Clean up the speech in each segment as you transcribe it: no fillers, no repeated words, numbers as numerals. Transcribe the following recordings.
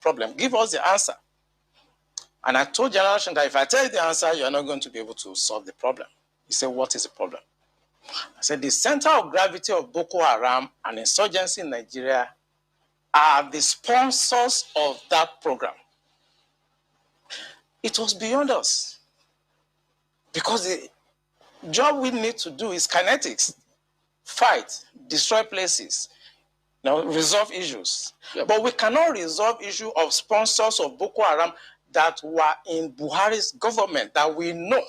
problem? Give us the answer. And I told General that if I tell you the answer, you're not going to be able to solve the problem. He said, what is the problem? I said, the center of gravity of Boko Haram and insurgency in Nigeria are the sponsors of that program. It was beyond us. Because the job we need to do is kinetics. Fight, destroy places, resolve issues. Yep. But we cannot resolve issue of sponsors of Boko Haram that were in Buhari's government, that we know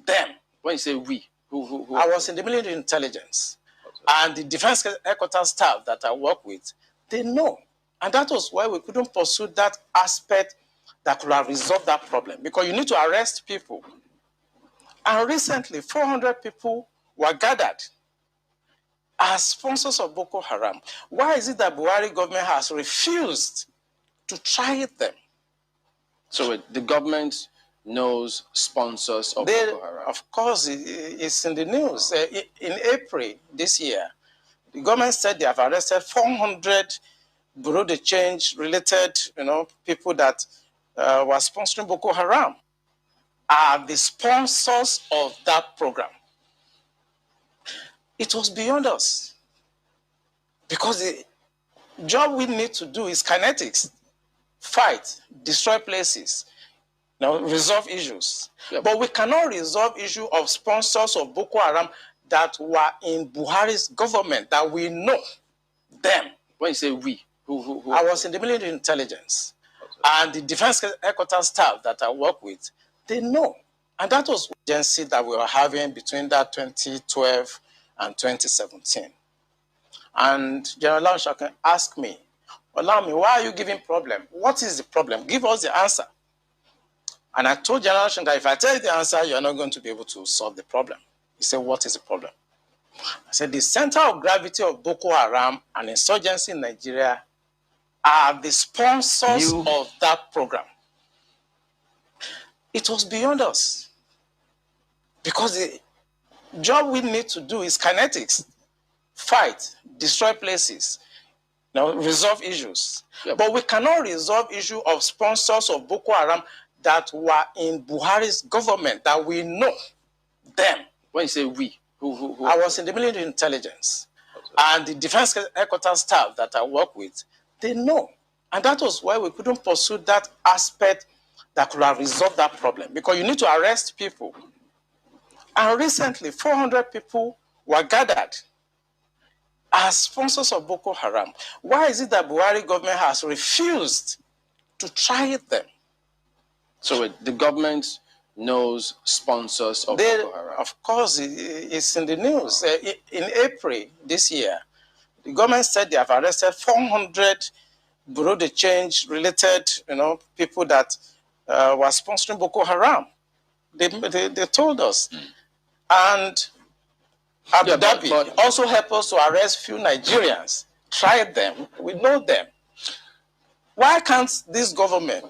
them. When you say we, who? I was in the military intelligence. Okay. And the defense headquarters staff that I work with, they know. And that was why we couldn't pursue that aspect that could have resolved that problem. Because you need to arrest people. And recently, 400 people were gathered as sponsors of Boko Haram. Why is it that Buhari government has refused to try them? So the government knows sponsors of Boko Haram? Of course, it's in the news. In April this year, the government said they have arrested 400 Bureau de Change related people that were sponsoring Boko Haram. Are the sponsors of that program. It was beyond us. Because the job we need to do is kinetics. Fight, destroy places, resolve issues. Yep. But we cannot resolve issue of sponsors of Boko Haram that were in Buhari's government, that we know them. When you say we, who? I was in the military intelligence. Okay. And the defense headquarters staff that I work with, they know. And that was the agency that we were having between that 2012 and 2017. And General Lanshaken asked me, Olami, why are you giving problem? What is the problem? Give us the answer. And I told General Lanshaken that if I tell you the answer, you're not going to be able to solve the problem. He said, what is the problem? I said, the center of gravity of Boko Haram and insurgency in Nigeria are the sponsors of that program. It was beyond us. Because the job we need to do is kinetics. Fight, destroy places, resolve issues. Yep. But we cannot resolve issue of sponsors of Boko Haram that were in Buhari's government, that we know them. When you say we, who? I was in the military intelligence. Okay. And the defense headquarters staff that I work with, they know. And that was why we couldn't pursue that aspect that could have resolved that problem. Because you need to arrest people. And recently, 400 people were gathered as sponsors of Boko Haram. Why is it that Buhari government has refused to try them? So the government knows sponsors of Boko Haram? Of course, it's in the news. In April this year, the government said they have arrested 400 Bureau de Change related people that were sponsoring Boko Haram. They told us. And Abu Dhabi also helped us to arrest few Nigerians. Tried them. We know them. Why can't this government,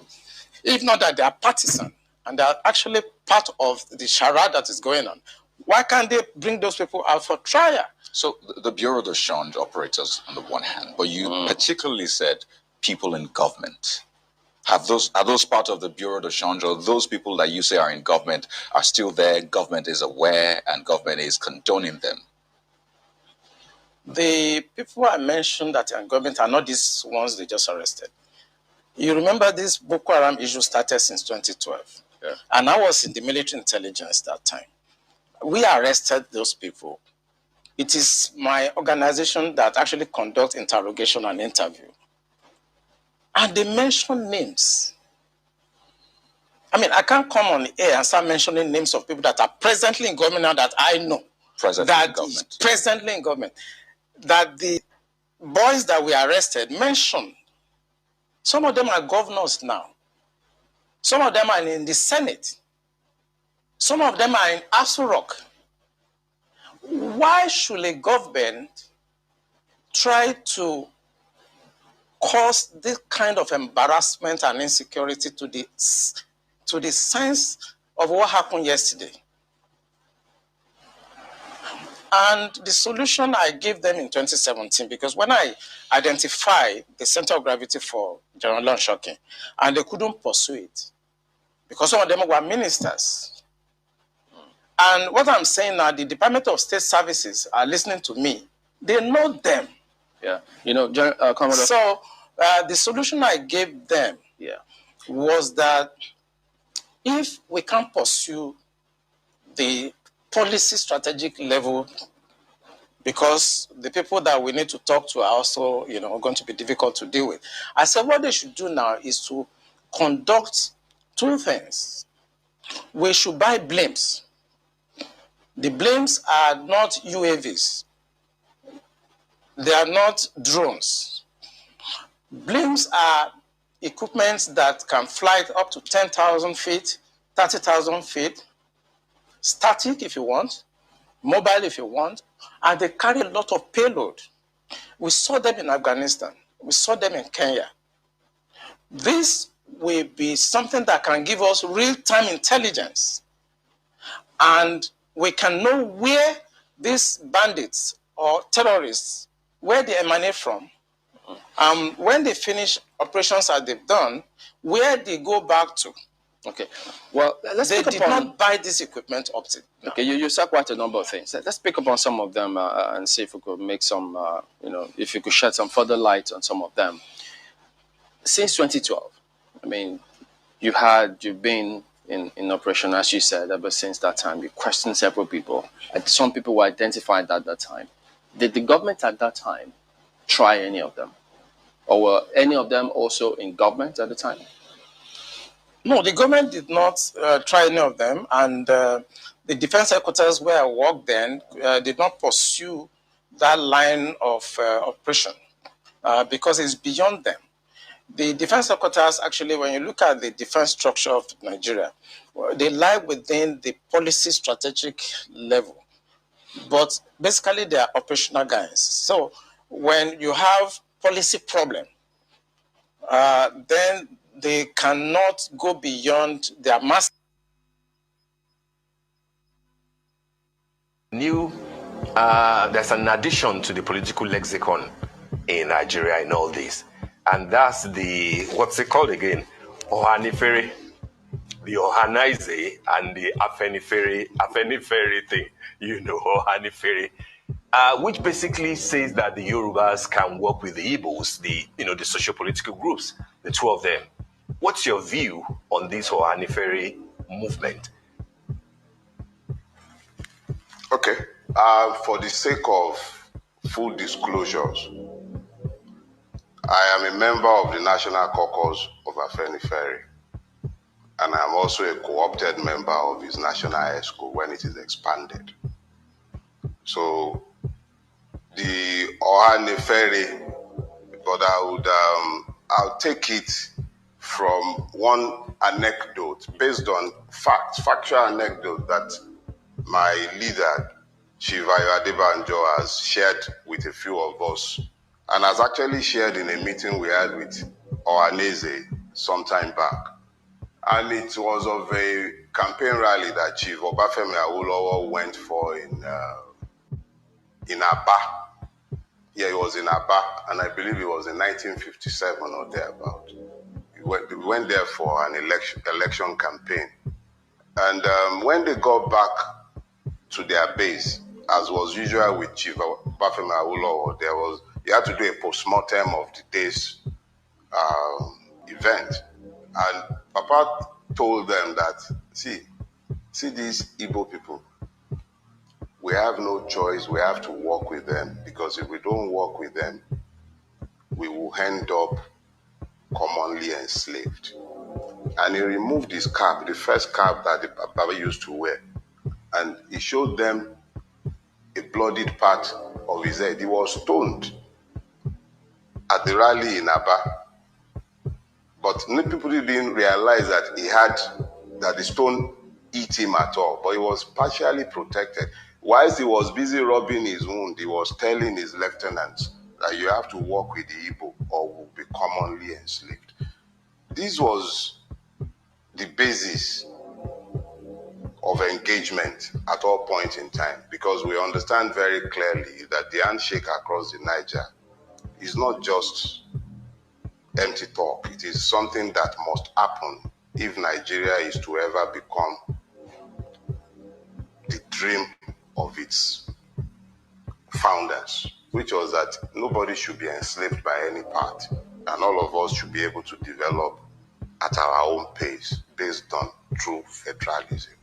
if not that they are partisan and they are actually part of the charade that is going on, why can't they bring those people out for trial? So the Bureau de Change operators on the one hand, but you particularly said people in government. Are those part of the Bureau de Change, or those people that you say are in government are still there, government is aware, and government is condoning them? The people I mentioned that are in government are not these ones they just arrested. You remember this Boko Haram issue started since 2012. Yeah. And I was in the military intelligence that time. We arrested those people. It is my organization that actually conducts interrogation and interview. And they mention names. I mean, I can't come on the air and start mentioning names of people that are presently in government now that I know. Presently in government. That the boys that we arrested mentioned. Some of them are governors now. Some of them are in the Senate. Some of them are in Aso Rock. Why should a government try to cause this kind of embarrassment and insecurity to the sense of what happened yesterday? And the solution I gave them in 2017, because when I identified the center of gravity for General Land Shocking, and they couldn't pursue it, because some of them were ministers. And what I'm saying now, the Department of State Services are listening to me. They know them. Yeah. You know, Commodore. So the solution I gave them was that if we can't pursue the policy strategic level, because the people that we need to talk to are also, going to be difficult to deal with. I said what they should do now is to conduct two things. We should buy blimps. The blimps are not UAVs. They are not drones. Blimps are equipment that can fly up to 10,000 feet, 30,000 feet, static if you want, mobile if you want, and they carry a lot of payload. We saw them in Afghanistan. We saw them in Kenya. This will be something that can give us real-time intelligence. And we can know where these bandits or terrorists, where they emanate from. When they finish operations that they've done, where they go back to. Okay. Well, they did not buy this equipment up to. Okay, you said quite a number of things. Let's pick up on some of them and see if we could make some, if you could shed some further light on some of them. Since 2012, I mean, you've been in operation, as you said, ever since that time. You questioned several people. Some people were identified at that time. Did the government at that time try any of them? Or were any of them also in government at the time? No, the government did not try any of them, and the defense headquarters where I worked then did not pursue that line of operation because it's beyond them. The defense headquarters, actually, when you look at the defense structure of Nigeria, they lie within the policy strategic level, but basically they are operational guys. So when you have policy problem, then they cannot go beyond their master. There's an addition to the political lexicon in Nigeria in all this, and that's what's it called again? Ohanifere, the Ohanize and the Afenifere thing, Ohanifere, which basically says that the Yorubas can work with the Igbos, the socio-political groups, the two of them. What's your view on this Ohanifere movement? Okay. For the sake of full disclosures, I am a member of the National Caucus of Afenifere, and I am also a co-opted member of his National ESCO when it is expanded. So, the Ohanifere, but I'll take it from one anecdote based on factual anecdote that my leader, Chief Adebanjo, has shared with a few of us, and has actually shared in a meeting we had with Ohaneze some time back. And it was of a campaign rally that Chief Obafemi Awolowo went for in Aba. Yeah, it was in Aba, and I believe it was in 1957 or thereabout. We went there for an election campaign. And when they got back to their base, as was usual with Chief Obafemi Awolowo, you had to do a post-mortem of the day's event. And Papa told them that, see these Igbo people, we have no choice, we have to work with them, because if we don't work with them, we will end up commonly enslaved. And he removed his cap, the first cap that the Baba used to wear, and he showed them a bloodied part of his head. He was stoned at the rally in Aba, but people didn't realize that the stone hit him at all, but he was partially protected. Whilst he was busy rubbing his wound, he was telling his lieutenants that you have to work with the Igbo or will be commonly enslaved. This was the basis of engagement at all points in time, because we understand very clearly that the handshake across the Niger is not just empty talk. It is something that must happen if Nigeria is to ever become the dream of its founders, which was that nobody should be enslaved by any part, and all of us should be able to develop at our own pace based on true federalism.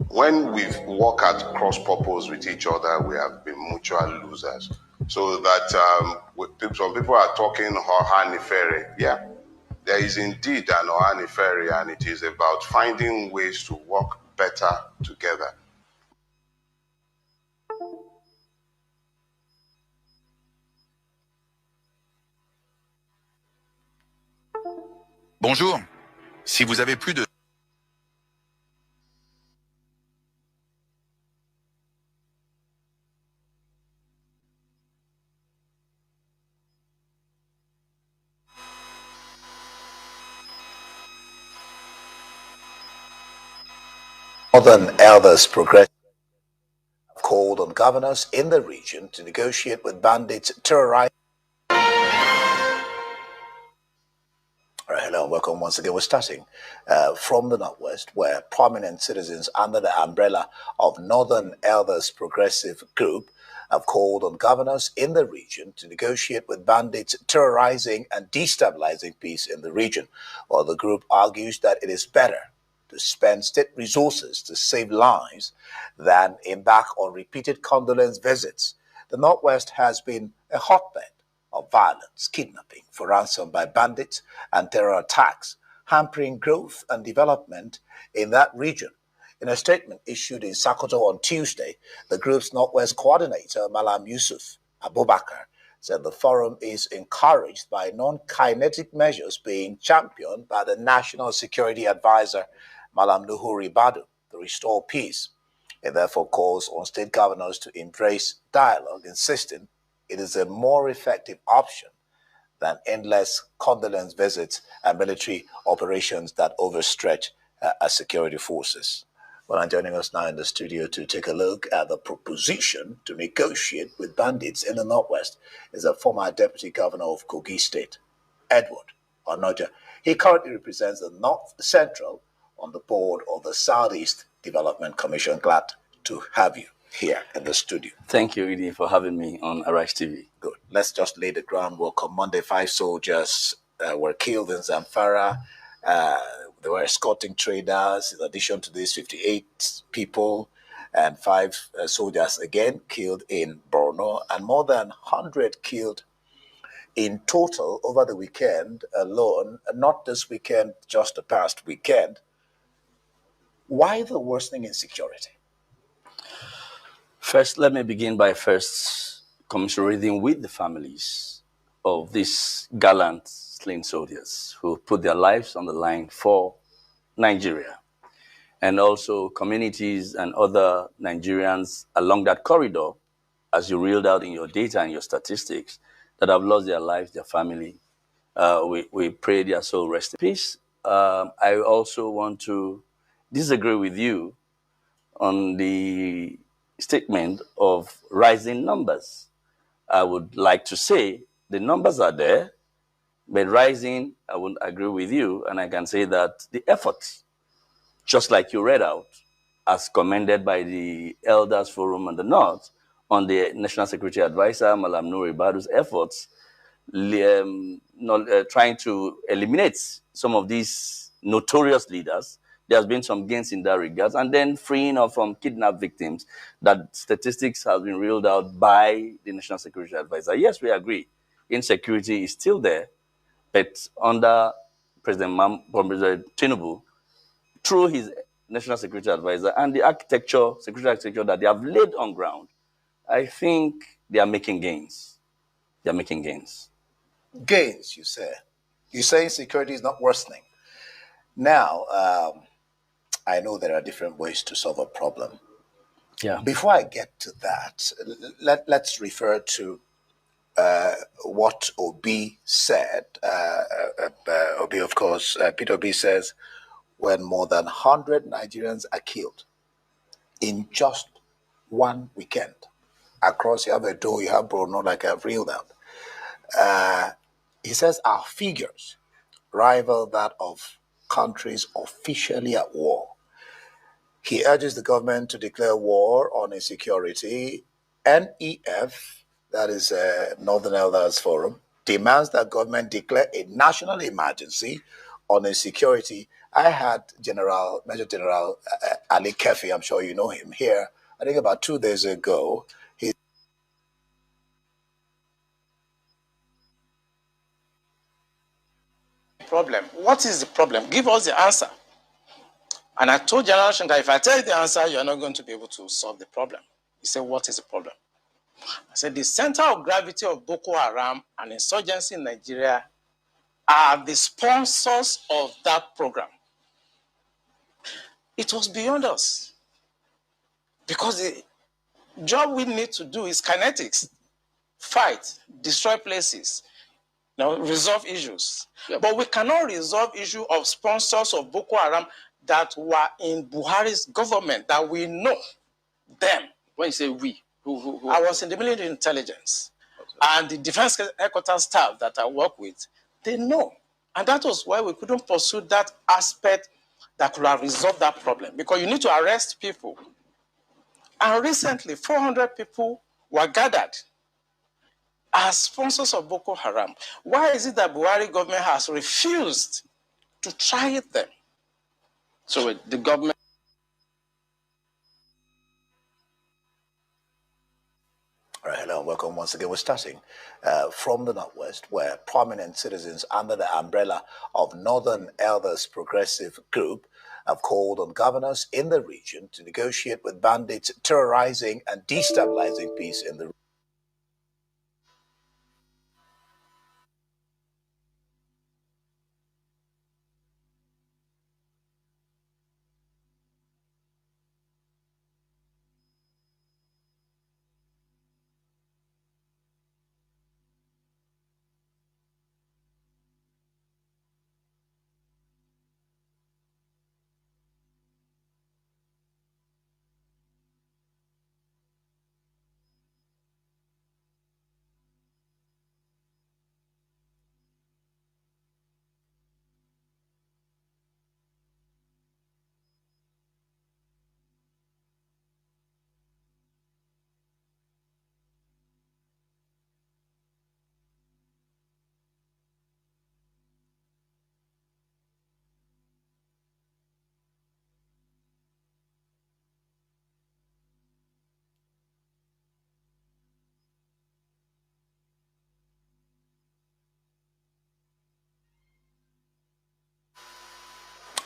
When we work at cross purpose with each other, we have been mutual losers. So that some people are talking Ohanifere. Yeah, there is indeed an Ohanifere, and it is about finding ways to work better together. Bonjour. Si vous avez plus de... Northern elders progressive called on governors in the region to negotiate with bandits terrorizing. All right, hello and welcome once again. We're starting from the Northwest, where prominent citizens under the umbrella of Northern Elders Progressive Group have called on governors in the region to negotiate with bandits terrorizing and destabilizing peace in the region. While the group argues that it is better to spend state resources to save lives than embark on repeated condolence visits. The Northwest has been a hotbed of violence, kidnapping for ransom by bandits, and terror attacks, hampering growth and development in that region. In a statement issued in Sokoto on Tuesday, the group's Northwest coordinator, Malam Yusuf Abubakar, said the forum is encouraged by non-kinetic measures being championed by the National Security Advisor, Malam Nuhuri Badu, to restore peace. It therefore calls on state governors to embrace dialogue, insisting it is a more effective option than endless condolence visits and military operations that overstretch our security forces. Well, I'm joining us now in the studio to take a look at the proposition to negotiate with bandits in the Northwest is a former deputy governor of Kogi State, Edward Onoja. He currently represents the North Central on the board of the Southeast Development Commission. Glad to have you here in the studio. Thank you, Edie, for having me on Arise TV. Good. Let's just lay the groundwork. On Monday, 5 soldiers were killed in Zamfara. They were escorting traders. In addition to this, 58 people and 5 soldiers again killed in Borno, and more than 100 killed in total over the weekend alone. Not this weekend, just the past weekend. Why the worsening insecurity? First, let me begin by first commiserating with the families of these gallant slain soldiers who put their lives on the line for Nigeria, and also communities and other Nigerians along that corridor, as you reeled out in your data and your statistics, that have lost their lives, their family. We pray their soul rest in peace. I also want to disagree with you on the statement of rising numbers. I would like to say the numbers are there, but rising, I wouldn't agree with you. And I can say that the efforts, just like you read out, as commended by the Elders Forum in the North on the National Security Advisor, Malam Nouri Badu's efforts, trying to eliminate some of these notorious leaders. There has been some gains in that regard, and then freeing up from kidnapped victims. That statistics have been reeled out by the National Security Advisor. Yes, we agree. Insecurity is still there, but under President Tinubu, through his National Security Advisor and the security architecture that they have laid on ground, I think they are making gains. They are making gains. Gains, you say. You say security is not worsening. Now, I know there are different ways to solve a problem. Yeah. Before I get to that, let's refer to what Obi said. Obi, of course, Peter Obi says, when more than 100 Nigerians are killed in just one weekend. Across, you have Edo, you have Borno, like I've reeled out. He says our figures rival that of countries officially at war. He urges the government to declare war on insecurity. NEF, that is Northern Elders Forum, demands that government declare a national emergency on insecurity. I had Major General Ali Kefi, I'm sure you know him here, I think about 2 days ago. Problem. What is the problem? Give us the answer. And I told General Shankar, if I tell you the answer, you're not going to be able to solve the problem. He said, what is the problem? I said, the center of gravity of Boko Haram and insurgency in Nigeria are the sponsors of that program. It was beyond us. Because the job we need to do is kinetics. Fight, destroy places, resolve issues. Yep. But we cannot resolve issue of sponsors of Boko Haram that were in Buhari's government, that we know them. When you say we, who? I was in the military intelligence. Okay. And the defense headquarters staff that I work with, they know. And that was why we couldn't pursue that aspect that could have resolved that problem. Because you need to arrest people. And recently, 400 people were gathered as sponsors of Boko Haram. Why is it that Buhari government has refused to try them? So the government... All right, hello, welcome once again. We're starting from the Northwest, where prominent citizens under the umbrella of Northern Elders Progressive Group have called on governors in the region to negotiate with bandits terrorizing and destabilizing peace in the region.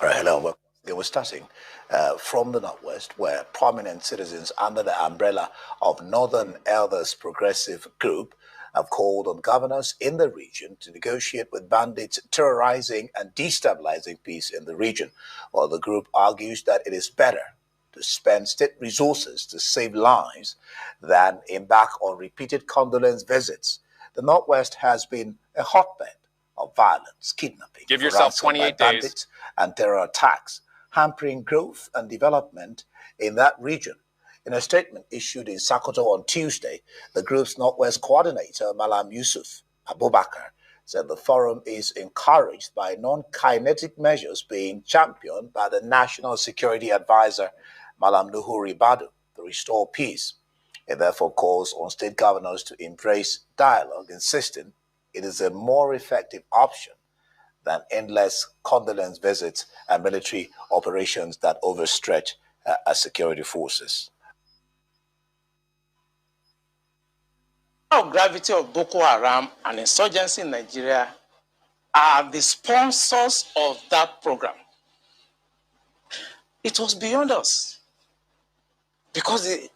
All right, hello, welcome. We're starting from the Northwest, where prominent citizens under the umbrella of Northern Elders Progressive Group have called on governors in the region to negotiate with bandits terrorizing and destabilizing peace in the region. While the group argues that it is better to spend state resources to save lives than embark on repeated condolence visits. The Northwest has been a hotbed of violence, kidnapping, give yourself 28 days, and terror attacks, hampering growth and development in that region. In a statement issued in Sokoto on Tuesday, the group's Northwest coordinator, Malam Yusuf Abubakar, said the forum is encouraged by non-kinetic measures being championed by the National Security Advisor, Malam Nuhu Ribadu, to restore peace. It therefore calls on state governors to embrace dialogue, insisting it is a more effective option than endless condolence visits and military operations that overstretch our security forces. The gravity of Boko Haram and insurgency in Nigeria are the sponsors of that program. It was beyond us. Because the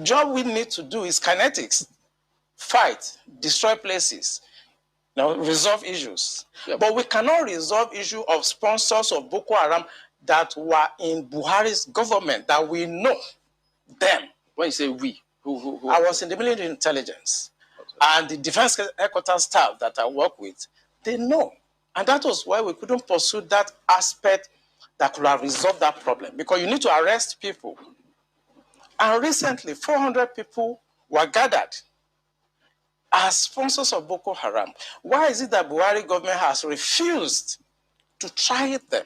job we need to do is kinetics. Fight, destroy places, resolve issues. Yep. But we cannot resolve issue of sponsors of Boko Haram that were in Buhari's government, that we know them. When you say we, who? I was in the military intelligence. Okay. And the defense headquarters staff that I work with, they know. And that was why we couldn't pursue that aspect that could have resolved that problem, because you need to arrest people. And recently, 400 people were gathered as sponsors of Boko Haram. Why is it that Buhari government has refused to try them?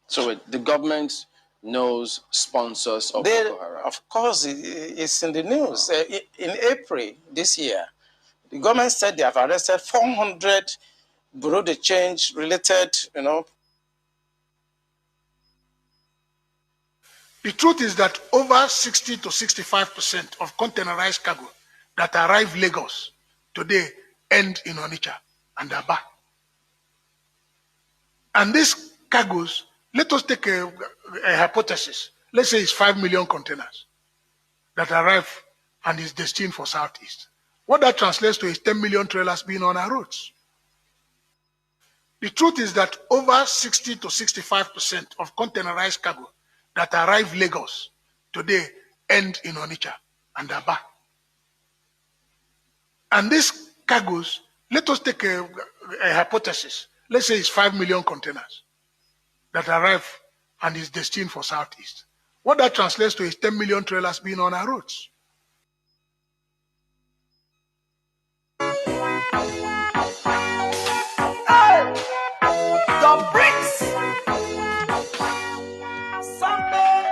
So the government knows sponsors of Boko Haram? Of course, it's in the news. In April this year, the government said they have arrested 400 Bureau de Change related, The truth is that over 60 to 65% of containerized cargo that arrive Lagos today end in Onitsha and Aba. And these cargoes, let us take a hypothesis. Let's say it's 5 million containers that arrive and is destined for Southeast. What that translates to is 10 million trailers being on our roads. The truth is that over 60 to 65% of containerized cargo that arrive Lagos today end in Onitsha and Aba. And these cargoes, let us take a hypothesis. Let's say it's 5 million containers that arrive and is destined for Southeast. What that translates to is 10 million trailers being on our roads. The bricks. Sunday.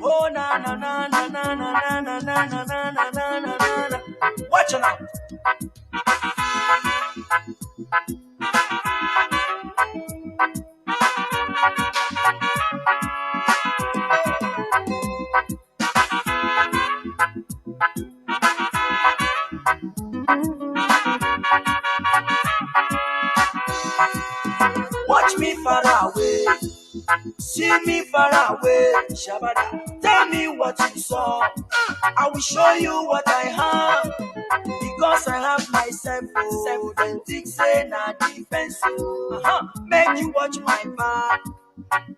Oh na na na na na na na na na na na na na na. Watch it out. Watch me far away, see me far away, Shabada. Tell me what you saw, I will show you what I have, because I have myself. Then think say na defense. Make you watch my back.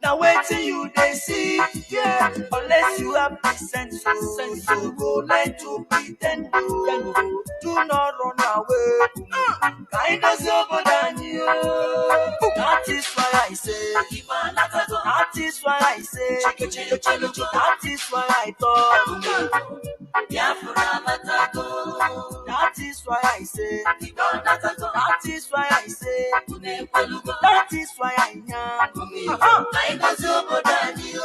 Now wait till you they see, yeah. Unless you have the sense, so go learn to pretend. Do not run away. Kind of sober than you. That is why I say, that is why I say, that is why I thought. That is why I say, that is why I say, that is why I am. I know sober than you.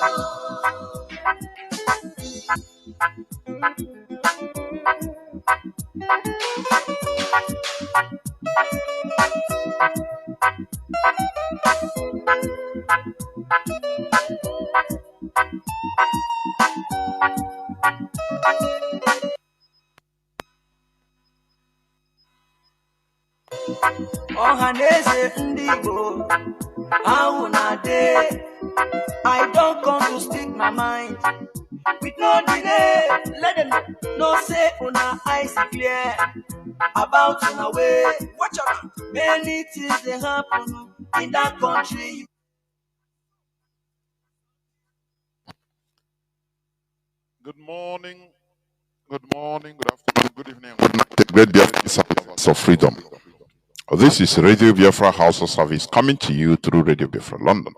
Ohaneze Ndigo, how na day? I don't come to speak my mind with no delay. Let them know say una eyes clear about una way. Watch out, many things they happen in that country. Good morning, good afternoon, good evening, good night. Great Biafrans of freedom. This is Radio Biafra House of Service coming to you through Radio Biafra London.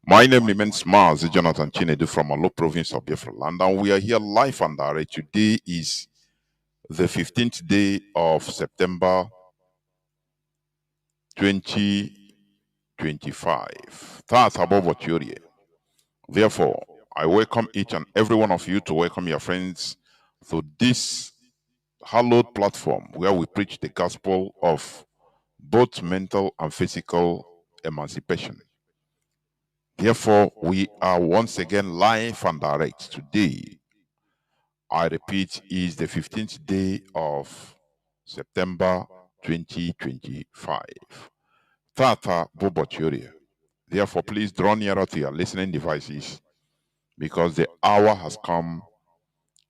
My name remains Mazi Jonathan Chinedu from Alo province of Biafra Land, and we are here live and direct. Today is the 15th day of September 2025. That's above what you're here. Therefore, I welcome each and every one of you to welcome your friends to this hallowed platform where we preach the gospel of both mental and physical emancipation. Therefore, we are once again live and direct. Today, I repeat, is the 15th day of September 2025. Tata Bobochuria. Therefore, please draw nearer to your listening devices, because the hour has come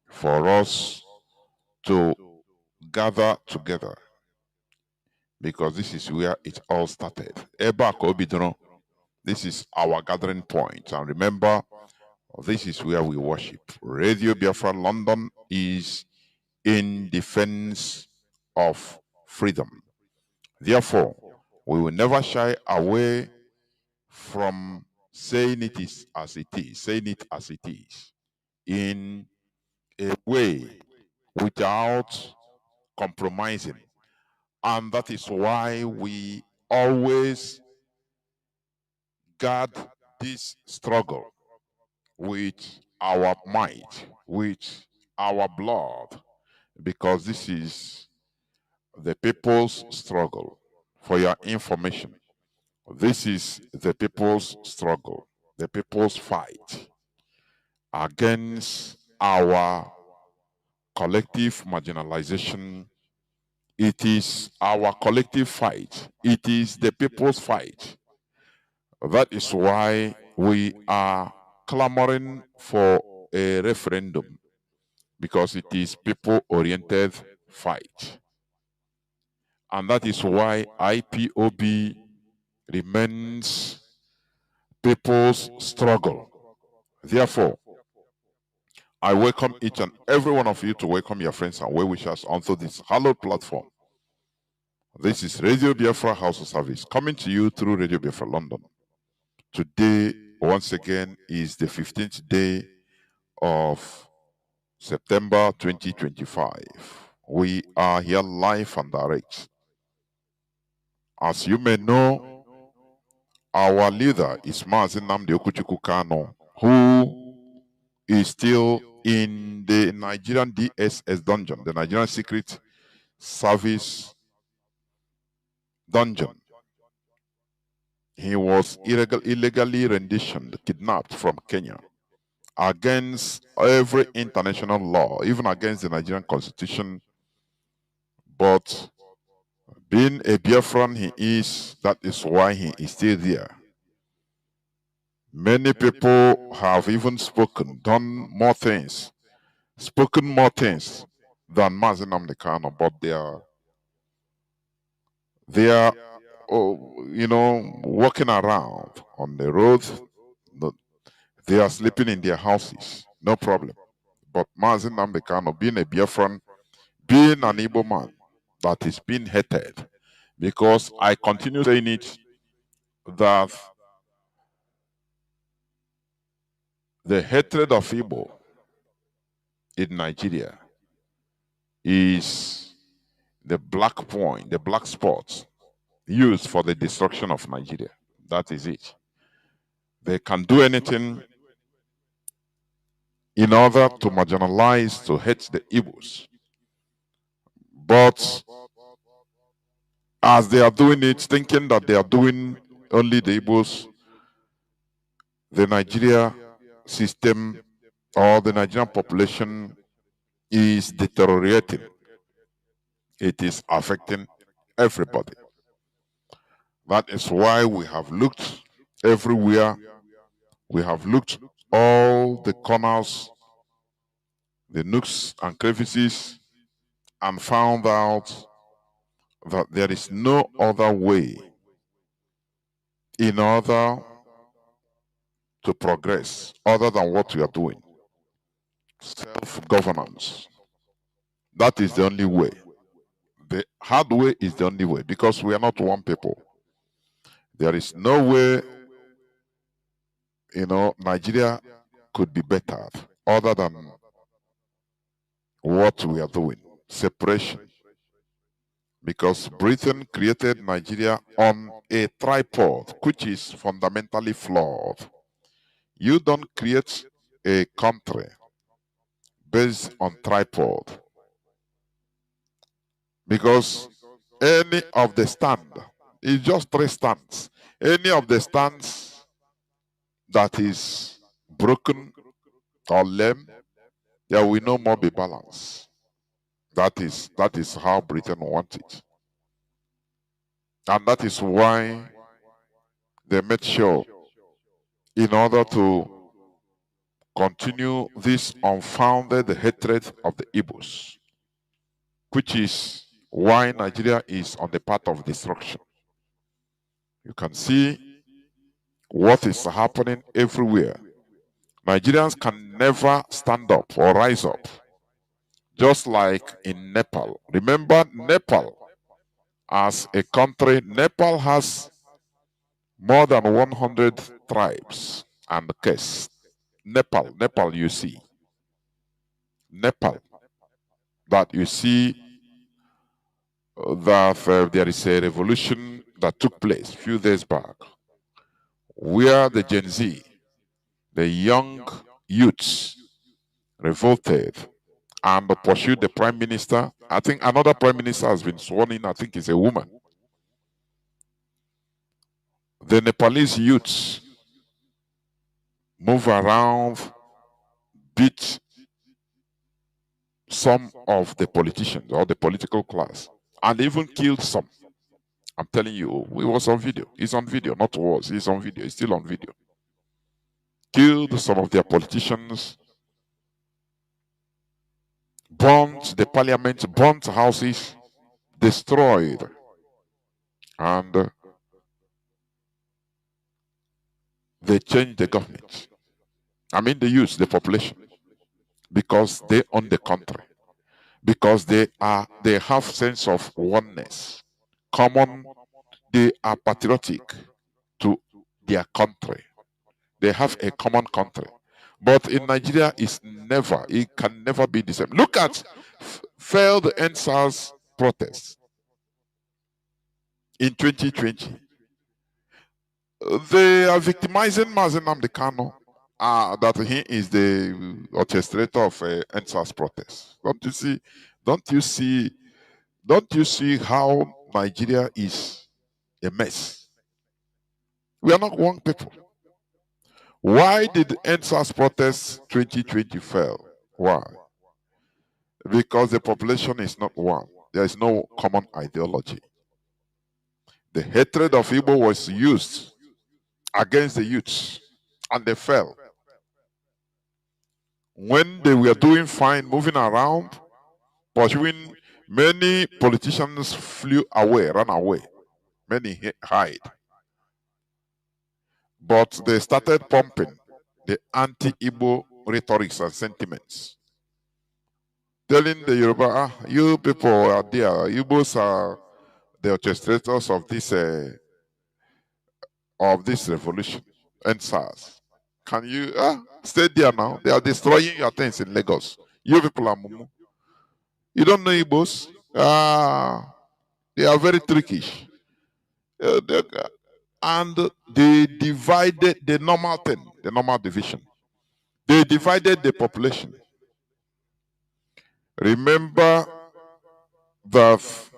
for us to gather together, because this is where it all started. This is our gathering point. And remember, this is where we worship. Radio Biafra London is in defense of freedom. Therefore, We will never shy away from saying saying it as it is, in a way without compromising. And that is why we always guard this struggle with our might, with our blood, because this is the people's struggle. For your information, this is the people's struggle, the people's fight against our collective marginalization. It is our collective fight. It is the people's fight. That is why we are clamoring for a referendum, because it is people-oriented fight. And that is why IPOB remains people's struggle. Therefore, I welcome each and every one of you to welcome your friends and well-wishers onto this hallowed platform. This is Radio Biafra House of Service, coming to you through Radio Biafra London. Today, once again, is the 15th day of September 2025. We are here live and direct. As you may know, our leader is Mazi Nnamdi Kanu, who is still in the Nigerian DSS dungeon, the Nigerian Secret Service dungeon. He was illegally renditioned, kidnapped from Kenya, against every international law, even against the Nigerian constitution. But being a Biafran he is, that is why he is still there. Many people have even done more things, spoken more things than Mazi Nnamdi Kanu, but they are walking around on the road. They are sleeping in their houses, no problem. But Mazi Nnamdi Kanu, being a Biafran, being an Igbo man that is being hated, because I continue saying it, that the hatred of Igbo in Nigeria is the black point, the black spot used for the destruction of Nigeria. That is it. They can do anything in order to marginalize, to hate the Igbos. But as they are doing it, thinking that they are doing only the Igbos, the Nigeria system or the Nigerian population is deteriorating. It is affecting everybody. That is why we have looked everywhere. We have looked all the corners, the nooks and crevices, and found out that there is no other way in order to progress other than what we are doing. Self-governance. That is the only way. The hard way is the only way, because we are not one people. There is no way, Nigeria could be bettered other than what we are doing. Separation. Because Britain created Nigeria on a tripod, which is fundamentally flawed. You don't create a country based on tripod, because any of the stand is just three stands. Any of the stands that is broken or lame, there will no more be balance. That is how Britain wants it. And that is why they made sure, in order to continue this unfounded hatred of the Igbos, which is why Nigeria is on the path of destruction. You can see what is happening everywhere. Nigerians can never stand up or rise up, just like in Nepal. Remember Nepal as a country, Nepal has more than 100 tribes and castes. Nepal, you see. Nepal, that you see that there is a revolution that took place a few days back, where the Gen Z, the young youths, revolted and pursued the prime minister. I think another prime minister has been sworn in. I think it's a woman. The Nepalese youths move around, beat some of the politicians or the political class, and even killed some. I'm telling you, it was on video. It's on video, not was. It's on video. It's still on video. Killed some of their politicians, burnt the parliament, burnt houses, destroyed, and they changed the government. I mean the youth, the population, because they own the country, because they have sense of oneness, common. They are patriotic to their country. They have a common country. But in Nigeria, it can never be the same. Look at failed NSAS protests in 2020. They are victimizing Mazi Nnamdi Kanu, that he is the orchestrator of NSAS protests. Don't you see how Nigeria is a mess? We are not one people. Why did NSAS protests 2020 fail? Why? Because the population is not one. There is no common ideology. The hatred of Igbo was used against the youths, and they fell. When they were doing fine, moving around, pursuing, many politicians flew away, ran away. Many hide. But they started pumping the anti-Igbo rhetorics and sentiments, telling the Yoruba, you people are there, Igbos are the orchestrators of this revolution and SARS. Can you stay there now? They are destroying your things in Lagos. You people are mumu. You don't know Igbos? They are very trickish. And they divided the normal thing, the normal division. They divided the population. Remember that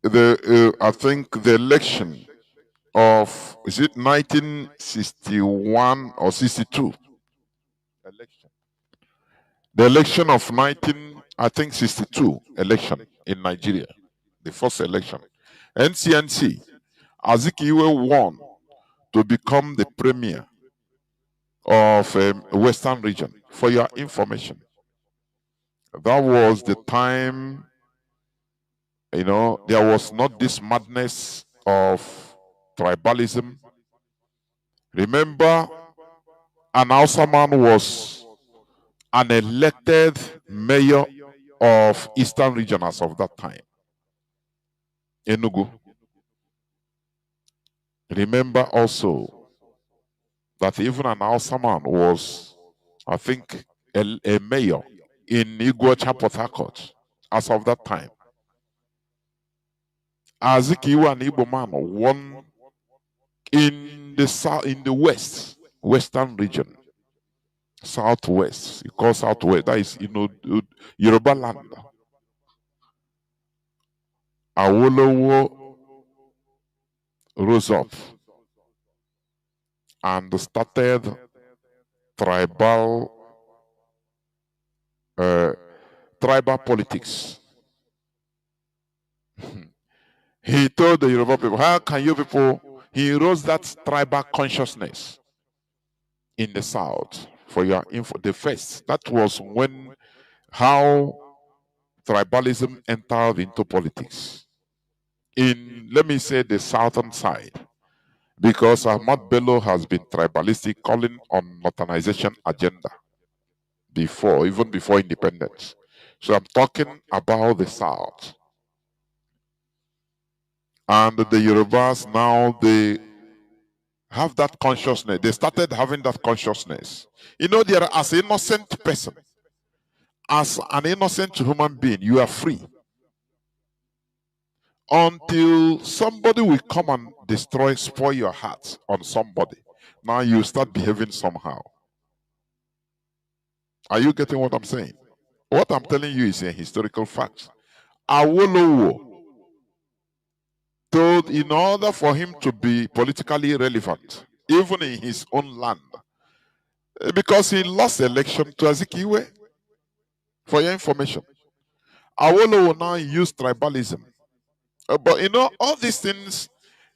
I think the election of, is it 1961 or 62? The election of 62 election in Nigeria, the first election. NCNC, Azikiwe won to become the premier of Western region, for your information. That was the time, there was not this madness of tribalism. Remember, an Hausa man was an elected mayor of Eastern region as of that time, Enugu. Remember also that even an Hausa man was, I think, a mayor in Iguacha, Port Harcourt, as of that time. Azikiwe, an Igbo man, won in the south, in the western region, southwest. You call southwest, that is, Yoruba land. Awolowo rose up and started tribal politics. He told the Yoruba people, how can you people, he rose that tribal consciousness in the south. For your info, the first, that was how tribalism entered into politics in, let me say, the southern side, because Ahmad Bello has been tribalistic, calling on modernization agenda even before independence. So I'm talking about the south. And the Yorubas now, they have that consciousness. They started having that consciousness. You know, they are as an innocent person, as an innocent human being, you are free. Until somebody will come and destroy, spoil your heart on somebody. Now you start behaving somehow. Are you getting what I'm saying? What I'm telling you is a historical fact. Awolowo told in order for him to be politically relevant, even in his own land, because he lost election to Azikiwe, for your information. Awolowo now used tribalism. But you know, all these things,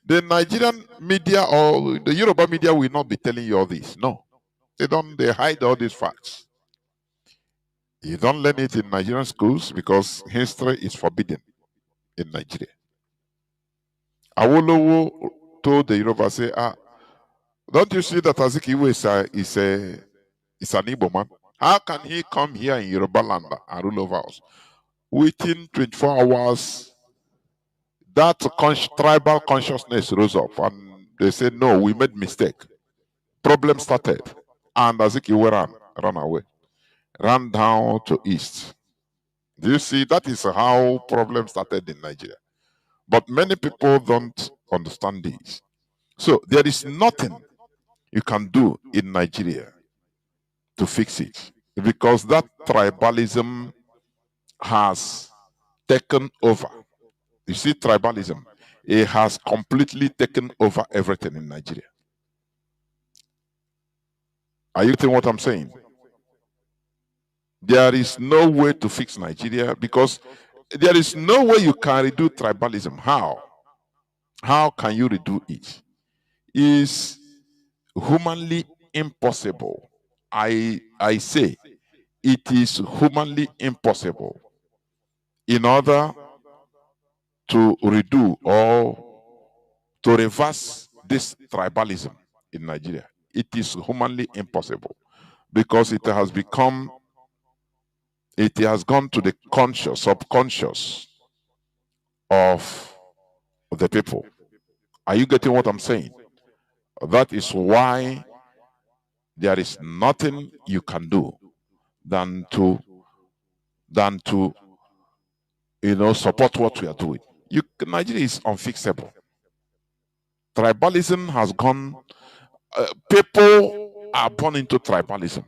the Nigerian media or the Yoruba media will not be telling you all this. No. They hide all these facts. You don't learn it in Nigerian schools because history is forbidden in Nigeria. Awolowo told the Yoruba, say, don't you see that Azikiwe is an Igbo man? How can he come here in Yoruba land and rule over us? Within 24 hours, that tribal consciousness rose up and they said, no, we made mistake. Problem started. And Azikiwe ran away, ran down to east. Do you see? That is how problems started in Nigeria. But many people don't understand this. So there is nothing you can do in Nigeria to fix it because that tribalism has taken over. You see, tribalism, it has completely taken over everything in Nigeria. Are you getting what I'm saying? There is no way to fix Nigeria because there is no way you can redo tribalism. How? How can you redo it? It's humanly impossible. I say it is humanly impossible in order to redo or to reverse this tribalism in Nigeria. It is humanly impossible because it has become, it has gone to the conscious, subconscious of the people. Are you getting what I'm saying? That is why there is nothing you can do than to support what we are doing. Nigeria is unfixable. Tribalism has gone. People are born into tribalism.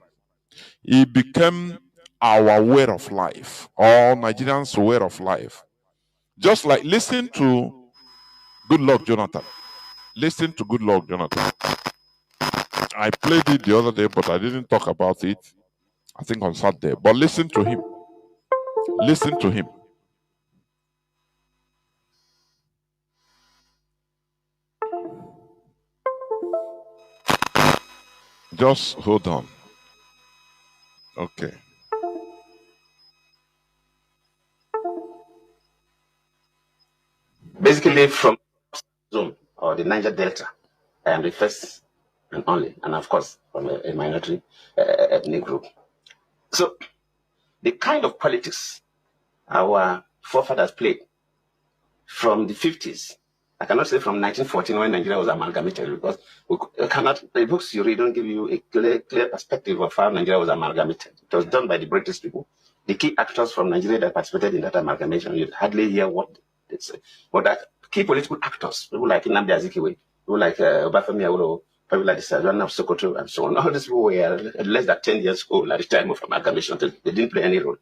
It became our way of life, all Nigerians' way of life. Just like listen to Good Luck Jonathan. Listen to Good Luck Jonathan. I played it the other day, but I didn't talk about it. I think on Saturday. But listen to him. Listen to him. Just hold on. Okay. Basically, from zone or the Niger Delta, I am the first and only, and of course, from a minority ethnic group. So, the kind of politics our forefathers played from the 50s, I cannot say from 1914 when Nigeria was amalgamated because the books you read don't give you a clear perspective of how Nigeria was amalgamated. It was done by the British people. The key actors from Nigeria that participated in that amalgamation, you hardly hear what they say. But that key political actors, people like Nnamdi Azikiwe, people like Obafemi Awolowo, people like the Sergeant of Sokoto, and so on. All these people were less than 10 years old at the time of amalgamation. They didn't play any role.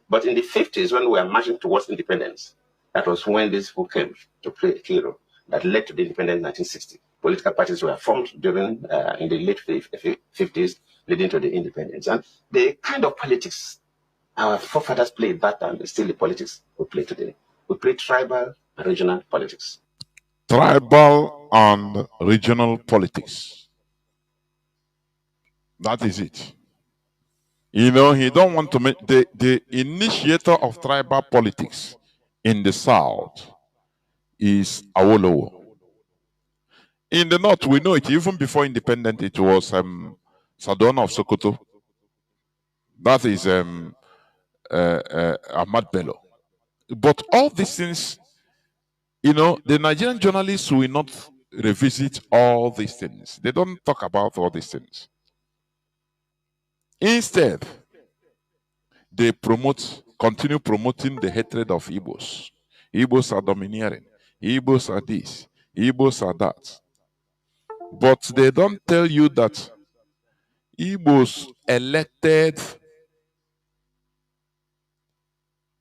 But in the 50s, when we were marching towards independence, that was when these people came to play a key role that led to the independence in 1960. Political parties were formed during in the late 50s, leading to the independence. And the kind of politics our forefathers played that time is still the politics we play today. We play tribal and regional politics. Tribal and regional politics. That is it. You know, he don't want to make the initiator of tribal politics in the South is Awolowo. In the North, we know it. Even before independence, it was Sadona of Sokoto. That is Ahmad Bello. But all these things, You know, the Nigerian journalists will not revisit all these things. They don't talk about all these things. Instead, they continue promoting the hatred of Igbos. Igbos are domineering. Igbos are this. Igbos are that. But they don't tell you that Igbos elected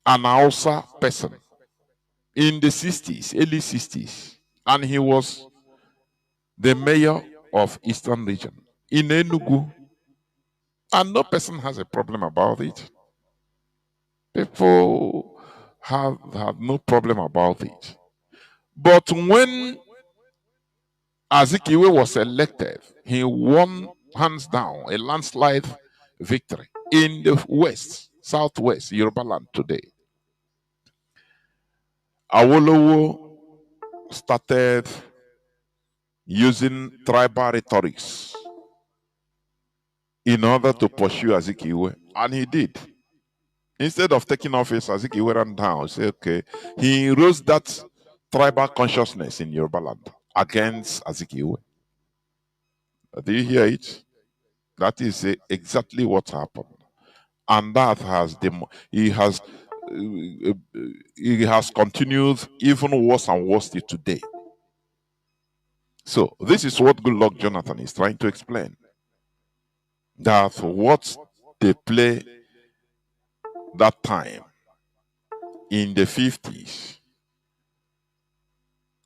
an Hausa person in the 60s, early 60s, and he was the mayor of Eastern Region in Enugu, and no person has a problem about it. People have no problem about it. But when Azikiwe was elected, he won hands down a landslide victory in the west, southwest, Yoruba land today. Awolowo started using tribal rhetorics in order to pursue Azikiwe, and he did. Instead of taking office, Azikiwe ran down. Say, okay, he rose that tribal consciousness in Yoruba land against Azikiwe. Do you hear it? That is exactly what happened, and that has he has continued even worse and worse till today. So this is what Goodluck Jonathan is trying to explain. That what they play that time in the 50s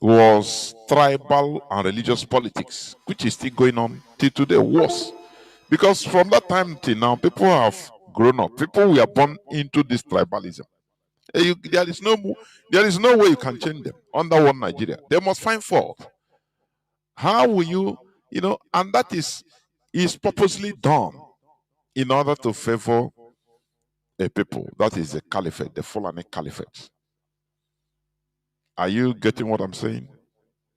was tribal and religious politics, which is still going on till today, worse. Because from that time till now, people have grown up. People were born into this tribalism. There is no way you can change them under one Nigeria. They must find fault. How will you, and that is purposely done in order to favor a people. That is the caliphate, the Fulani caliphate. Are you getting what I'm saying?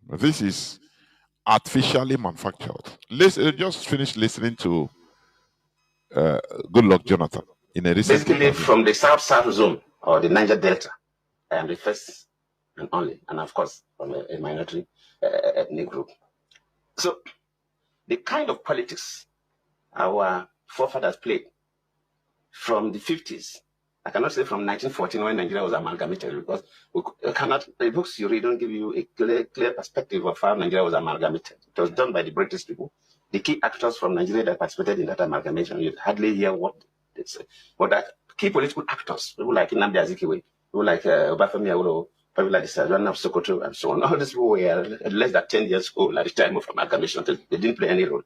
This is artificially manufactured. Just finish listening to Goodluck Jonathan in a recent Basically, interview. from the South zone or the Niger Delta, I am the first and only, and of course, from a minority ethnic group. So, the kind of politics our forefathers played from the 50s, I cannot say from 1914 when Nigeria was amalgamated, because the books you read don't give you a clear perspective of how Nigeria was amalgamated. It was done by the British people. The key actors from Nigeria that participated in that amalgamation, you hardly hear what they say. But that key political actors, people like Nnamdi Azikiwe, people like Obafemi Awolowo, people like the Sergeant of Sokoto, and so on. All these people were less than 10 years old at the time of amalgamation. They didn't play any role.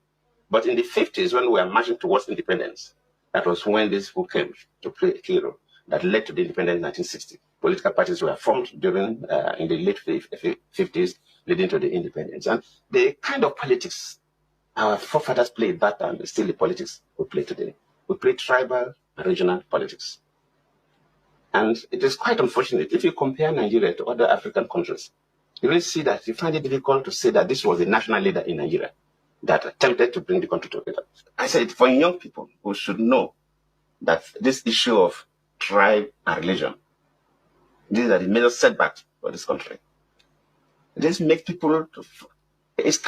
But in the 50s, when we were marching towards independence, that was when these people came to play a key role that led to the independence in 1960. Political parties were formed during in the late 50s, leading to the independence. And the kind of politics our forefathers played back then is still the politics we play today. We play tribal and regional politics. And it is quite unfortunate. If you compare Nigeria to other African countries, you will see that you find it difficult to say that this was the national leader in Nigeria that attempted to bring the country together. I said, for young people who should know that this issue of tribe and religion, these are the major setbacks for this country. This makes people, it's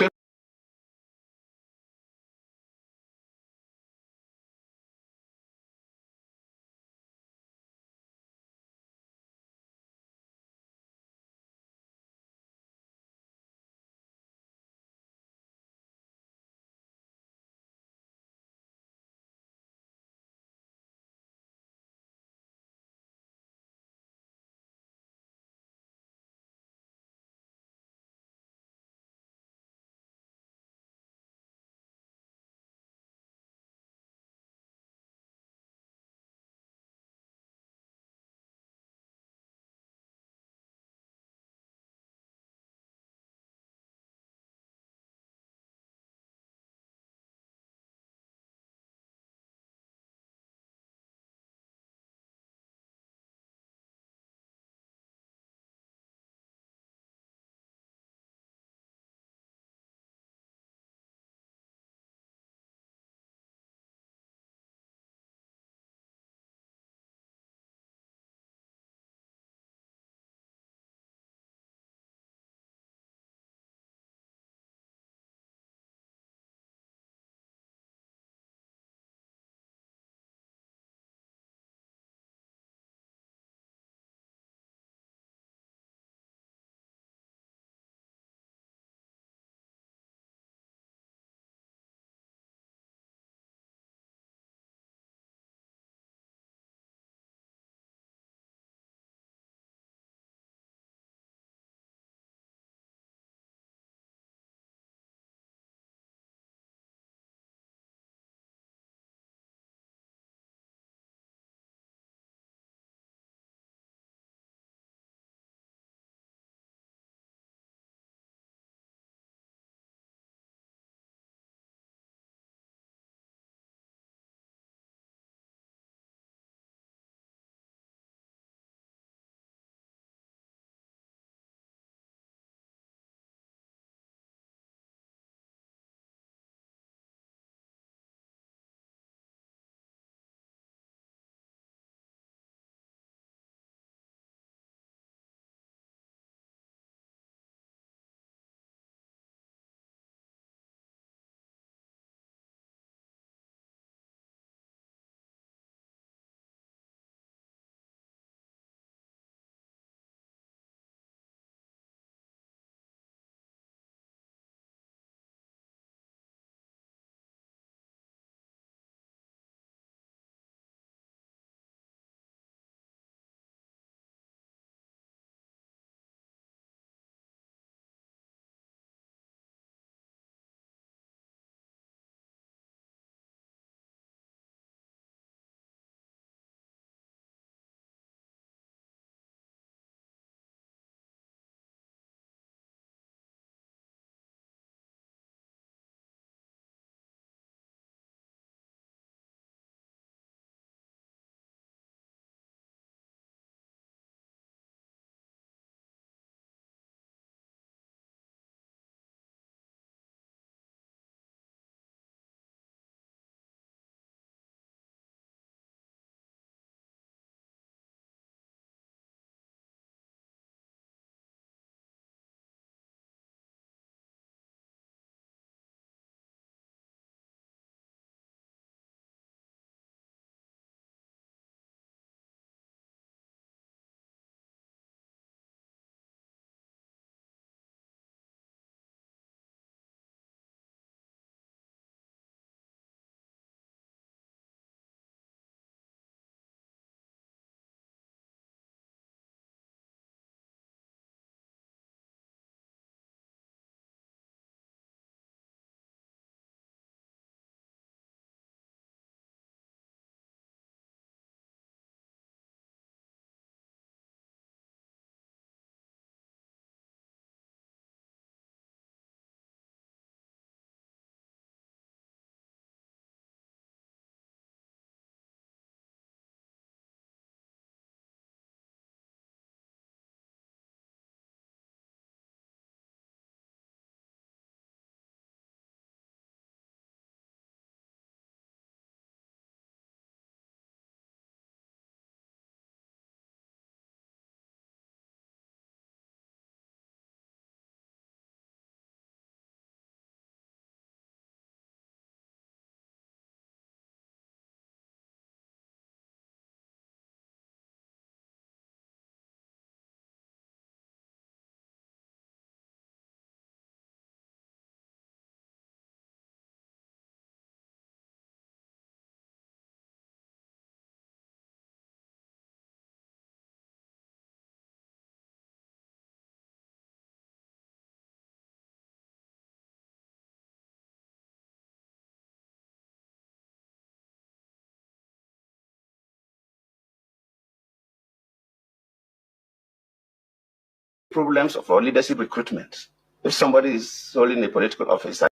problems of our leadership recruitment. If somebody is holding a political office, and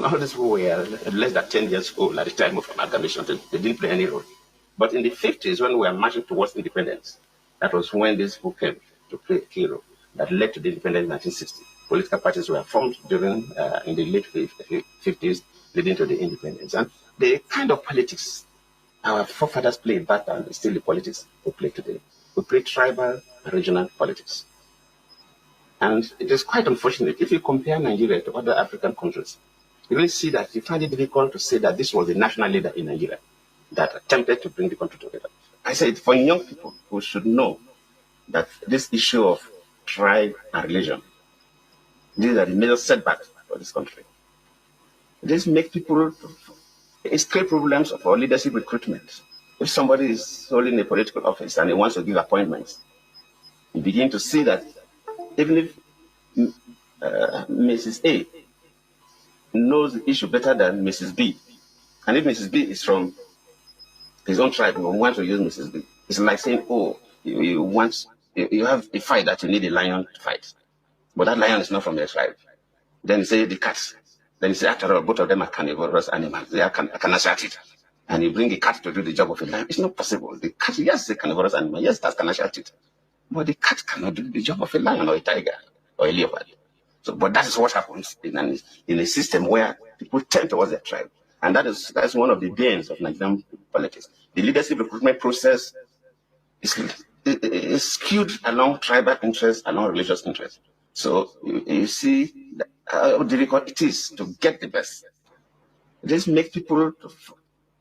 all these people were less than 10 years old at the time of amalgamation. They didn't play any role. But in the 50s, when we were marching towards independence, that was when this book came to play a key role that led to the independence in 1960. Political parties were formed during in the late 50s, leading to the independence. And the kind of politics our forefathers played back then is still the politics we play today. We play tribal and regional politics. And it is quite unfortunate. If you compare Nigeria to other African countries, you really see that you find it difficult to say that this was the national leader in Nigeria that attempted to bring the country together. I said, for young people who should know that this issue of tribe and religion, these are the major setbacks for this country. This makes people, it's create problems of our leadership recruitment. If somebody is holding a political office and he wants to give appointments, you begin to see that even if Mrs. A knows the issue better than Mrs. B, and if Mrs. B is from his own tribe, we want to use Mrs. B. It's like saying, oh, you have a fight that you need a lion to fight, but that lion is not from your tribe. Then you say the cats. Then you say, after all, both of them are carnivorous animals. They are carnivorous. And you bring a cat to do the job of a lion. It's not possible. The cat, yes, is a carnivorous animal. Yes, that's carnivorous. But the cat cannot do the job of a lion or a tiger or a leopard. So, but that is what happens in a system where people tend towards their tribe. And that's one of the banes of Nigerian politics. The leadership recruitment process is skewed along tribal interests, along religious interests. So you see how difficult it is to get the best. This makes people,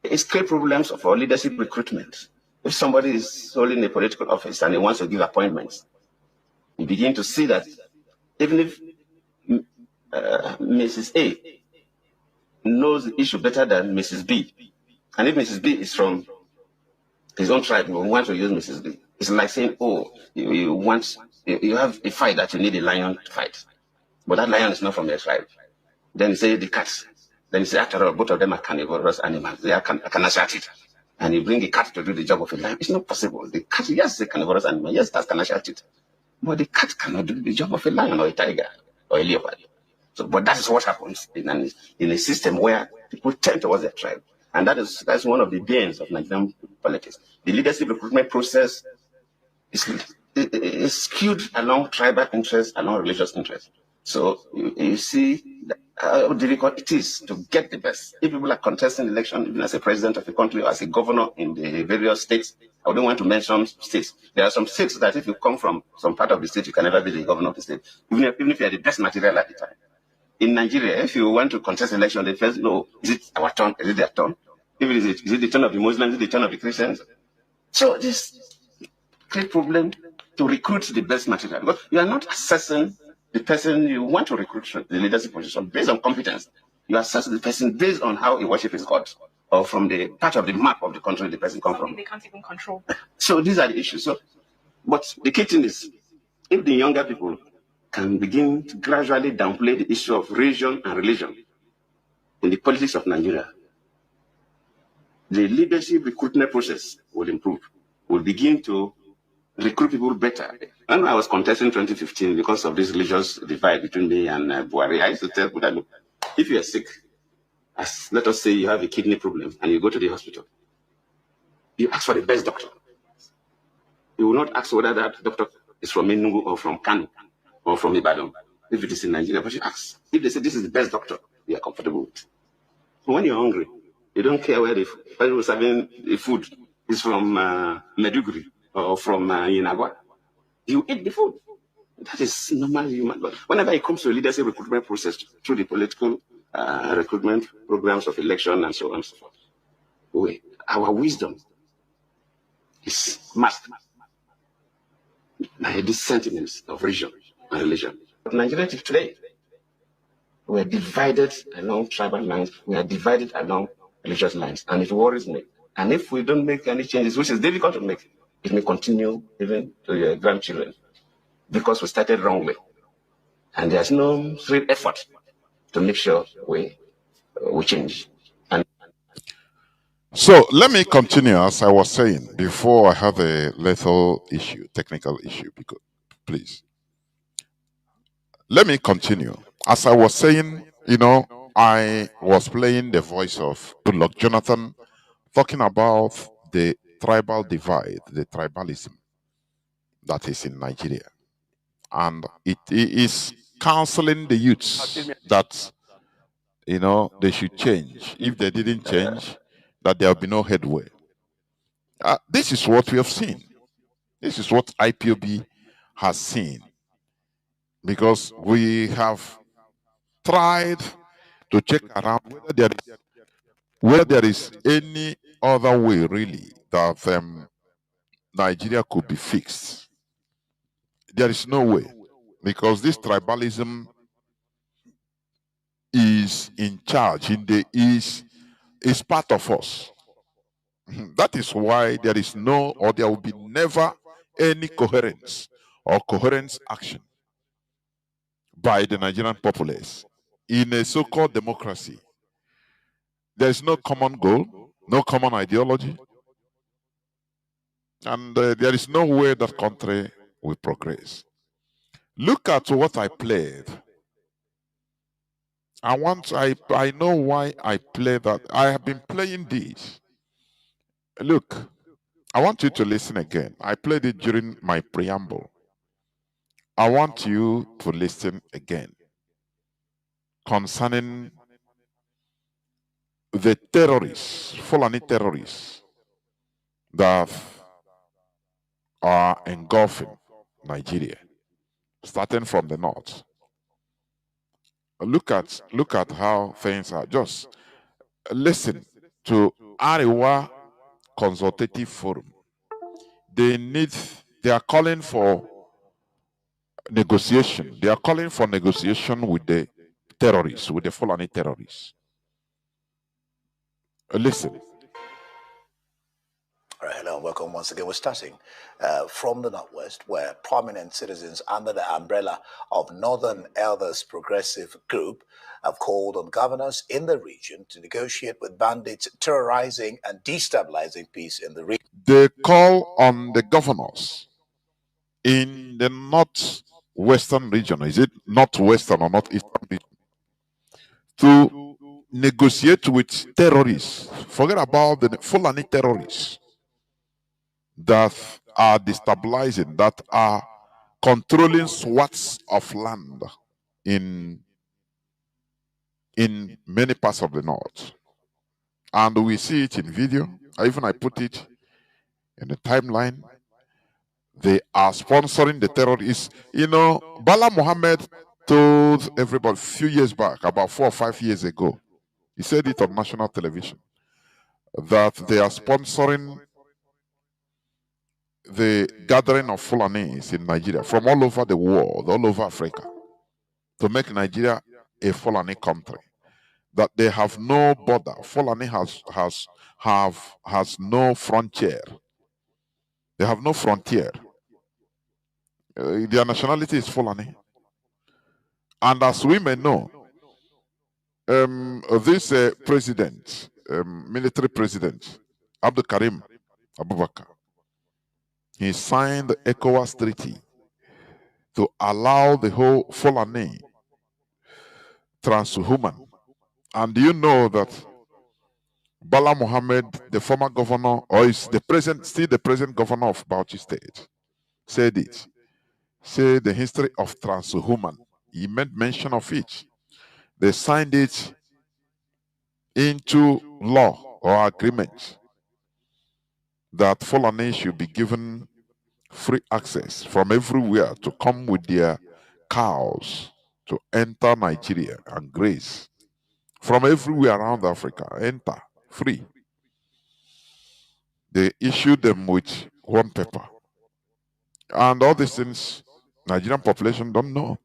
it's create problems of our leadership recruitment. If somebody is holding a political office and he wants to give appointments, you begin to see that even if Mrs. A knows the issue better than Mrs. B, and if Mrs. B is from his own tribe, we want to use Mrs. B. It's like saying, oh, you have a fight that you need a lion to fight, but that lion is not from your tribe. Then you say the cats. Then you say, after all, both of them are carnivorous animals. They are carnivorous. And you bring a cat to do the job of a lion. It's not possible. The cat, yes, is a carnivorous animal. Yes, that's carnivorous. But the cat cannot do the job of a lion or a tiger or a leopard. So, but that is what happens in a system where people tend towards their tribe. And that's one of the banes of Nigerian politics. The leadership recruitment process is skewed along tribal interests, along religious interests. So you see how difficult it is to get the best. If people are contesting election, even as a president of a country or as a governor in the various states, I don't want to mention states. There are some states that if you come from some part of the state, you can never be the governor of the state, even if you are the best material at the time. In Nigeria, if you want to contest election, they first know, is it our turn? Is it their turn? If it is it the turn of the Muslims? Is it the turn of the Christians? So this creates problem to recruit the best material. Because you are not assessing the person you want to recruit to the leadership position based on competence. You assess the person based on how he worships his God, or from the part of the map of the country the person comes from. They can't even control. So these are the issues. So, but the key thing is, if the younger people can begin to gradually downplay the issue of region and religion in the politics of Nigeria, the leadership recruitment process will improve. We'll begin to recruit people better. When I was contesting in 2015 because of this religious divide between me and Buhari, I used to tell people that, look, if you are sick, let us say you have a kidney problem and you go to the hospital, you ask for the best doctor. You will not ask whether that doctor is from Enugu or from Kanu or from Ibadan, if it is in Nigeria, but you ask. If they say this is the best doctor, you are comfortable with. So when you're hungry, you don't care where the person who's serving the food is from Meduguri or from Yinagwa. You eat the food. That is normal human. But whenever it comes to a leadership recruitment process through the political recruitment programs of election and so on and so forth, our wisdom is masked by these sentiments of region and religion. But Nigeria today, we are divided along tribal lines, we are divided along religious lines, and it worries me. And if we don't make any changes, which is difficult to make, it may continue even to your grandchildren, because we started wrongly. And there's no real effort to make sure we change. And So let me continue as I was saying before I have a little issue, technical issue, because please. Let me continue. As I was saying, I was playing the voice of Goodluck Jonathan talking about the tribal divide, the tribalism that is in Nigeria. And it is counseling the youths that, they should change. If they didn't change, that there will be no headway. This is what we have seen. This is what IPOB has seen. Because we have tried to check around whether there is any other way really that Nigeria could be fixed. There is no way, because this tribalism is in charge, is part of us. That is why there is no, or there will be never any coherence or coherence action by the Nigerian populace in a so-called democracy. There is no common goal, no common ideology, and there is no way that country will progress. Look at what I played. I know why I play that. I have been playing this. Look, I want you to listen again. I played it during my preamble. I want you to listen again concerning the terrorists, Fulani terrorists that are engulfing Nigeria, starting from the north. Look at how things are. Just listen to Ariwa Consultative Forum. They are calling for negotiation. They are calling for negotiation with the terrorists, with the Fulani terrorists. Listen. All right, hello, welcome once again. We're starting from the Northwest, where prominent citizens under the umbrella of Northern Elders Progressive Group have called on governors in the region to negotiate with bandits terrorizing and destabilizing peace in the region. They call on the governors in the northwestern region, is it northwestern or northeastern region, to negotiate with terrorists. Forget about the Fulani terrorists that are destabilizing, that are controlling swaths of land in many parts of the north. And we see it in video. I put it in the timeline. They are sponsoring the terrorists. Bala Mohammed told everybody a few years back, about 4 or 5 years ago, he said it on national television, that they are sponsoring the gathering of Fulanis in Nigeria from all over the world, all over Africa, to make Nigeria a Fulani country. That they have no border. Fulani has no frontier. They have no frontier. Their nationality is Fulani. And as we may know, this president, military president, Abdul Karim Abubakar, he signed the ECOWAS treaty to allow the whole Fulani transhuman. And do you know that Bala Mohammed, the former governor, or is the present, still the present governor of Bauchi State, said it. Said the history of transhuman. He made mention of it. They signed it into law or agreement that Fulani should be given free access from everywhere to come with their cows to enter Nigeria and graze. From everywhere around Africa, enter free. They issue them with one paper. And all these things, Nigerian population don't know.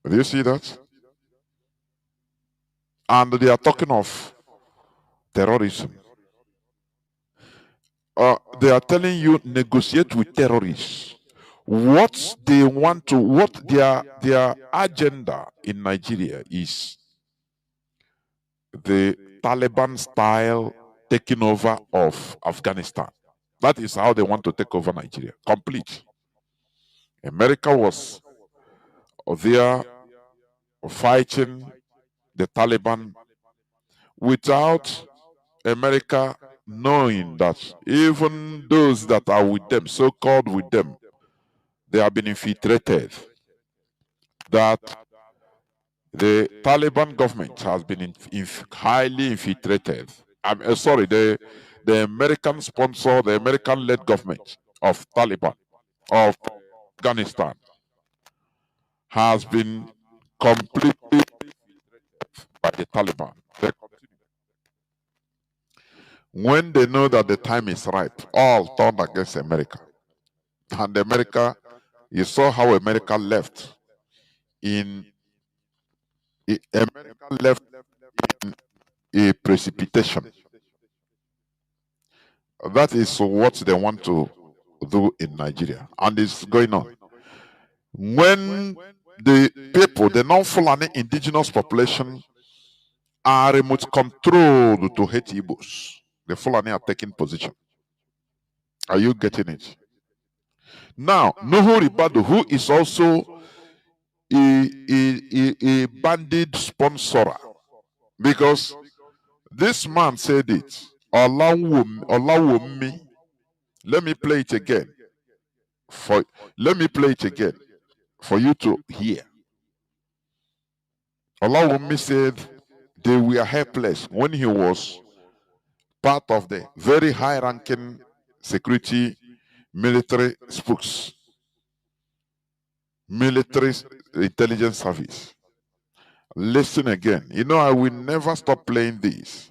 Do you see that? And they are talking of terrorism. They are telling you negotiate with terrorists. what they want to, what their agenda in Nigeria is the Taliban style taking over of Afghanistan. That is how they want to take over Nigeria. Complete. America was there fighting the Taliban without America knowing that even those that are with them, so-called with them, they have been infiltrated. That the Taliban government has been highly infiltrated. I'm sorry, the American sponsor, the American-led government of Taliban, of Afghanistan, has been completely by the Taliban. When they know that the time is ripe, all turned against America. And America, you saw how America left America left in a precipitation. That is what they want to do in Nigeria, and it's going on. When the people, the non-Fulani indigenous population, are remote controlled to hate Igbos, the Fulani are taking position. Are you getting it? Now, Nuhu Ribadu, who is also a bandit sponsor, because this man said it. Olawumi. Let me play it again. Let me play it again for you to hear. Olawumi said they were helpless when he was part of the very high-ranking security military spooks, military intelligence service. Listen again. You know, I will never stop playing this,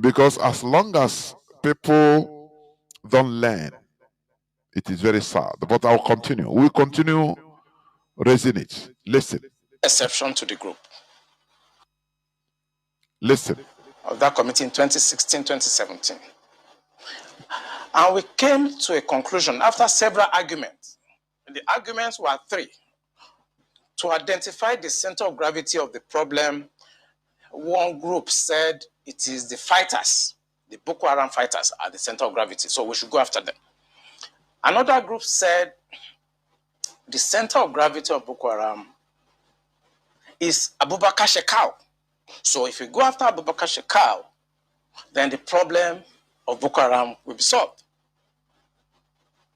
because as long as people don't learn, it is very sad. But I'll continue. We'll continue raising it. Listen. Exception to the group. Listen. Of that committee in 2016, 2017. And we came to a conclusion after several arguments. And the arguments were three. To identify the center of gravity of the problem, one group said it is the fighters, the Boko Haram fighters are the center of gravity, so we should go after them. Another group said the center of gravity of Boko Haram is Abubakar Shekau. So if we go after Abubakar Shekau, then the problem of Boko Haram will be solved.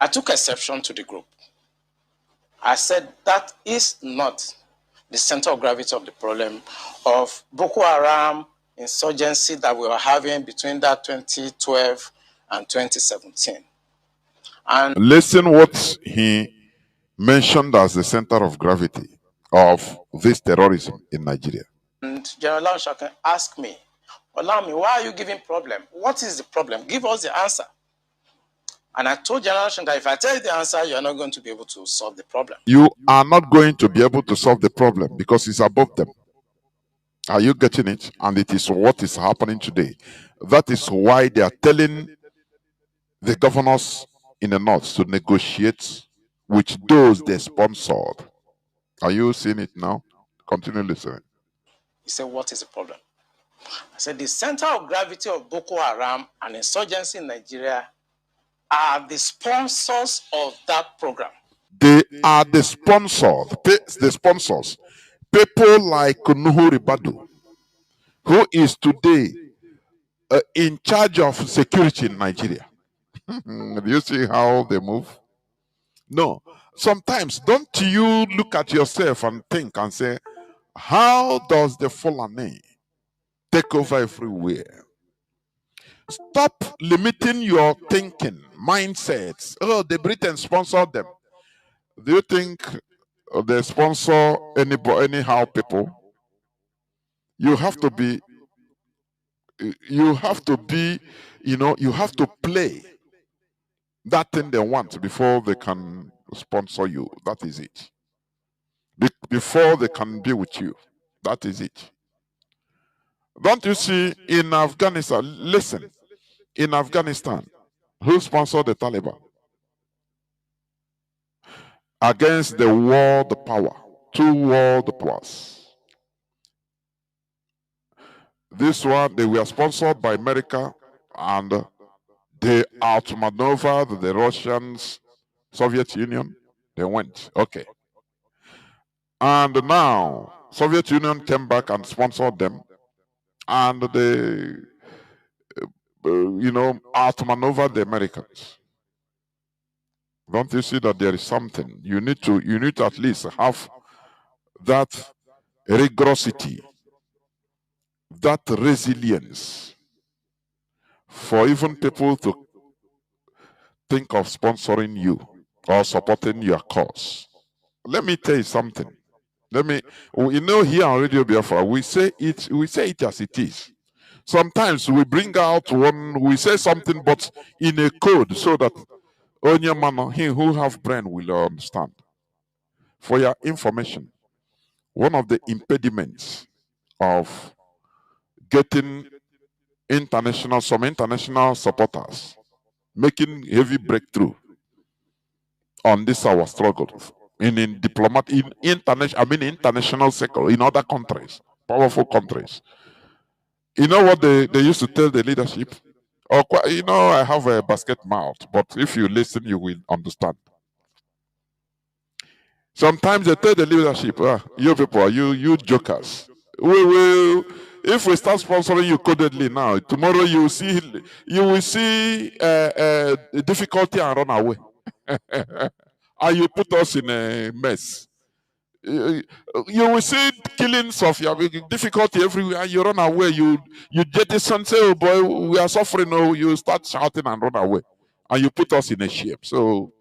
I took exception to the group. I said that is not the center of gravity of the problem of Boko Haram insurgency that we were having between that 2012 and 2017. And listen what he mentioned as the center of gravity of this terrorism in Nigeria. And General Lanshakan asked me, Olami, why are you giving problem? What is the problem? Give us the answer. And I told General Lanshakan that if I tell you the answer, you are not going to be able to solve the problem. You are not going to be able to solve the problem because it's above them. Are you getting it? And it is what is happening today. That is why they are telling the governors in the north to negotiate with those they sponsored. Are you seeing it now? Continue listening. He said, what is the problem? I said, the center of gravity of Boko Haram and insurgency in Nigeria are the sponsors of that program. They are the sponsors. People like Nuhu Ribadu, who is today in charge of security in Nigeria. Do you see how they move? No. Sometimes don't you look at yourself and think and say, how does the Fulani take over everywhere? Stop limiting your thinking, mindsets. Oh, the Britain sponsored them. Do you think they sponsor anyhow people? You have to be, you have to play that thing they want before they can sponsor you. That is it. Before they can be with you. That is it. Don't you see in Afghanistan, listen, in Afghanistan, who sponsored the Taliban? against the world power, two world powers. This one, they were sponsored by America, and they outmaneuvered the Russians, Soviet Union. They went, okay. And now, Soviet Union came back and sponsored them, and they, outmaneuvered the Americans. Don't you see that there is something? You need to at least have that rigorosity, that resilience for even people to think of sponsoring you or supporting your cause. Let me tell you something. Here on Radio Biafra, we say it as it is. Sometimes we bring out we say something, but in a code so that only man, he who have brain will understand. For your information, one of the impediments of getting some international supporters making heavy breakthrough on this our struggle in international sector, in other countries, powerful countries. You know what they used to tell the leadership? I have a basket mouth, but if you listen, you will understand. Sometimes they tell the leadership, you people, you jokers. If we start sponsoring you codedly now, tomorrow you will see difficulty and run away. And you put us in a mess. You will see killings of your difficulty everywhere. You run away. You jettison, say, "Oh boy, we are suffering." Oh, you start shouting and run away, and you put us in a shame. So,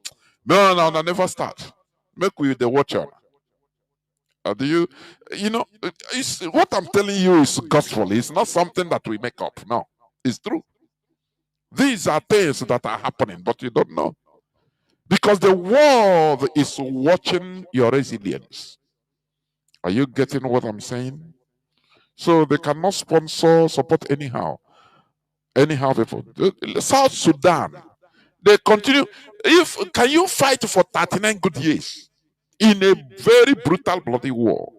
no, never start. Make we the watcher. What I'm telling you is gospel. It's not something that we make up. No, it's true. These are things that are happening, but you don't know. Because the world is watching your resilience. Are you getting what I'm saying? So they cannot support anyhow. Anyhow, people. South Sudan, they continue. Can you fight for 39 good years in a very brutal, bloody war?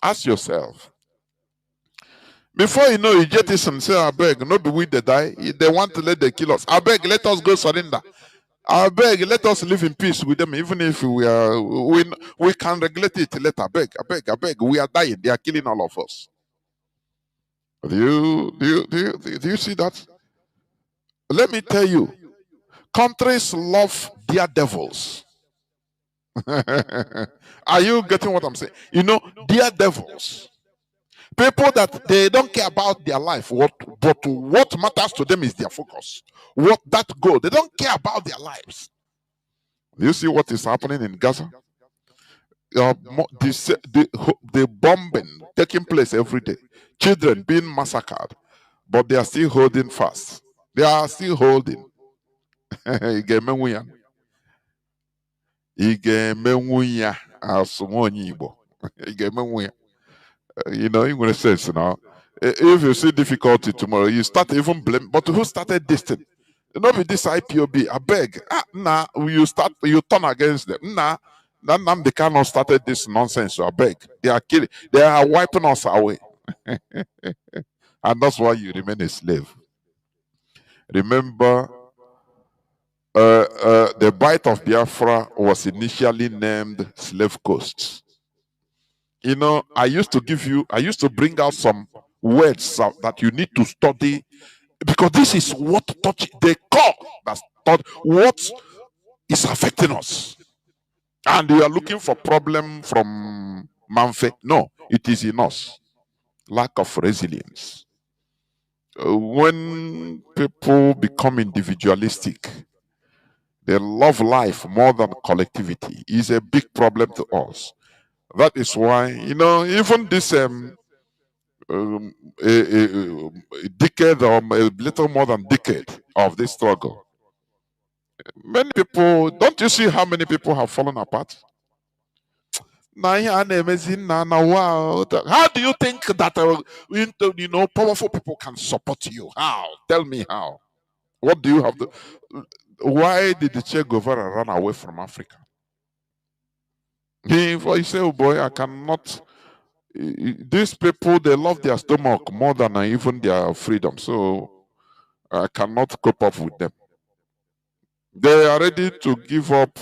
Ask yourself. Before you know, you jettison, say, I beg, not be we they die. They want to let them kill us. I beg, let us go surrender. I beg, let us live in peace with them, even if we can regulate it later. I beg. We are dying. They are killing all of us. Do you see that? Let me tell you, countries love their devils. Are you getting what I'm saying? Their devils. People that they don't care about their life, but what matters to them is their focus. What that goal, they don't care about their lives. Do you see what is happening in Gaza? The bombing taking place every day, children being massacred, but they are still holding fast. They are still holding. In a sense now. If you see difficulty tomorrow, you start even blame. But who started this thing? Not with this IPOB. I beg. You turn against them. Nnamdi Kanu started this nonsense. So I beg. They are killing. They are wiping us away. And that's why you remain a slave. Remember, the Bight of Biafra was initially named Slave Coast. I used to bring out some words that you need to study, because this is what the core that's taught what is affecting us. And you are looking for problem from Manfe. No, it is in us. Lack of resilience. When people become individualistic, they love life more than collectivity. Is a big problem to us. That is why, even this a decade or a little more than decade of this struggle, many people, don't you see how many people have fallen apart? How do you think that powerful people can support you? How? Tell me how. What do you have to? Why did the Che Guevara run away from Africa? If I say, oh boy, I cannot. These people, they love their stomach more than even their freedom. So I cannot cope up with them. They are ready to give up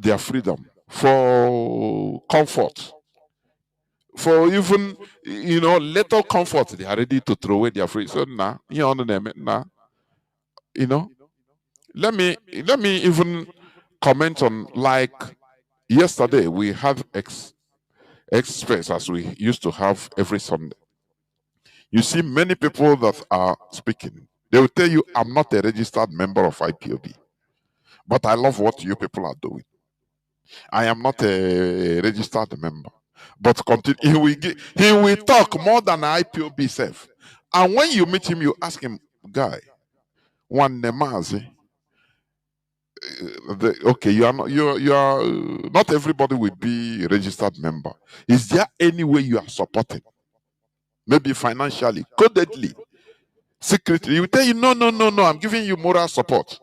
their freedom for comfort. For even, little comfort, they are ready to throw away their freedom. So now, you know, let me even comment on, like, yesterday we had experts as we used to have every Sunday. You see many people that are speaking. They will tell you, I'm not a registered member of IPOB, but I love what you people are doing. I am not a registered member, but continue. He will talk more than IPOB self. And when you meet him, you ask him, guy, one Mazi, okay, you are not everybody will be a registered member. Is there any way you are supporting? Maybe financially, codedly, secretly. He will tell you, no, no, no, no, I'm giving you moral support.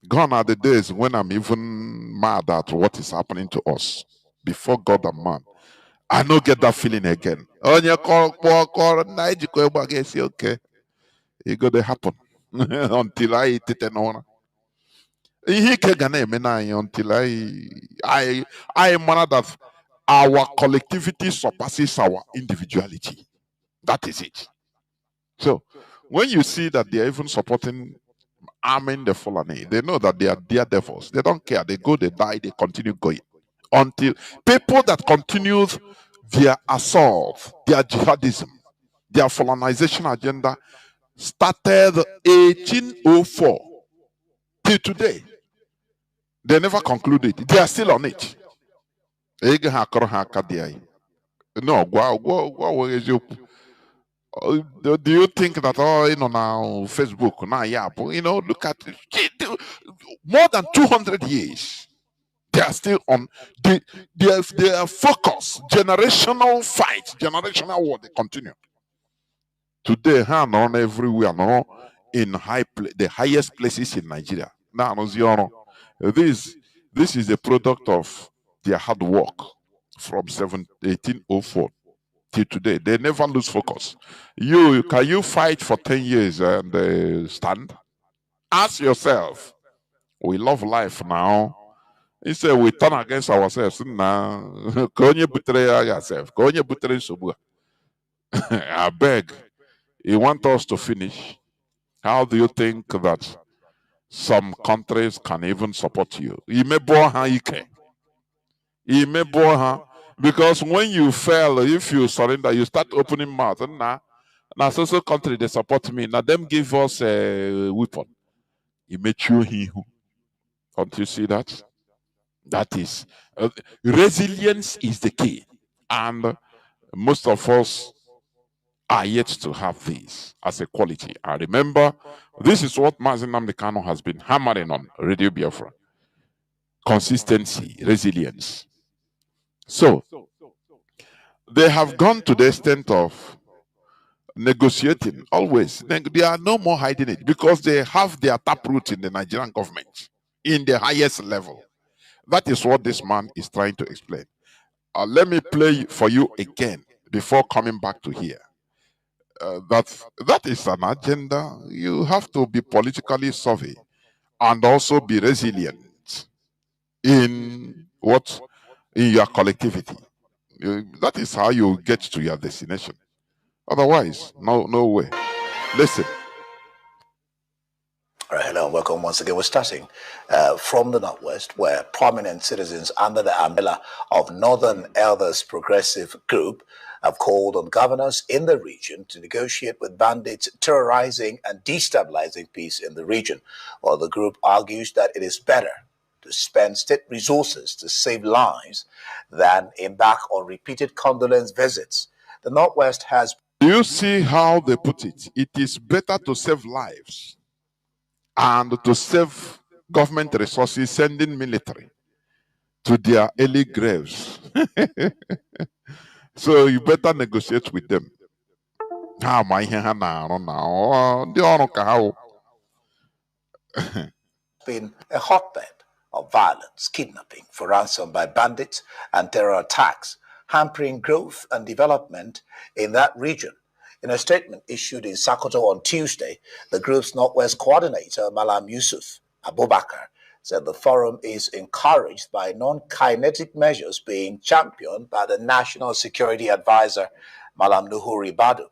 Gone are the days when I'm even mad at what is happening to us before God and man. I don't get that feeling again. Okay, it got to happen until I eat it and on. Until I am one that our collectivity surpasses our individuality. That is it. So when you see that they are even supporting arming the Fulani, they know that they are dear devils. They don't care. They go, they die, they continue going. Until people that continue their assault, their jihadism, their Fulanization agenda started 1804 till today. They never concluded. They are still on it. No, do you think that now Facebook now, yeah, but look at it. More than 200 years they are still on their focus, generational fight, generational war. They continue today. On everywhere, no, in the highest places in Nigeria. Now, this is a product of their hard work from 1804 till today. They never lose focus. Can you fight for 10 years and stand? Ask yourself. We love life now. Instead, we turn against ourselves now. Konye butere yourself. Konye butere nsogbu. I beg. You want us to finish? How do you think that some countries can even support you? Because when you fail, if you surrender, you start opening mouth. Now, social country, they support me. Now, them give us a weapon. Don't you see that? That is, resilience is the key. And most of us are yet to have this as a quality. And remember, this is what Mazi Nnamdi Kanu has been hammering on Radio Biafra. Consistency, resilience. So, they have gone to the extent of negotiating always. They are no more hiding it because they have their taproot in the Nigerian government in the highest level. That is what this man is trying to explain. Let me play for you again before coming back to here. That is an agenda. You have to be politically savvy and also be resilient in your collectivity. That is how you get to your destination. Otherwise, no way. Listen. All right, hello and welcome once again. We're starting from the Northwest, where prominent citizens under the umbrella of Northern Elders Progressive Group have called on governors in the region to negotiate with bandits terrorizing and destabilizing peace in the region. While the group argues that it is better to spend state resources to save lives than embark on repeated condolence visits. The Northwest has... Do you see how they put it? It is better to save lives and to save government resources, sending military to their early graves. So you better negotiate with them. been a hotbed of violence, kidnapping for ransom by bandits, and terror attacks, hampering growth and development in that region. In a statement issued in Sokoto on Tuesday, the group's Northwest coordinator, Malam Yusuf Abubakar, said the forum is encouraged by non-kinetic measures being championed by the National Security Advisor, Malam Nuhuri Badu.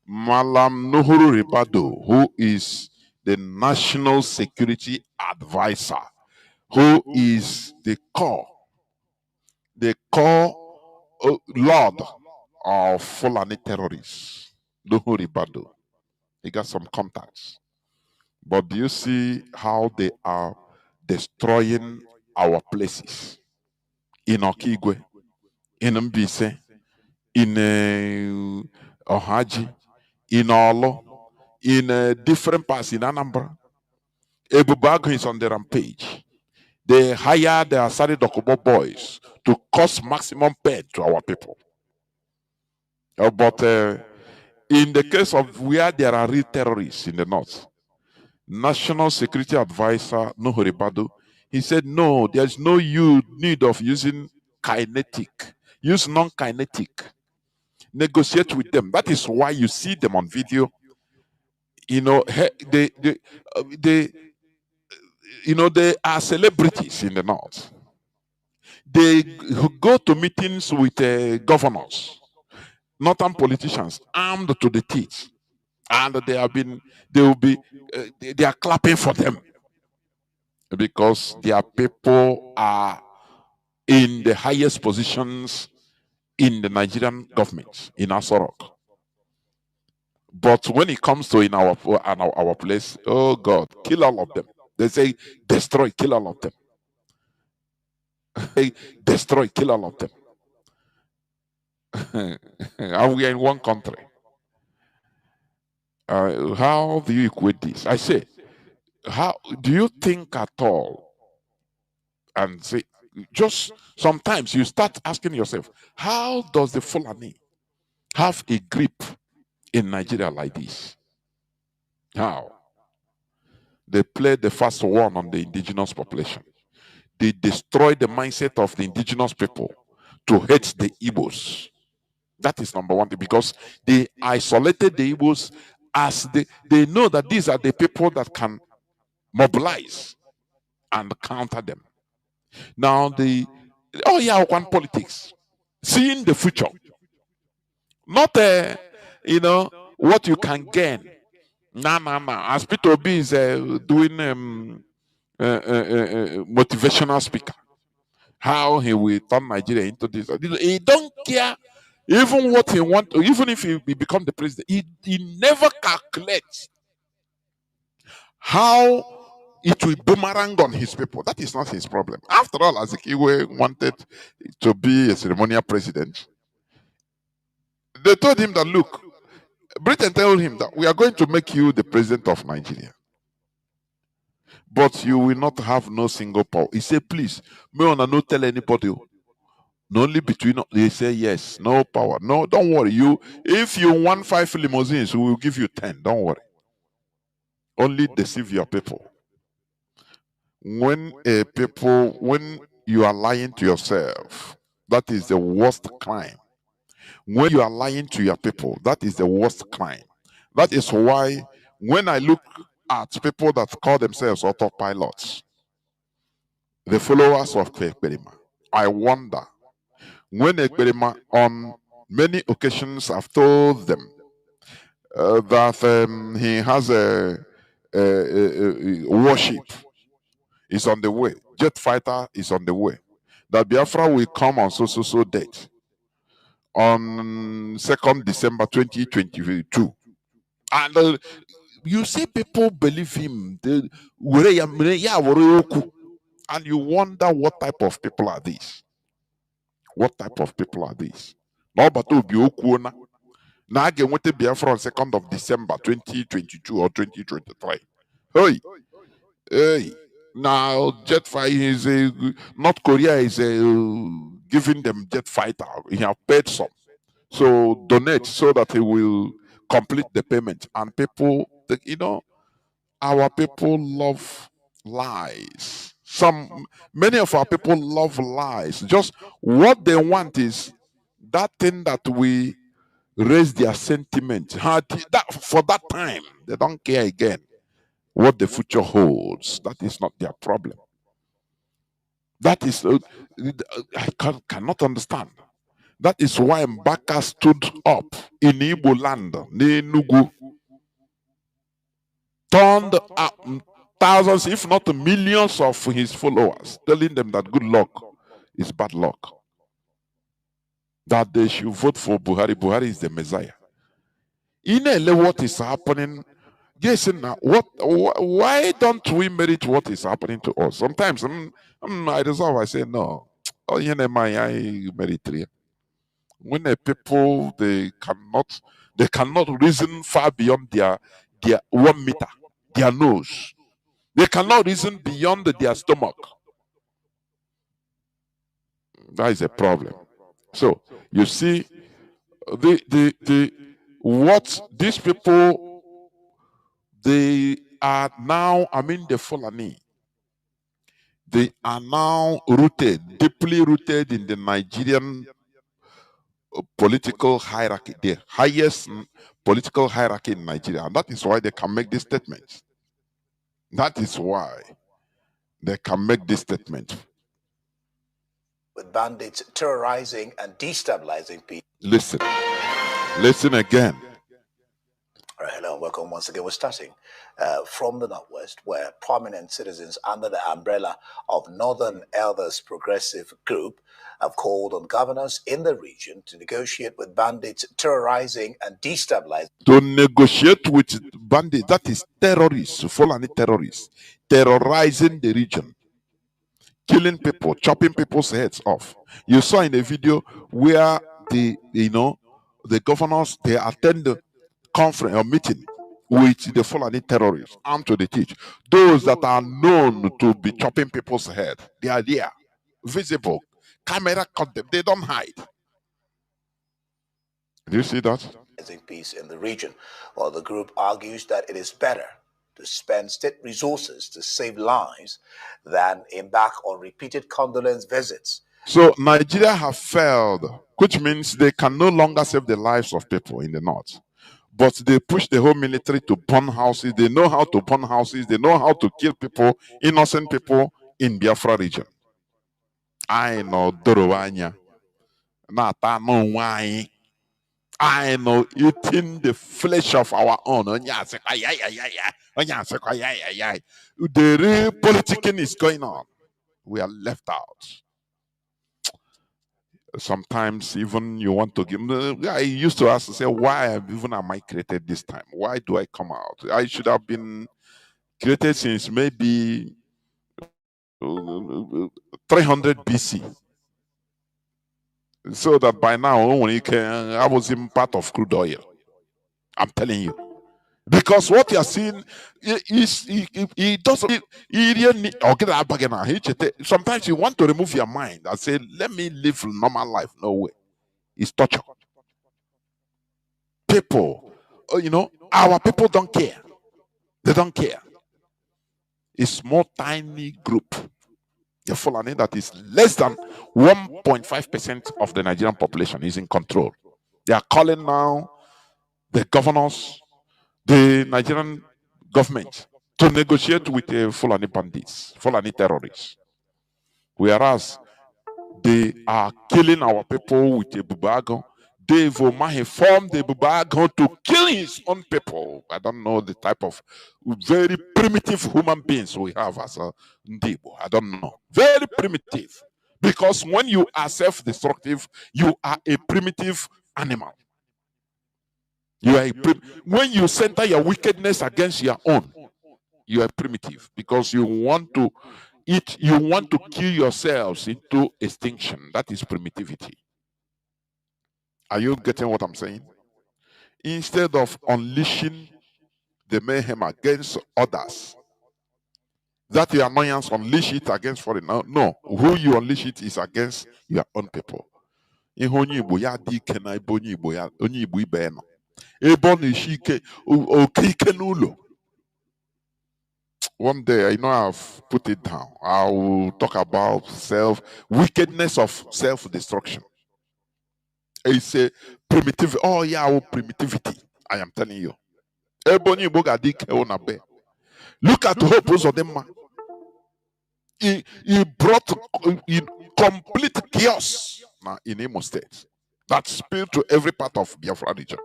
Malam Nuhuru Ribado, who is the National Security Advisor, who is the core lord of Fulani terrorists, Nuhuru Ribado. He got some contacts. But do you see how they are destroying our places? In Okigwe, in Mbise, in Ohaji, in Olo, in different parts in Anambra. Ebubago is on the rampage. They hire the Asari Dokubo boys to cause maximum pain to our people. But in the case of where there are real terrorists in the north, National Security Advisor Nuhuri Badu, he said, no, there's no need of using kinetic. Use non-kinetic. Negotiate with them. That is why you see them on video. You know, they are celebrities in the north. They go to meetings with governors, northern politicians, armed to the teeth, and they are clapping for them because their people are in the highest positions in the Nigerian government in Asorok. But when it comes to in our place, oh God, kill all of them. They say destroy, kill all of them. Destroy, kill all of them. And we are in one country. How do you equate this? I say, how do you think at all? And say, just sometimes you start asking yourself, how does the Fulani have a grip in Nigeria like this? How? They played the first one on the indigenous population. They destroyed the mindset of the indigenous people to hate the Igbos. That is number one thing, because they isolated the Igbos as they know that these are the people that can mobilize and counter them. Now one politics, seeing the future, not what you can gain. No. As Peter Obi is doing motivational speaker, how he will turn Nigeria into this. He don't care even what he wants, even if he become the president. He never calculates how it will boomerang on his people. That is not his problem. After all, Azikiwe wanted to be a ceremonial president. They told him that, look, Britain told him that we are going to make you the president of Nigeria, but you will not have no single power. He said, please, may I not tell anybody. No, only between us. They say yes, no power. No, don't worry. If you want 5 limousines, we will give you 10. Don't worry. Only deceive your people. When you are lying to yourself, that is the worst crime. When you are lying to your people, that is the worst crime. That is why when I look at people that call themselves autopilots, the followers of Ekperima, I wonder, when Ekperima on many occasions have told them that he has a warship is on the way, jet fighter is on the way, that Biafra will come on so date on 2nd December 2022. And you see people believe him. And you wonder what type of people are these? What type of people are these? Now, but to be okuna. Now, again, what the Biafra on 2nd of December 2022 or 2023. Hey. Now, jet fighter is North Korea is giving them jet fighter. He have paid some. So donate so that he will complete the payment. And people, our people love lies. Many of our people love lies. Just what they want is that thing that we raise their sentiment. That for that time, they don't care again what the future holds. That is not their problem. That is, cannot understand. That is why Mbaka stood up in Igbo land, Nenugu, turned up thousands, if not millions of his followers, telling them that good luck is bad luck. That they should vote for Buhari. Buhari is the Messiah. What is happening? Yes, now why don't we merit what is happening to us? Sometimes I resolve, I say no. Oh, I merit it. When the people they cannot reason far beyond their 1 meter, their nose. They cannot reason beyond their stomach. That is a problem. So you see, what these people, they are now, the Fulani, they are now deeply rooted in the Nigerian political hierarchy, the highest political hierarchy in Nigeria. And that is why they can make this statement. That is why they can make this statement. With bandits terrorizing and destabilizing people. Listen again. All right, hello, welcome once again. We're starting from the Northwest, where prominent citizens under the umbrella of Northern Elders Progressive Group have called on governors in the region to negotiate with bandits terrorizing and destabilizing. To negotiate with bandits, that is terrorists, Fulani terrorists, terrorizing the region, killing people, chopping people's heads off. You saw in a video where the governors, they attend the conference or meeting with the Fulani terrorists, armed to the teeth. Those that are known to be chopping people's head, they are there, visible. Camera caught them. They don't hide. Do you see that? Peace in the region. Well, the group argues that it is better to spend state resources to save lives than embark on repeated condolence visits. So Nigeria have failed, which means they can no longer save the lives of people in the north. But they push the whole military to burn houses. They know how to burn houses. They know how to kill people, innocent people in Biafra region. I know Dorowanya. I know eating the flesh of our own. The real politicking is going on. We are left out. Sometimes even you want to give. I used to ask, say, why even am I created this time? Why do I come out? I should have been created since maybe 300 BC. So that by now, I was in part of crude oil. I'm telling you. Because what you're seeing is he doesn't. Sometimes you want to remove your mind and say, let me live normal life. No way. It's torture. People, our people don't care. They don't care. A small, tiny group, the Fulani, that is less than 1.5% of the Nigerian population is in control. They are calling now the governors, the Nigerian government, to negotiate with the Fulani bandits, Fulani terrorists. Whereas they are killing our people with a bubago. Dave Omahe formed the bubago to kill his own people. I don't know the type of very primitive human beings we have as a Ndibo. I don't know. Very primitive. Because when you are self-destructive, you are a primitive animal. You are when you center your wickedness against your own, you are primitive because you want to kill yourselves into extinction. That is primitivity. Are you getting what I'm saying? Instead of unleashing the mayhem against others, that your annoyance, unleash it against foreign. No, who you unleash it is against your own people. One day, I know I've put it down. I will talk about wickedness of self-destruction. It's a primitive. Oh yeah, primitivity. I am telling you. Ebony Bogadik Eonabe. Look at Hope Uzodema. He brought in complete chaos now in Imo State that spilled to every part of Biafra region.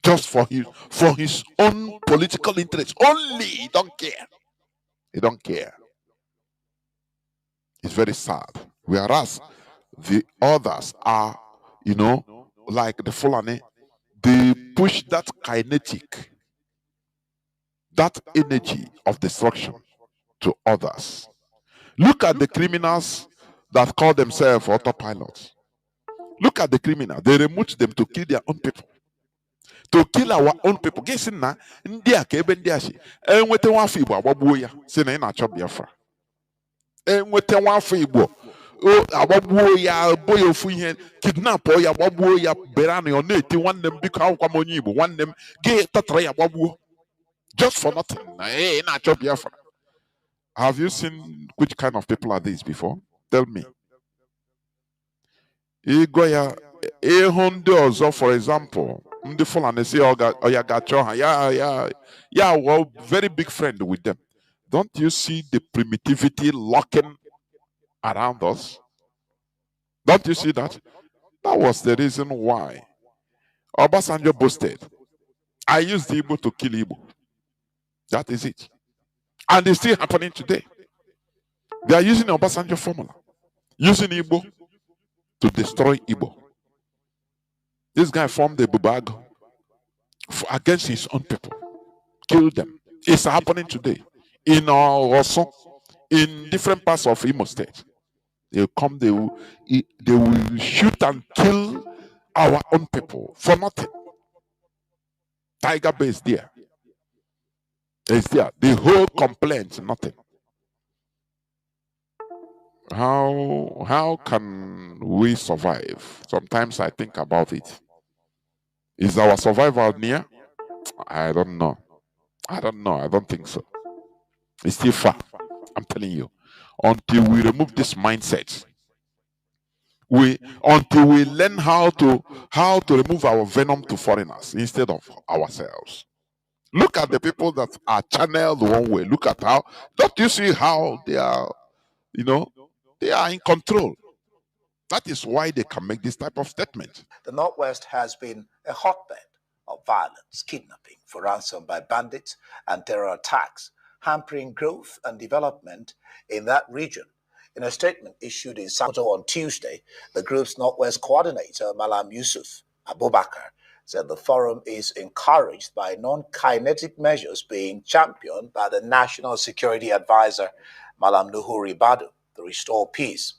Just for his own political interest. Only he don't care. He don't care. It's very sad. Whereas the others are, like the Fulani, they push that kinetic, that energy of destruction to others. Look at the criminals that call themselves autopilots. Look at the criminals. They remove them to kill their own people. To kill our own people. Guess na India kebe India shi. Enwete wafu Igbo agbagbuo ya. Si na ị na-achọ Biafra. Enwete wafu Igbo. Agbagbuo ya boy ofu ihe kidnap ya agbagbuo ya berano ya na-eti nwanne m biko akwụkwọ m onye Igbo nwanne m gị tatara ya agbagbuo. Just for nothing. Hey, ị na-achọ Biafra. Have you seen which kind of people are these before? Tell me. Igoya ndị ọzọ, for example, ndị Fulani say oya gacho ha, yeah, well, very big friend with them. Don't you see the primitivity lurking around us? Don't you see that? That was the reason why Obasanjo boasted, I used Igbo to kill Igbo. That is it. And it's still happening today. They are using the Obasanjo formula. Using Igbo to destroy Igbo. This guy formed a bubag against his own people. Killed them. It's happening today. In also in different parts of Imo State. They will shoot and kill our own people for nothing. Tiger Bay is there. It's there. The whole complaint, nothing. How can we survive? Sometimes I think about it. Is our survival near? I don't know. I don't think so. It's still far. I'm telling you. Until we remove this mindset, until we learn how to remove our venom to foreigners instead of ourselves. Look at the people that are channeled one way. Look at how. Don't you see how they are? They are in control. That is why they can make this type of statement. The Northwest has been a hotbed of violence, kidnapping for ransom by bandits, and terror attacks, hampering growth and development in that region. In a statement issued in Sokoto on Tuesday, the group's Northwest coordinator, Malam Yusuf Abubakar, said the forum is encouraged by non-kinetic measures being championed by the National Security Advisor, Malam Nuhuri Badu, to restore peace.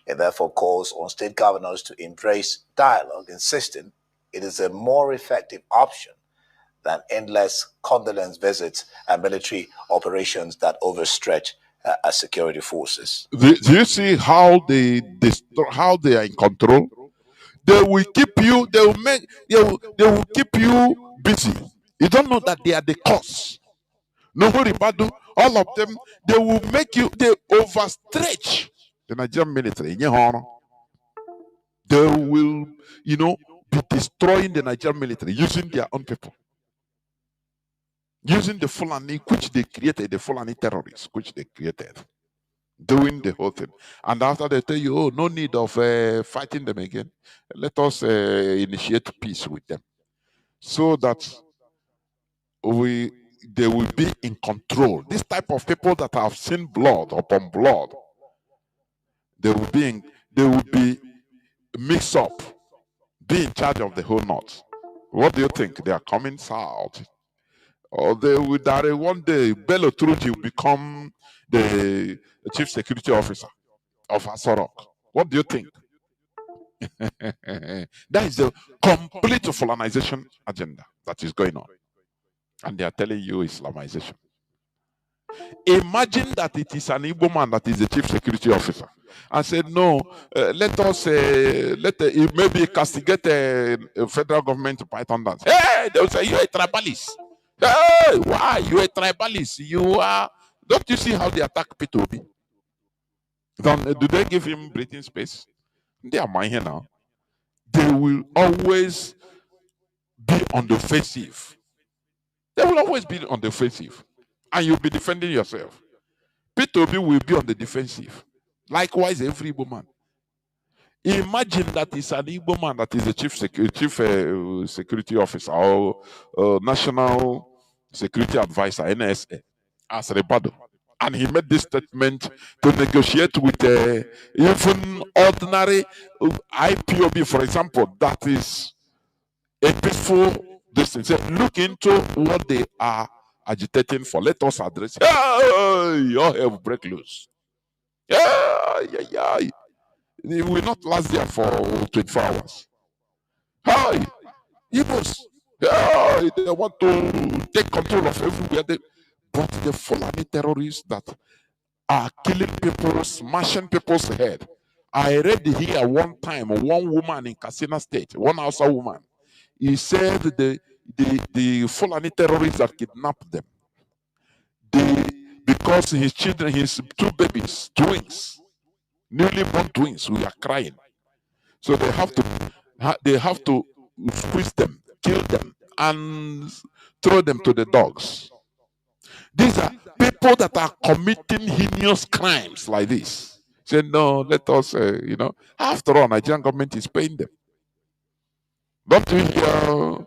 It therefore calls on state governors to embrace dialogue, insisting it is a more effective option than endless condolence visits and military operations that overstretch our security forces. Do you see how they are in control? They will keep you. They will keep you busy. You don't know that they are the cause. Nobody badu. All of them. They will make you. They overstretch the Nigerian military. They will, be destroying the Nigerian military using their own people, using the Fulani, which they created, the Fulani terrorists, which they created, doing the whole thing. And after they tell you, oh, no need of fighting them again, let us initiate peace with them, so that they will be in control. This type of people that have seen blood upon blood, they will be mixed up, be in charge of the whole North. What do you think? They are coming south. Or they will die one day. Bello Truji will become the chief security officer of Asorok. What do you think? That is the complete Fulanization agenda that is going on. And they are telling you Islamization. Imagine that it is an Igbo man that is the chief security officer and said, no, let us maybe castigate a federal government to Python dance. Hey, they will say, you're a tribalist. Hey, why? You a tribalist. You are. Don't you see how they attack P2B? Do they give him breathing space? They are mine here now. They will always be on the offensive. They will always be on the offensive. And you'll be defending yourself. P2B will be on the defensive. Likewise, every Igbo man. Imagine that is an Igbo man that is the chief security officer or national security advisor, NSA, as Rebado. And he made this statement to negotiate with even ordinary IPOB, for example, that is a peaceful distance. Look into what they are agitating for. Let us address it. Your hell will break loose. Yeah. It will not last there for 24 hours. Hi, Igbos. They want to take control of everywhere. But the Fulani terrorists that are killing people, smashing people's head. I read here one time, one woman in Katsina State, one Hausa woman, he said the Fulani terrorists that kidnapped them, because his children, his two babies, twins, newly born twins, we are crying. So they have to squeeze them, kill them, and throw them to the dogs. These are people that are committing heinous crimes like this. Say, no, let us, after all, Nigerian government is paying them. Don't we hear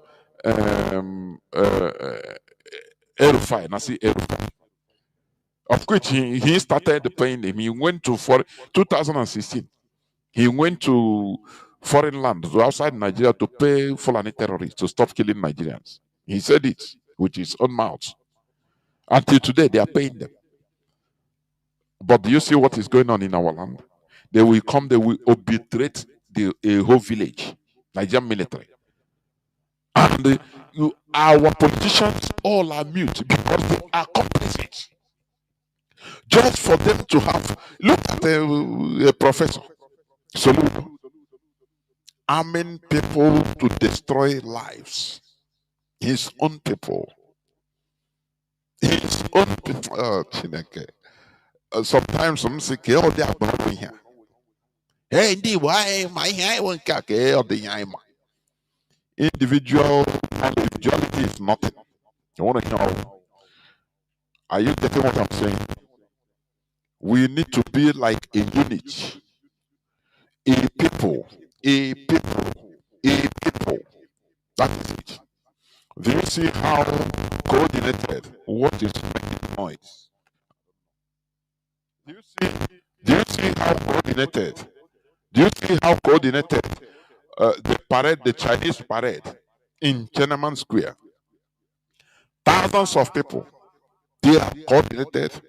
Erufai, Nasi Erufai, of which he started paying them. He went to 2016. He went to foreign land, outside Nigeria, to pay Fulani terrorists to stop killing Nigerians. He said it with his own mouth. Until today, they are paying them. But do you see what is going on in our land? They will come, they will obliterate a whole village, Nigerian military. And our politicians all are mute because they are complicit. Just for them to have, look at a professor, Soludo, arming people to destroy lives. His own people. His own people. Oh, Chineke. Sometimes some say, "Oh, they are not here." Hey, indeed, why my hair won't catch? Individuality is nothing. You want to hear? Are you getting what I'm saying? We need to be like a unit, a people. That is it. Do you see how coordinated? What is making noise? Do you see how coordinated? Do you see how coordinated the Chinese parade in Tiananmen Square? Thousands of people, they are coordinated,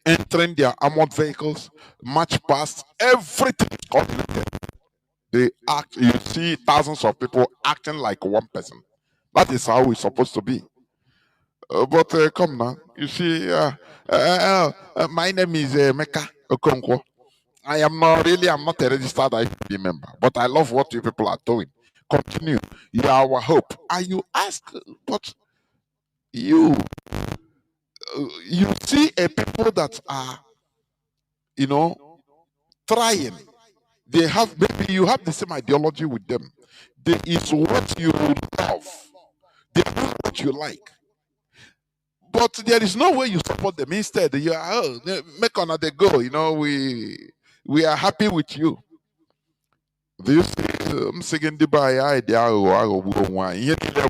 entering their armored vehicles, march past, everything is coordinated. They act, you see thousands of people acting like one person. That is how it's supposed to be. But come now, you see, my name is Mecca Okonkwo. I'm not a registered IPB member, but I love what you people are doing. Continue. You are our hope. And you ask, but you see a people that are, trying. They have, maybe you have the same ideology with them. There is what you love. They do what you like. But there is no way you support them. Instead, you are, make another go. We are happy with you. Do you see? I'm saying the idea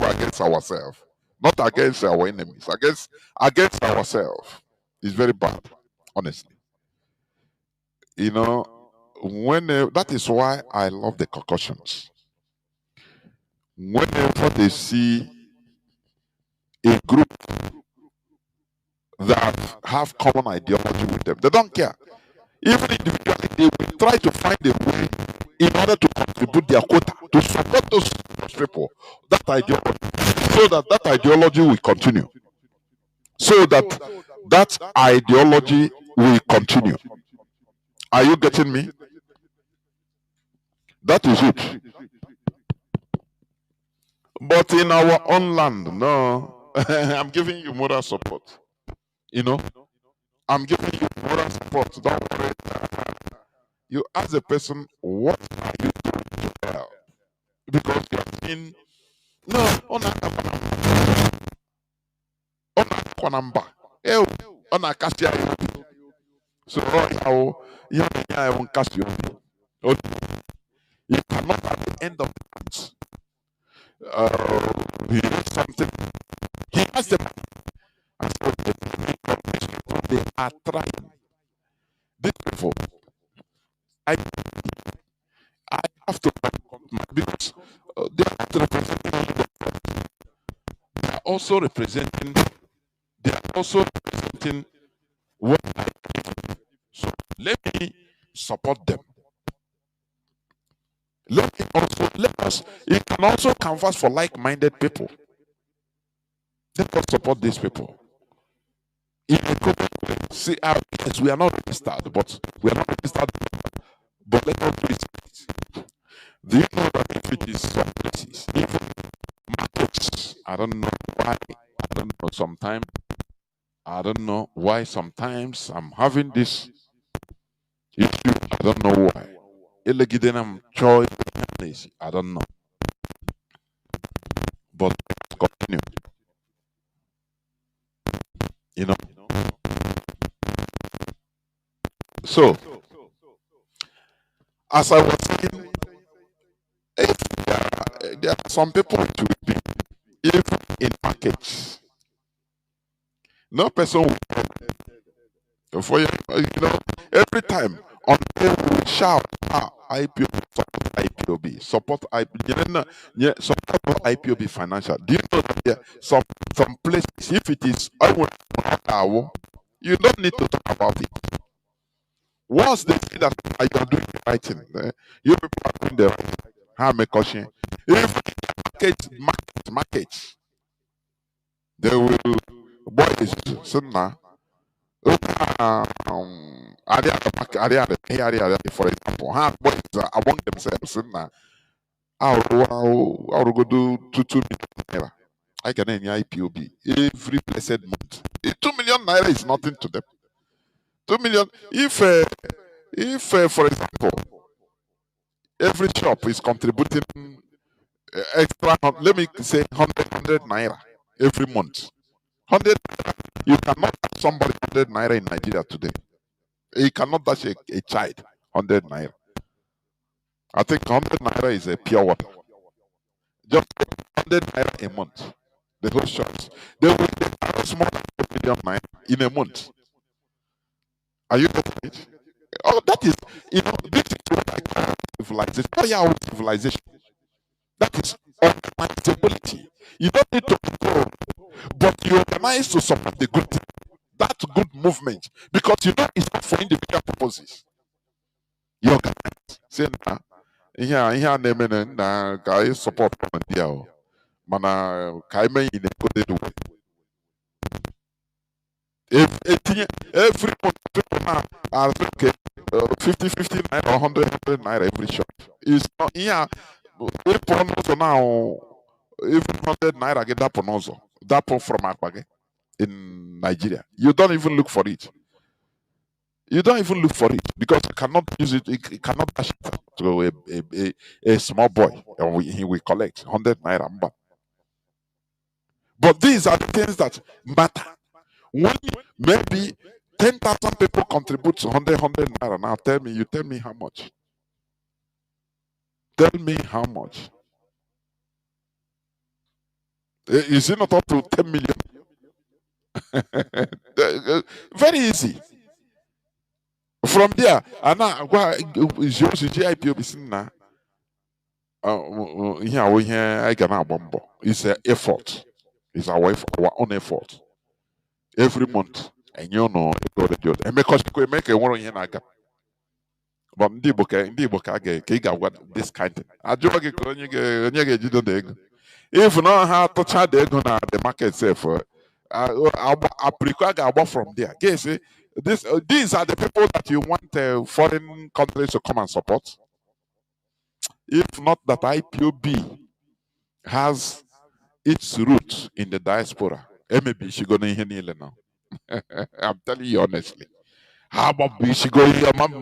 against ourselves, not against our enemies, against ourselves. It's very bad, honestly. That is why I love the concussions. Whenever they see a group that have common ideology with them, they don't care. Even individually, they will try to find a way in order to contribute their quota to support those people, that ideology, so that ideology will continue. So that ideology will continue. Are you getting me? That is it. But in our own land, no. I'm giving you moral support. You know, I'm giving you moral support. Don't worry. You ask the person, what are you doing to help? Because you have seen, no, on a cashier. So, how you won't cast you. You cannot at the end of the month, he has something. He has the money. And so they are trying. This before, I have to, because they are not representing, they are also representing, what I believe. So let me support them. Let us, you can also canvas for like-minded people. Let us support these people. See, yes, we are not registered, but let us do it. Do you know that if it is some places, even markets, I don't know why, I don't know why sometimes I'm having this issue, I don't know why. I don't know. But continue. You know. So, as I was saying, if there are some people it will be, even in markets, no person will, for you know, every time on we shout, IPOB, support IPOB financial. Do you know that some places, if it is, you don't need to talk about it. Once they see that you are doing the right thing, you people are doing the right thing. How make caution? If market, they will boys sooner. For example, boys among themselves sooner. I'll go do 2 million naira. I can name IPOB every blessed month. 2 million naira is nothing to them. 2 million. If for example, every shop is contributing extra, let me say 100 naira every month. 100, you cannot dash somebody 100 naira in Nigeria today. You cannot dash a child 100 naira. I think 100 naira is a pure water. Just 100 naira a month. The whole shops. They will harvest more than 1 million naira in a month. Are you getting it? Oh, that is, this is what I call civilization. Civilization. That is organizability. You don't need to go, but you organize to support the good thing. That's good movement. Because you know it's not for individual purposes. You organize. Say, here, na guy support India. Mana, Kaime in a good way. Every month, people are okay, 50 naira or 100 naira every shop. It's not here. Also now, even 100 naira get that also. That from Akbage in Nigeria. You don't even look for it. You don't even look for it because you cannot use it. You cannot dash it to a small boy, and he will collect 100 naira. But these are the things that matter. When maybe 10,000 people contribute to 100 naira, now tell me how much. Tell me how much. Is it not up to 10 million? Very easy. From there, and now is yours IPOB now. Here I can bomb. It's an effort. It's our own effort. Every month. And you know, and because we make a one here naga. But ndị Igbo ka ị ga-agwa this kind thing. Ajụọ gị ka onye ga-ejido the ego. If not ha touch the ego na the market self, aprikwa ga-agba from there. Say, these are the people that you want foreign countries to come and support. If not that IPOB has its roots in the diaspora. Maybe she gonna hear now. I'm telling you honestly. How about she go here, man?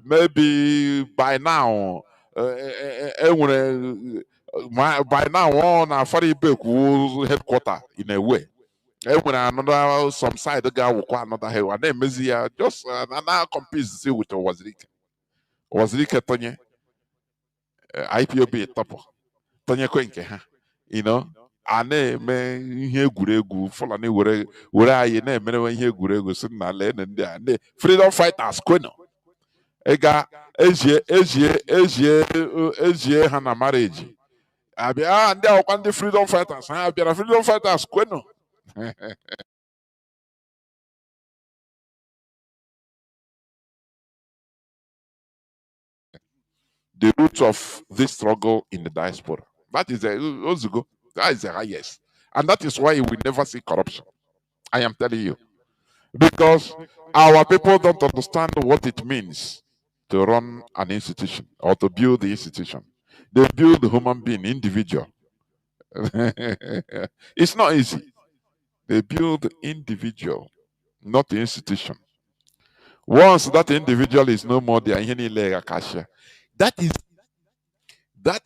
Maybe by now, by now on a Fari headquarter in a way. When another some side the guy will call another head, and then Mezia just now compete with Wazirika Tonye, IPOB topo. Tonye Kwenke, you know. Ane me ihe egwuregwu Fulani were anyị na-emerewe ihe egwuregwu si na lee na ndị a ndị freedom fighters kwenu ịga ezie ha na marriage abịa ndị akwụkwọ ndị freedom fighters ha bịara freedom fighters kwenu. The roots of this struggle in the diaspora. That is the highest. And that is why we never see corruption. I am telling you. Because our people don't understand what it means to run an institution or to build the institution. They build the human being, individual. It's not easy. They build individual, not the institution. Once that individual is no more there, that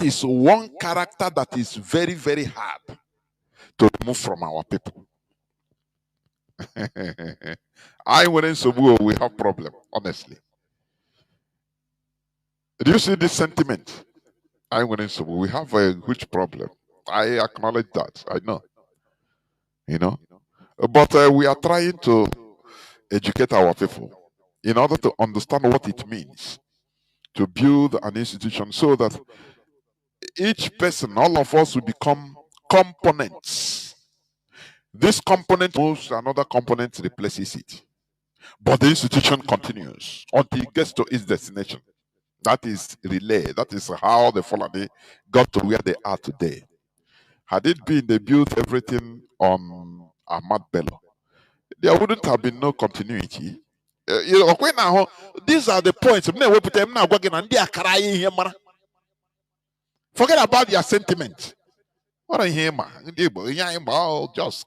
is one character that is very, very hard to remove from our people. I wouldn't say we have problem, honestly. Do you see this sentiment? I wouldn't say we have a huge problem. I acknowledge that. I know. But we are trying to educate our people in order to understand what it means to build an institution so that each person, all of us, will become components. This component moves, another component replaces it. But the institution continues until it gets to its destination. That is relay. That is how the Fulani got to where they are today. Had it been they built everything on Ahmad Bello, there wouldn't have been no continuity. These are the points. Forget about their sentiment. What I hear, just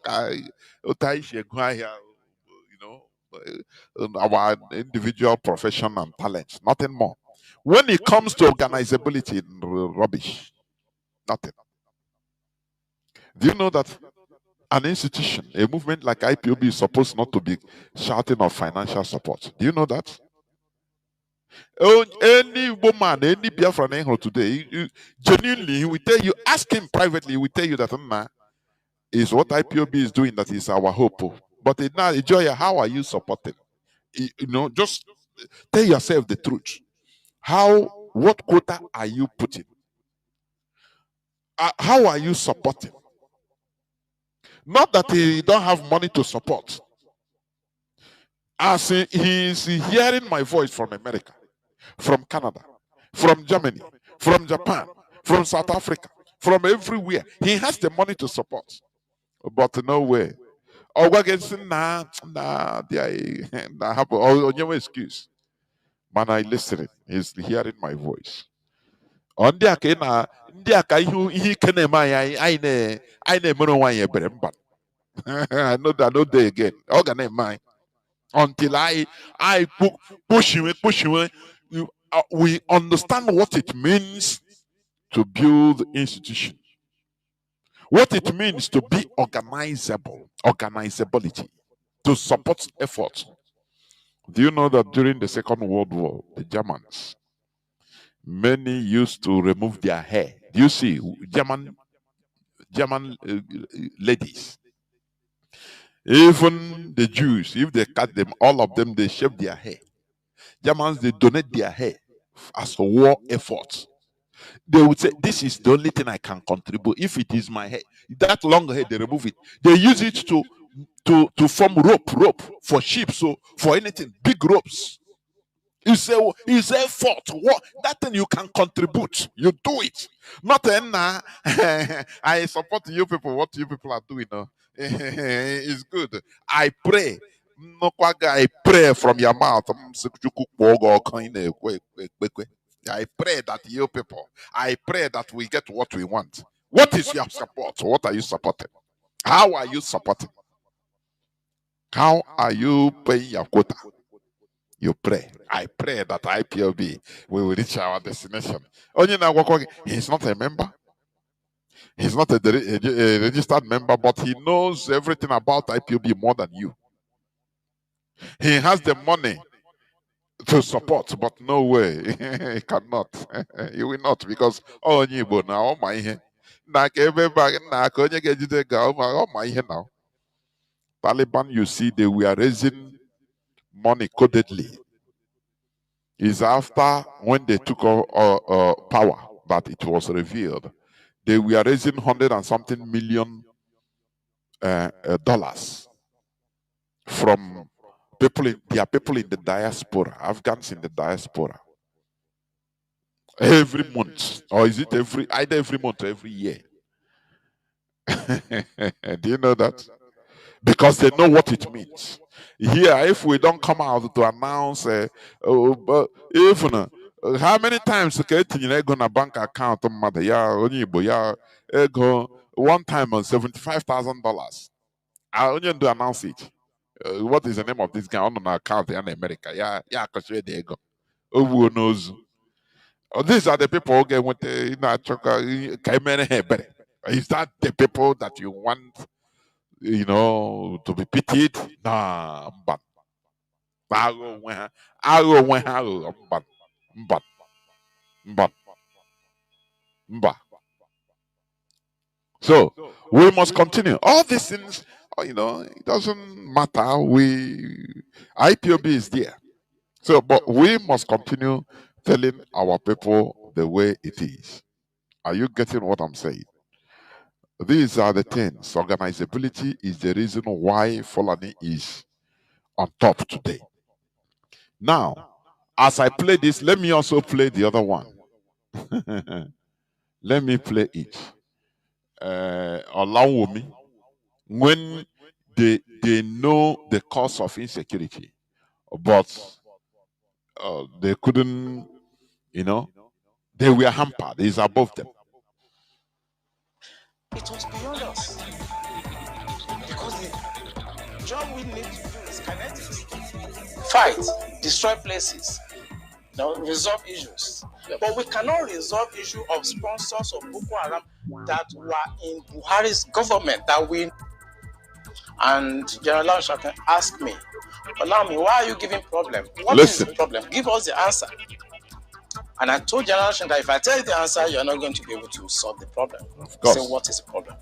our individual profession and talents, nothing more. When it comes to organizability, rubbish, nothing. Do you know that an institution, a movement like IPOB is supposed not to be shouting of financial support? Do you know that? Any woman, any Biafran today, genuinely, he will tell you, ask him privately, he will tell you that is what IPOB is doing that is our hope. But now, Joya, how are you supporting? Just tell yourself the truth. What quota are you putting? How are you supporting? Not that he don't have money to support. As he is hearing my voice from America, from Canada, from Germany, from Japan, from South Africa, from everywhere. He has the money to support. But no way. Or we're getting no excuse. Man, I listening. He's hearing my voice. On the akena, he can I know that no day again. Organ mine. Until I push him. We understand what it means to build institution. What it means to be organizability, to support efforts. Do you know that during the Second World War, the Germans, many used to remove their hair? Do you see German ladies? Even the Jews, if they cut them, all of them, they shave their hair. Germans, they donate their hair as a war effort. They would say, this is the only thing I can contribute. If it is my hair, that long hair, they remove it. They use it to form rope for sheep. So for anything, big ropes. It's effort. What that thing you can contribute. You do it. Not I support you people. What you people are doing is good. I pray. I pray from your mouth. I pray that you people, I pray that we get what we want. What is your support? What are you supporting? How are you supporting? How are you paying your quota? You pray. I pray that IPOB will reach our destination. He's not a member. He's not a registered member, but he knows everything about IPOB more than you. He has the money to support, but no way. He cannot. He will not, because oh now my now. Taliban, you see, they were raising money codedly. Is after when they took power that it was revealed. They were raising 100 and something million dollars from people in the diaspora, Afghans in the diaspora. Every month, or is it either every month or every year? Do you know that? Because they know what it means. Here, if we don't come out to announce, but even how many times okay, you go na bank account mother only go one time on $75,000. I only do announce it. What is the name of this guy on an account in America? Because they go. Who knows? These are the people who get with the is that the people that you want, to be pitied? Nah, but so we must continue. All these things, it doesn't matter. IPOB is there. So, but we must continue telling our people the way it is. Are you getting what I'm saying? These are the things. Organizability is the reason why Fulani is on top today. Now, as I play this, let me also play the other one. Let me play it. Allow me. When they know the cause of insecurity, but they couldn't, they were hampered. It's above them. It was beyond us. Because the job we need to do is kinetics. Fight, destroy places, resolve issues. But we cannot resolve issue of sponsors of Boko Haram that were in Buhari's government that we. And General Lansha can ask me, allow me, why are you giving problem? What is the problem? Give us the answer. And I told General Lansha that if I tell you the answer, you're not going to be able to solve the problem. Say, what is the problem?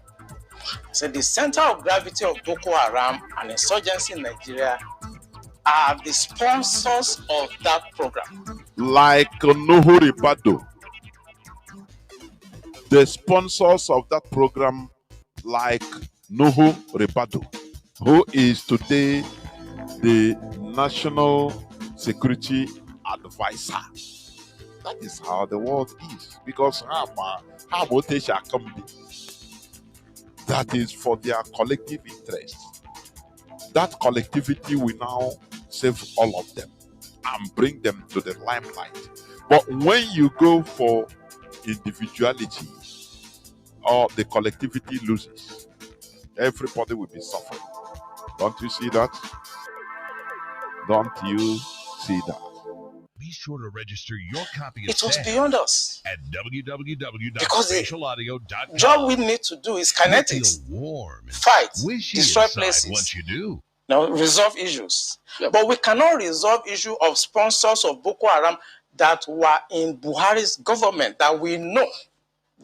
So the center of gravity of Boko Haram and insurgency in Nigeria are the sponsors of that program. Like Nuhu Ribado. The sponsors of that program, like Nuhu Ribado, who is today the National Security Advisor. That is how the world is. Because that is for their collective interest. That collectivity will now save all of them and bring them to the limelight. But when you go for individuality, or the collectivity loses, everybody will be suffering. Don't you see that? Don't you see that? Be sure to register your copy of It was beyond us. at www.spatialadio.com. The job we need to do is kinetics. Fight, destroy places. Once you do. Resolve issues. But we cannot resolve issue of sponsors of Boko Haram that were in Buhari's government that we know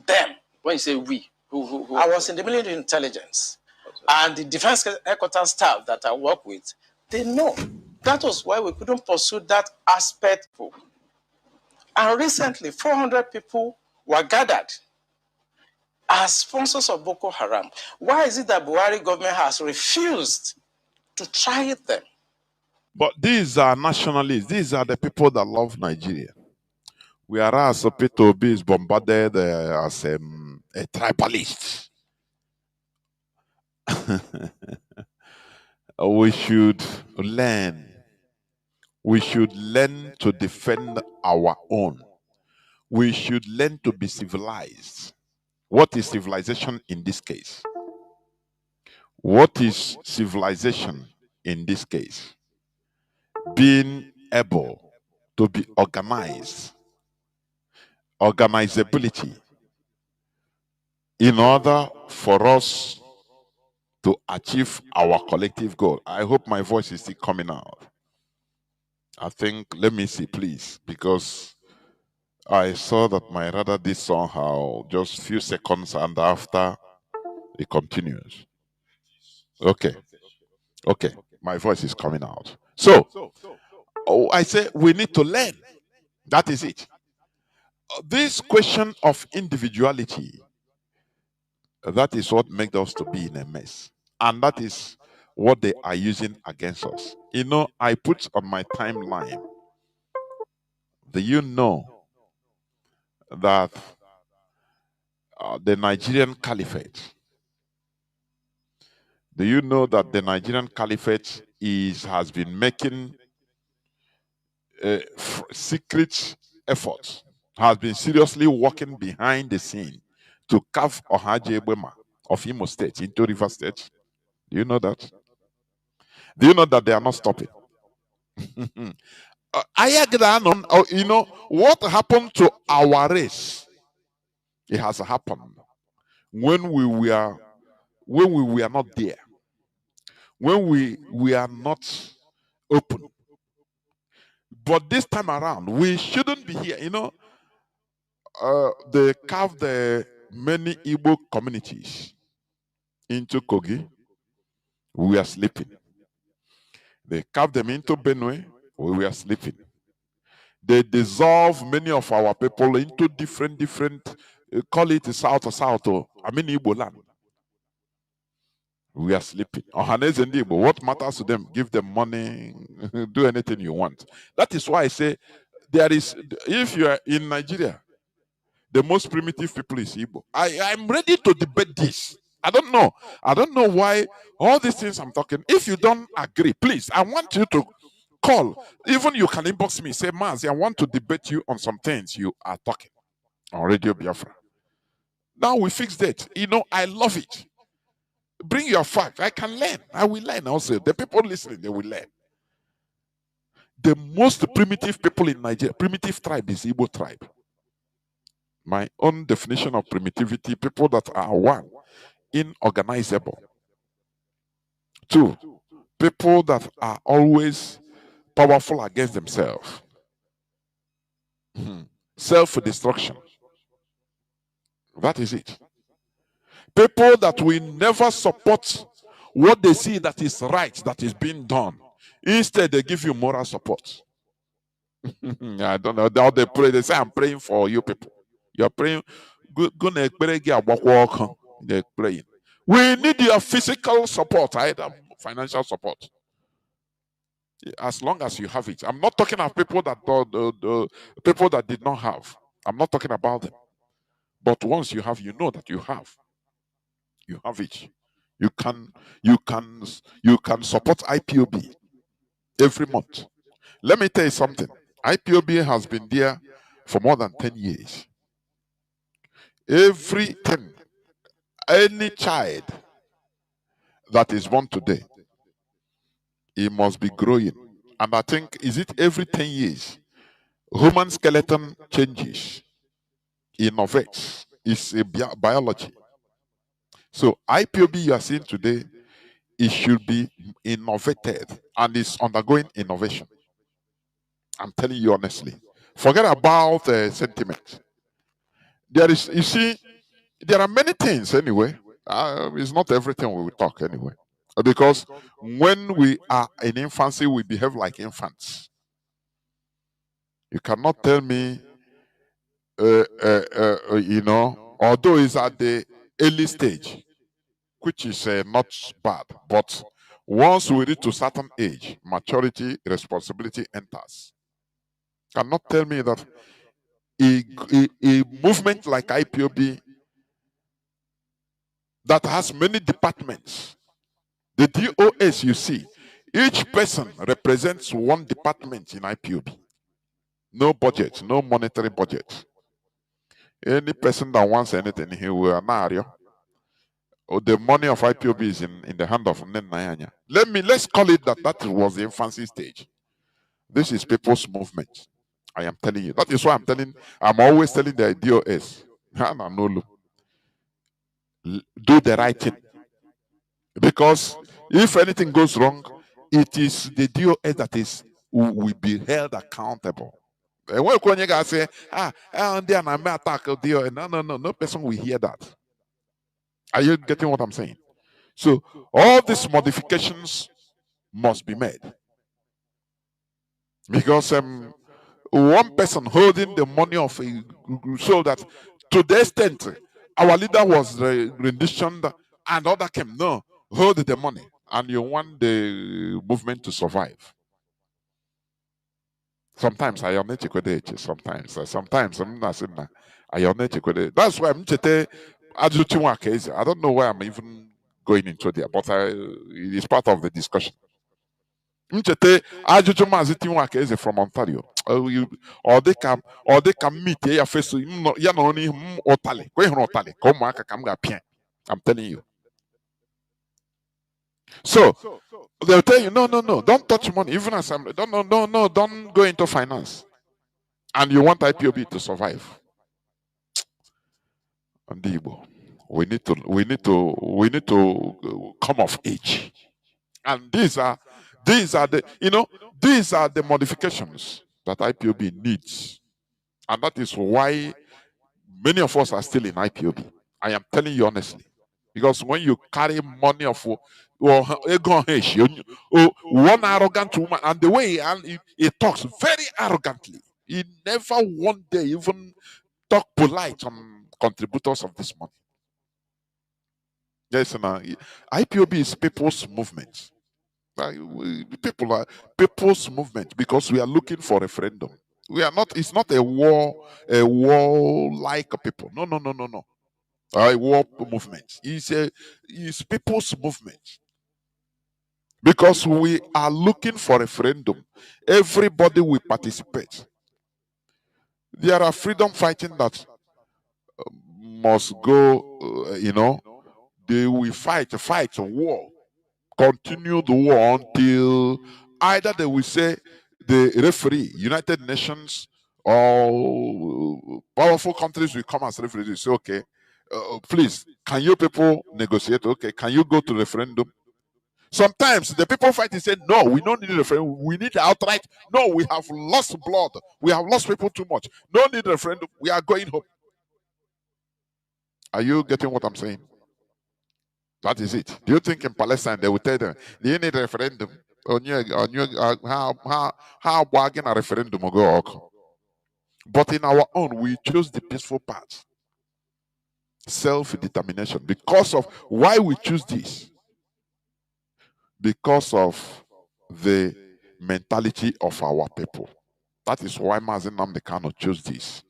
them. When you say we, who? I was in the military intelligence. And the defense headquarters staff that I work with, they know. That was why we couldn't pursue that aspect. And recently, 400 people were gathered as sponsors of Boko Haram. Why is it that Buhari government has refused to try them? But these are nationalists. These are the people that love Nigeria. Whereas Peter Obi is bombarded as a tribalist. We should learn. We should learn to defend our own. We should learn to be civilized. What is civilization in this case? What is civilization in this case? Being able to be organized, organizability, in order for us to achieve our collective goal. I hope my voice is still coming out. I think, let me see, please, because I saw that my radar did somehow just few seconds and after it continues. Okay. Okay. My voice is coming out. So, I say we need to learn. That is it. This question of individuality, that is what makes us to be in a mess. And that is what they are using against us. You know, I put on my timeline, do you know that the Nigerian Caliphate, do you know that the Nigerian Caliphate has been making secret efforts, has been seriously working behind the scene to carve Ohaji Ebema of Imo State into River State? Do you know that? Do you know that they are not stopping? You know, what happened to our race? It has happened when we were not there, when we are not open. But this time around, we shouldn't be here. You know, they carved the many Igbo communities into Kogi. We are sleeping. They carved them into Benue. We were sleeping. They dissolve many of our people into different, call it south or south, or I mean Igbo land. We are sleeping. Ohaneze and Igbo, what matters to them? Give them money, do anything you want. That is why I say there is, if you are in Nigeria, the most primitive people is Igbo. I'm ready to debate this. I don't know. I don't know why all these things I'm talking. If you don't agree, please, I want you to call. Even you can inbox me, say, Mazi, I want to debate you on some things you are talking on Radio Biafra. Now we fix that. You know, I love it. Bring your fact. I can learn. I will learn also. The people listening, they will learn. The most primitive people in Nigeria, primitive tribe is Igbo tribe. My own definition of primitivity, people that are one, inorganizable. Two, people that are always powerful against themselves. Self-destruction. That is it. People that will never support what they see that is right, that is being done. Instead, they give you moral support. I don't know how they pray. They say, I'm praying for you people. You're praying. They're praying. We need your physical support, either financial support. As long as you have it. I'm not talking of people that people that did not have. I'm not talking about them. But once you have, you know that you have. You have it. You can support IPOB every month. Let me tell you something. IPOB has been there for more than 10 years. Everything, any child that is born today, it must be growing. And I think, is it every 10 years? Human skeleton changes, innovates. It's a biology. So IPOB you are seeing today, it should be innovated and it's undergoing innovation. I'm telling you honestly. Forget about sentiment. There is, you see, there are many things anyway. It's not everything we will talk anyway. Because when we are in infancy, we behave like infants. You cannot tell me, you know, although it's at the early stage, which is not bad, but once we reach to certain age, maturity, responsibility enters. You cannot tell me that a movement like IPOB that has many departments, the DOS you see, each person represents one department in IPOB. No budget, no monetary budget. Any person that wants anything, he will marry. Or the money of IPOB is in the hand of Nnamdi. Let's call it that was the infancy stage. This is people's movement. I am telling you. That is why I'm always telling the DOS, do the right thing. Because if anything goes wrong, it is the DOS that who will be held accountable. And when you guys say, and then I may attack DOS, no person will hear that. Are you getting what I'm saying? So all these modifications must be made. Because one person holding the money of a so that to the extent our leader was renditioned and other came, no, hold the money and you want the movement to survive. Sometimes I am not sometimes I'm not saying that I am not. That's why I don't know why I'm even going into there, but it is part of the discussion. Nchete ajụjụ Mazi Tinwaka Eze from Ontario. Ọ dị ka meet ya face ya nọ n'ihu m ụtalị ka ị hụrụ ụtalị ka ụmụaka ka m ga-apịa. I'm telling you. So they'll tell you, no, don't touch money. Even as I'm don't go into finance. And you want IPOB to survive. And we need to come of age. And these are the modifications that IPOB needs. And that is why many of us are still in IPOB. I am telling you honestly. Because when you carry money of one arrogant woman, and the way he talks very arrogantly, he never one day even talk polite on contributors of this money. Yes, IPOB is people's movement. People are people's movement because we are looking for referendum. We are not. It's not a war like people. No. A war movement. It's people's movement because we are looking for referendum. Everybody will participate. There are freedom fighting that must go. They will fight a war. Continue the war until either they will say the referee, United Nations or powerful countries will come as referees. They say, okay, please, can you people negotiate? Okay, can you go to referendum? Sometimes the people fighting say, no, we don't need a referendum. We need outright. No, we have lost blood. We have lost people too much. No need a referendum. We are going home. Are you getting what I'm saying? That is it. Do you think in Palestine they will tell them, do you need a referendum? How bargain a referendum will go? But in our own, we choose the peaceful path. Self-determination. Because of why we choose this? Because of the mentality of our people. That is why Mazi Nnamdi Kanu chose this.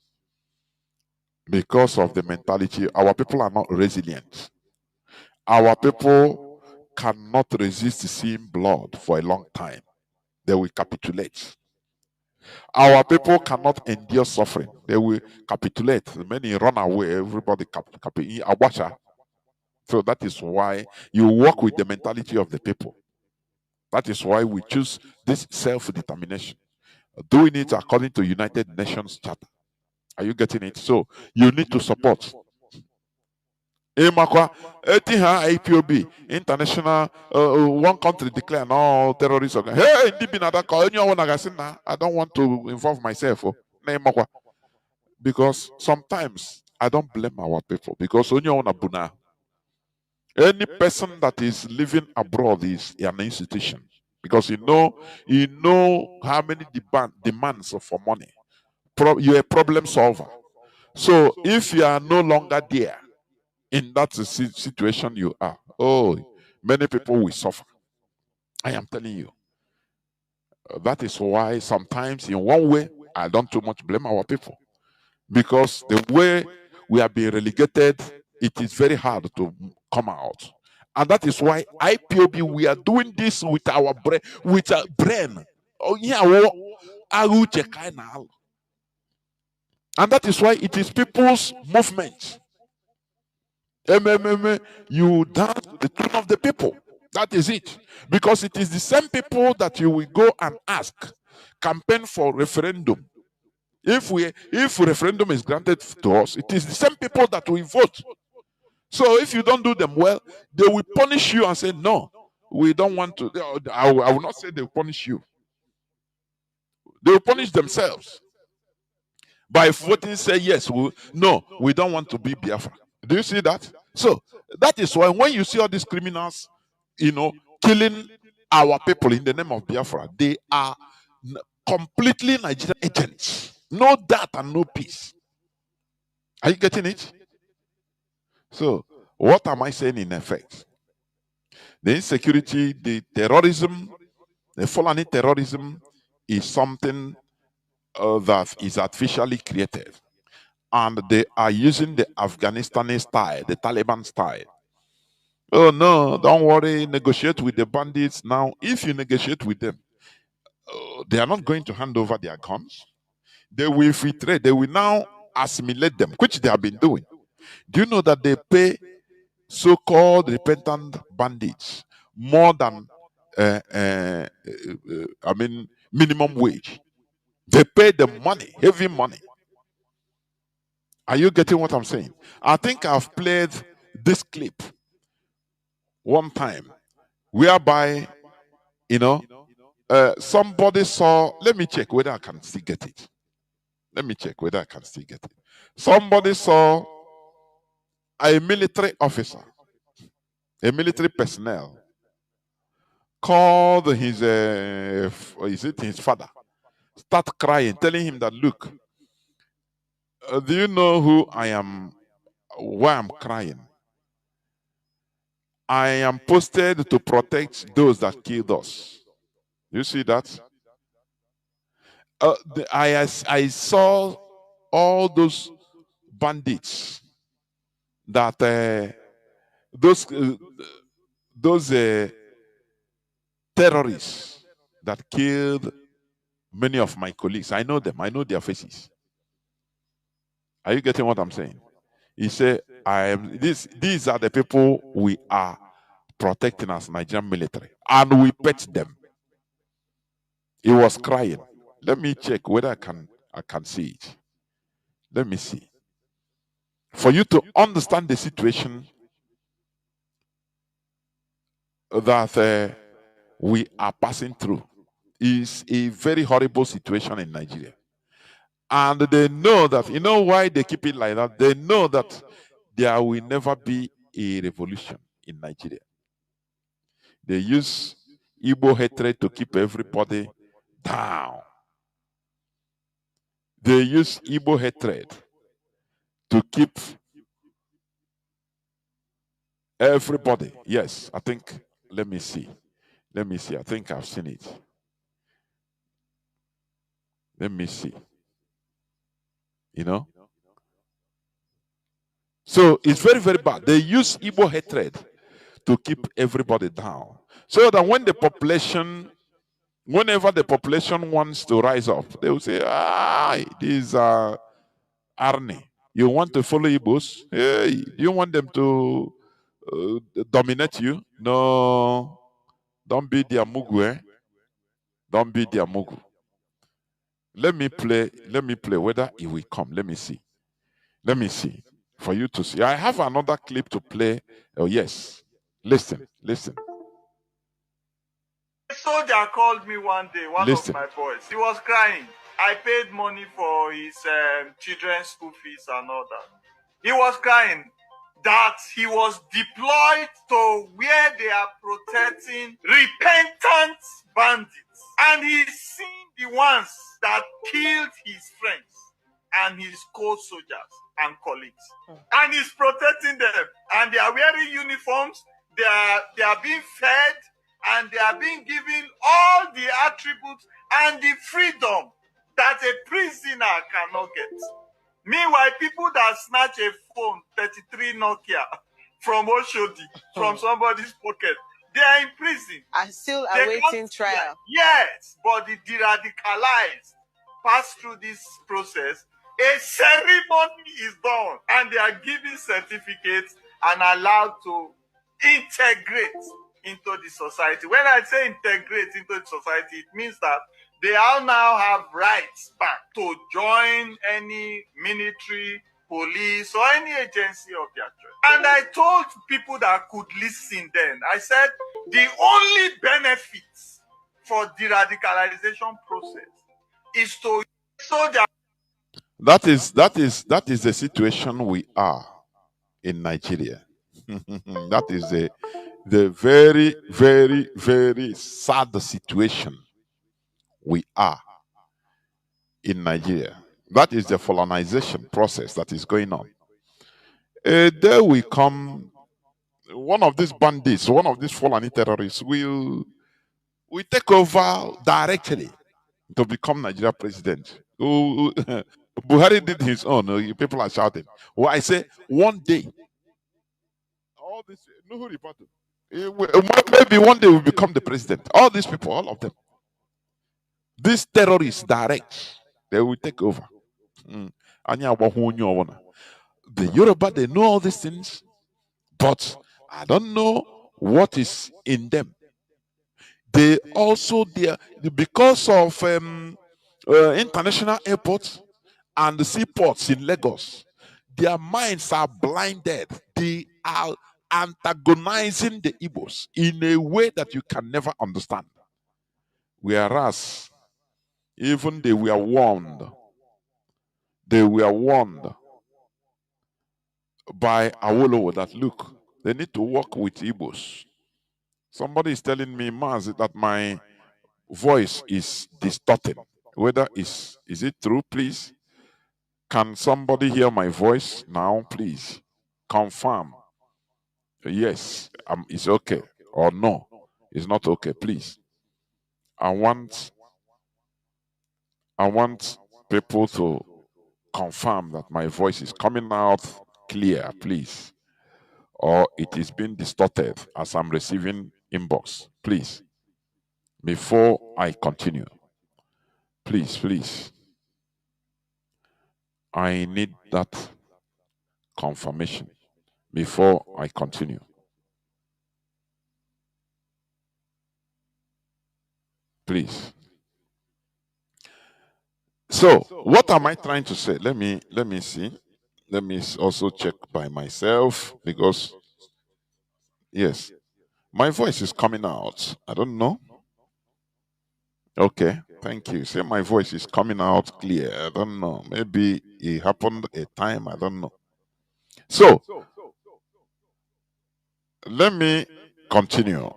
Because of the mentality, our people are not resilient. Our people cannot resist seeing blood for a long time. They will capitulate. Our people cannot endure suffering. They will capitulate. Many run away. Everybody capitulate. So that is why you work with the mentality of the people. That is why we choose this self-determination. Doing it according to United Nations Charter. Are you getting it? So you need to support. IPOB, international, one country declare no terrorist organization. Hey, I don't want to involve myself. Because sometimes I don't blame our people because any person that is living abroad is an institution. Because you know how many demands for money. You're a problem solver. So if you are no longer there, in that situation you are, many people will suffer. I am telling you. That is why sometimes in one way, I don't too much blame our people. Because the way we are being relegated, it is very hard to come out. And that is why IPOB, we are doing this with our brain. Oh, yeah, And that is why it is people's movement. You dance to the tune of the people. That is it. Because it is the same people that you will go and ask, campaign for referendum. If referendum is granted to us, it is the same people that will vote. So if you don't do them well, they will punish you and say, no, we don't want to. I will not say they will punish you. They will punish themselves by voting, say, yes, no, we don't want to be Biafra. Do you see that? So that is why when you see all these criminals, killing our people in the name of Biafra, they are completely Nigerian agents. No doubt and no peace. Are you getting it? So what am I saying in effect? The insecurity, the terrorism, the Fulani terrorism is something that is artificially created. And they are using the Afghanistani style, the Taliban style. Oh no, don't worry, negotiate with the bandits. Now, if you negotiate with them, they are not going to hand over their guns. They will filtrate, they will now assimilate them, which they have been doing. Do you know that they pay so-called repentant bandits more than minimum wage? They pay them money, heavy money. Are you getting what I'm saying? I think I've played this clip one time whereby, somebody saw, let me check whether I can still get it. Somebody saw a military officer, a military personnel, called his father, start crying, telling him that, look, do you know who I am, why I'm crying? I am posted to protect those that killed us. You see that? I saw all those bandits that those terrorists that killed many of my colleagues. I know them. I know their faces. Are you getting what I'm saying? He said, these are the people we are protecting as Nigerian military, and we pet them. He was crying. Let me check whether I can see it. Let me see. For you to understand the situation that we are passing through is a very horrible situation in Nigeria. And they know that, you know why they keep it like that? They know that there will never be a revolution in Nigeria. They use Igbo hatred to keep everybody down. They use Igbo hatred to keep everybody. Yes, I think, let me see. I think I've seen it. Let me see. So it's very, very bad. They use Igbo hatred to keep everybody down. So that whenever the population wants to rise up, they will say, these are Arni. You want to follow Igbos? Hey, do you want them to dominate you? No, don't be their mugu, Don't be their mugu. Let me play whether it will come. Let me see. For you to see. I have another clip to play. Oh, yes. Listen. A soldier called me one day, one of my boys. He was crying. I paid money for his children's school fees and all that. He was crying that he was deployed to where they are protecting repentant bandits. And he's seen the ones that killed his friends and his co-soldiers and colleagues. And he's protecting them. And they are wearing uniforms. They are being fed. And they are being given all the attributes and the freedom that a prisoner cannot get. Meanwhile, people that snatch a phone, 33 Nokia, from Oshodi, from somebody's pocket, they are in prison. And still awaiting trial. Yes, but the de-radicalized pass through this process A ceremony is done, and they are giving certificates and allowed to integrate into the society. When I say integrate into the society, it means that they all now have rights back to join any military, police, or any agency of their choice. And I told people that could listen then, I said, the only benefits for the radicalization process is to so that That is the situation we are in Nigeria. That is the very, very, very sad situation we are in Nigeria. That is the colonization process that is going on. There we come. One of these bandits, one of these Fulani terrorists will take over directly to become Nigeria president. Buhari did his own. People are shouting. Well, I say one day, all this Nuhu reported. Maybe one day will become the president. All these people, all of them, these terrorists, direct, they will take over. The Yoruba, they know all these things, but I don't know what is in them. They also because of international airports and the seaports in Lagos, their minds are blinded. They are antagonizing the Igbos in a way that you can never understand. Whereas, even they were warned by Awolowo that, look, they need to work with Igbos. Somebody is telling me, Mazi, that my voice is distorted. Whether is it true, please? Can somebody hear my voice now, please? Confirm. Yes, it's okay. Or no, it's not okay, please. I want people to confirm that my voice is coming out clear, please. Or it is being distorted as I'm receiving inbox. Please. Before I continue. Please. I need that confirmation before I continue. Please. So, what am I trying to say? Let me see. Let me also check by myself, because yes, my voice is coming out. I don't know. Okay, thank you. Say my voice is coming out clear. I don't know. Maybe it happened a time. I don't know. So, let me continue.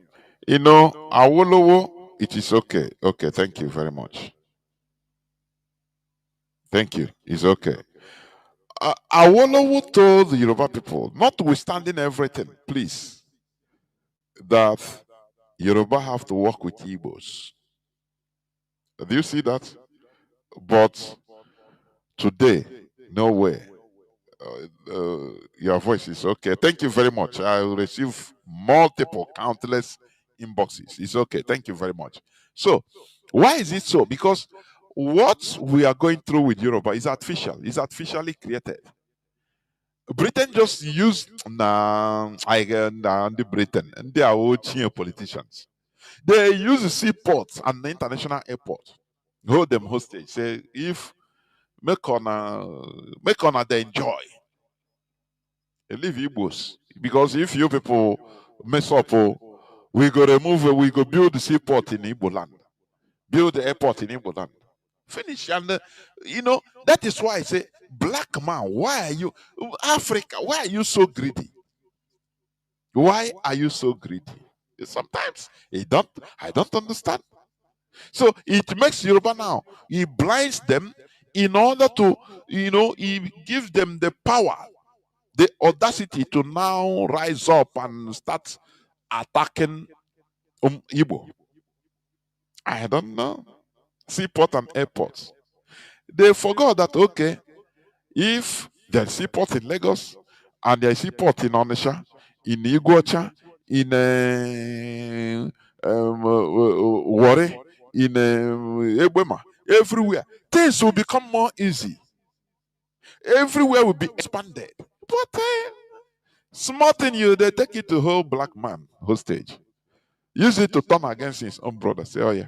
Awolowo, it is okay. Okay, thank you very much. Thank you. It's okay. Awolowo told the Yoruba people, notwithstanding everything, please, that Yoruba have to work with Igbos. Do you see that? But today, no way. Your voice is okay. Thank you very much. I will receive multiple, countless inboxes. It's okay. Thank you very much. So, why is it so? Because what we are going through with Yoruba is artificial. It's artificially created. Britain just used the Britain and they are all politicians. They use the seaports and the international airport. Hold them hostage. Say, if make on they enjoy. They leave Igbos. Because if you people mess up, we go remove, we go build the seaport in Igbo land. Build the airport in Igbo land. Finish. And that is why I say, black man, why are you, Africa, why are you so greedy? Why are you so greedy? Sometimes I don't understand. So it makes Yoruba now. He blinds them in order to, he gives them the power, the audacity to now rise up and start attacking Igbo. I don't know. Seaport and airports. They forgot that, okay, if there's seaport in Lagos and there's seaport in Onisha, in Iguacha, in Wari, in Ebema, everywhere, things will become more easy. Everywhere will be expanded. But small thing, they take it to whole black man hostage. Use it to turn against his own brother. Say, oh yeah.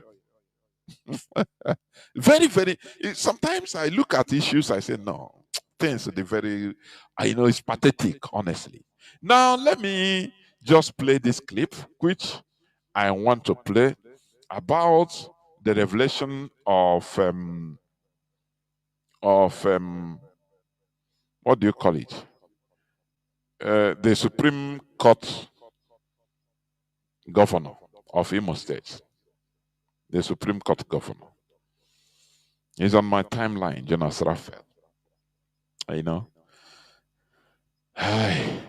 Very, very. Sometimes I look at issues, I say, no, things are very, I know it's pathetic, honestly. Now, let me just play this clip, which I want to play about the revelation of what do you call it? The Supreme Court governor of Imo State. The Supreme Court governor. He's on my timeline, Jonas Raphael. You know? Yeah,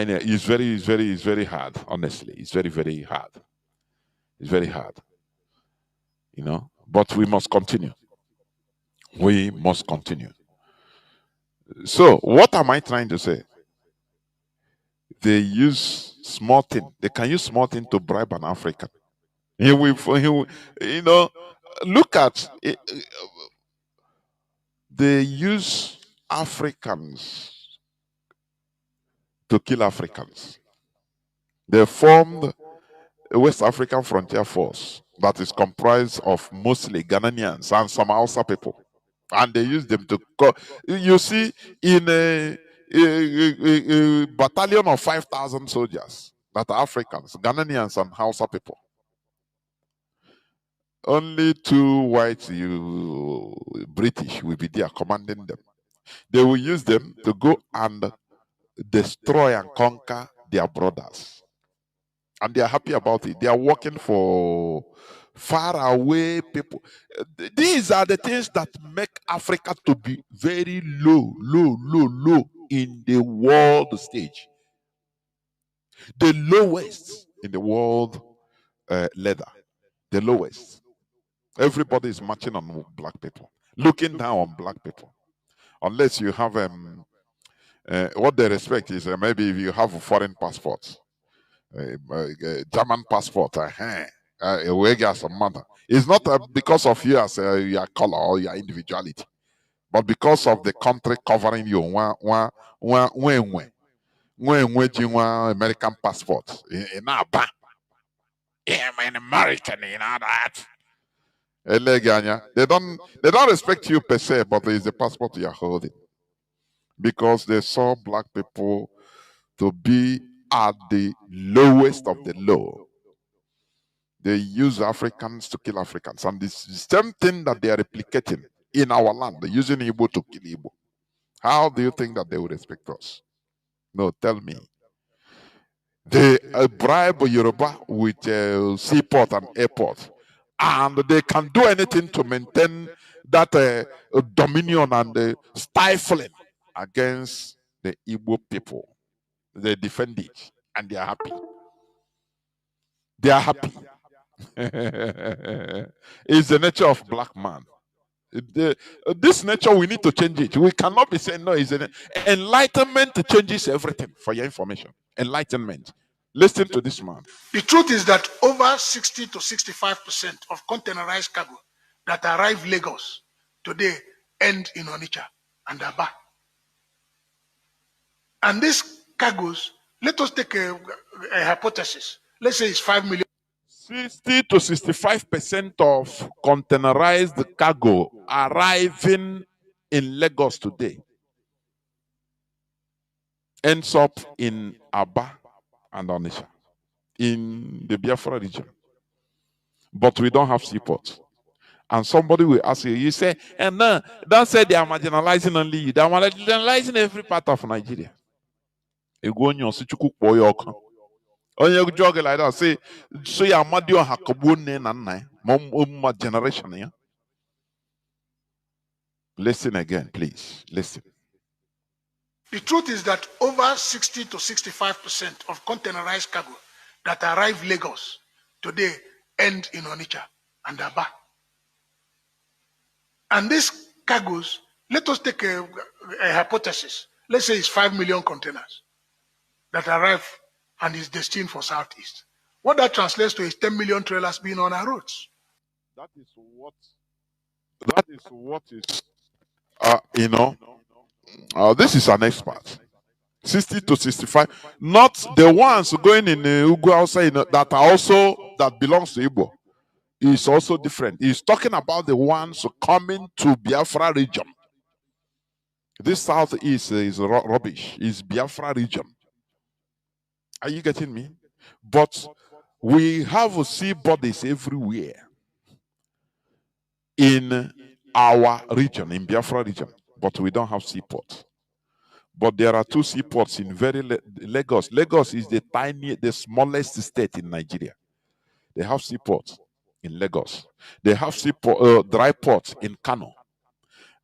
it's very hard, honestly. It's very, very hard. It's very hard. You know? But we must continue. We must continue. So, what am I trying to say? They use small thing. They can use small thing to bribe an African. You know, look at it. They use Africans to kill Africans. They formed a West African Frontier Force that is comprised of mostly Ghanaians and some Hausa people. And they use them to you see, in a battalion of 5,000 soldiers that are Africans, Ghanaians and Hausa people. Only 2 white British will be there commanding them. They will use them to go and destroy and conquer their brothers. And they are happy about it. They are working for far away people. These are the things that make Africa to be very low in the world stage. The lowest in the world leather. The lowest. Everybody is marching on black people, looking down on black people. Unless you have what they respect is maybe if you have a foreign passport, German passport, some matter. It's not because of you as your color or your individuality, but because of the country covering you. When American passport, in Abba, I'm an American, you know that. They don't respect you per se, but it's the passport you're holding. Because they saw black people to be at the lowest of the low. They use Africans to kill Africans. And this is the same thing that they are replicating in our land. They're using Igbo to kill Igbo. How do you think that they would respect us? No, tell me. They bribe Yoruba with seaport and airport. And they can do anything to maintain that dominion and stifling against the Igbo people. They defend it and they are happy. They are happy. It's the nature of black man. This nature, we need to change it. We cannot be saying no. It's enlightenment changes everything. For your information, enlightenment. Listen to this man. The truth is that over 60 to 65% of containerized cargo that arrive Lagos today end in Onitsha and Aba. And these cargoes, let us take a hypothesis. Let's say it's 5 million. 60 to 65% of containerized cargo arriving in Lagos today ends up in Aba and Onitsha, in the Biafra region. But we don't have seaports. And somebody will ask you, you say, and no, don't say they are marginalizing only you. They are marginalizing every part of Nigeria. Onye jog like that say so ya amadio hakogbu nne na nna ma generation ya. Listen again, please. Listen. The truth is that over 60 to 65% of containerized cargo that arrive Lagos today end in Onitsha and Aba. And these cargoes, let us take a hypothesis. Let's say it's 5 million containers that arrive and is destined for Southeast. What that translates to is 10 million trailers being on our roads. That is what is this is an expert. 60 to 65, not the ones going in Ugu outside that are also that belongs to Igbo. Is also different. He's talking about the ones coming to Biafra region. This southeast is rubbish. Is Biafra region. Are you getting me? But we have sea bodies everywhere in our region, in Biafra region, but we don't have seaports. But there are two seaports in Lagos. Lagos is the smallest state in Nigeria. They have seaports in Lagos. They have dry ports in Kanu.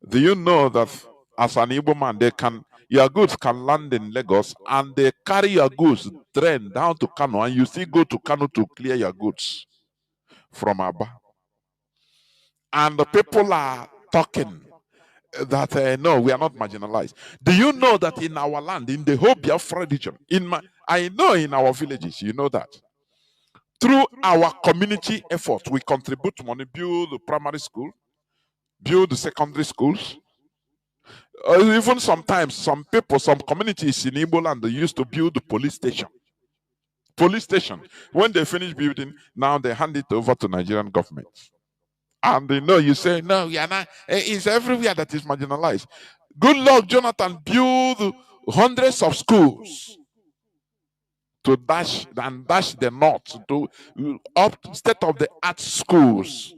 Do you know that as an Igbo man, your goods can land in Lagos and they carry your goods train down to Kanu, and you still go to Kanu to clear your goods from Aba. And the people are talking that no, we are not marginalized. Do you know that in our land, in the whole Biafra region, I know in our villages, you know that through our community effort, we contribute money, build the primary school, build the secondary schools. Even sometimes, some people, some communities in Igbo land, they used to build the police station. Police station. When they finish building, now they hand it over to Nigerian government. And they know, you say, no, you're not. It's everywhere that is marginalized. Good luck, Jonathan, build hundreds of schools to dash the north to up state-of-the-art schools.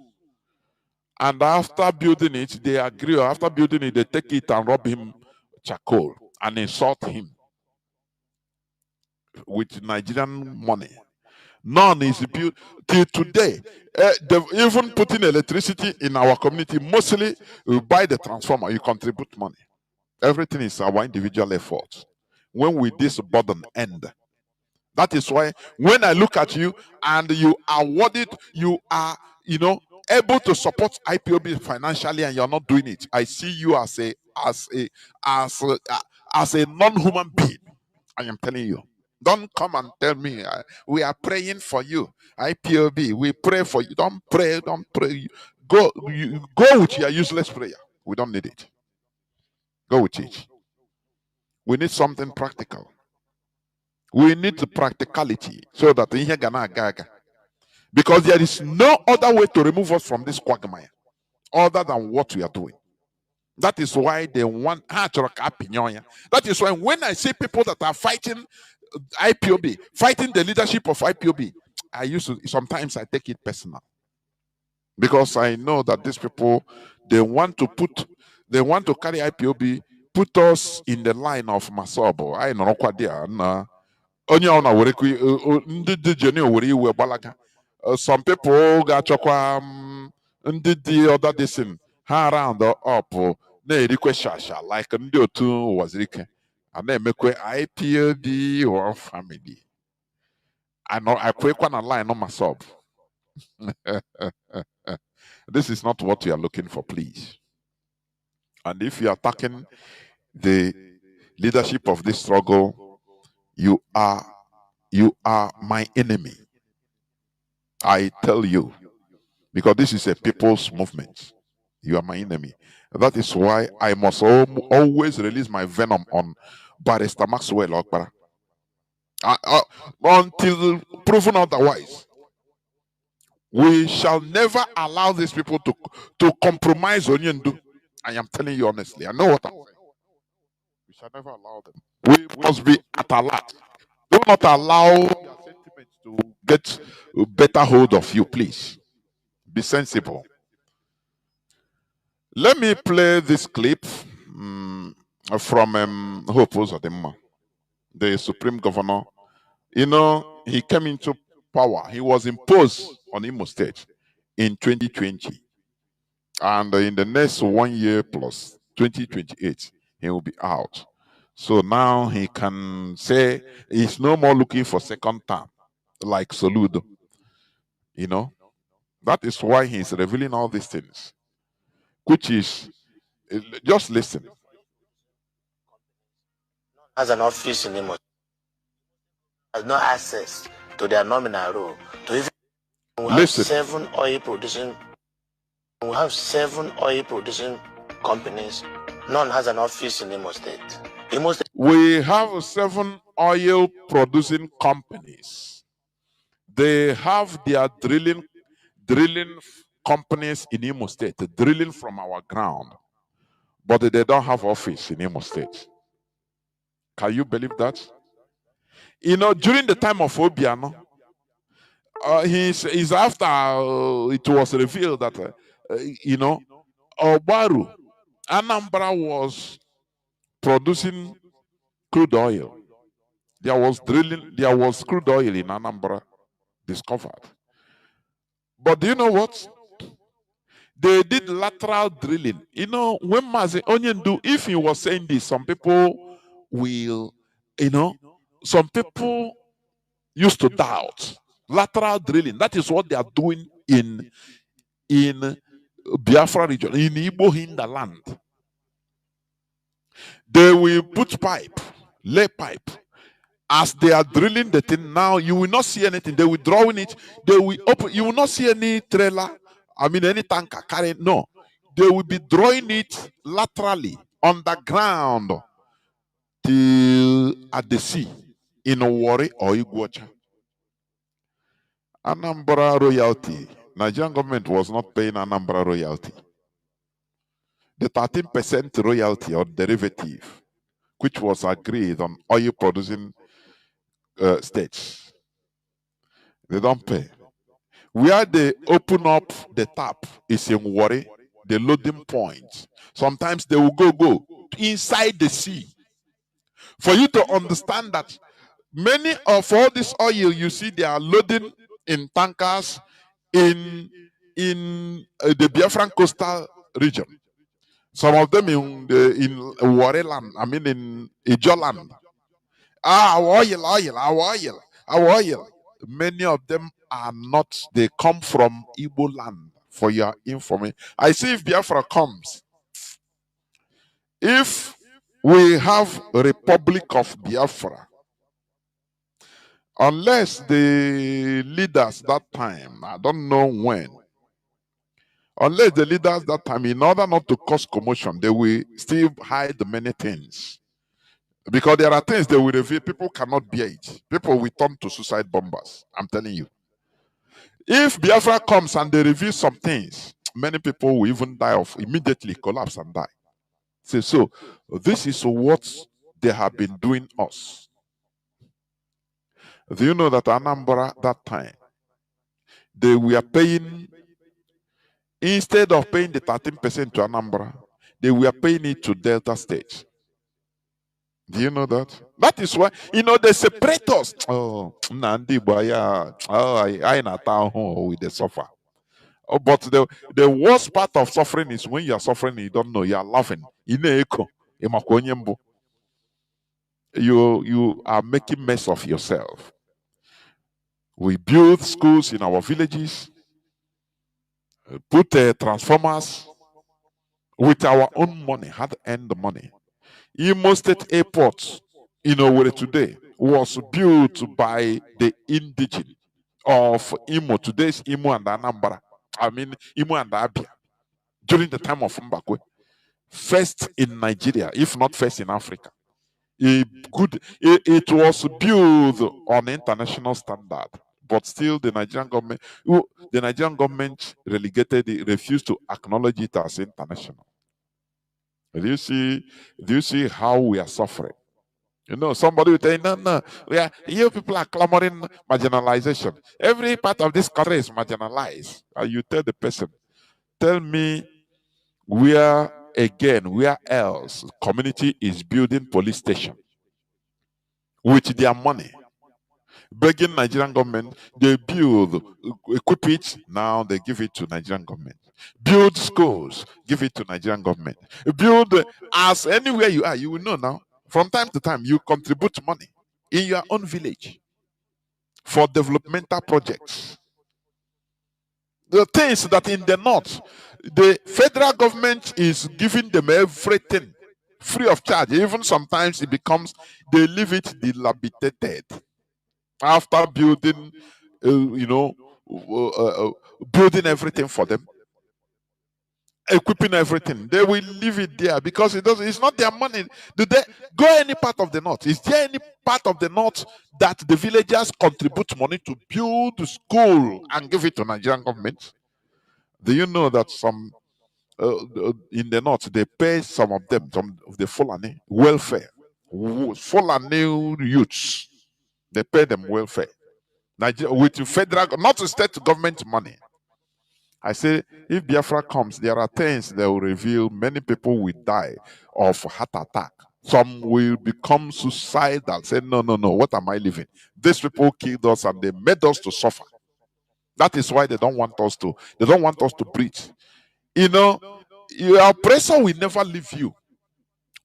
And after building it, they agree. After building it, they take it and rub him charcoal and insult him with Nigerian money. None is built till today. They've even putting electricity in our community. Mostly, you buy the transformer, you contribute money. Everything is our individual effort. When will this burden end? That is why when I look at you and you are awarded, you are, able to support IPOB financially, and you're not doing it. I see you as a non-human being. I am telling you. Don't come and tell me we are praying for you, IPOB. We pray for you. Don't pray. Don't pray. Go with your useless prayer. We don't need it. Go with it. We need something practical. We need the practicality so that in here gaga. Because there is no other way to remove us from this quagmire other than what we are doing. That is why they want. That is why when I see people that are fighting IPOB, fighting the leadership of IPOB, sometimes I take it personal. Because I know that these people, they want to carry IPOB, put us in the line of Masobo. I know what they are. Some people got the other dissing around up like two was and then make IPOB or family. I know I quick one line on myself. This is not what we are looking for, please. And if you are attacking the leadership of this struggle, you are my enemy. I tell you, because this is a people's movement. You are my enemy. That is why I must always release my venom on Barrister Maxwell Okpara. Until proven otherwise. We shall never allow these people to compromise Onyendu. I am telling you honestly. I know what I'm saying. We shall never allow them. We must be at alert. Do not allow your sentiments to get a better hold of you, please. Be sensible. Let me play this clip from Hope Uzodimma, the Supreme Governor. He came into power. He was imposed on Imo State in 2020. And in the next 1 year plus, 2028, he will be out. So now he can say he's no more looking for second term, like Soludo. That is why he's revealing all these things. Which is, just listen. As an office in Imo, has no access to their nominal role. To even we have Listen. We have 7 oil producing companies None has an office in Imo State. Imo State. We have 7 oil producing companies. They have their drilling companies in Imo State, drilling from our ground, but they don't have office in Imo State. Can you believe that? You know, during the time of Obiano, he's after it was revealed that you know, Obaru, Anambra was producing crude oil. There was crude oil in Anambra discovered. But do you know what? They did lateral drilling. You know, when Mazi Onyendu, if he was saying this, some people will, you know, some people used to doubt lateral drilling. That is what they are doing in Biafra region, in Igbo hinterland. They will put pipe, lay pipe. As they are drilling the thing now, you will not see anything. They will draw in it. They will open. You will not see any trailer. I mean, any tanker carrying. No, they will be drawing it laterally underground till at the sea in Owori or Iguacha. Anambra royalty. Nigerian government was not paying Anambra royalty. The 13% royalty or derivative, which was agreed on oil producing states, they don't pay. Where they open up the tap is in Warri, the loading point. Sometimes they will go inside the sea. For you to understand that many of all this oil you see, they are loading in tankers in the Biafran coastal region. Some of them in Warri land, I mean in Ijo land. Our oil. Many of them are not, they come from Igbo land, for your information. I see if Biafra comes, if we have a Republic of Biafra, unless the leaders that time, I don't know when, unless the leaders that time, in order not to cause commotion, they will still hide many things. Because there are things they will reveal, people cannot bear it. People will turn to suicide bombers. I'm telling you. If Biafra comes and they reveal some things, many people will even die of, immediately collapse and die. So this is what they have been doing us. Do you know that Anambra that time, they were paying, instead of paying the 13% to Anambra, they were paying it to Delta State. Do you know that? That is why, you know, they separate us. Oh, Nnamdi, I not town with the suffer. Oh, but the worst part of suffering is when you are suffering, you don't know, you are laughing. You are making mess of yourself. We build schools in our villages, put transformers with our own money, had earned the money. Imo State Airport, where today was built by the indigenous of Imo. Today's Imo and Anambra. I mean, Imo and Abia. During the time of Mbakwe. First in Nigeria, if not first in Africa. It was built on international standard, but still the Nigerian government refused to acknowledge it as international. Do you see how we are suffering? Somebody will say, no, you people are clamoring marginalization. Every part of this country is marginalized. And you tell the person, tell me where else community is building police station with their money, begging Nigerian government, they build, equip it, now they give it to Nigerian government. Build schools, give it to Nigerian government. Build, as anywhere you are, you will know now. From time to time, you contribute money in your own village for developmental projects. The things that in the north, the federal government is giving them everything free of charge. Even sometimes it becomes, they leave it dilapidated after building, building everything for them. equipping everything. They will leave it there because it's not their money. Do they go any part of the north? Is there any part of the north that the villagers contribute money to build the school and give it to Nigerian government? Do you know that some in the north they pay some of them, some of the Fulani welfare, Fulani youths, they pay them welfare. Nigeria with federal, not state government money. I say, if Biafra comes, there are things that will reveal many people will die of heart attack. Some will become suicidal, say, no, what am I living? These people killed us and they made us to suffer. That is why they don't want us to breathe. You know, your oppressor will never leave you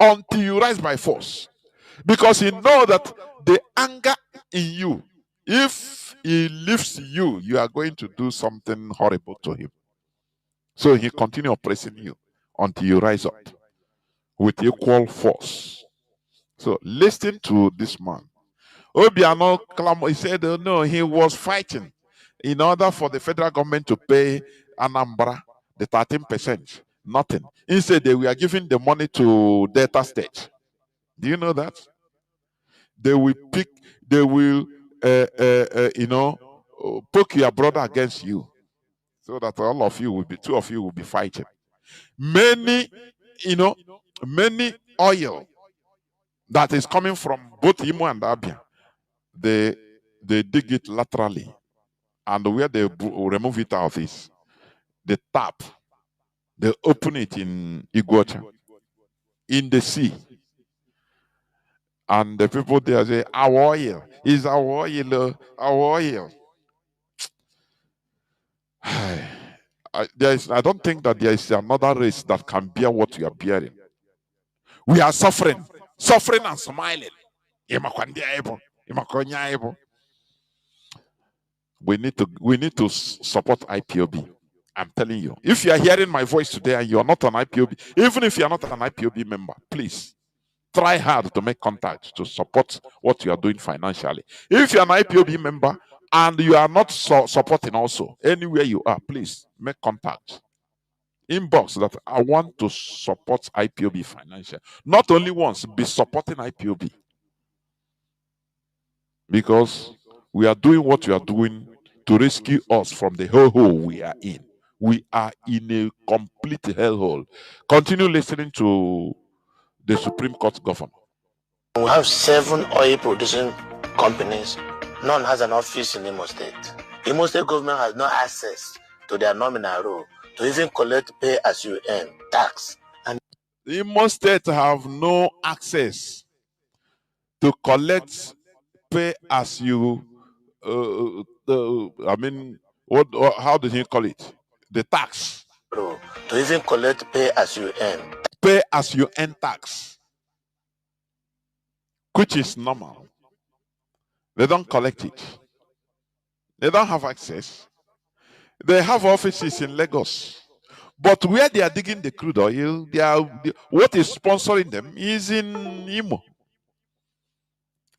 until you rise by force. Because he knows that the anger in you, if he leaves you, you are going to do something horrible to him. So he continue oppressing you until you rise up with equal force. So listen to this man. Obiano he said, no, he was fighting in order for the federal government to pay Anambra the 13%. Nothing. Instead, they were giving the money to Delta State. Do you know that? They will poke your brother against you, so that two of you will be fighting. Many oil that is coming from both Imo and Abia, they dig it laterally, and where they remove it out is the tap. They open it in Iguacha, in the sea. And the people there say, our oil is our oil, our oil. I don't think that there is another race that can bear what we are bearing. We are suffering and smiling. We need to support IPOB. I'm telling you. If you are hearing my voice today and you are not an IPOB, even if you are not an IPOB member, please try hard to make contact to support what you are doing financially. If you are an IPOB member and you are not supporting also, anywhere you are, please make contact. Inbox that I want to support IPOB financially. Not only once, be supporting IPOB. Because we are doing what we are doing to rescue us from the hellhole we are in. We are in a complete hellhole. Continue listening to the Supreme Court governor. We have 7 oil producing companies. None has an office in Imo State. Imo State government has no access to their nominal role to even collect pay as you earn tax. And Imo State have no access to collect pay as you. How did he call it? The tax. To even collect pay as you earn. Pay as you earn tax, which is normal. They don't collect it. They don't have access. They have offices in Lagos. But where they are digging the crude oil, what is sponsoring them is in Imo.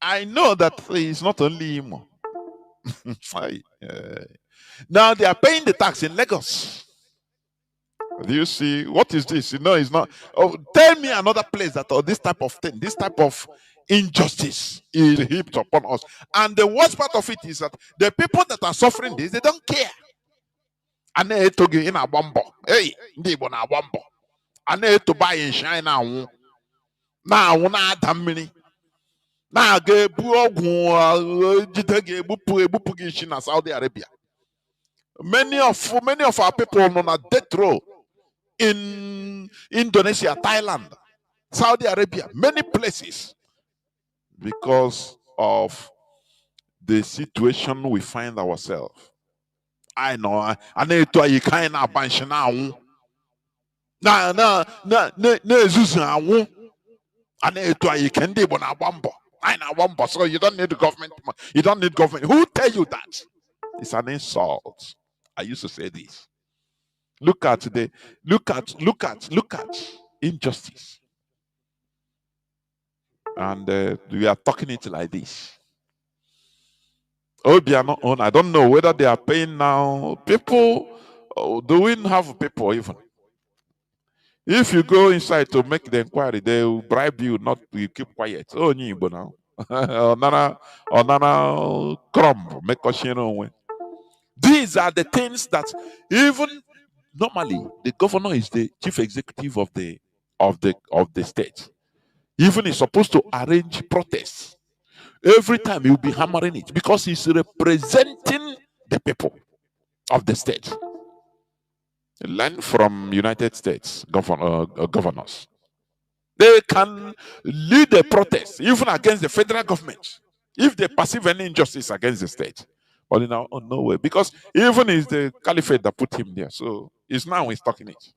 I know that it's not only Imo. Now they are paying the tax in Lagos. Do you see? What is this? It's not. Oh, tell me another place that this type of thing, this type of injustice is heaped upon us. And the worst part of it is that the people that are suffering this, they don't care. And they to give in a bumbo. Hey, they want a bumbo. And they to buy in China. Now, na damini. Now, get Saudi Arabia. Many of our people on a death row in Indonesia, Thailand, Saudi Arabia, many places, because of the situation we find ourselves. I know. I need to you kind of bunch now. Na zuzu I need to you can do on a bumbo. I know bumbo, so you don't need the government. You don't need government. Who tell you that? It's an insult. I used to say this. Look at injustice. And we are talking it like this. Obiano, I don't know whether they are paying now. People, do we have people even? If you go inside to make the inquiry, they will bribe you not to keep quiet. Oh, Igbo now. Onana crumb, make us know. These are the things that even normally the governor is the chief executive of the state. Even he's supposed to arrange protests. Every time he'll be hammering it because he's representing the people of the state. Learn from United States governors. They can lead a protest even against the federal government if they perceive any injustice against the state. But in no way, because even it's the caliphate that put him there. So it's now he's talking it.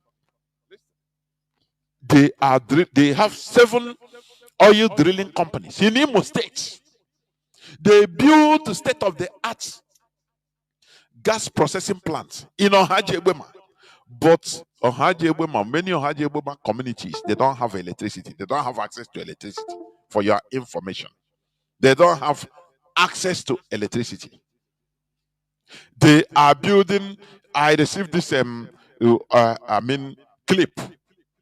They have 7 oil drilling companies in Imo State. They built state-of-the-art gas processing plants in Ohajegbema. But many Ohajegbema communities, they don't have electricity. They don't have access to electricity. For your information, they don't have access to electricity. They are building. I received this clip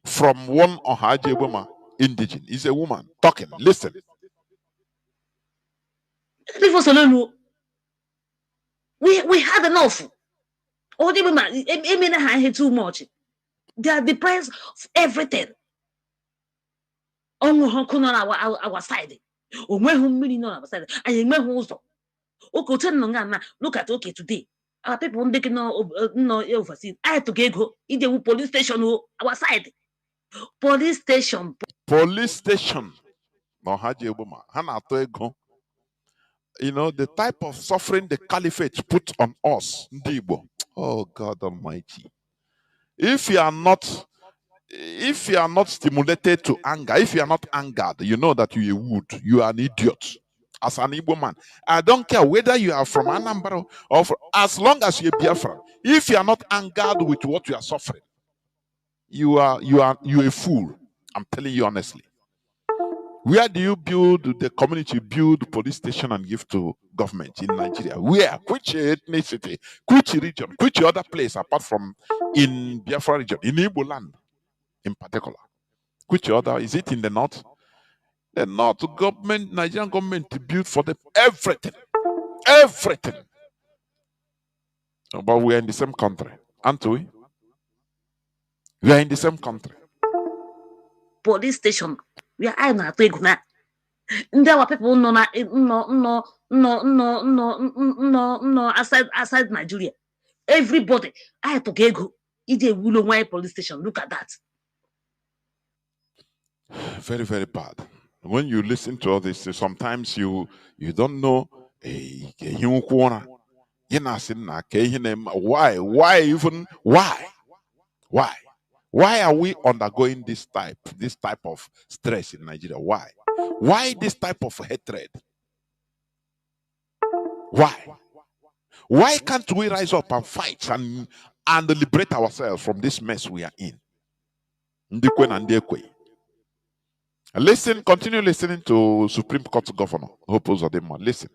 from one Ohajegbema indigene. Is a woman talking. Listen. We had enough. All the women too much. They are deprived of everything. On our side. On our side. And also. Look at today. Our people no overseas. I have to go. In police station our side. Police station. Police station. You know, the type of suffering the caliphate put on us, Ndibo. Oh God Almighty. If you are not stimulated to anger, if you are not angered, you know that you are a wood, you are an idiot. As an Igbo man, I don't care whether you are from Anambra or as long as you're Biafra. If you are not angered with what you are suffering, you are a fool. I'm telling you honestly. Where do you build the community, build police station and give to government in Nigeria? Where? Which ethnicity? Which region? Which other place apart from in Biafra region, in Igbo land in particular? Which other? Is it in the north? The north government, Nigerian government built for them everything. Everything. But we are in the same country, aren't we? We are in the same country. Police station. We are not taking that. There were people no outside Nigeria. Everybody I had to go. Ide Wulo Wai police station. Look at that. Very, very bad. When you listen to all this, sometimes you don't know why even why are we undergoing this type of stress in Nigeria? Why this type of hatred? Why can't we rise up and fight and liberate ourselves from this mess we are in? Listen, continue listening to Supreme Court Governor Hope Uzodinma. Listen.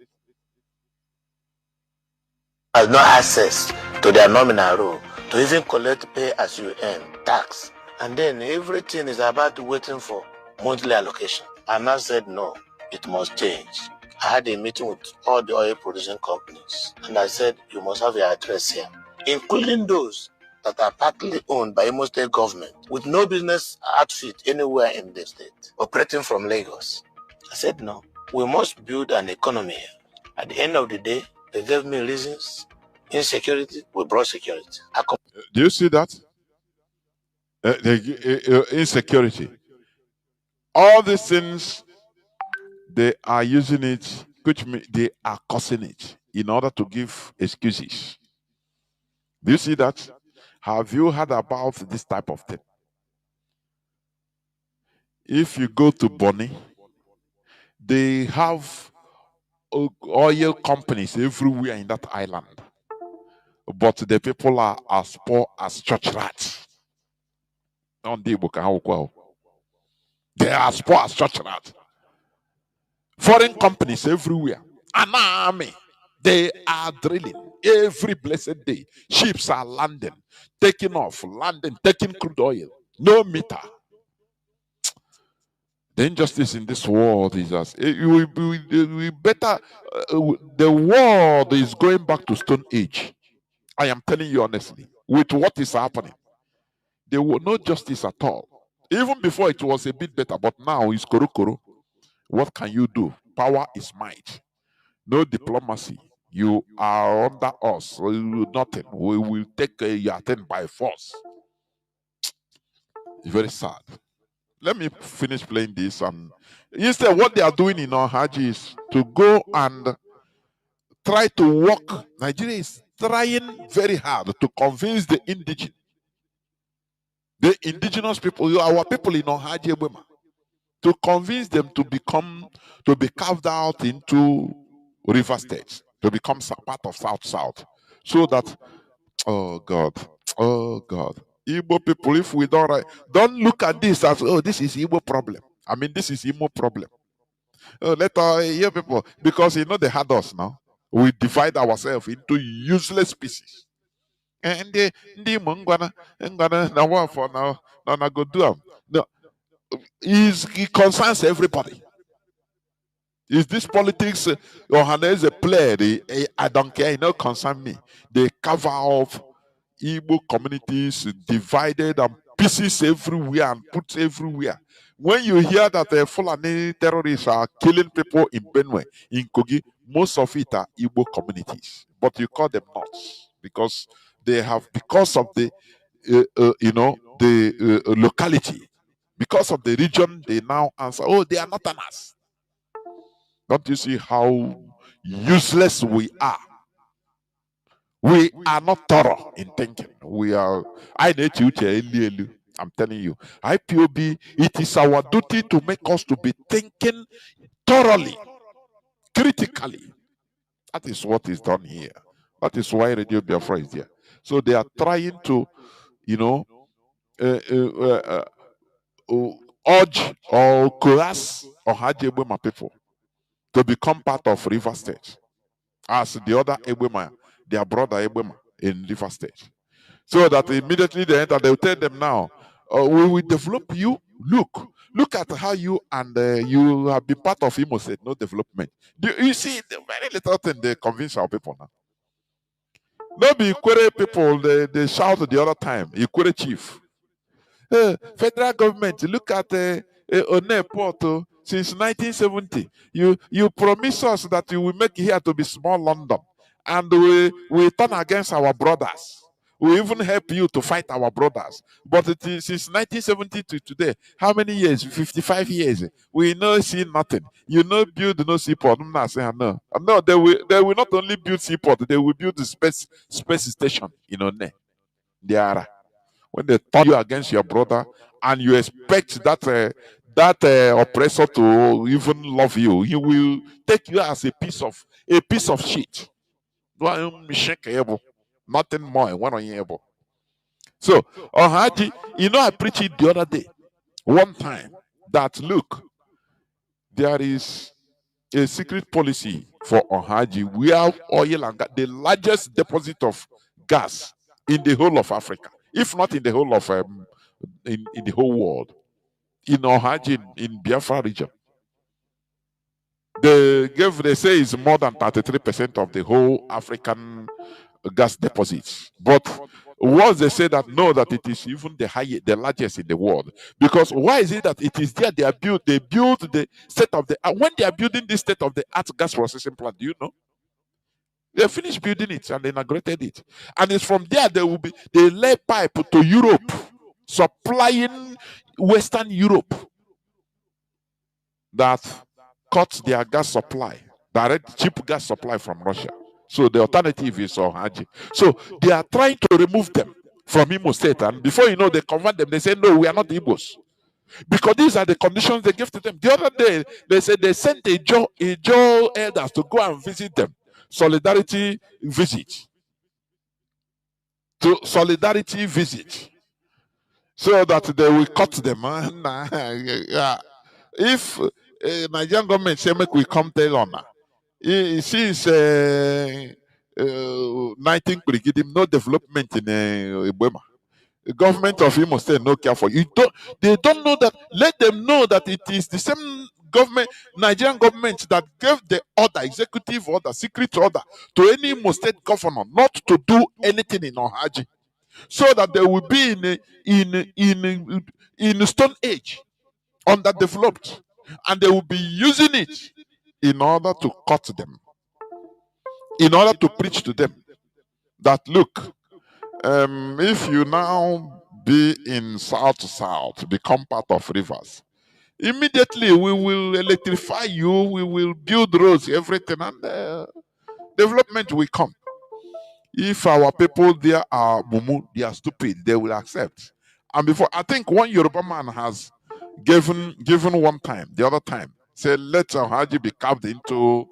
Has no access to their nominal role to even collect pay as you earn, tax. And then everything is about waiting for monthly allocation. And I said, no, it must change. I had a meeting with all the oil producing companies. And I said, you must have your address here, including those that are partly owned by Imo State government with no business outfit anywhere in the state, operating from Lagos. I said, no, we must build an economy here. At the end of the day, they gave me reasons. Insecurity, we brought security. Do you see that? Insecurity. All these things, they are using it, which means they are causing it in order to give excuses. Do you see that? Have you heard about this type of thing? If you go to Bonny, they have oil companies everywhere in that island. But the people are as poor as church rats. They are as poor as church rats. Foreign companies everywhere. An army. They are drilling every blessed day. Ships are landing, taking off, landing, taking crude oil. No meter. The injustice in this world is as we better. The world is going back to Stone Age. I am telling you honestly, with what is happening, there was no justice at all. Even before it was a bit better, but now it's koro koro. What can you do? Power is might. No diplomacy. You are under us. We will nothing. We will take your thing by force. It's very sad. Let me finish playing this, and instead what they are doing in Ohaji is to go and try to work. Nigeria is trying very hard to convince the indigenous people, our people in Ohaji Ebema, to convince them to be carved out into river states, to become part of South, so that, oh God, Igbo people, if we don't look at this as, oh, this is Igbo problem. I mean, this is Igbo problem. Let our hear people, because they had us now. We divide ourselves into useless pieces. And the Igbo na what for now? No, go do them. No, it concerns everybody. Is this politics or has a play? I don't care, it don't concern me. They cover off Igbo communities, divided and pieces everywhere and put everywhere. When you hear that the Fulani terrorists are killing people in Benue, in Kogi, most of it are Igbo communities. But you call them not, because they have, because of the locality, because of the region, they now answer, oh, they are not an us. Don't you see how useless we are? We are not thorough in thinking. We are. I'm telling you, IPOB, it is our duty to make us to be thinking thoroughly, critically. That is what is done here. That is why Radio Biafra is there. So they are trying to, urge or coerce or Ebema people to become part of River State, as the other Ebema, their brother Ebema in River State. So that immediately they enter, they will tell them now, we will develop you. Look at how you and you have been part of Imo State, no development. You see, the very little thing they convince our people now. Maybe Ikwere people, they shout the other time, Ikwere chief. Federal government, look at One Port since 1970. You promise us that you will make here to be small London, and we turn against our brothers. We even help you to fight our brothers. But it is since 1970 to today, how many years? 55 years. We no see nothing. You know, build no seaport. I'm not saying no. No, they will not only build seaport, they will build the space station. They are. When they turn you against your brother, and you expect that oppressor to even love you, he will take you as a piece of shit. Nothing more. So, Ohaji, I preached it the other day, one time, that look, there is a secret policy for Ohaji. We have oil and gas, the largest deposit of gas in the whole of Africa, if not in the whole of in the whole world. In Ohaji, in Biafra region, they say it's more than 33% of the whole African gas deposits. But once they say that, no, that it is even the largest in the world. Because why is it that it is there they build the state of the when they are building this state of the art gas processing plant, do you know? They finished building it and they inaugurated it. And it's from there they lay pipe to Europe, supplying Western Europe, that cut their gas supply, direct cheap gas supply from Russia. So the alternative is Ohaji. So they are trying to remove them from Imo State. And before you know, they convert them. They say, no, we are not Igbos. Because these are the conditions they give to them. The other day, they said they sent a Joe elders to go and visit them. Solidarity visit. So that they will cut them. If Nigerian government say, make we come tell on since 19 no development in Ibema. The government of Imo State no care for you. They don't know that. Let them know that it is the same government, Nigerian government, that gave the order, executive order, secret order to any Imo State governor not to do anything in Ohaji, so that they will be in a stone age, underdeveloped, and they will be using it in order to cut them, in order to preach to them that look, if you now be in south, become part of rivers, immediately we will electrify you, we will build roads, everything, and development will come. If our people there are mumu, they are stupid, they will accept. And before, I think one Yoruba man has given one time, the other time, said, let Haji be carved into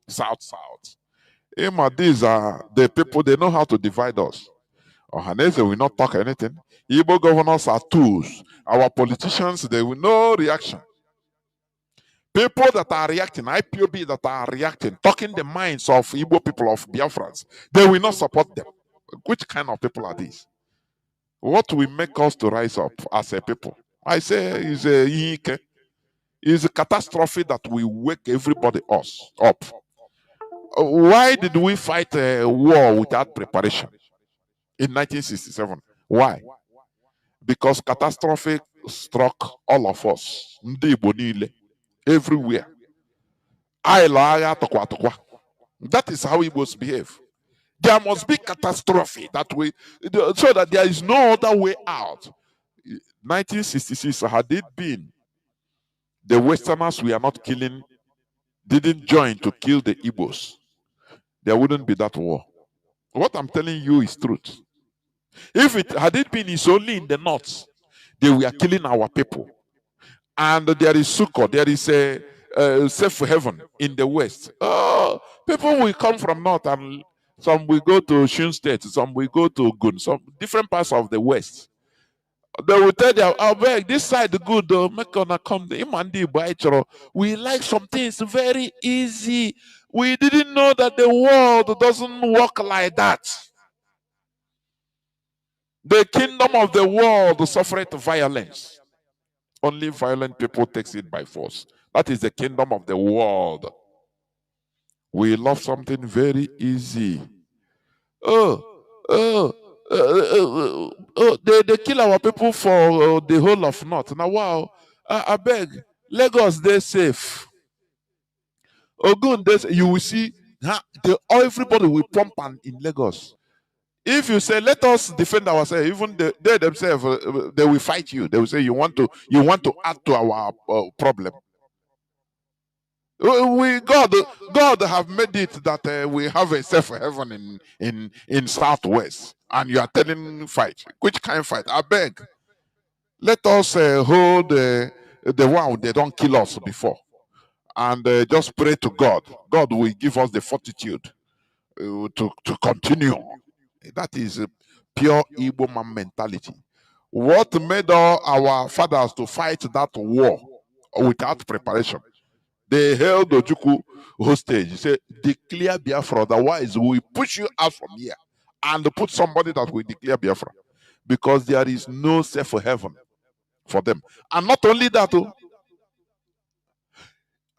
south. These are the people, they know how to divide us. Ohanese will not talk anything. Igbo governors are tools. Our politicians, they will no reaction. People that are reacting, IPOB that are reacting, talking the minds of Igbo people, of Biafrans, they will not support them. Which kind of people are these? What will make us to rise up as a people? I say is a catastrophe that will wake everybody else up. Why did we fight a war without preparation in 1967? Why? Because catastrophe struck all of us, ndị Igbo niile, everywhere. That is how Igbos behave. There must be catastrophe that way, so that there is no other way out. 1966, had it been the Westerners we are not killing didn't join to kill the Igbos, there wouldn't be that war. What I'm telling you is truth. If it had it been it's only in the north, they were killing our people. And there is succor, there is a safe heaven in the west. People will come from north, and some will go to Shun State, some will go to Gun, some different parts of the west. They will tell them, oh, beg, this side good, make on come. We like some things very easy. We didn't know that the world doesn't work like that. The kingdom of the world suffered violence. Only violent people takes it by force. That is the kingdom of the world. We love something very easy. They kill our people for the whole of North. Now, wow, I beg, Lagos, they're safe. Ogun, you will see, everybody will pump in Lagos. If you say, let us defend ourselves, even they themselves, they will fight you. They will say, you want to add to our problem. God have made it that we have a safe heaven in Southwest, and you are telling fight. Which kind of fight? I beg. Let us hold the one they don't kill us before, and just pray to God. God will give us the fortitude to continue. That is a pure Igbo man mentality. What made all our fathers to fight that war without preparation? They held Ojukwu hostage. He said, declare Biafra, otherwise we push you out from here and put somebody that will declare Biafra. Because there is no safe heaven for them. And not only that,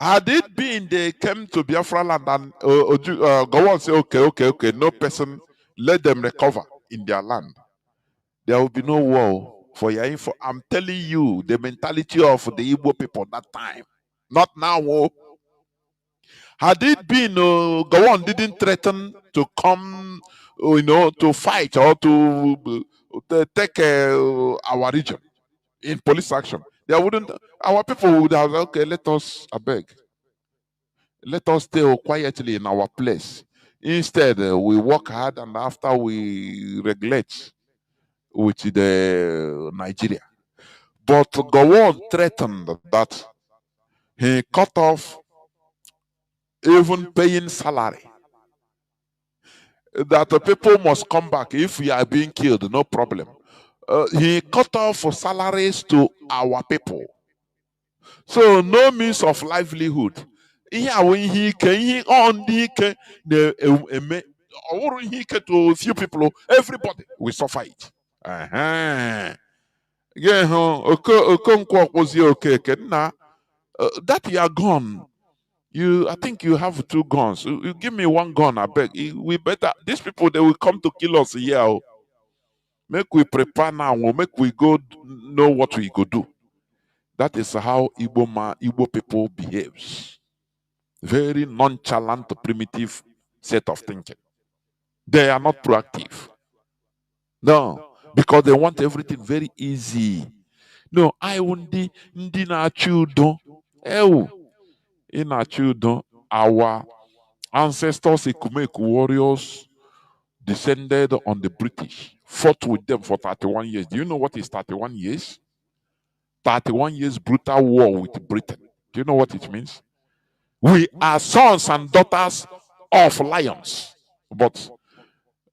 had it been they came to Biafra land and go on say, okay, no person, let them recover in their land, there will be no war. For your info, I'm telling you the mentality of the Igbo people that time. Not now. Had it been Gowon didn't threaten to come, to fight or to take our region in police action, there wouldn't. Our people would have, okay, let us stay quietly in our place. Instead, we work hard, and after we regulate with the Nigeria. But Gowon threatened that he cut off even paying salary. That the people must come back if we are being killed, no problem. He cut off salaries to our people. So no means of livelihood. To a few people, everybody will suffer it. Yeah, Okonkwo was okay. That you are gone. I think you have 2 guns. You give me 1 gun, I beg. We better. These people, they will come to kill us here. Oh. Make we prepare now. Make we go know what we go do. That is how Igbo people behaves. Very nonchalant, primitive set of thinking. They are not proactive. No, because they want everything very easy. No, I want the Ndina Ew. In our ancestors, Ekumeku warriors, descended on the British, fought with them for 31 years. Do you know what is 31 years? 31 years brutal war with Britain. Do you know what it means? We are sons and daughters of lions. But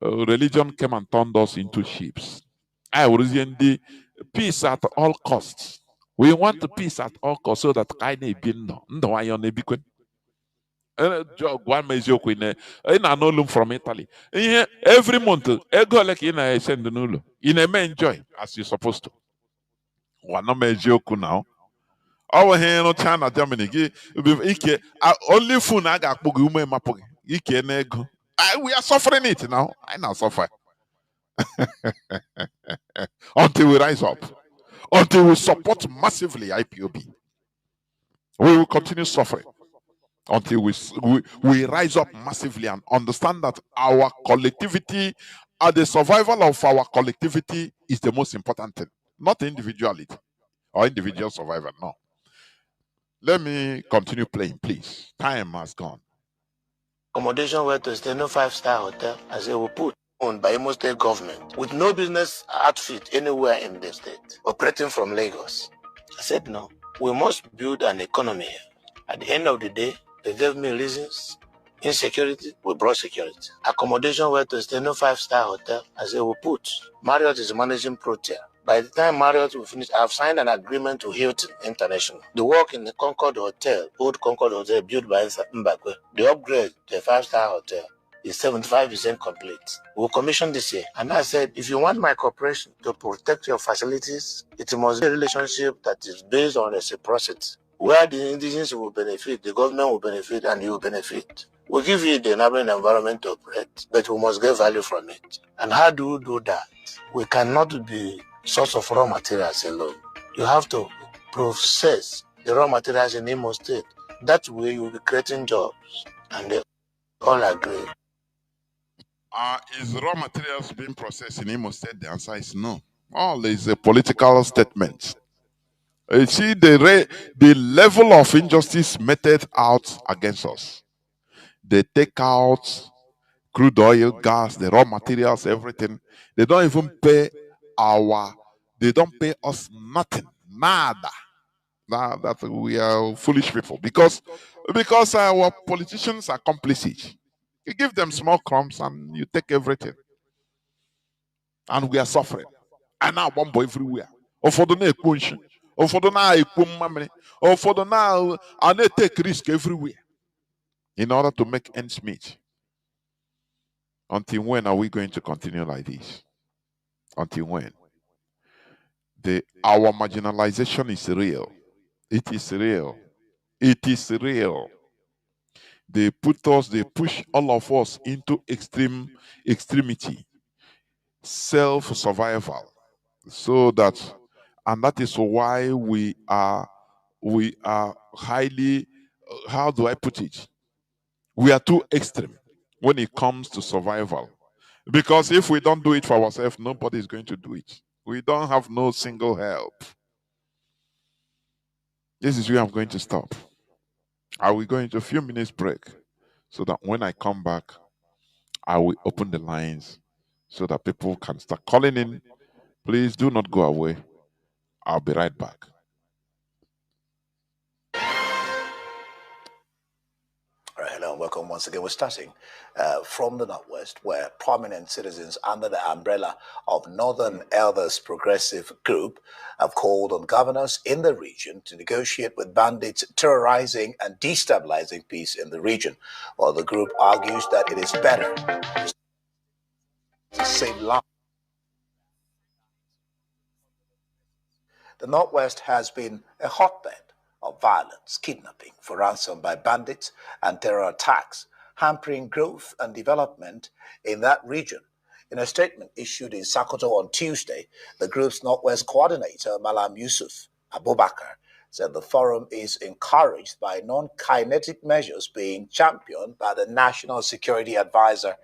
religion came and turned us into sheep. I was in the peace at all costs. We want the peace at all costs so that I may be no. One meziokwu ị na-anụ olu from Italy. Every month, ego ole ka ị na-esend n'ụlọ. Ị na-eme enjoy as you supposed to. Wana meziokwu now. Ọ ihe ịrụcha na Germany gị ike only phone a ga-akpọ gị ume mapụ gị ike n'ego. We are suffering it now. I now suffer. Until we rise up. Until we support massively IPOB. We will continue suffering. Until we rise up massively and understand that our collectivity, the survival of our collectivity is the most important thing, not individuality or individual survival. No. Let me continue playing, please. Time has gone. Accommodation where to stay, no 5-star hotel, as they will put owned by Imo State government with no business outfit anywhere in the state, operating from Lagos. I said no. We must build an economy here. At the end of the day, they gave me reasons. Insecurity, we brought security. Accommodation where to stay, no 5-star hotel, as they will put. Marriott is managing Protea. By the time Marriott will finish, I've signed an agreement to Hilton International. The work in the Concord Hotel, old Concord Hotel built by Mbakwe, the upgrade to a 5-star hotel is 75% complete. We'll commission this year. And I said, if you want my cooperation to protect your facilities, it must be a relationship that is based on reciprocity, where the indigenous will benefit, the government will benefit, and you will benefit. We'll give you the enabling environment to operate, but we must get value from it. And how do we do that? We cannot be source of raw materials alone. You have to process the raw materials in Imo State. That way you will be creating jobs. And they all agree. Is raw materials being processed in Imo State? The answer is no. All is a political statement. You see the level of injustice meted out against us. They take out crude oil, gas, the raw materials, everything. They don't even pay they don't pay us nothing. Nada. That we are foolish people. Because our politicians are complicit. You give them small crumbs and you take everything. And we are suffering. And now one boy everywhere. Or for the next punch. Or for the now, or for the now, and they take risk everywhere in order to make ends meet. Until when are we going to continue like this? Until when? Our marginalization is real. It is real. It is real. They push all of us into extremity, self-survival. And that is why we are highly, how do I put it? We are too extreme when it comes to survival. Because if we don't do it for ourselves, nobody is going to do it. We don't have no single help. This is where I'm going to stop. I will go into a few minutes break so that when I come back, I will open the lines so that people can start calling in. Please do not go away. I'll be right back. All right, hello and welcome once again. We're starting from the Northwest, where prominent citizens under the umbrella of Northern Elders Progressive Group have called on governors in the region to negotiate with bandits terrorizing and destabilizing peace in the region, while the group argues that it is better to save lives The Northwest has been a hotbed of violence, kidnapping for ransom by bandits, and terror attacks, hampering growth and development in that region. In a statement issued in Sokoto on Tuesday, the group's Northwest coordinator, Malam Yusuf Abubakar, said the forum is encouraged by non-kinetic measures being championed by the National Security Advisor,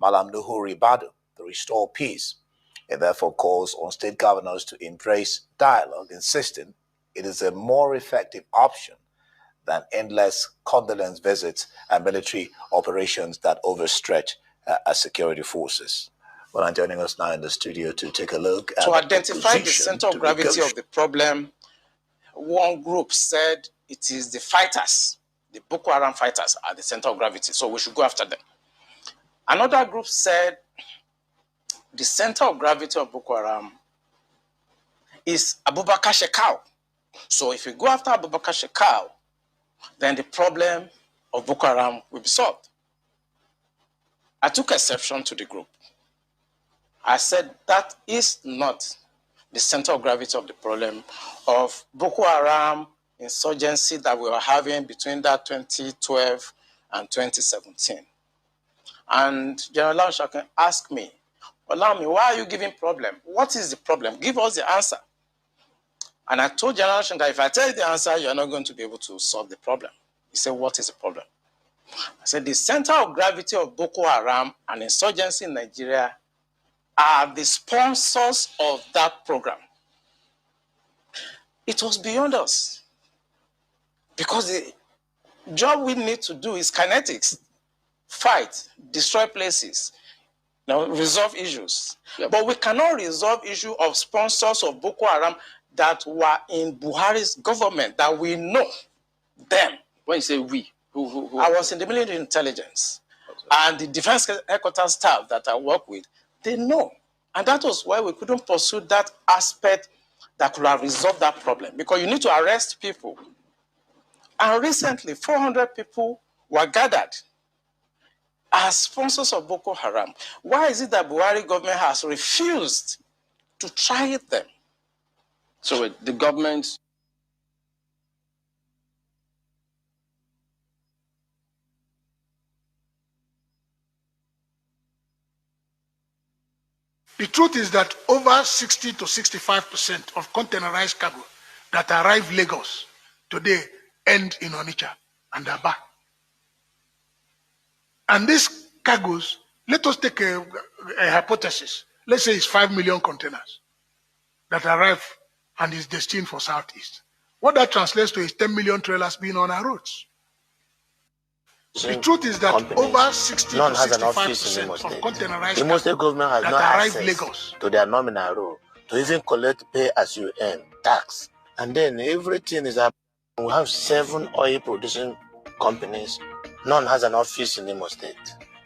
Malam Nuhuri Badu, to restore peace. It therefore calls on state governors to embrace dialogue, insisting it is a more effective option than endless condolence visits and military operations that overstretch our security forces. Well, I'm joining us now in the studio to take a look at to identify the center of gravity of the problem. One group said it is the fighters, the Boko Haram fighters are the center of gravity, so we should go after them. Another group said the center of gravity of Boko Haram is Abubakar Shekau. So if we go after Abubakar Shekau, then the problem of Boko Haram will be solved. I took exception to the group. I said that is not the center of gravity of the problem of Boko Haram insurgency that we were having between that 2012 and 2017. And General Lanshaken asked me, allow me, why are you giving problem? What is the problem? Give us the answer. And I told General Lanshaken that if I tell you the answer, you're not going to be able to solve the problem. He said, what is the problem? I said, the center of gravity of Boko Haram and insurgency in Nigeria are the sponsors of that program. It was beyond us. Because the job we need to do is kinetics. Fight, destroy places, resolve issues. Yep. But we cannot resolve issue of sponsors of Boko Haram that were in Buhari's government, that we know them. When you say we, who I was in the military intelligence. And the defense headquarters staff that I work with, they know. And that was why we couldn't pursue that aspect that could have resolved that problem. Because you need to arrest people. And recently, 400 people were gathered as sponsors of Boko Haram. Why is it that Buhari government has refused to try them? So the government... The truth is that over 60 to 65% of containerized cargo that arrive Lagos today end in Onitsha and Aba. And these cargoes, let us take a hypothesis. Let's say it's 5 million containers that arrive and is destined for Southeast. What that translates to is 10 million trailers being on our roads. The truth is that over 60 to 65% of containerized Imo State government has that not arrive access Lagos to their nominal role to even collect pay as you earn tax. And then everything is up. We have 7 oil producing companies. None has an office in Imo State.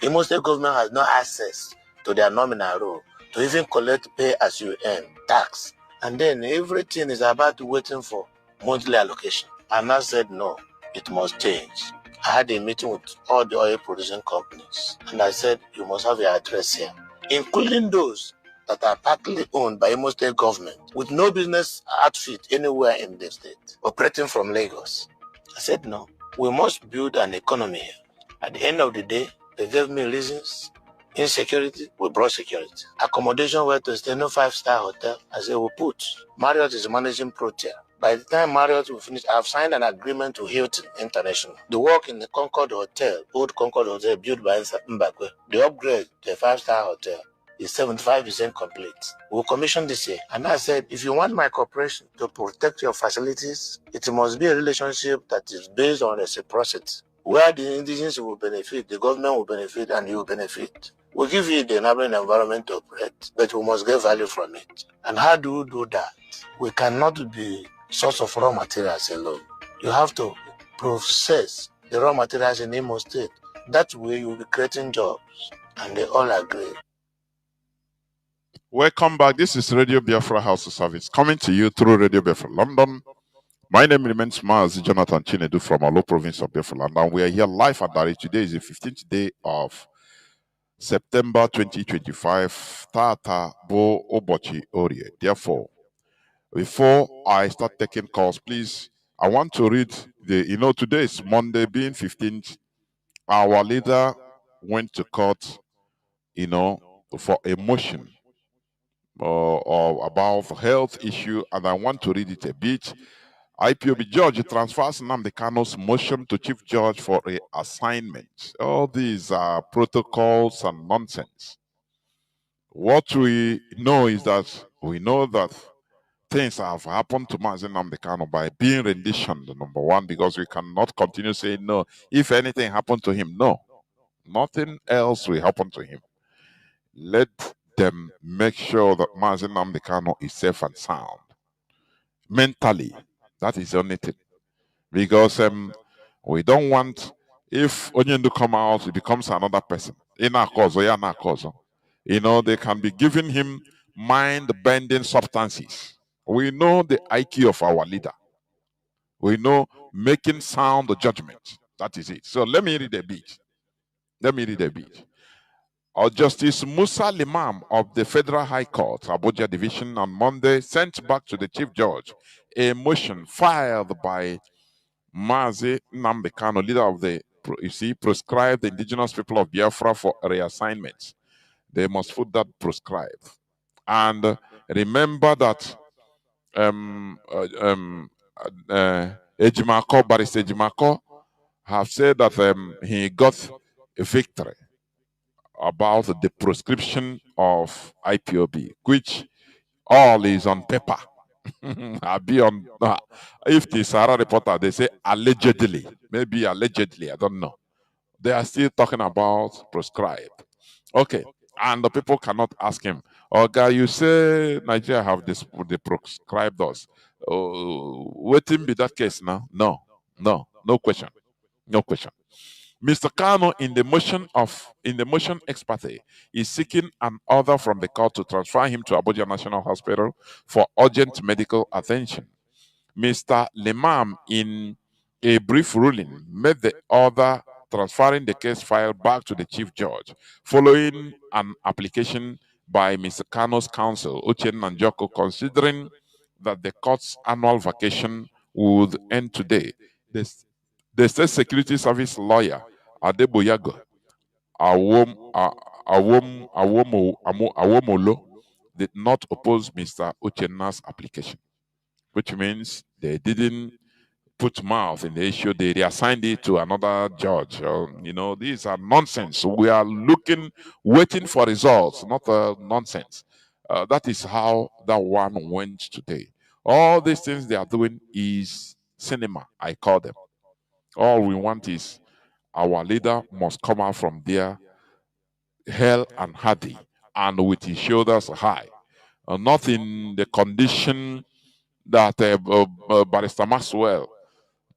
Imo State government has no access to their nominal role to even collect pay as you earn tax. And then everything is about waiting for monthly allocation. And I said no, it must change. I had a meeting with all the oil producing companies, and I said, you must have your address here, including those that are partly owned by Imo State government with no business outfit anywhere in the state, operating from Lagos. I said, no, we must build an economy here. At the end of the day, they gave me reasons. Insecurity, we brought security. Accommodation where to stay, no 5-star hotel. I said, we put. Marriott is managing Protea. By the time Marriott will finish, I've signed an agreement with Hilton International. The work in the Concord Hotel, old Concord Hotel built by Mbakwe, the upgrade to a 5-star hotel is 75% complete. We'll commission this year. And I said, if you want my cooperation to protect your facilities, it must be a relationship that is based on reciprocity, where the indigenous will benefit, the government will benefit, and you will benefit. We'll give you the enabling environment to operate, but we must get value from it. And how do we do that? We cannot be source of raw materials alone. You have to process the raw materials in Imo State. That way you will be creating jobs. And they all agree. Welcome back. This is Radio Biafra House of Service coming to you through Radio Biafra London. My name remains Mazi Jonathan Chinedu from Alo province of Biafra Land, and we are here live and direct. Today is the 15th day of September 2025. Tata Bo Obochi Orie. Therefore, Before I start taking calls, please, I want to read today is Monday, being 15th. Our leader went to court, for a motion or about health issue, and I want to read it a bit. IPOB judge transfers Nnamdi Kanu's motion to chief judge for a assignment. All these are protocols and nonsense. What we know is that things have happened to Mazi Nnamdi Kanu by being renditioned, number one, because we cannot continue saying no. If anything happened to him, no, nothing else will happen to him. Let them make sure that Mazi Nnamdi Kanu is safe and sound mentally. That is the only thing. Because we don't want, if Onyendu come out, he becomes another person. In our cause, or in our cause, they can be giving him mind-bending substances. We know the IQ of our leader. We know making sound judgment. That is it. So let me read a bit. Justice Musa Limam of the Federal High Court, Abuja Division, on Monday sent back to the Chief Judge a motion filed by Mazi Nnamdi Kanu, leader of the, proscribed the indigenous people of Biafra for reassignment. They must put that proscribed. And remember that Ejimako, Barrister Ejimako, have said that he got a victory about the proscription of IPOB, which all is on paper. I'll be on. If the Sahara reporter, they say allegedly, maybe allegedly, I don't know. They are still talking about proscribed. Okay, and the people cannot ask him, "Oh, guy, you say Nigeria have this, they proscribed us. Waiting be that case now? No question, no question." Mr. Kanu, in the motion ex parte, is seeking an order from the court to transfer him to Abuja National Hospital for urgent medical attention. Mr. Limam, in a brief ruling, made the order transferring the case file back to the chief judge, following an application by Mr. Kanu's counsel, Uchen Nanjoko, considering that the court's annual vacation would end today. The State Security Service lawyer, Adeboyago Awomolo, did not oppose Mr. Uchenna's application, which means they didn't put mouth in the issue. They reassigned it to another judge. These are nonsense. We are waiting for results, not nonsense. That is how that one went today. All these things they are doing is cinema, I call them. All we want is our leader must come out from there hell and hardy and with his shoulders high. Not in the condition that Barrister Maxwell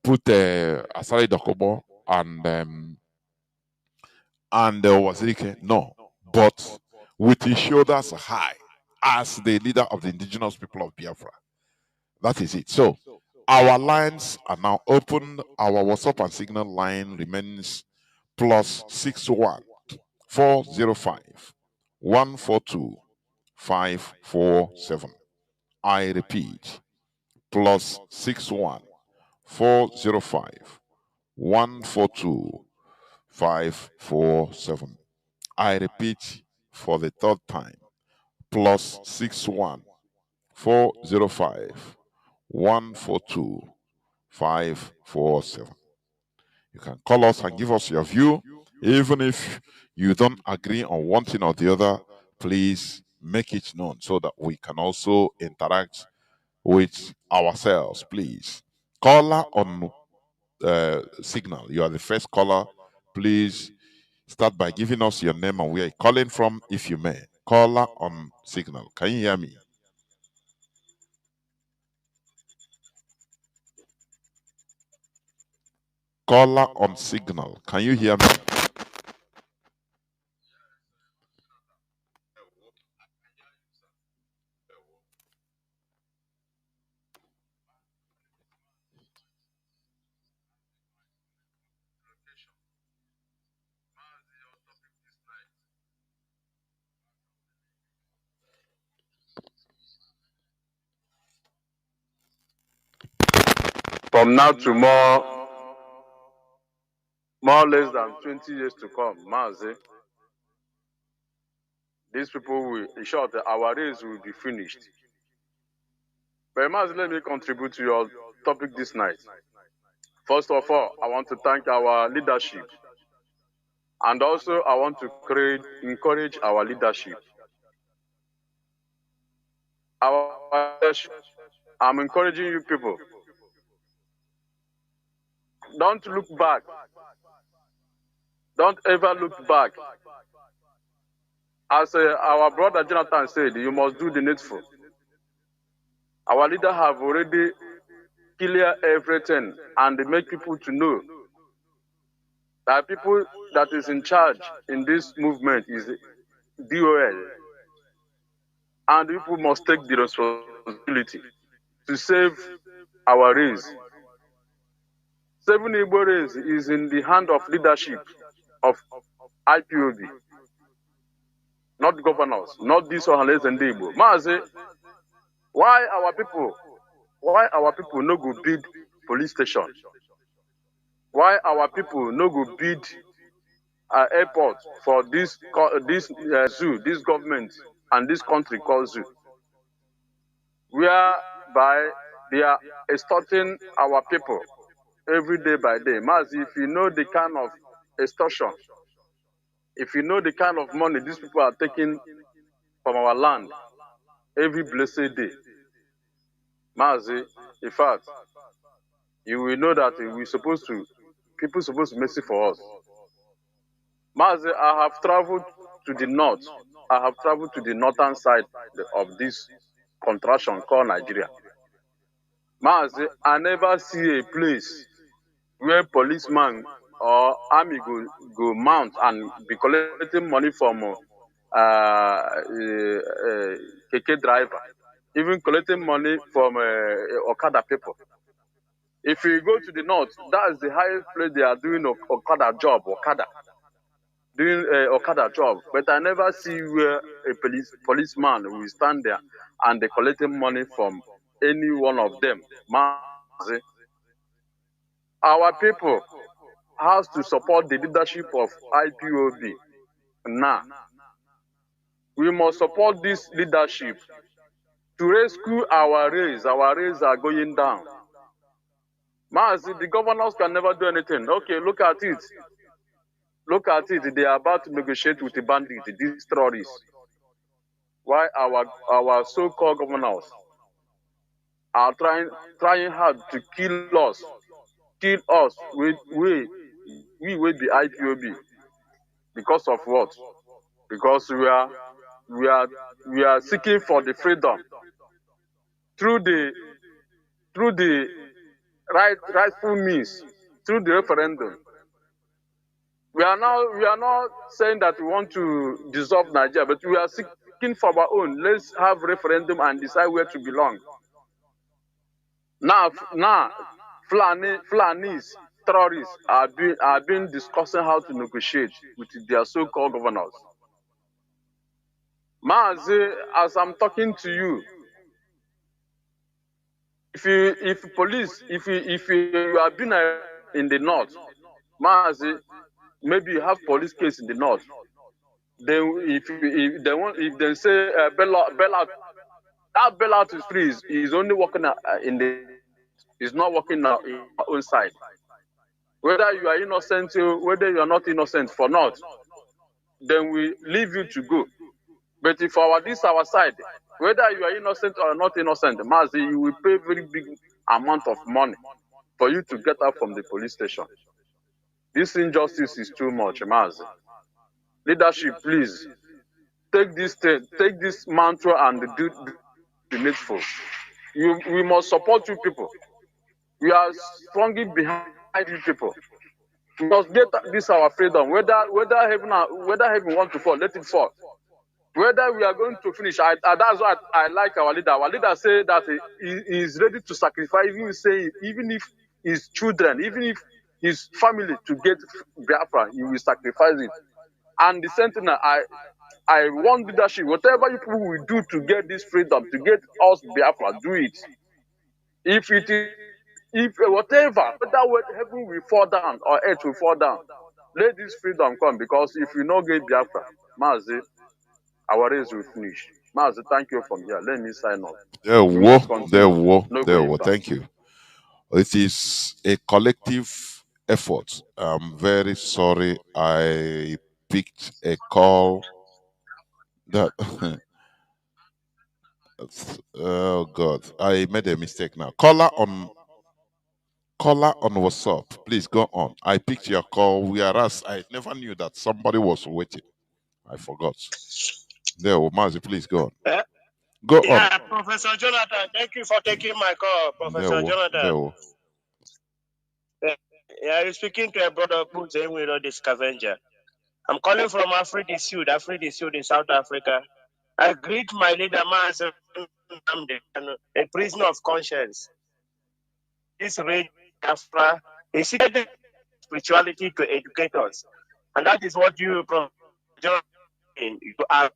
put Asari Dokobo and Wazirike. No, but with his shoulders high as the leader of the indigenous people of Biafra. That is it. So our lines are now open. Our WhatsApp and Signal line remains +61 405 142 547. I repeat, +61 405 142 547. I repeat for the third time, +61 405 142 547. You can call us and give us your view. Even if you don't agree on one thing or the other, please make it known so that we can also interact with ourselves, please. Caller on Signal. You are the first caller. Please start by giving us your name and where you're calling from, if you may. Caller on Signal. Can you hear me? Caller on Signal. Can you hear me? from now to more or less than 20 years to come, Mazi, these people will, in short, our race will be finished. But Mazi, let me contribute to your topic this night. First of all, I want to thank our leadership. And also, I want to encourage our leadership. Our leadership, I'm encouraging you people. Don't look back. Don't ever look back. As our brother Jonathan said, you must do the needful. Our leader have already cleared everything and make people to know that people that is in charge in this movement is DOL. And people must take the responsibility to save our race. Saving Igbo race is in the hand of leadership of IPOB, not governors, not this or less than Igbo. Mazi, why our people no go build police station? Why our people no go build airport for this zoo, this government and this country called zoo? Whereby they are extorting our people every day by day. Mazi, if you know the kind of extortion, if you know the kind of money these people are taking from our land every blessed day, Mazi, in fact, you will know that people supposed to mercy for us. Mazi, I have traveled to the north. I have traveled to the northern side of this contraction called Nigeria. Mazi, I never see a place where policeman or army go mount and be collecting money from keke driver, even collecting money from Okada people. If you go to the north, that is the highest place they are doing Okada job, doing Okada job. But I never see where a policeman will stand there and they collecting money from any one of them. Mazi, our people has to support the leadership of IPOB. Now, we must support this leadership to rescue our race. Our race are going down. Mazi, the governors can never do anything. Okay, look at it. Look at it. They are about to negotiate with the bandits, these terrorists. Why our so-called governors are trying hard to kill us. We will be IPOB. Because of what? Because we are seeking for the freedom through the rightful means, through the referendum. We are not saying that we want to dissolve Nigeria, but we are seeking for our own. Let's have referendum and decide where to belong. Now, Fulanis, terrorists are being discussing how to negotiate with their so-called governors. Mazi, as I'm talking to you, if you have been in the north, Mazi, maybe you have police case in the north. Then if they say bailout, that bailout is free. Is only working is not working in our own side. Whether you are innocent, whether you are not innocent for not, then we leave you to go. But if our side, whether you are innocent or not innocent, Mazi, you will pay very big amount of money for you to get out from the police station. This injustice is too much, Mazi. Leadership, please take this mantra and do the needful. We must support you people. We are strongly behind you people. We must get this our freedom. Whether heaven want to fall, let it fall. Whether we are going to finish, that's why I like our leader. Our leader say that he is ready to sacrifice. Even if his children, even if his family to get Biafra, he will sacrifice it. And the same thing, I want leadership. Whatever you people will do to get this freedom, to get us Biafra, do it. If it is if whatever, whether heaven will fall down or earth will fall down, let this freedom come, because if we not get Biafra, Mazi, our race will finish. Mazi, thank you from here. Let me sign off. There We will there continue. were, No there going were. back. Thank you. It is a collective effort. I'm very sorry I picked a call that oh God, I made a mistake now. Caller on WhatsApp. Please go on. I picked your call, whereas I never knew that somebody was waiting. I forgot. There, Mazi, please go on. Go on. Yeah, Professor Jonathan, thank you for taking my call, Professor There Jonathan. were. Yeah, you're speaking to a brother who's a winner, the scavenger. I'm calling from Afridi Sud in South Africa. I greet my leader, Mazi Nnamdi, a prisoner of conscience. This radio Biafra is seated spirituality to educate us. And that is what you, Professor Jonathan, you are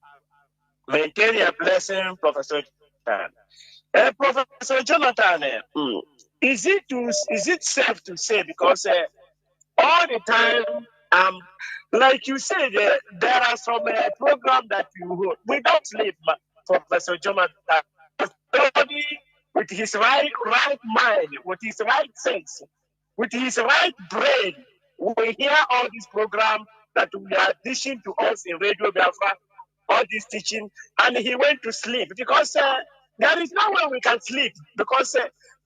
maintain your blessing, Professor Jonathan. Professor Jonathan, is it safe to say, because all the time, like you said, there are some program that you hold. We don't sleep, Professor Jonathan. Everybody with his right mind, with his right sense, with his right brain, we hear all these programs that we are dishing to us in Radio Biafra, all this teaching, and he went to sleep because there is no way we can sleep, because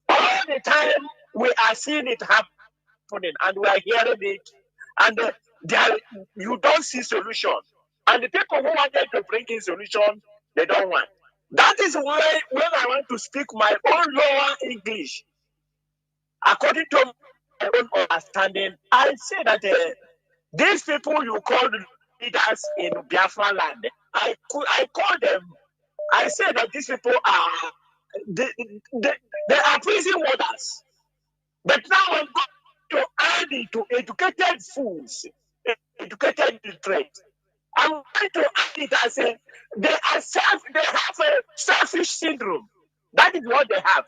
all the time we are seeing it happening and we are hearing it, and there you don't see solution, and the people who wanted to bring in solution, they don't want. That is why when I want to speak my own lower English, according to my own understanding, I say that these people you call leaders in Biafra land, I call them, I say that these people are, they, they are prison warders. But now I'm going to add it to educated fools, educated literate. I'm going to add it as they have a selfish syndrome. That is what they have.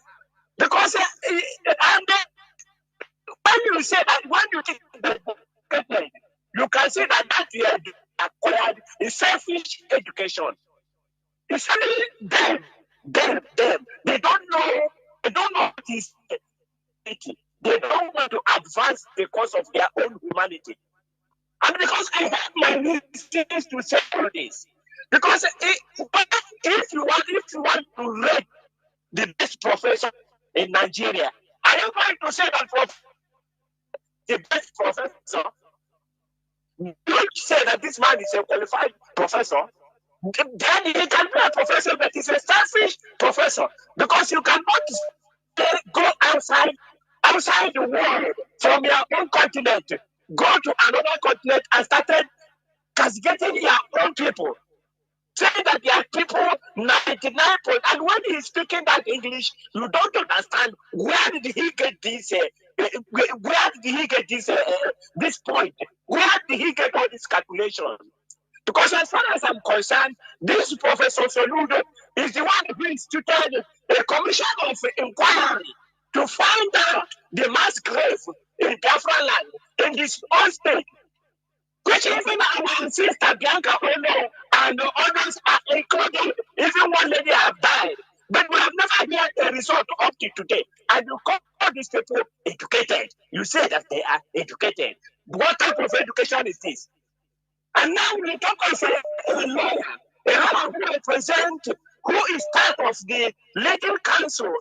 Because and when you say that, when you think that, you can say that you have acquired a selfish education. It's only them. They don't know what is humanity. They don't want to advance the cause of their own humanity. And because I have my reasons to say all this, because if you want to rate the best professor in Nigeria, I am going to say that for the best professor, don't say that this man is a qualified professor. Then he can be a professor, but he's a selfish professor, because you cannot go outside the world from your own continent, go to another continent and started castigating your own people, saying that their people 99 point. And when he's speaking that English, you don't understand where did he get this. Where did he get this point? Where did he get all this calculation? Because as far as I'm concerned, this Professor Soludo is the one who instituted a commission of inquiry to find out the mass grave in Biafra land, in this own state, which even our sister Bianca Ono and others are included. Even one lady have died. But we have never heard a result up to today. And you call these people educated. You say that they are educated. What type of education is this? And now we talk of a lawyer who represent, who is part of the legal council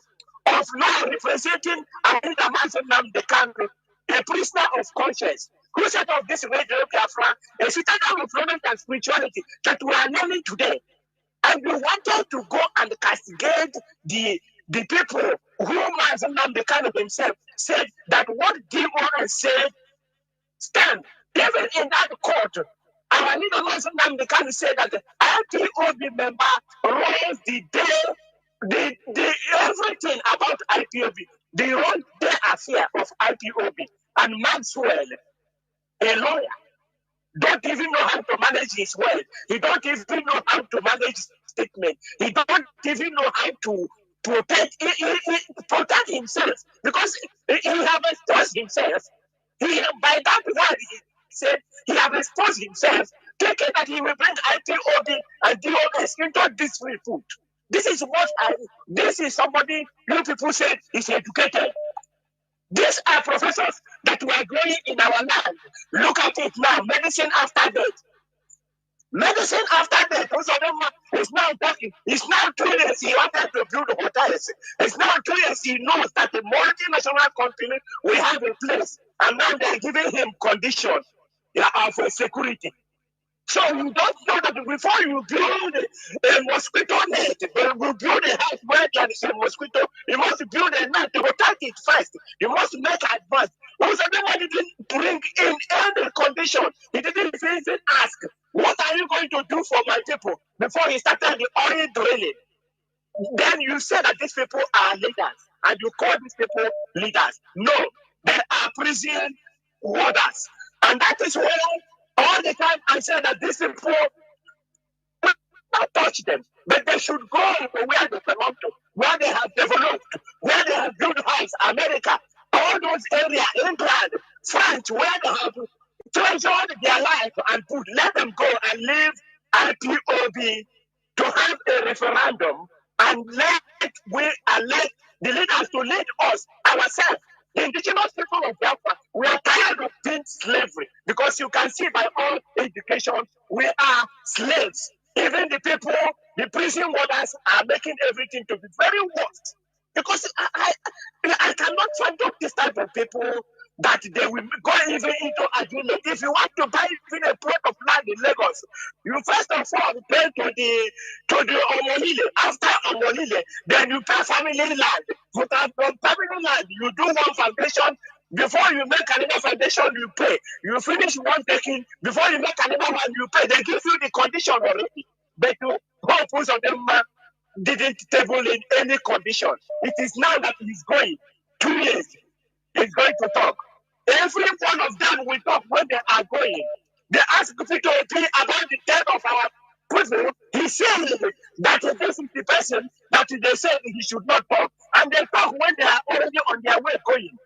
of law representing Nnamdi Kanu, a prisoner of conscience, who set up this radio Biafra, a citadel of knowledge and spirituality that we are learning today. And we wanted to go and castigate the people who Nnamdi Kanu himself said that what DOS said stand. Even in that court, our leader Nnamdi Kanu said that the IPOB member runs the everything about IPOB, the whole day affair of IPOB. And Maxwell, a lawyer, don't even know how to manage his wealth. He don't even know how to manage statement. He don't even know how to protect himself because he have exposed himself. By that word he said he have exposed himself, thinking that he will bring IPOB and DOS into this free food. This is somebody you people said is educated. These are professors that were growing in our land. Look at it now, medicine after death. Medicine after death. Also, is now talking. It's now 2 years he wanted to build hotels. It's now 2 years he knows that the multinational company will have a place. And now they're giving him conditions for security. So you don't know that before you build a mosquito net, you build a house where there is a mosquito, you must build a net to protect it first. You must make advance. Also, nobody didn't bring in any condition. He didn't even ask, what are you going to do for my people before he started the oil drilling? Then you say that these people are leaders, and you call these people leaders. No, they are prison warders. And that is why all the time I say that these people will not touch them, but they should go where they belong to, where they have developed, where they have built house, America, all those areas, England, France, where they have treasured their life and put, let them go and leave IPOB to have a referendum and let the leaders to lead us ourselves. The indigenous people of Biafra, we are tired of being slavery because you can see by all education, we are slaves. Even the people, the prison warders are making everything to be very worse. Because I cannot find out this type of people that they will go even into agreement. If you want to buy even a plot of land in Lagos, you first of all pay to the Omolile. After Omolile, then you pay family land. From family land, you do one foundation. Before you make another foundation, you pay. You finish one taking. Before you make another one, you pay. They give you the condition already. But you hope most of them didn't table in any condition. It is now that he's going. 2 years. He's going to talk. Every one of them will talk when they are going. They ask Peter Obi about the death of our prison. He said that this is the person that they said he should not talk. And they talk when they are already on their way going.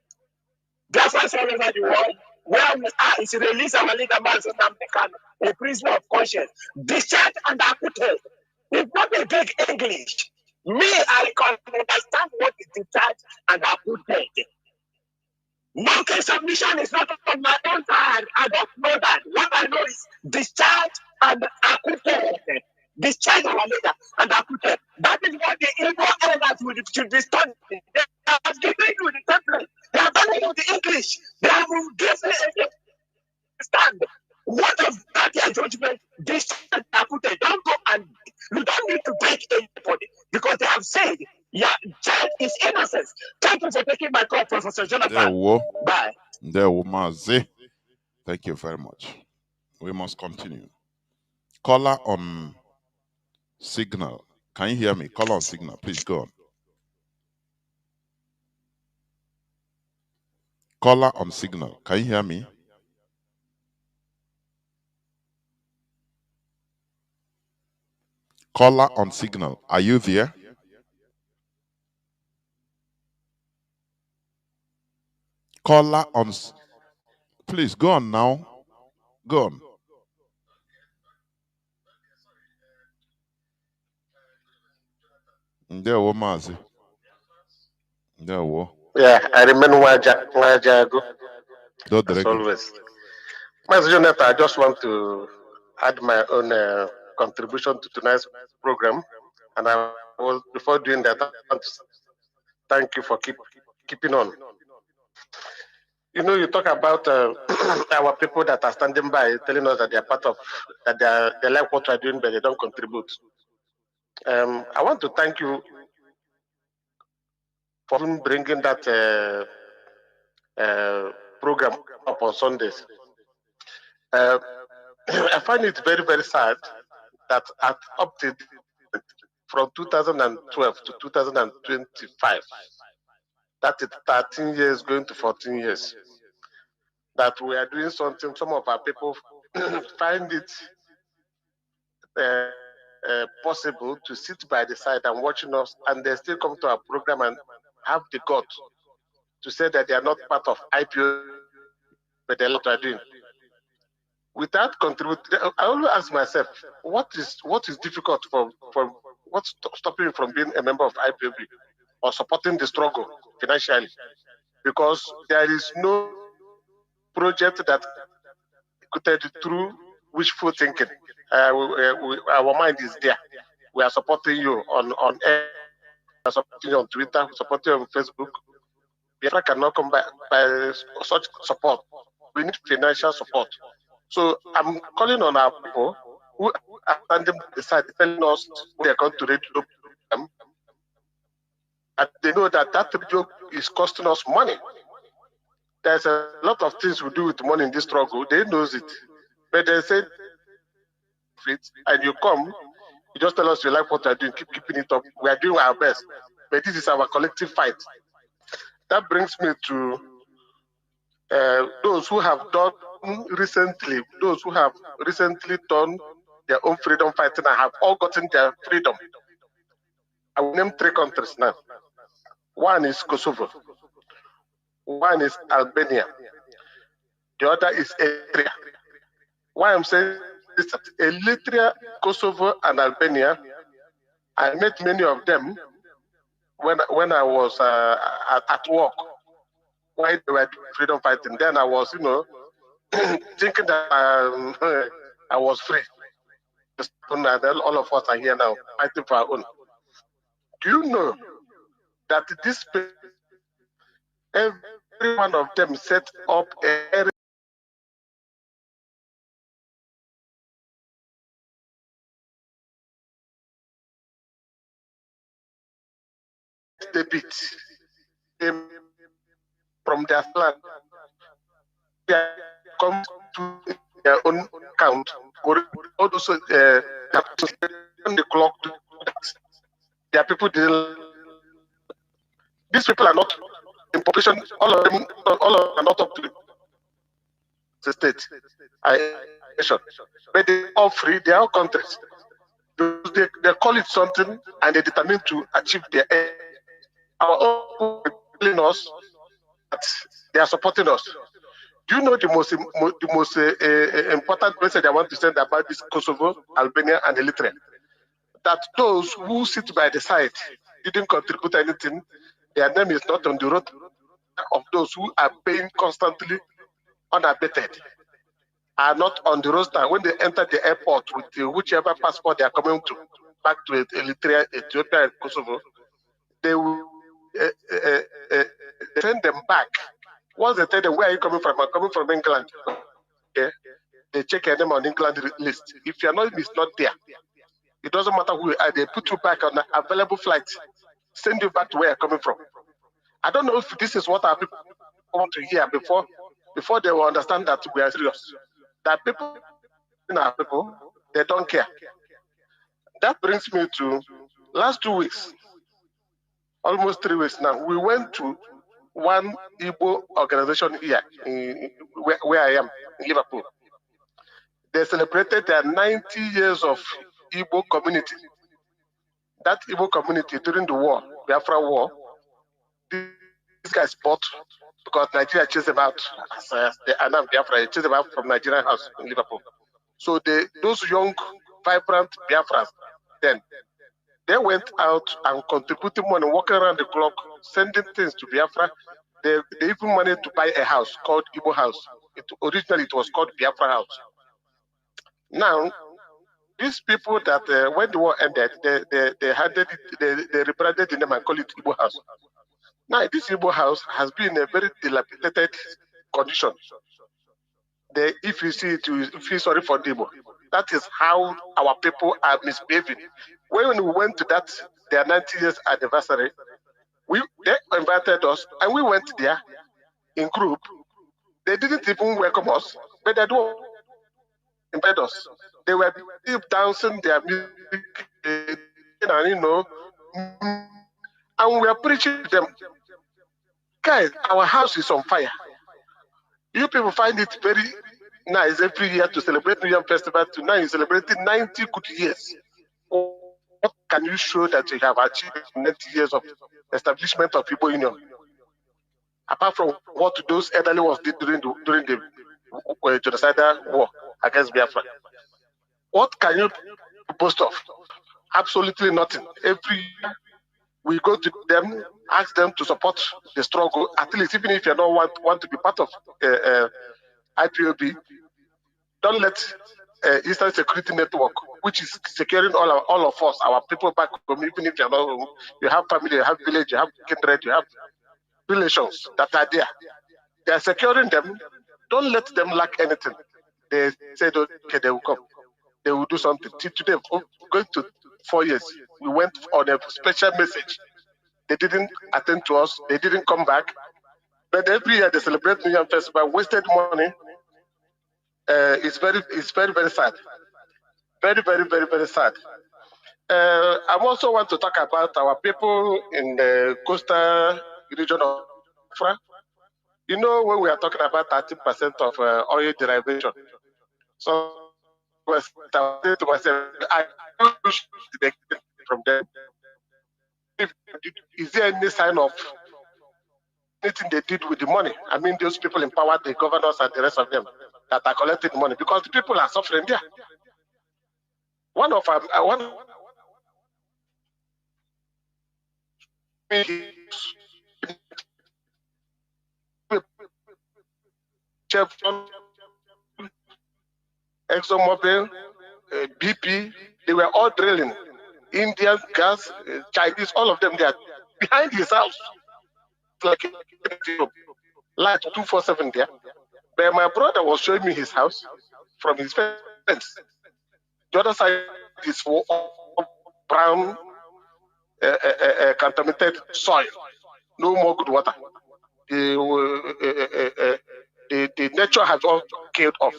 Biafrans all over the world, where we are is release our leader Mazi Nnamdi Kanu, a prisoner of conscience, discharged and acquitted. It's not a big English. Me, I can understand what is discharged and acquitted. No case submission is not on my own side. I don't know that. What I know is discharge and acquitted. Discharge our leader and acquitted. That is what the Igbo elders should be studying. They have given you the template. They have done you the English. They have given you understand. What of that their judgment? Discharge and acquitted. Don't go and you don't need to beg anybody because they have said, yeah, child is innocent. Thank you for taking my call, Professor Jonathan. Bye. There, Mazi. Thank you very much. We must continue. Caller on signal. Can you hear me? Caller on signal. Please go on. Caller on signal. Can you hear me? Caller on signal. Are you there? Caller on. Please go on now. Go on. There was Mazi. There was. Yeah, I remember where Jago. As always. Master Jonathan, I just want to add my own contribution to tonight's program. And I will, before doing that, I want to thank you for keeping on. You know, you talk about our people that are standing by, telling us that they are part of, that they like what we are doing, but they don't contribute. I want to thank you for bringing that program up on Sundays. I find it very, very sad that up to from 2012 to 2025, that is 13 years going to 14 years, that we are doing something. Some of our people find it possible to sit by the side and watching us, and they still come to our program and have the guts to say that they are not part of IPO, but they're what are doing. Without contributing, I always ask myself, what is difficult for what's stopping you from being a member of IPOB or supporting the struggle financially? Because there is no project that executed through wishful thinking. Our mind is there. We are supporting you on air, we are supporting you on Twitter, we are supporting you on Facebook. Biafra cannot come by such support. We need financial support. So I'm calling on our people who are standing beside telling us they are going to radio them, and they know that radio is costing us money. There's a lot of things we do with money in this struggle. They knows it. But they say, and you come, you just tell us you like what you're doing, keep keeping it up. We are doing our best. But this is our collective fight. That brings me to those who have done recently, done their own freedom fighting and have all gotten their freedom. I will name 3 countries now. One is Kosovo. One is Albania. The other is Eritrea. Why I'm saying this, Eritrea, Kosovo, and Albania, I met many of them when I was at work, while they were doing freedom fighting. Then I was, thinking that I was free. And all of us are here now, fighting for our own. Do you know that this, every one of them set up a debit from their land? They come to their own account, or also the clock. Their people didn't. These people are not in population. All of them are not up to the state. But they are free. They are countries. They call it something, and they determine to achieve their aim. Our own people telling us that they are supporting us. Do you know the most important message I want to send about this Kosovo, Albania, and Eritrea? That those who sit by the side didn't contribute anything. Their name is not on the road of those who are paying constantly unabated, are not on the roster when they enter the airport with whichever passport they are coming to, back to Eritrea, Ethiopia, and Kosovo. They will send them back. Once they tell them, where are you coming from? I'm coming from England. Okay. They check your name on England list. If your name is not there, it doesn't matter who you are. They put you back on an available flight, send you back to where you're coming from. I don't know if this is what our people want to hear before they will understand that we are serious. That people, they don't care. That brings me to last 2 weeks, almost 3 weeks now. We went to one Igbo organization here, where I am, in Liverpool. They celebrated their 90 years of Igbo community. That Igbo community during the war, Biafra war, these guys fought because Nigeria chased them out. Biafra chased them out from Nigerian house in Liverpool. So those young, vibrant Biafrans, then they went out and contributed money, walking around the clock, sending things to Biafra. They even managed to buy a house called Igbo House. Originally, it was called Biafra House. Now, these people that when the war ended, they rebranded the name and called it Igbo House. Now, this Igbo House has been in a very dilapidated condition. If you see it, you feel sorry for the Igbo. That is how our people are misbehaving. When we went to their 90 years anniversary, they invited us, and we went there in group. They didn't even welcome us, but they do invite us. They were dancing their music, and we are preaching to them. Guys, our house is on fire. You people find it very nice every year to celebrate New Year Festival. Tonight you're celebrating 90 good years. What can you show that you have achieved in 90 years of establishment of People Union? Apart from what those elderly ones did during the genocidal war against Biafra. What can you boast of? Absolutely nothing. Every year we go to them, ask them to support the struggle, at least even if you don't want to be part of IPOB, don't let Eastern Security Network, which is securing all of us, our people back home, even if you're not home, you have family, you have village, you have kindred, you have relations that are there. They are securing them. Don't let them lack anything. They said, okay, they will come. They will do something. Till today, going to 4 years, we went on a special message. They didn't attend to us. They didn't come back. But every year they celebrate New Year Festival, wasted money. It's very, very sad. Very, very sad. I also want to talk about our people in the coastal region of Biafra. You know, when we are talking about 30% of oil derivation, so I said to myself, I don't from them. Is there any sign of anything they did with the money? I mean, those people in power, the governors and the rest of them that are collecting money, because the people are suffering there. One of ExxonMobil, BP, they were all drilling. Indian gas, Chinese, all of them, they are behind his house. Like 247 there. But my brother was showing me his house from his fence. The other side is for brown, contaminated soil. No more good water. The nature has all killed off,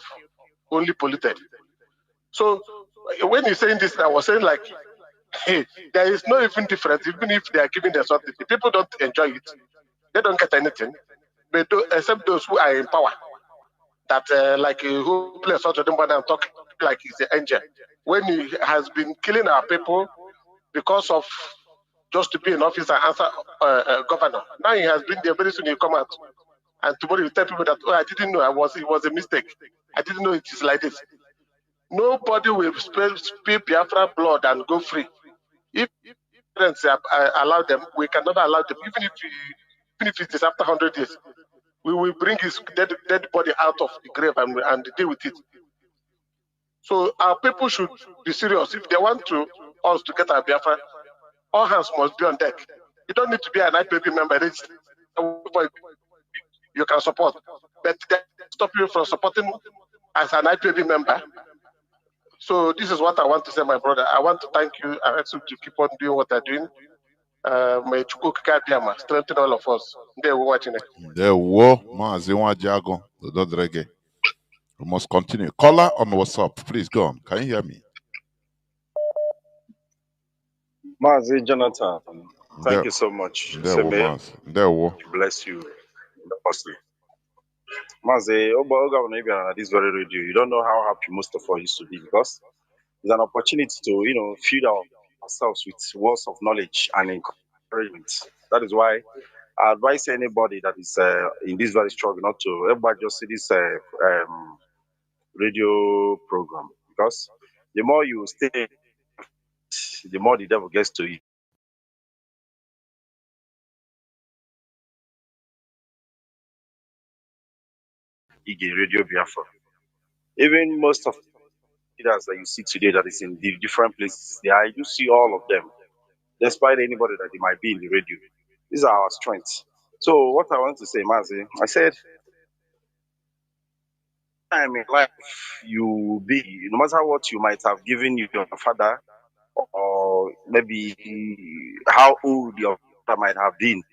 only polluted. So when you're saying this, I was saying like, hey, there is no even difference, even if they are giving their something. The people don't enjoy it. They don't get anything, but except those who are in power. That like who plays such a number and talk like he's an angel. When he has been killing our people because of just to be in office and answer governor. Now he has been there, very soon he'll come out. And tomorrow you tell people that, oh, I didn't know, it was a mistake. I didn't know it is like this. Nobody will spill Biafra blood and go free. If parents allow them, we cannot allow them, even if it is after 100 years. We will bring his dead body out of the grave and deal with it. So our people should be serious. If they want us to get our Biafra, all hands must be on deck. You don't need to be an IPB member. You can support, but they stop you from supporting as an IPB member. So this is what I want to say, my brother. I want to thank you. I ask you to keep on doing what they're doing. May Chukwu strengthen all of us. They were watching it. There were Mazi Jago, the Dodrege. We must continue. Caller on WhatsApp, please go on. Can you hear me? Mazi Jonathan, thank you so much. There bless you. Honestly. Mazi, on this very radio, you don't know how happy most of us used to be because it's an opportunity to, feed ourselves with words of knowledge and encouragement. That is why I advise anybody that is in this very struggle not to everybody just see this radio program because the more you stay, the more the devil gets to you. Radio Biafra. Even most of the leaders that you see today that is in the different places, you see all of them, despite anybody that they might be in the radio. These are our strengths. So what I want to say, Mazi, I said, time in life you be, no matter what you might have given your father, or maybe how old your father might have been,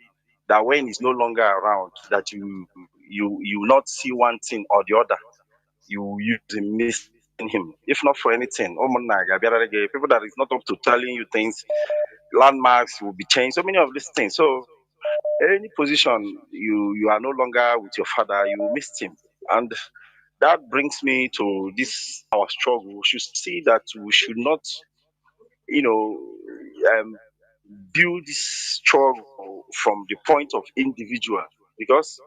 that when he's no longer around, that you not see one thing or the other, you use missing him. If not for anything, people that is not up to telling you things, landmarks will be changed, so many of these things. So any position you are no longer with your father, you missed him. And that brings me to this our struggle. We should see that we should not you know, build this struggle from the point of individual, because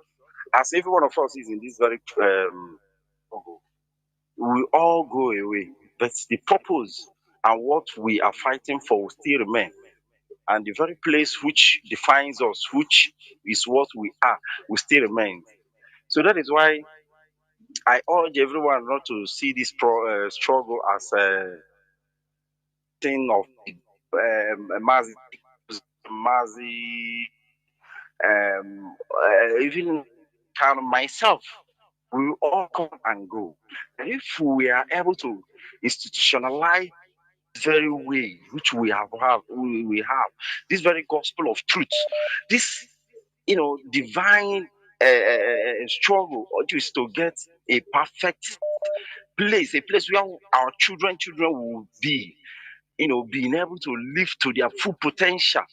as every one of us is in this very struggle, we all go away, but the purpose and what we are fighting for will still remain. And the very place which defines us, which is what we are, will still remain. So that is why I urge everyone not to see this struggle as a thing of Mazi, Mazi, even kind of myself. We will all come and go. And if we are able to institutionalize this very way which we have this very gospel of truth, this divine struggle is to get a perfect place, a place where our children will be, being able to live to their full potential.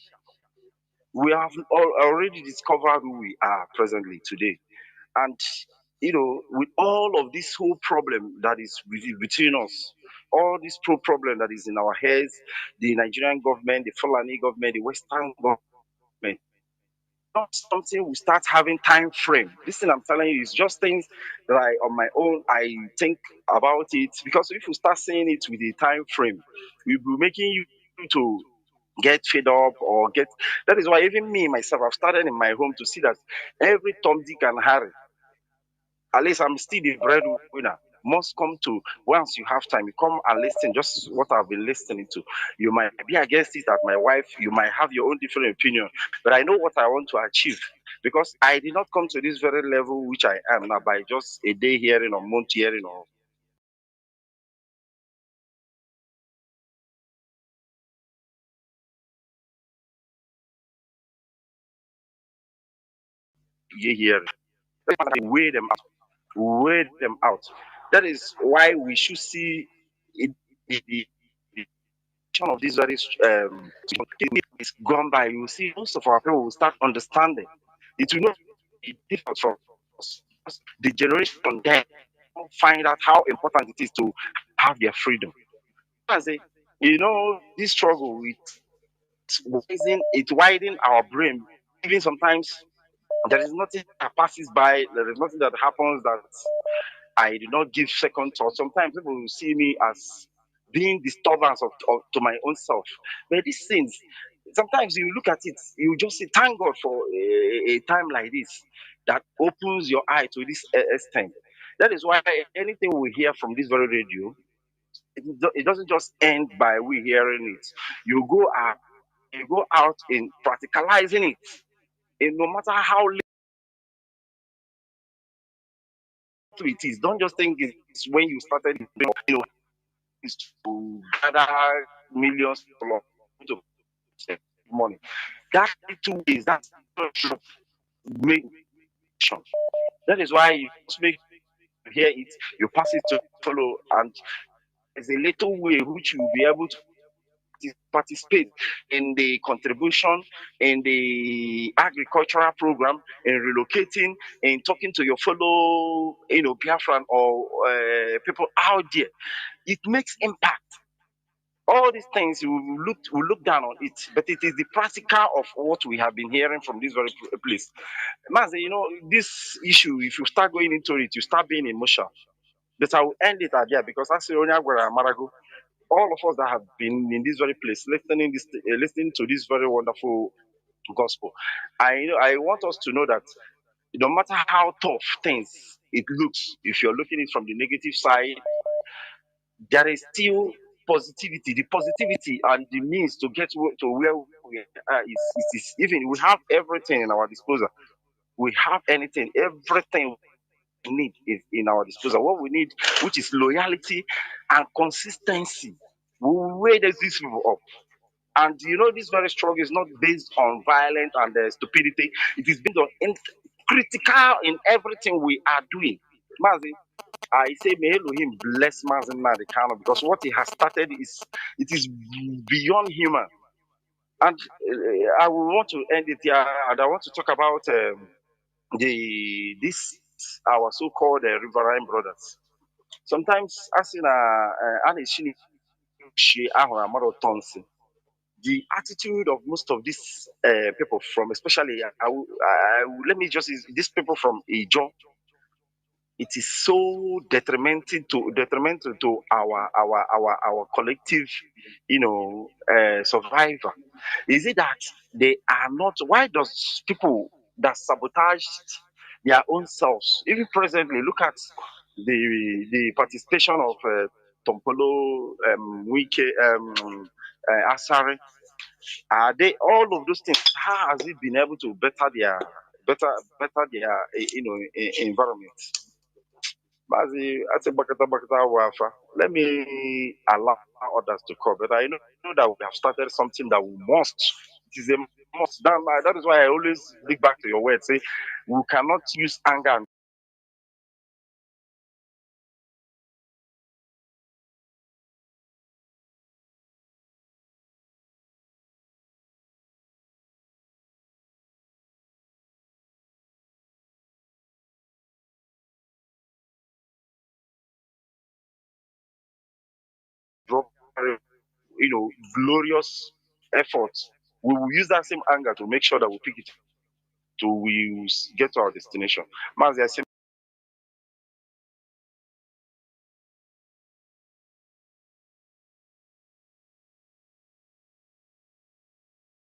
We have already discovered who we are presently today. And, with all of this whole problem that is between us, all this problem that is in our heads, the Nigerian government, the Fulani government, the Western government, not something we start having time frame. This thing I'm telling you is just things that on my own, I think about it, because if you start saying it with a time frame, we'll be making you to get fed up or get. That is why even me myself, I've started in my home to see that every Tom, Dick, and Harry, at least I'm still the breadwinner, must come to, once you have time, you come and listen, just what I've been listening to. You might be against it as my wife, you might have your own different opinion, but I know what I want to achieve, because I did not come to this very level which I am now by just a day hearing or month hearing or year hearing. Weigh them out. Weigh them out. That is why we should see it, the of this very is gone by. You will see most of our people will start understanding. It will not be different from us. The generation then find out how important it is to have their freedom. I say, this struggle it widen our brain. Even sometimes there is nothing that passes by, there is nothing that happens that I do not give second thought. Sometimes people will see me as being disturbance to my own self. But these things, sometimes you look at it, you just say, thank God for a time like this that opens your eye to this extent. That is why anything we hear from this very radio, it doesn't just end by we hearing it. You go out in practicalizing it. And no matter how little it is, don't just think it's when you started, is to gather millions of to money. That little is that make. That is why you just make you hear it, you pass it to follow, and there's a little way which you will be able to participate in the contribution, in the agricultural program, in relocating, in talking to your fellow, Biafran or people out there. It makes impact. All these things we look down on it, but it is the practical of what we have been hearing from this very place. Mazi, this issue, if you start going into it, you start being emotional. But I will end it at there, because as Marago, all of us that have been in this very place, listening to this very wonderful gospel, I want us to know that no matter how tough things it looks, if you're looking at it from the negative side, there is still positivity. The positivity and the means to get to where we are is even we have everything in our disposal. We have anything, everything we need is in our disposal. What we need, which is loyalty and consistency, we weigh these people up. And this very struggle is not based on violence and stupidity. It is based on critical in everything we are doing. Mazi, I say may Elohim bless Mazi Nnamdi Kanu, because what he has started is beyond human. And I will want to end it here, and I want to talk about this our so-called riverine brothers. Sometimes as in the attitude of most of these people from, especially, let me just use these people from Ijo. It is so detrimental to our collective, survival. Is it that they are not? Why does people that sabotaged their own selves, even presently, look at the participation of Tompolo, Wike, Asare? Are they all of those things? How has it been able to better their environment? Mazi, I say bakata wafa. Let me allow others to come, but I know that we have started something that we must. It is a must. That is why I always dig back to your words. Say we cannot use anger and drop, glorious efforts. We will use that same anger to make sure that we pick it to we get to our destination. Mazi, I say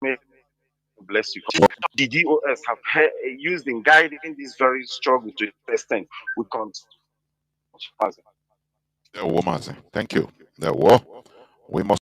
may bless you. The DOS have used in guiding this very struggle to the extent we can't. Mazi. Thank you. We must.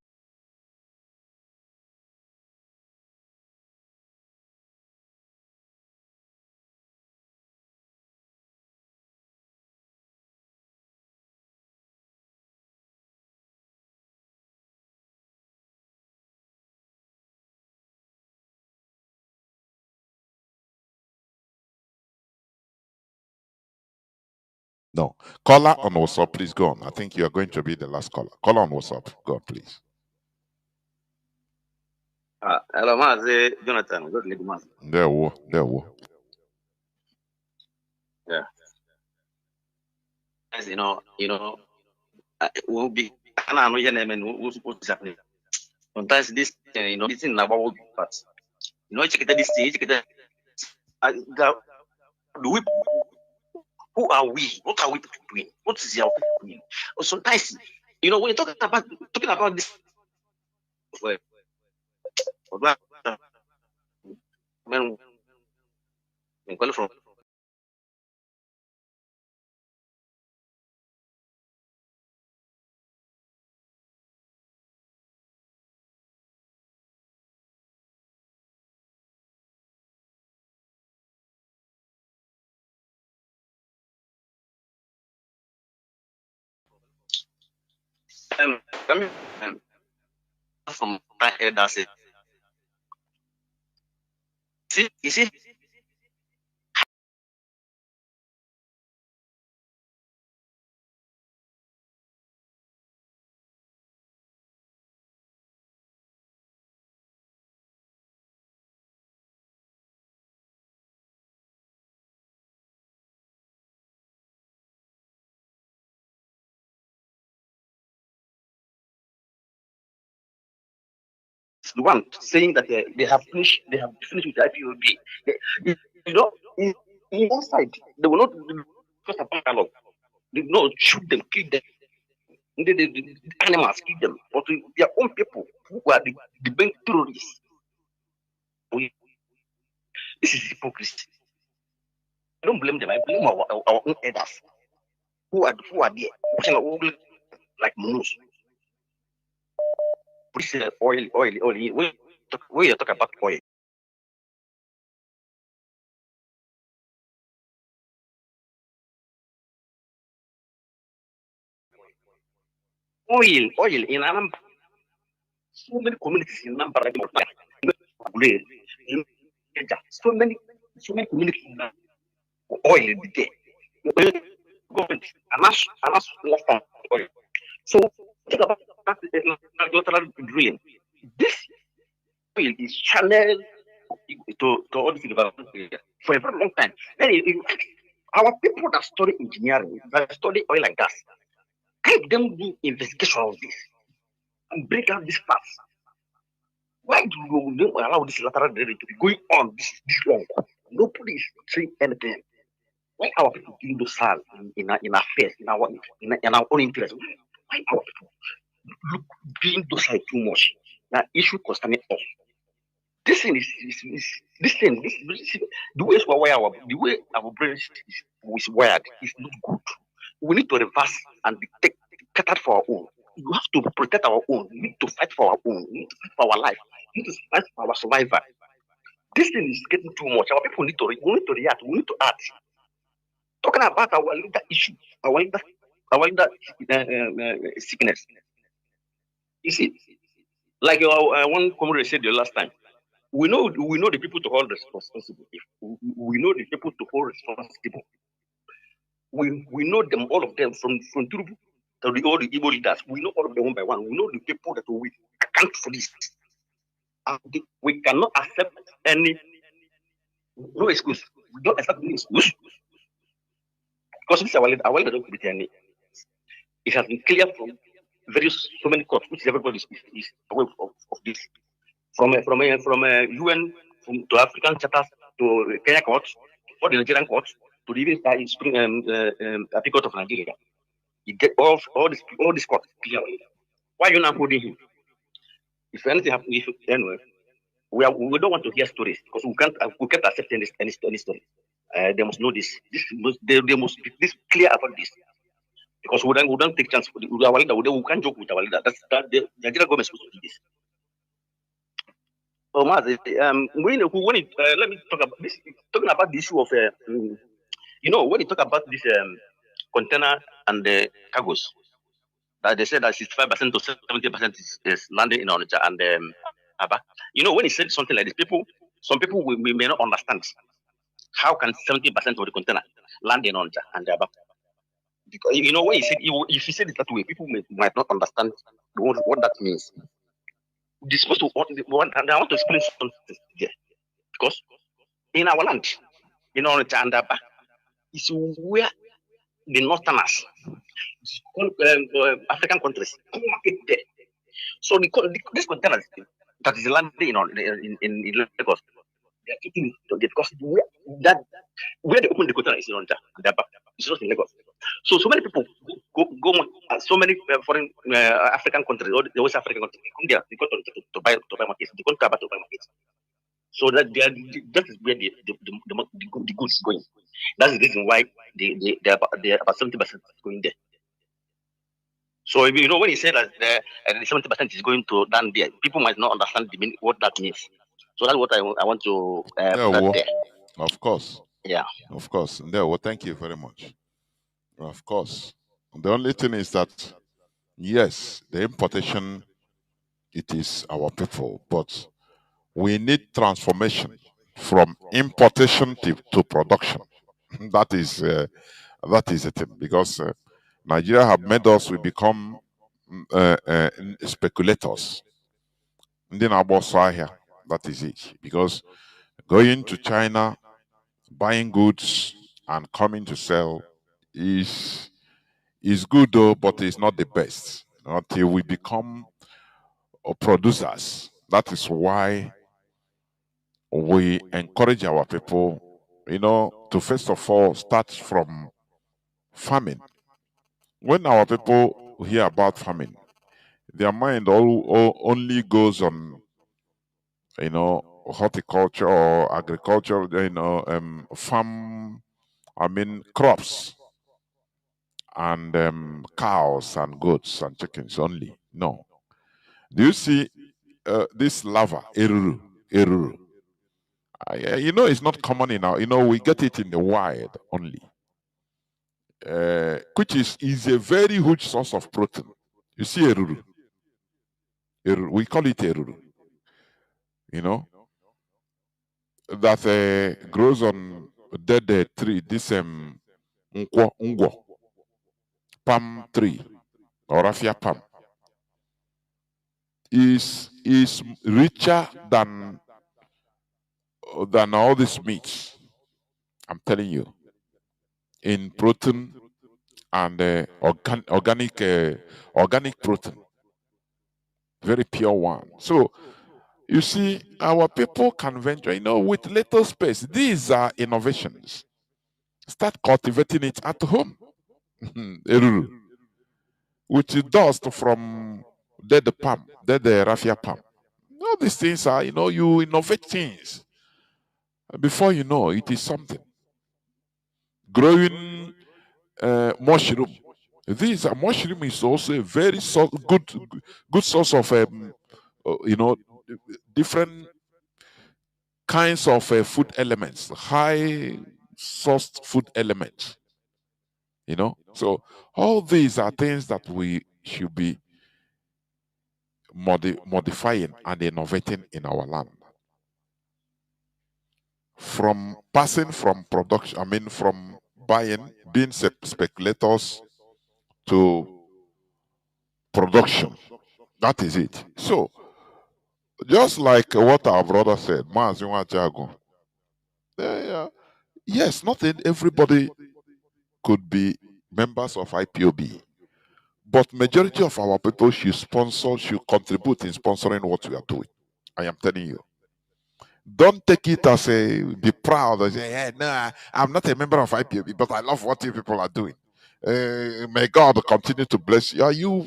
No. Caller on WhatsApp, please go on. I think you are going to be the last caller. Caller on WhatsApp. Go on, please. Hello, Mazi, Jonathan. Good evening, Mazi. There we. Yeah. As we'll be. I know your name and what's happening. Sometimes this, this in about but check this thing, check that. Who are we? What are we doing? What is our doing? Sometimes, when you're talking about this, when from coming from that's it. See, you see. The one saying that they have finished with the IPOB. In one side, they will not just a dialogue. They will not shoot them, kill them. The animals, kill them. But their own people who are the main terrorists. This is hypocrisy. I don't blame them. I blame our own elders who are there watching all like monos. This is oil. When you talk about oil. Oil in Anam. So many communities in Anam. So many communities in Anam. Oil in the day. Government, last time oil. So think about that drilling. This oil is channeled to all this development area for a very long time. Then our people that study engineering, that study oil and gas, help them do investigation of this. and break out this fast. Why do you allow this lateral derivative to be going on this long? Nobody is saying anything. Why our people doing those sales in our affairs, in our own interest? Why our people look doing those sales too much? Now issue concerning us. This thing is the way our brain is wired is not good. We need to reverse and take cut for our own. You have to protect our own. We need to fight for our own. We need to fight for our life. We need to fight for our survival. This thing is getting too much. Our people need to react. We need to act. Talking about our leader issue, our leader sickness. You see, like one comrade said the last time, we know the people to hold responsible. We know the people to hold responsible. We know them, all of them, from Turubu to all the Igbo leaders. We know all of them one by one. We know the people that we account for this. And we cannot accept no excuse. We don't accept any excuse. Because this is our leader don't be any. It has been clear from so many courts, which everybody is aware of this. From UN to African charters to Kenya courts, or the Nigerian courts, to the even Appeal Court of Nigeria. You get all these courts clear. Why are you not holding him? If anything happens, anyway, we don't want to hear stories because we can't accept any story. They must know this. They must be this clear about this. Because we don't take chance with our leader. We can't joke with our leader. The Nigerian government is supposed to do this. Oh, Mazi, let me talk about this. Talking about the issue of, when you talk about this container and the cargos, that they said that 65% to 70% is landing in Onitsha and Aba. When he said something like this, some people we may not understand. How can 70% of the container land in Onitsha and Aba? Because when he said, if he said it that way, people might not understand what that means. This supposed to and I want to explain something here. Because in our land, in Onitsha and Aba, is where the northerners, African countries, market there. So this container that is landing in Lagos, they are taking it because where they open the container is in Onitsha and Aba. It's not in Lagos. So many people go so many foreign African countries, or the West African countries, come there, they go to buy markets, they go to Aba to buy markets. So that is where the goods is going. That's the reason why they are about 70% going there. So when he said that the 70% is going to down there, people might not understand what that means. So that's what I want to put there. Of course. Yeah. Of course. Thank you very much. Of course. The only thing is that, yes, the importation, it is our people, but we need transformation from importation to production. That is the thing, because Nigeria have made us, we become speculators. That is it. Because going to China, buying goods and coming to sell is good though, but it's not the best until we become producers. That is why we encourage our people, to first of all start from farming. When our people hear about farming, their mind only goes on, horticulture or agriculture, farm, crops and cows and goats and chickens only. No. Do you see this lava, eruru? It's not common in our, we get it in the wild only. Which is a very huge source of protein. You see eruru. We call it eruru. That grows on dead tree. This ngwo, palm tree or raffia palm is richer than all these meats. I'm telling you, in protein and organic protein. very pure one. So you see, our people can venture, with little space. These are innovations. Start cultivating it at home. Eruru. With the dust from dead palm, dead raffia palm. All these things are, you innovate things. Before you know, it is something. Growing mushroom. These are mushroom is also a very good source of different kinds of food elements, high sourced food elements. So all these are things that we should be modifying and innovating in our land. From passing from production, from being speculators to production. That is it. So, just like what our brother said, Mazi Jago, yes, not everybody could be members of IPOB, but majority of our people should contribute in sponsoring what we are doing. I am telling you. Don't take it as be proud and say, hey, no, I'm not a member of IPOB, but I love what you people are doing. May God continue to bless you. Are you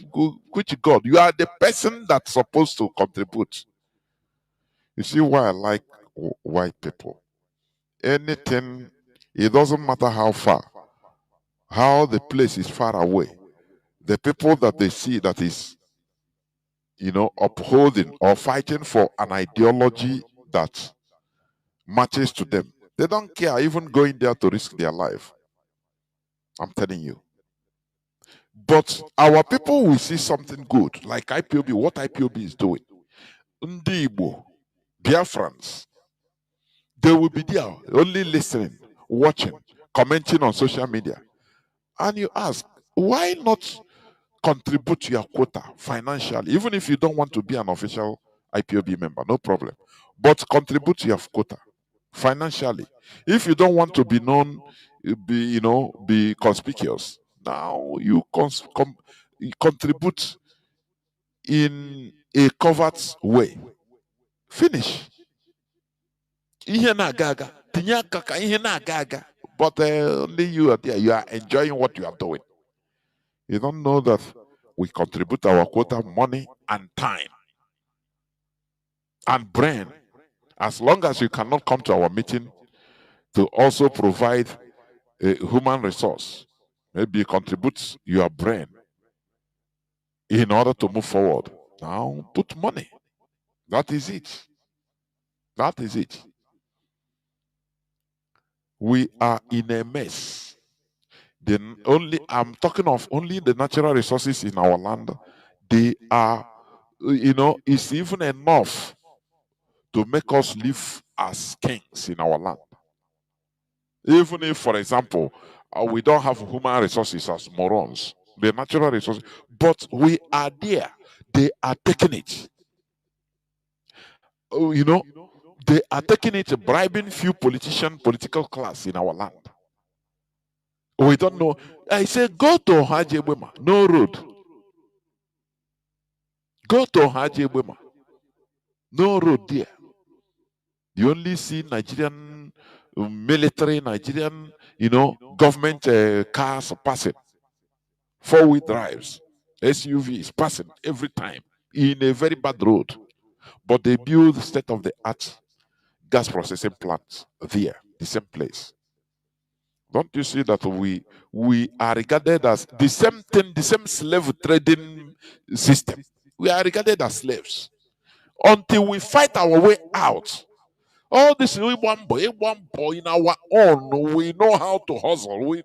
which God? You are the person that's supposed to contribute. You see why I like white people. Anything, it doesn't matter how far, how the place is far away. The people that they see that is, upholding or fighting for an ideology that matches to them. They don't care even going there to risk their life. I'm telling you. But our people will see something good, like IPOB, what IPOB is doing. Ndibo, Biafrans, they will be there only listening, watching, commenting on social media. And you ask, why not contribute your quota financially? Even if you don't want to be an official IPOB member, no problem. But contribute your quota financially. If you don't want to be known, be conspicuous, now you contribute in a covert way. Finish. Ihe na-aga-aga. Tinye aka ka ihe na-aga-aga. But only you are there. You are enjoying what you are doing. You don't know that we contribute our quota, money and time and brain. As long as you cannot come to our meeting to also provide a human resource, maybe contribute your brain in order to move forward. Now put money. That is it. That is it. We are in a mess. I'm talking of only the natural resources in our land. They are, it's even enough to make us live as kings in our land. Even if, for example, we don't have human resources as morons, the natural resources, but we are there. They are taking it. They are taking it, bribing few political class in our land. We don't know. I say, go to Hajebema, no road. Go to Hajebema, no road there. You only see Nigerian military, Nigerian, government cars passing. 4-wheel drives, SUVs passing every time in a very bad road. But they build state-of-the-art gas processing plants there, the same place. Don't you see that we are regarded as the same thing, the same slave trading system? We are regarded as slaves until we fight our way out. All this one boy in our own. We know how to hustle. We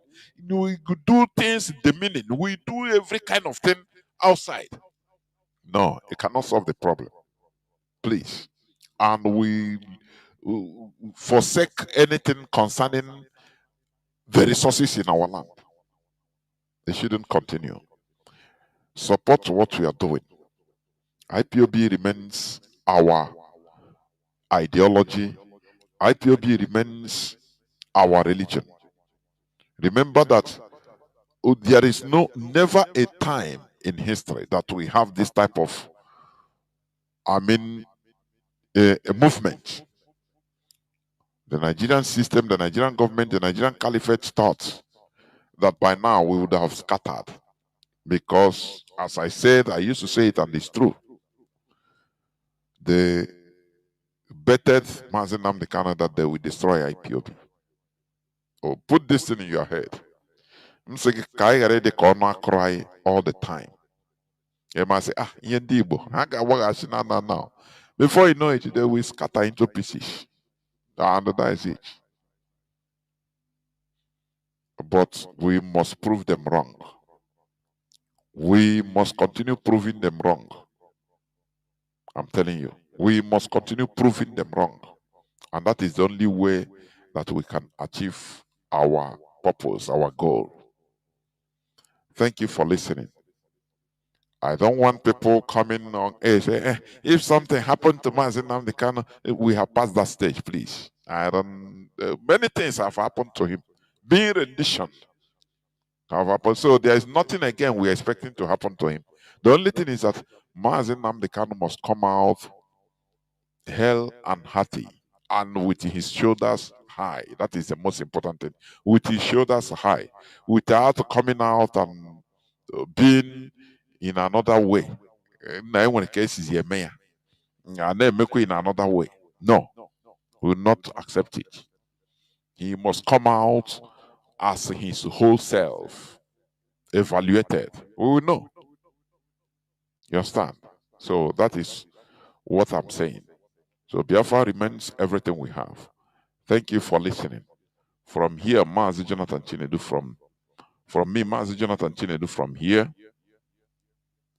do things demeaning. We do every kind of thing outside. No, it cannot solve the problem. Please. And we forsake anything concerning the resources in our land. They shouldn't continue. Support what we are doing. IPOB remains our ideology. IPOB remains our religion. Remember that there is never a time in history that we have this type of I mean, a movement. The Nigerian system, the Nigerian government, the Nigerian caliphate thought that by now we would have scattered. Because, as I said, I used to say it and it's true. They betted Mazi Nnamdi Kanu that they will destroy IPOB. Oh, put this thing in your head. I'm saying, cry all the time. You must say, now. Before you know it, they will scatter into pieces. And that is it. But we must prove them wrong. We must continue proving them wrong. I'm telling you, we must continue proving them wrong. And that is the only way that we can achieve our purpose, our goal. Thank you for listening. I don't want people coming on say, if something happened to Mazi Nnamdi Kanu, we have passed that stage, please. I don't. Many things have happened to him. Being rendition have happened. So there is nothing again we're expecting to happen to him. The only thing is that Mazi Nnamdi Kanu must come out hell and hearty and with his shoulders high. That is the most important thing. With his shoulders high, without coming out and being in another way. Now, when the case is a mayor, and then make it in another way. No, we will not accept it. He must come out as his whole self, evaluated. We will know. You understand? So that is what I'm saying. So Biafra remains everything we have. Thank you for listening. From here, Mazi Jonathan Chinedu from me, Mazi Jonathan Chinedu from here.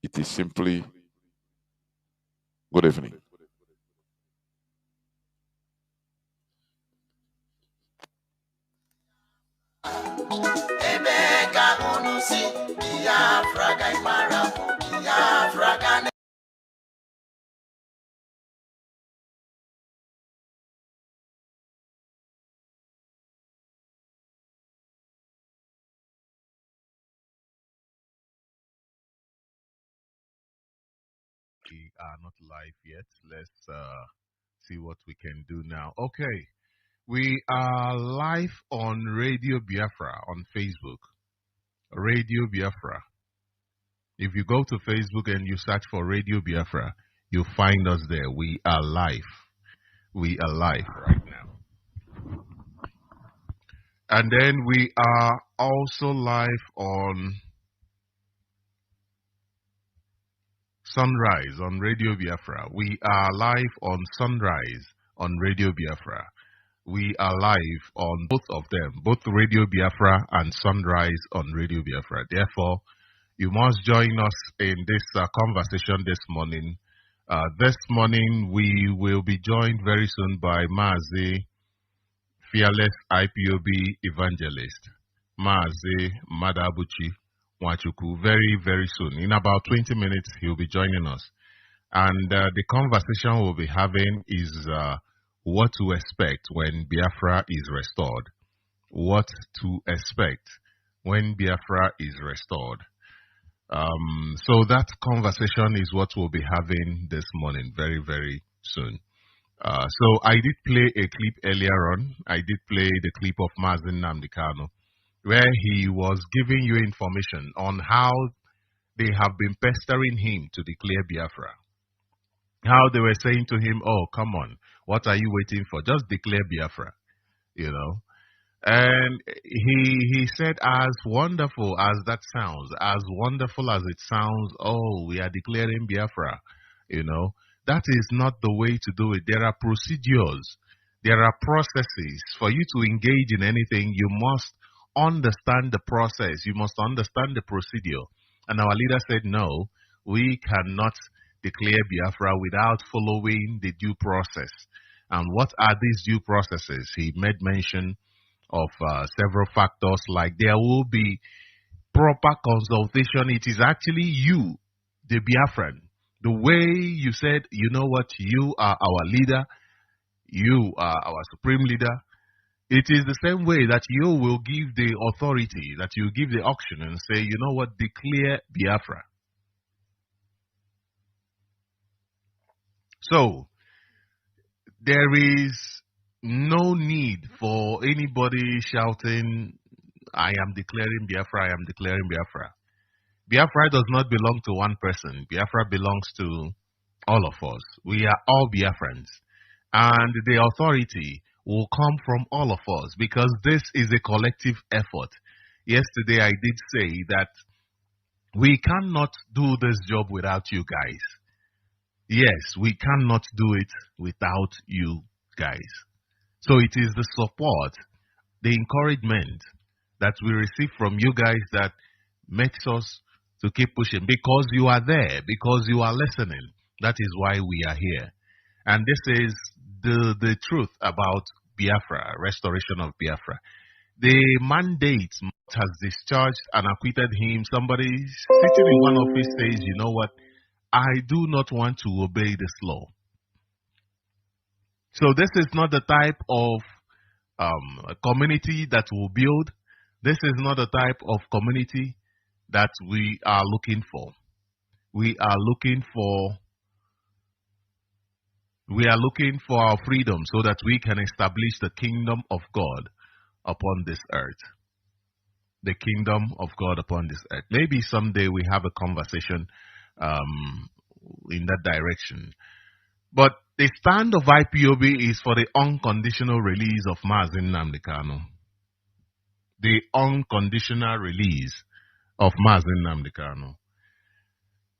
It is simply good evening. We are not live yet. Let's see what we can do now. Okay, we are live on Radio Biafra on Facebook. Radio Biafra. If you go to Facebook and you search for Radio Biafra, you'll find us there. We are live. We are live right now. And then we are also live on Sunrise on Radio Biafra. We are live on Sunrise on Radio Biafra. We are live on both of them, both Radio Biafra and Sunrise on Radio Biafra. Therefore, you must join us in this conversation this morning. This morning, we will be joined very soon by Mazi, Fearless IPOB Evangelist, Mazi Madabuchi Wachuku, very, very soon. In about 20 minutes, he'll be joining us. And the conversation we'll be having is what to expect when Biafra is restored. What to expect when Biafra is restored. So that conversation is what we'll be having this morning, very, very soon. So I did play a clip earlier on. I did play the clip of Mazi Nnamdi Kanu, where he was giving you information on how they have been pestering him to declare Biafra. How they were saying to him, oh, come on, what are you waiting for? Just declare Biafra, you know. And he said, as wonderful as that sounds, as wonderful as it sounds, oh, we are declaring Biafra, you know, that is not the way to do it. There are procedures, there are processes. For you to engage in anything, you must understand the process, you must understand the procedure. And our leader said, no, we cannot declare Biafra without following the due process. And what are these due processes? He made mention of several factors, like there will be proper consultation. It is actually you, the Biafran, the way you said, you know what, you are our leader, you are our supreme leader. It is the same way that you will give the authority, that you give the auction and say, you know what, declare Biafra. So there is no need for anybody shouting, I am declaring Biafra, I am declaring Biafra. Biafra does not belong to one person. Biafra belongs to all of us. We are all Biafrans. And the authority will come from all of us because this is a collective effort. Yesterday I did say that we cannot do this job without you guys. Yes, we cannot do it without you guys. So it is the support, the encouragement that we receive from you guys that makes us to keep pushing because you are there, because you are listening. That is why we are here. And this is the truth about Biafra, restoration of Biafra. The mandate has discharged and acquitted him. Somebody sitting in one office says, you know what, I do not want to obey this law. So this is not the type of community that we'll build. This is not the type of community that we are looking for. We are looking for our freedom so that we can establish the kingdom of God upon this earth. The kingdom of God upon this earth. Maybe someday we have a conversation in that direction. But the stand of IPOB is for the unconditional release of Mazi Nnamdi Kanu. The unconditional release of Mazi Nnamdi Kanu.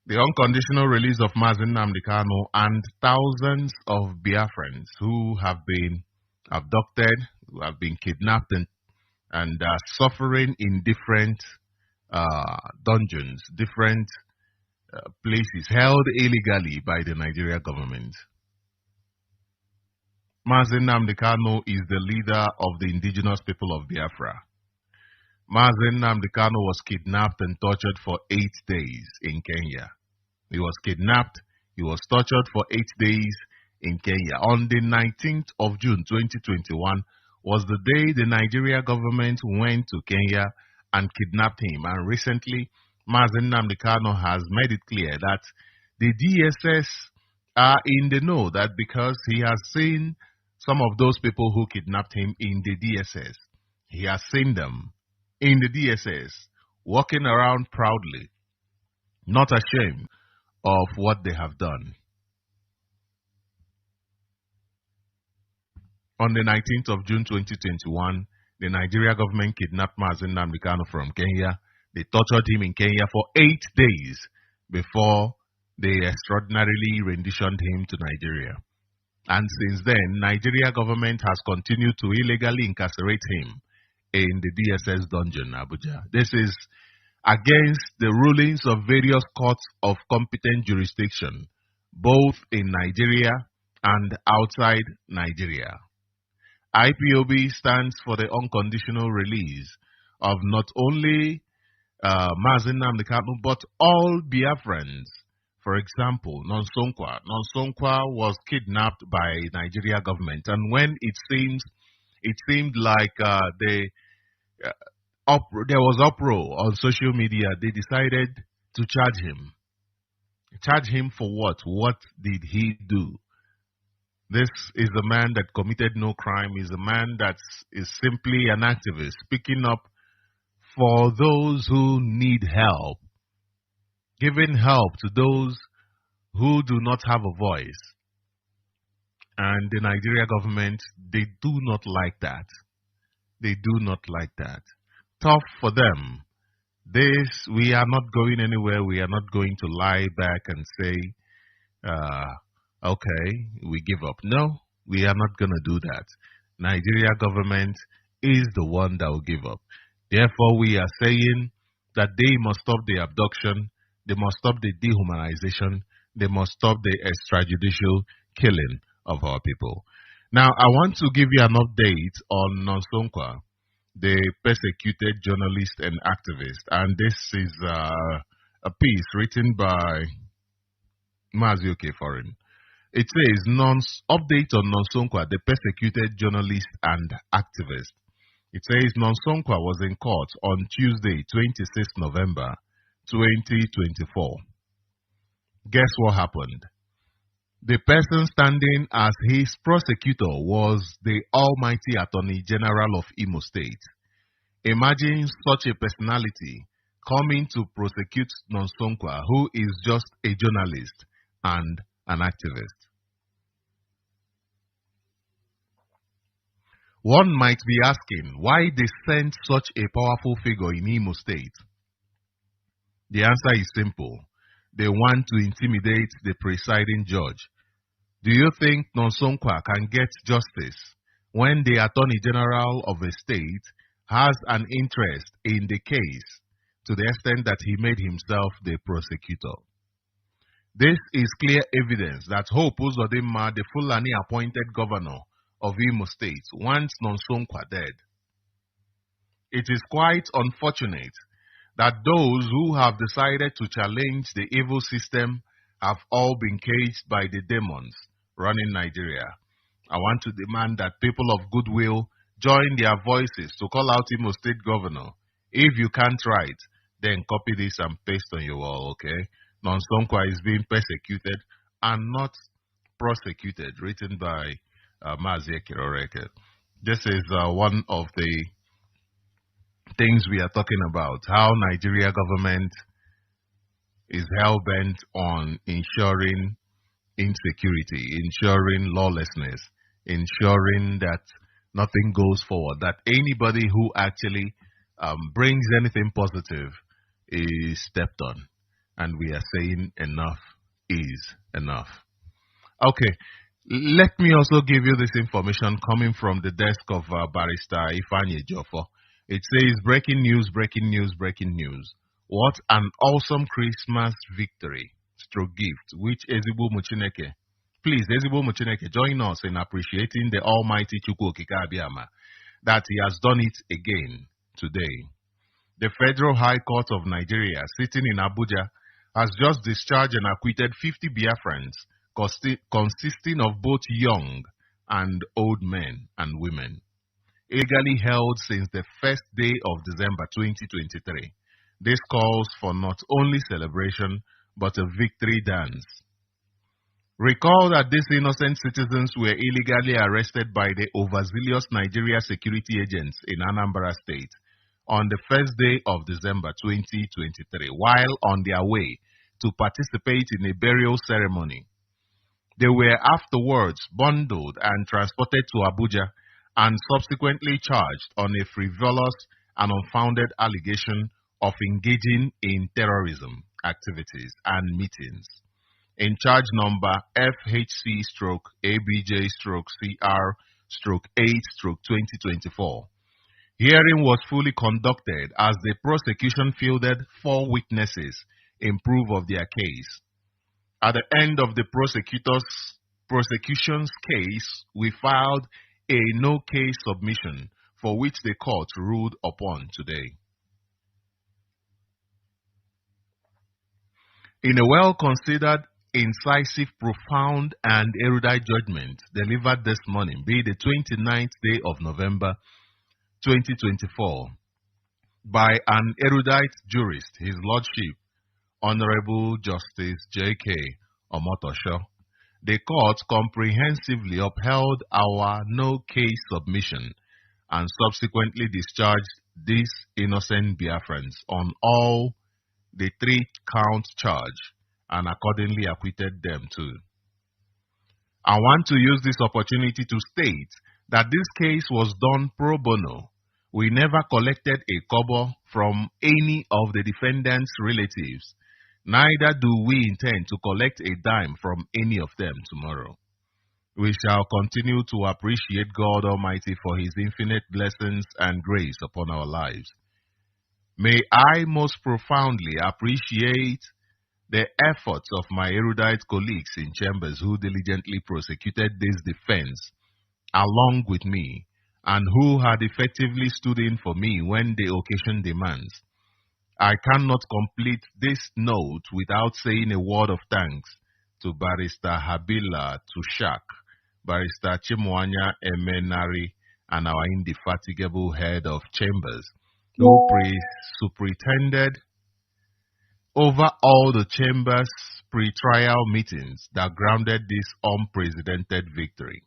The unconditional release of Mazi Nnamdi Kanu and thousands of Biafrans who have been abducted, who have been kidnapped and are suffering in different dungeons, different places, held illegally by the Nigeria government. Mazi Nnamdi Kanu is the leader of the indigenous people of Biafra. Mazi Nnamdi Kanu was kidnapped and tortured for 8 days in Kenya. He was kidnapped, he was tortured for 8 days in Kenya. On the 19th of June 2021 was the day the Nigeria government went to Kenya and kidnapped him. And recently, Mazi Nnamdi Kanu has made it clear that the DSS are in the know, that because he has seen some of those people who kidnapped him in the DSS. He has seen them in the DSS, walking around proudly, not ashamed of what they have done. On the 19th of June 2021, the Nigeria government kidnapped Mazi Nnamdi Kanu from Kenya. They tortured him in Kenya for 8 days before they extraordinarily renditioned him to Nigeria. And since then, Nigeria government has continued to illegally incarcerate him in the DSS dungeon, Abuja. This is against the rulings of various courts of competent jurisdiction, both in Nigeria and outside Nigeria. IPOB stands for the unconditional release of not only Mazi Nnamdi Kanu, but all Biafrans. For example, Nonsonkwa. Nonsonkwa was kidnapped by Nigeria government, and when it seemed like there was uproar on social media, they decided to charge him. Charge him for what? What did he do? This is a man that committed no crime. He's a man that is simply an activist, speaking up for those who need help, giving help to those who do not have a voice. And the Nigeria government, they do not like that. They do not like that. Tough for them. We are not going anywhere. We are not going to lie back and say, okay, we give up. No, we are not going to do that. Nigeria government is the one that will give up. Therefore, we are saying that they must stop the abduction, they must stop the dehumanization, they must stop the extrajudicial killing of our people. Now, I want to give you an update on Nonsonkwa, the persecuted journalist and activist. And this is a piece written by Mazi Foreign. It says, update on Nonsonkwa, the persecuted journalist and activist. It says Nonsonkwa was in court on Tuesday, 26 November 2024. Guess what happened? The person standing as his prosecutor was the Almighty Attorney General of Imo State. Imagine such a personality coming to prosecute Nonsonkwa, who is just a journalist and an activist. One might be asking why they sent such a powerful figure in Imo State. The answer is simple. They want to intimidate the presiding judge. Do you think Nonsonkwa can get justice when the Attorney General of a state has an interest in the case to the extent that he made himself the prosecutor? This is clear evidence that Hope Uzodinma, the Fulani appointed governor of Imo State, wants Nonsonkwa dead. It is quite unfortunate that those who have decided to challenge the evil system have all been caged by the demons running Nigeria. I want to demand that people of goodwill join their voices to call out Imo State Governor. If you can't write, then copy this and paste on your wall, okay? Nonsonkwa is being persecuted and not prosecuted, written by Mazi. This is one of the things we are talking about, how Nigeria government is hell-bent on ensuring insecurity, ensuring lawlessness, ensuring that nothing goes forward, that anybody who actually brings anything positive is stepped on. And we are saying enough is enough. Okay, let me also give you this information coming from the desk of Barrister Ifanye Jofo. It says, breaking news, breaking news, breaking news. What an awesome Christmas victory, stroke gift, which Ezigbo Muchineke. Please, Ezigbo Muchineke, join us in appreciating the Almighty Chukwu Okike Abiyama that he has done it again today. The Federal High Court of Nigeria, sitting in Abuja, has just discharged and acquitted 50 Biafrans, consisting of both young and old men and women, illegally held since the first day of December 2023. This calls for not only celebration, but a victory dance. Recall that these innocent citizens were illegally arrested by the overzealous Nigeria security agents in Anambra State on the first day of December 2023, while on their way to participate in a burial ceremony. They were afterwards bundled and transported to Abuja and subsequently charged on a frivolous and unfounded allegation of engaging in terrorism activities and meetings. In charge number FHC-AB-CR-8-2024. Hearing was fully conducted as the prosecution fielded 4 witnesses in proof of their case. At the end of the prosecution's case, we filed a no-case submission for which the court ruled upon today. In a well-considered, incisive, profound, and erudite judgment delivered this morning, be the 29th day of November 2024, by an erudite jurist, His Lordship, Honorable Justice J.K. Omotosho, the court comprehensively upheld our no-case submission and subsequently discharged these innocent Biafrans on all the 3-count charge and accordingly acquitted them too. I want to use this opportunity to state that this case was done pro bono. We never collected a kobo from any of the defendants' relatives. Neither do we intend to collect a dime from any of them tomorrow. We shall continue to appreciate God Almighty for His infinite blessings and grace upon our lives. May I most profoundly appreciate the efforts of my erudite colleagues in chambers who diligently prosecuted this defense along with me and who had effectively stood in for me when the occasion demands. I cannot complete this note without saying a word of thanks to Barrister Habila Tushak, Barrister Chimwanya Emenari, and our indefatigable head of chambers, who superintended over all the chambers pre-trial meetings that grounded this unprecedented victory.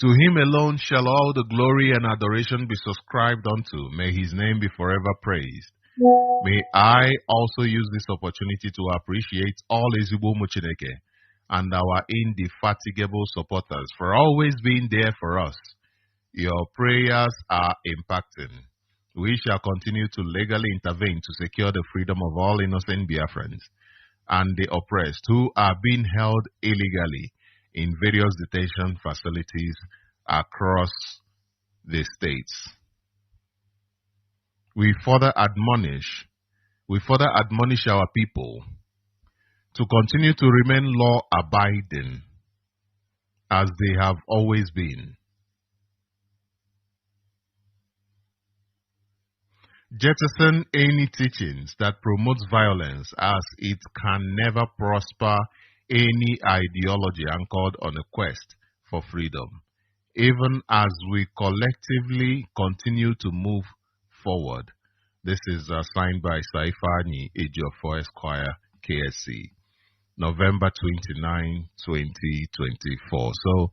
To him alone shall all the glory and adoration be subscribed unto. May his name be forever praised. May I also use this opportunity to appreciate all Ezigbo Chineke and our indefatigable supporters for always being there for us. Your prayers are impacting. We shall continue to legally intervene to secure the freedom of all innocent Biafrans and the oppressed who are being held illegally in various detention facilities across the states. We further admonish our people to continue to remain law-abiding as they have always been. Jettison any teachings that promotes violence, as it can never prosper any ideology anchored on a quest for freedom, even as we collectively continue to move forward. This is signed by Saifani Ejiofor Esquire, KSC, November 29, 2024. So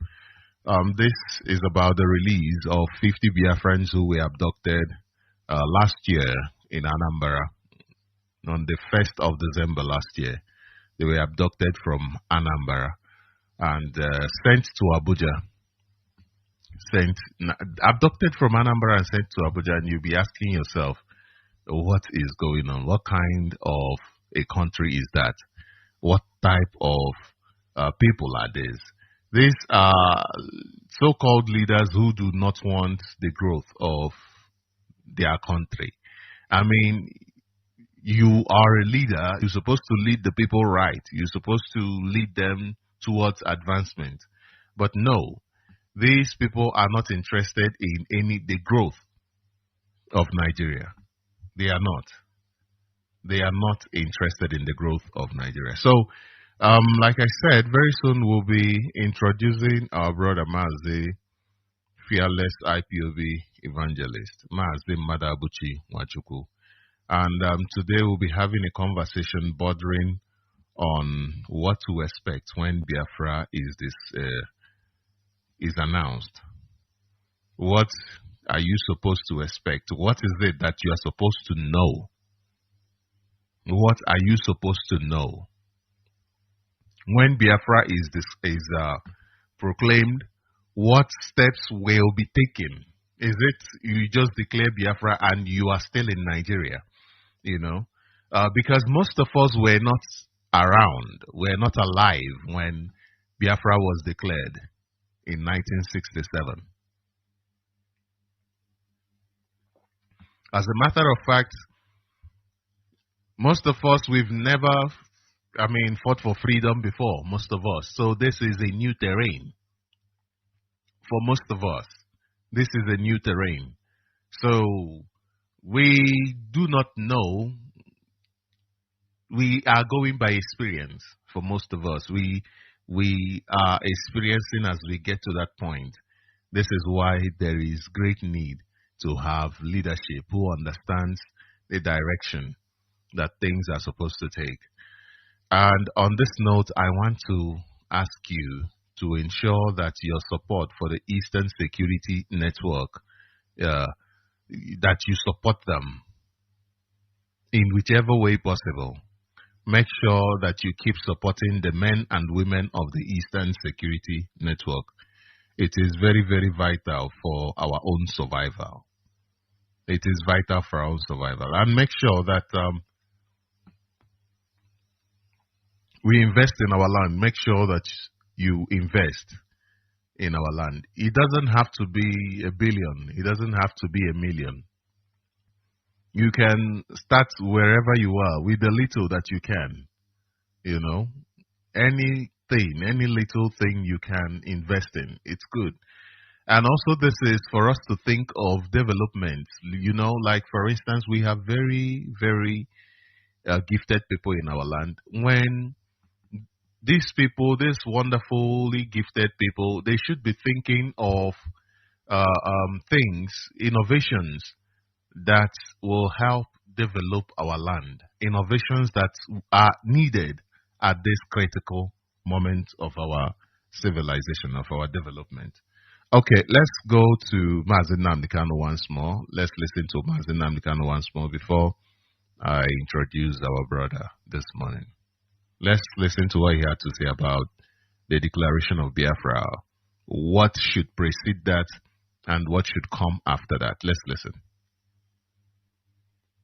this is about the release of 50 Biafrans who were abducted last year in Anambra. On the 1st of December last year, they were abducted from Anambra and sent to Abuja. Abducted from Anambra and sent to Abuja, and you'll be asking yourself, what is going on? What kind of a country is that? What type of people are these? These are so-called leaders who do not want the growth of their country. I mean, you are a leader. You're supposed to lead the people right. You're supposed to lead them towards advancement. But no, these people are not interested in the growth of Nigeria. They are not. They are not interested in the growth of Nigeria. So, like I said, very soon we'll be introducing our brother Mazi, fearless IPOB evangelist, Mazi Madabuchi Wachuku. And today we'll be having a conversation bordering on what to expect when Biafra is announced. What are you supposed to expect? What is it that you are supposed to know? What are you supposed to know? When Biafra is proclaimed, what steps will be taken? Is it you just declare Biafra and you are still in Nigeria? You know, because most of us were not around, were not alive when Biafra was declared in 1967. As a matter of fact, most of us, we've never, fought for freedom before, most of us. So this is a new terrain for most of us. This is a new terrain. So we do not know. We are going by experience for most of us. We are experiencing as we get to that point. This is why there is great need to have leadership who understands the direction that things are supposed to take. And on this note, I want to ask you to ensure that your support for the Eastern Security Network, that you support them in whichever way possible. Make sure that you keep supporting the men and women of the Eastern Security Network. It is very, very vital for our own survival. It is vital for our own survival. And make sure that we invest in our land. Make sure that you invest in our land. It doesn't have to be $1 billion. It doesn't have to be $1 million. You can start wherever you are with the little that you can. You know, anything, any little thing you can invest in, it's good. And also this is for us to think of development. You know, like for instance, we have very, very gifted people in our land. When these people, these wonderfully gifted people, they should be thinking of things, innovations that will help develop our land, innovations that are needed at this critical moment of our civilization, of our development. Okay, let's go to Mazi Nnamdi Kanu once more. Let's listen to Mazi Nnamdi Kanu once more before I introduce our brother this morning. Let's listen to what he had to say about the declaration of Biafra. What should precede that and what should come after that? Let's listen.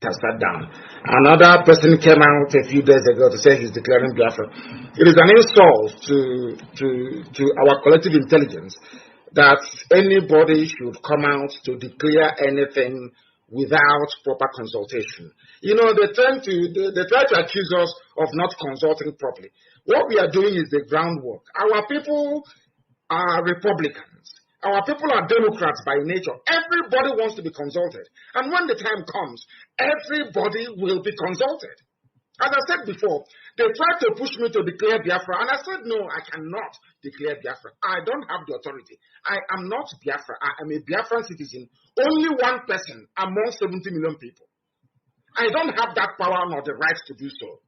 Has sat down. Another person came out a few days ago to say he's declaring Biafra. It is an insult to our collective intelligence that anybody should come out to declare anything without proper consultation. You know, they try to accuse us of not consulting properly. What we are doing is the groundwork. Our people are Republicans. Our people are Democrats by nature. Everybody wants to be consulted. And when the time comes, everybody will be consulted. As I said before, they tried to push me to declare Biafra, and I said, no, I cannot declare Biafra. I don't have the authority. I am not Biafra. I am a Biafran citizen. Only one person among 70 million people. I don't have that power nor the right to do so.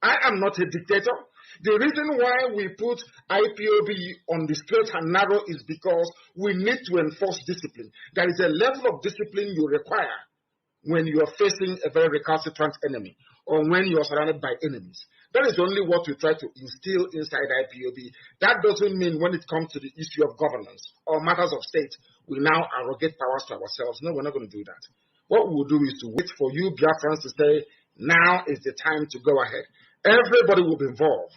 I am not a dictator. The reason why we put IPOB on the straight and narrow is because we need to enforce discipline. There is a level of discipline you require when you are facing a very recalcitrant enemy or when you are surrounded by enemies. That is only what we try to instill inside IPOB. That doesn't mean when it comes to the issue of governance or matters of state, we now arrogate powers to ourselves. No, we're not going to do that. What we'll do is to wait for you Biafrans to say, now is the time to go ahead. Everybody will be involved.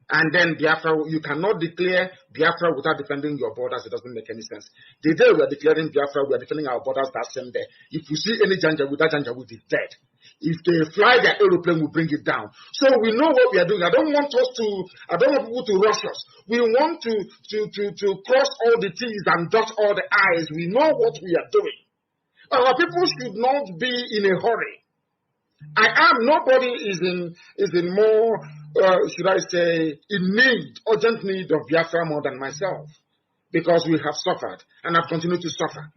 And then Biafra, you cannot declare Biafra without defending your borders. It doesn't make any sense. The day we are declaring Biafra, we are defending our borders that same day. If you see any Janjaweed, that Janjaweed is dead. If they fly their aeroplane, we bring it down. So we know what we are doing. I don't want people to rush us. We want to cross all the T's and dot all the I's. We know what we are doing. Our people should not be in a hurry. Nobody is in more, should I say, urgent need of Biafra more than myself, because we have suffered and have continued to suffer.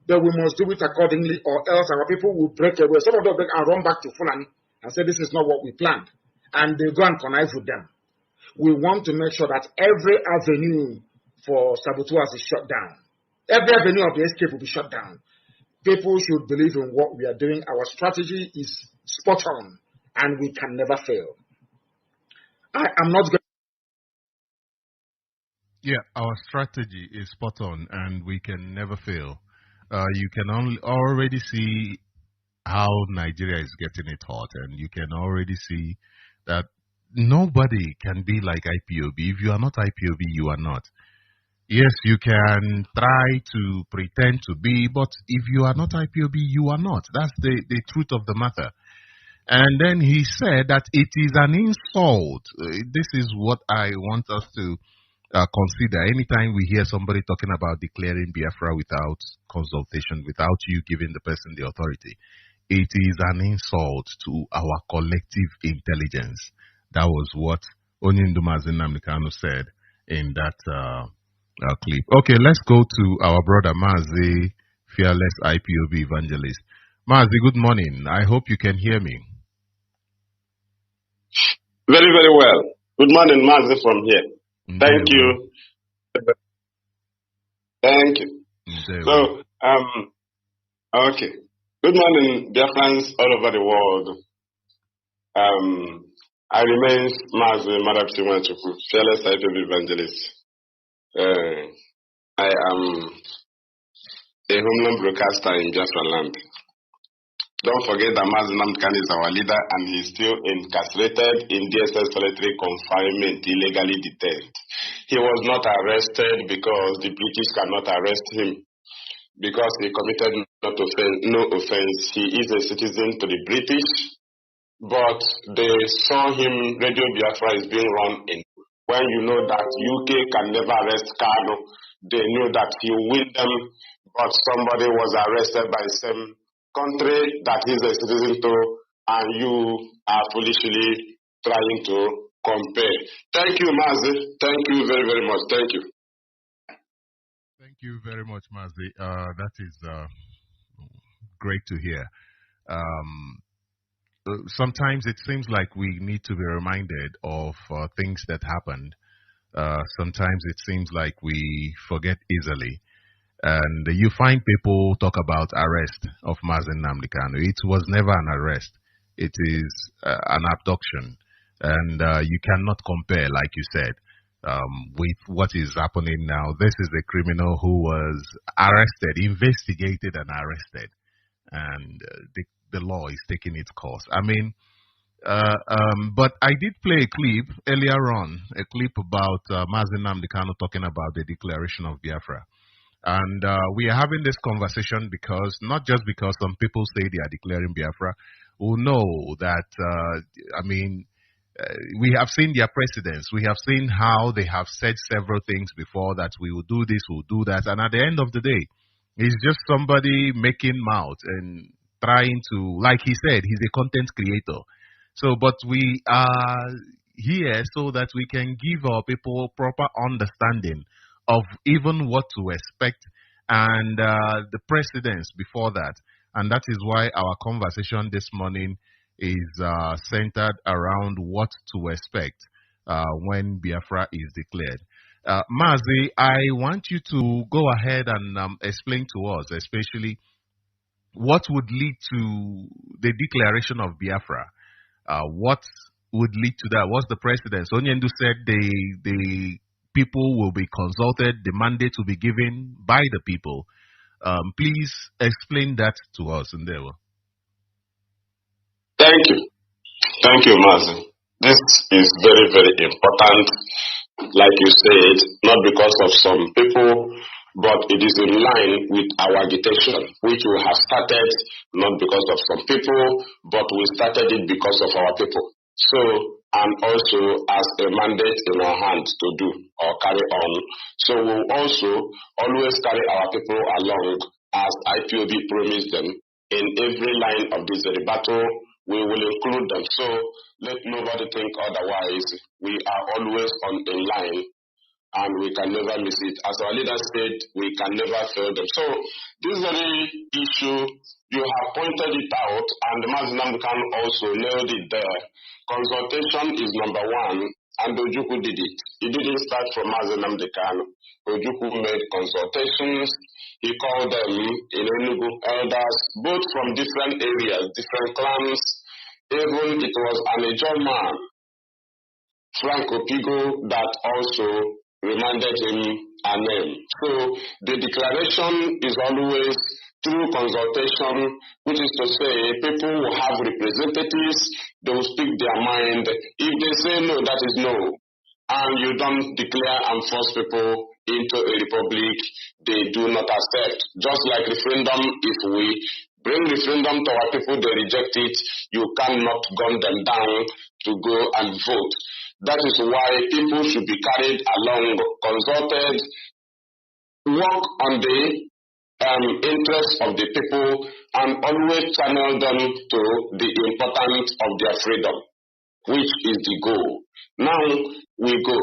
But we must do it accordingly, or else our people will break away. Some of them break and run back to Fulani and say this is not what we planned, and they go and connive with them. We want to make sure that every avenue for saboteurs is shut down. Every avenue of the escape will be shut down. People should believe in what we are doing. Our strategy is spot on, and we can never fail. I am not going. Yeah, our strategy is spot on, and we can never fail. You can already see how Nigeria is getting it hot, and you can already see that nobody can be like IPOB. If you are not IPOB, you are not. Yes, you can try to pretend to be, but if you are not IPOB, you are not. That's the truth of the matter. And then he said that it is an insult. This is what I want us to consider. Anytime we hear somebody talking about declaring Biafra without consultation, without you giving the person the authority, it is an insult to our collective intelligence. That was what Onyindumazi Nnamdi Kanu said in that clip. Okay, let's go to our brother Mazi, fearless IPOB evangelist. Mazi, good morning. I hope you can hear me. Very, very well. Good morning, Mazi from here. Thank you. Thank you. So, okay. Good morning, Biafrans all over the world. I remain Mazi Madapsimachuku, fearless IPOB evangelist. I am a homeland broadcaster in Biafra land. Don't forget that Mazi Nnamdi Kanu is our leader and he is still incarcerated in DSS solitary confinement, illegally detained. He was not arrested because the British cannot arrest him because he committed no offense. He is a citizen to the British, but they saw him, Radio Biafra is being run in. When you know that UK can never arrest Kanu, they knew that he will win them, but somebody was arrested by the same country that he's a citizen to, and you are foolishly trying to compare. Thank you, Mazi. Thank you very, very much. Thank you. Thank you very much, Mazi. That is great to hear. sometimes it seems like we need to be reminded of things that happened. Sometimes it seems like we forget easily. And you find people talk about arrest of Mazi Nnamdi Kanu. It was never an arrest. It is an abduction. And you cannot compare, like you said, with what is happening now. This is a criminal who was arrested, investigated and arrested. And the law is taking its course. I mean, but I did play a clip earlier on, a clip about Mazi Nnamdi Kanu talking about the declaration of Biafra. And we are having this conversation because, not just because some people say they are declaring Biafra, who know that, we have seen their precedents. We have seen how they have said several things before that we will do this, we'll do that. And at the end of the day, it's just somebody making mouth and trying to, like he said, he's a content creator. So, but we are here so that we can give our people proper understanding of even what to expect and the precedents before that. And that is why our conversation this morning is centered around what to expect when Biafra is declared. Mazi, I want you to go ahead and explain to us, especially what would lead to the declaration of Biafra. What would lead to that? What's the precedence? Onyendu said the people will be consulted, the mandate will be given by the people. Please explain that to us, Ndewa. Thank you. Thank you, Mazi. This is very, very important, like you said, not because of some people, but it is in line with our agitation, which we have started not because of some people, but we started it because of our people. So, and also as a mandate in our hands to do or carry on. So we'll also always carry our people along as IPOB promised them. In every line of this battle, we will include them. So let nobody think otherwise. We are always in line and we can never miss it. As our leader said, we can never fail them. So this very issue, you have pointed it out, and Mazi Nnamdi Kanu also nailed it there. Consultation is number one, and Ojukwu did it. It didn't start from Mazi Nnamdi Kanu. Ojukwu made consultations. He called them in Enugu elders, both from different areas, different clans. Even it was an Ijaw man, Frank Opigo, that also reminded him a name. So the declaration is always through consultation, which is to say people will have representatives, they will speak their mind. If they say no, that is no. And you don't declare and force people into a republic they do not accept. Just like referendum, if we bring referendum to our people, they reject it, you cannot gun them down to go and vote. That is why people should be carried along, consulted, work on the interests of the people, and always channel them to the importance of their freedom, which is the goal. Now we go.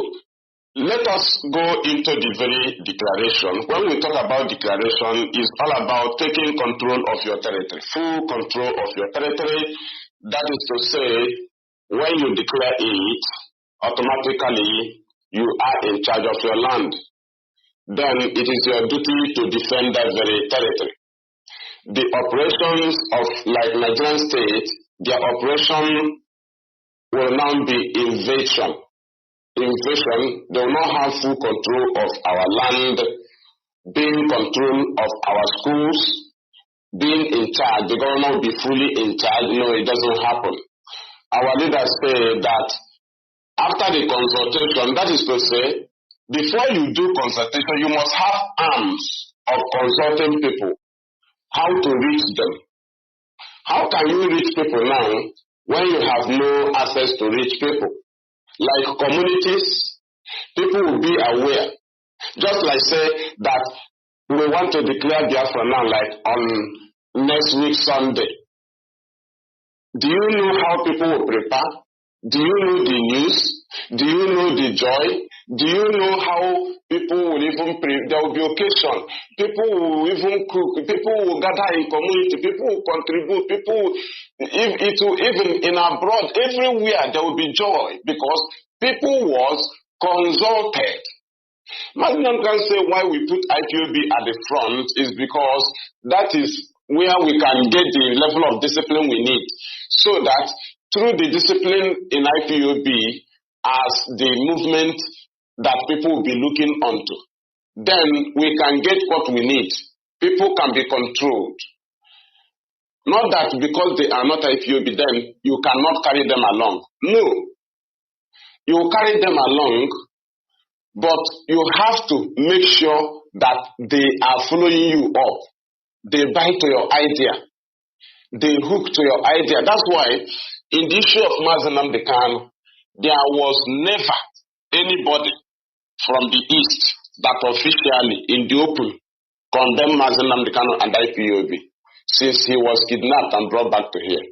Let us go into the very declaration. When we talk about declaration, it's all about taking control of your territory, full control of your territory. That is to say, when you declare it, automatically you are in charge of your land. Then it is your duty to defend that very territory. The operations of like Nigerian state, their operation will now be invasion. Invasion, they will not have full control of our land, being control of our schools, being in charge. The government will be fully in charge. No, it doesn't happen. Our leaders say that after the consultation, that is to say, before you do consultation, you must have arms of consulting people. How to reach them? How can you reach people now when you have no access to reach people? Like communities, people will be aware. Just like say that we want to declare Biafra now, like on next week Sunday. Do you know how people will prepare? Do you know the news? Do you know the joy? Do you know how people will even there will be occasion, people will even cook, people will gather in community, people will contribute, people will, even in abroad, everywhere there will be joy because people was consulted. Mazi can say why we put IPOB at the front is because that is where we can get the level of discipline we need, so that through the discipline in IPOB as the movement that people will be looking onto, then we can get what we need. People can be controlled. Not that because they are not IPOB, then you cannot carry them along. No. You carry them along, but you have to make sure that they are following you up. They buy to your idea. They hook to your idea. That's why in the issue of Mazi Nnamdi Kanu, there was never anybody from the East that officially, in the open, condemned Mazi Nnamdi Kanu and IPOB since he was kidnapped and brought back to here.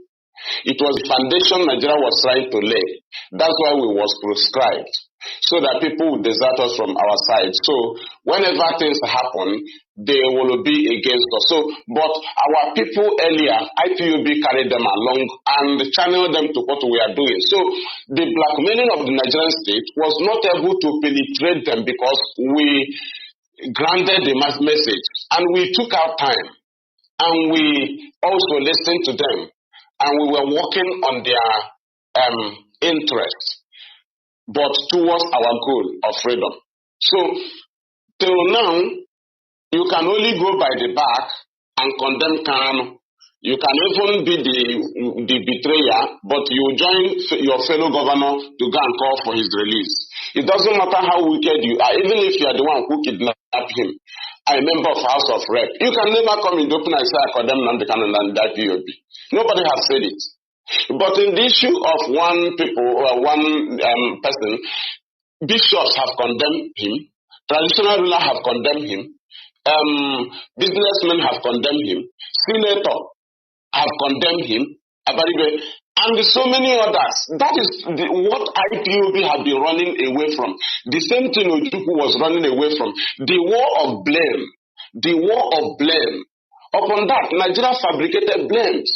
It was the foundation Nigeria was trying to lay. That's why we was proscribed, so that people would desert us from our side. So whenever things happen, they will be against us. So, but our people earlier, IPOB carried them along and channeled them to what we are doing. So the blackmailing of the Nigerian state was not able to penetrate them because we granted the message and we took our time and we also listened to them and we were working on their interests, but towards our goal of freedom. So till now, you can only go by the back and condemn Kanu. You can even be the betrayer, but you join your fellow governor to go and call for his release. It doesn't matter how wicked you are, even if you are the one who kidnapped him. I'm a member of House of Rep. You can never come in the open and say I condemn Nnamdi Kanu and that POB. Nobody has said it. But in the issue of one person, bishops have condemned him, traditional rulers have condemned him, businessmen have condemned him, senator have condemned him, and so many others. That is what IPOB have been running away from. The same thing Ojukwu was running away from. The war of blame. The war of blame. Upon that, Nigeria fabricated blames,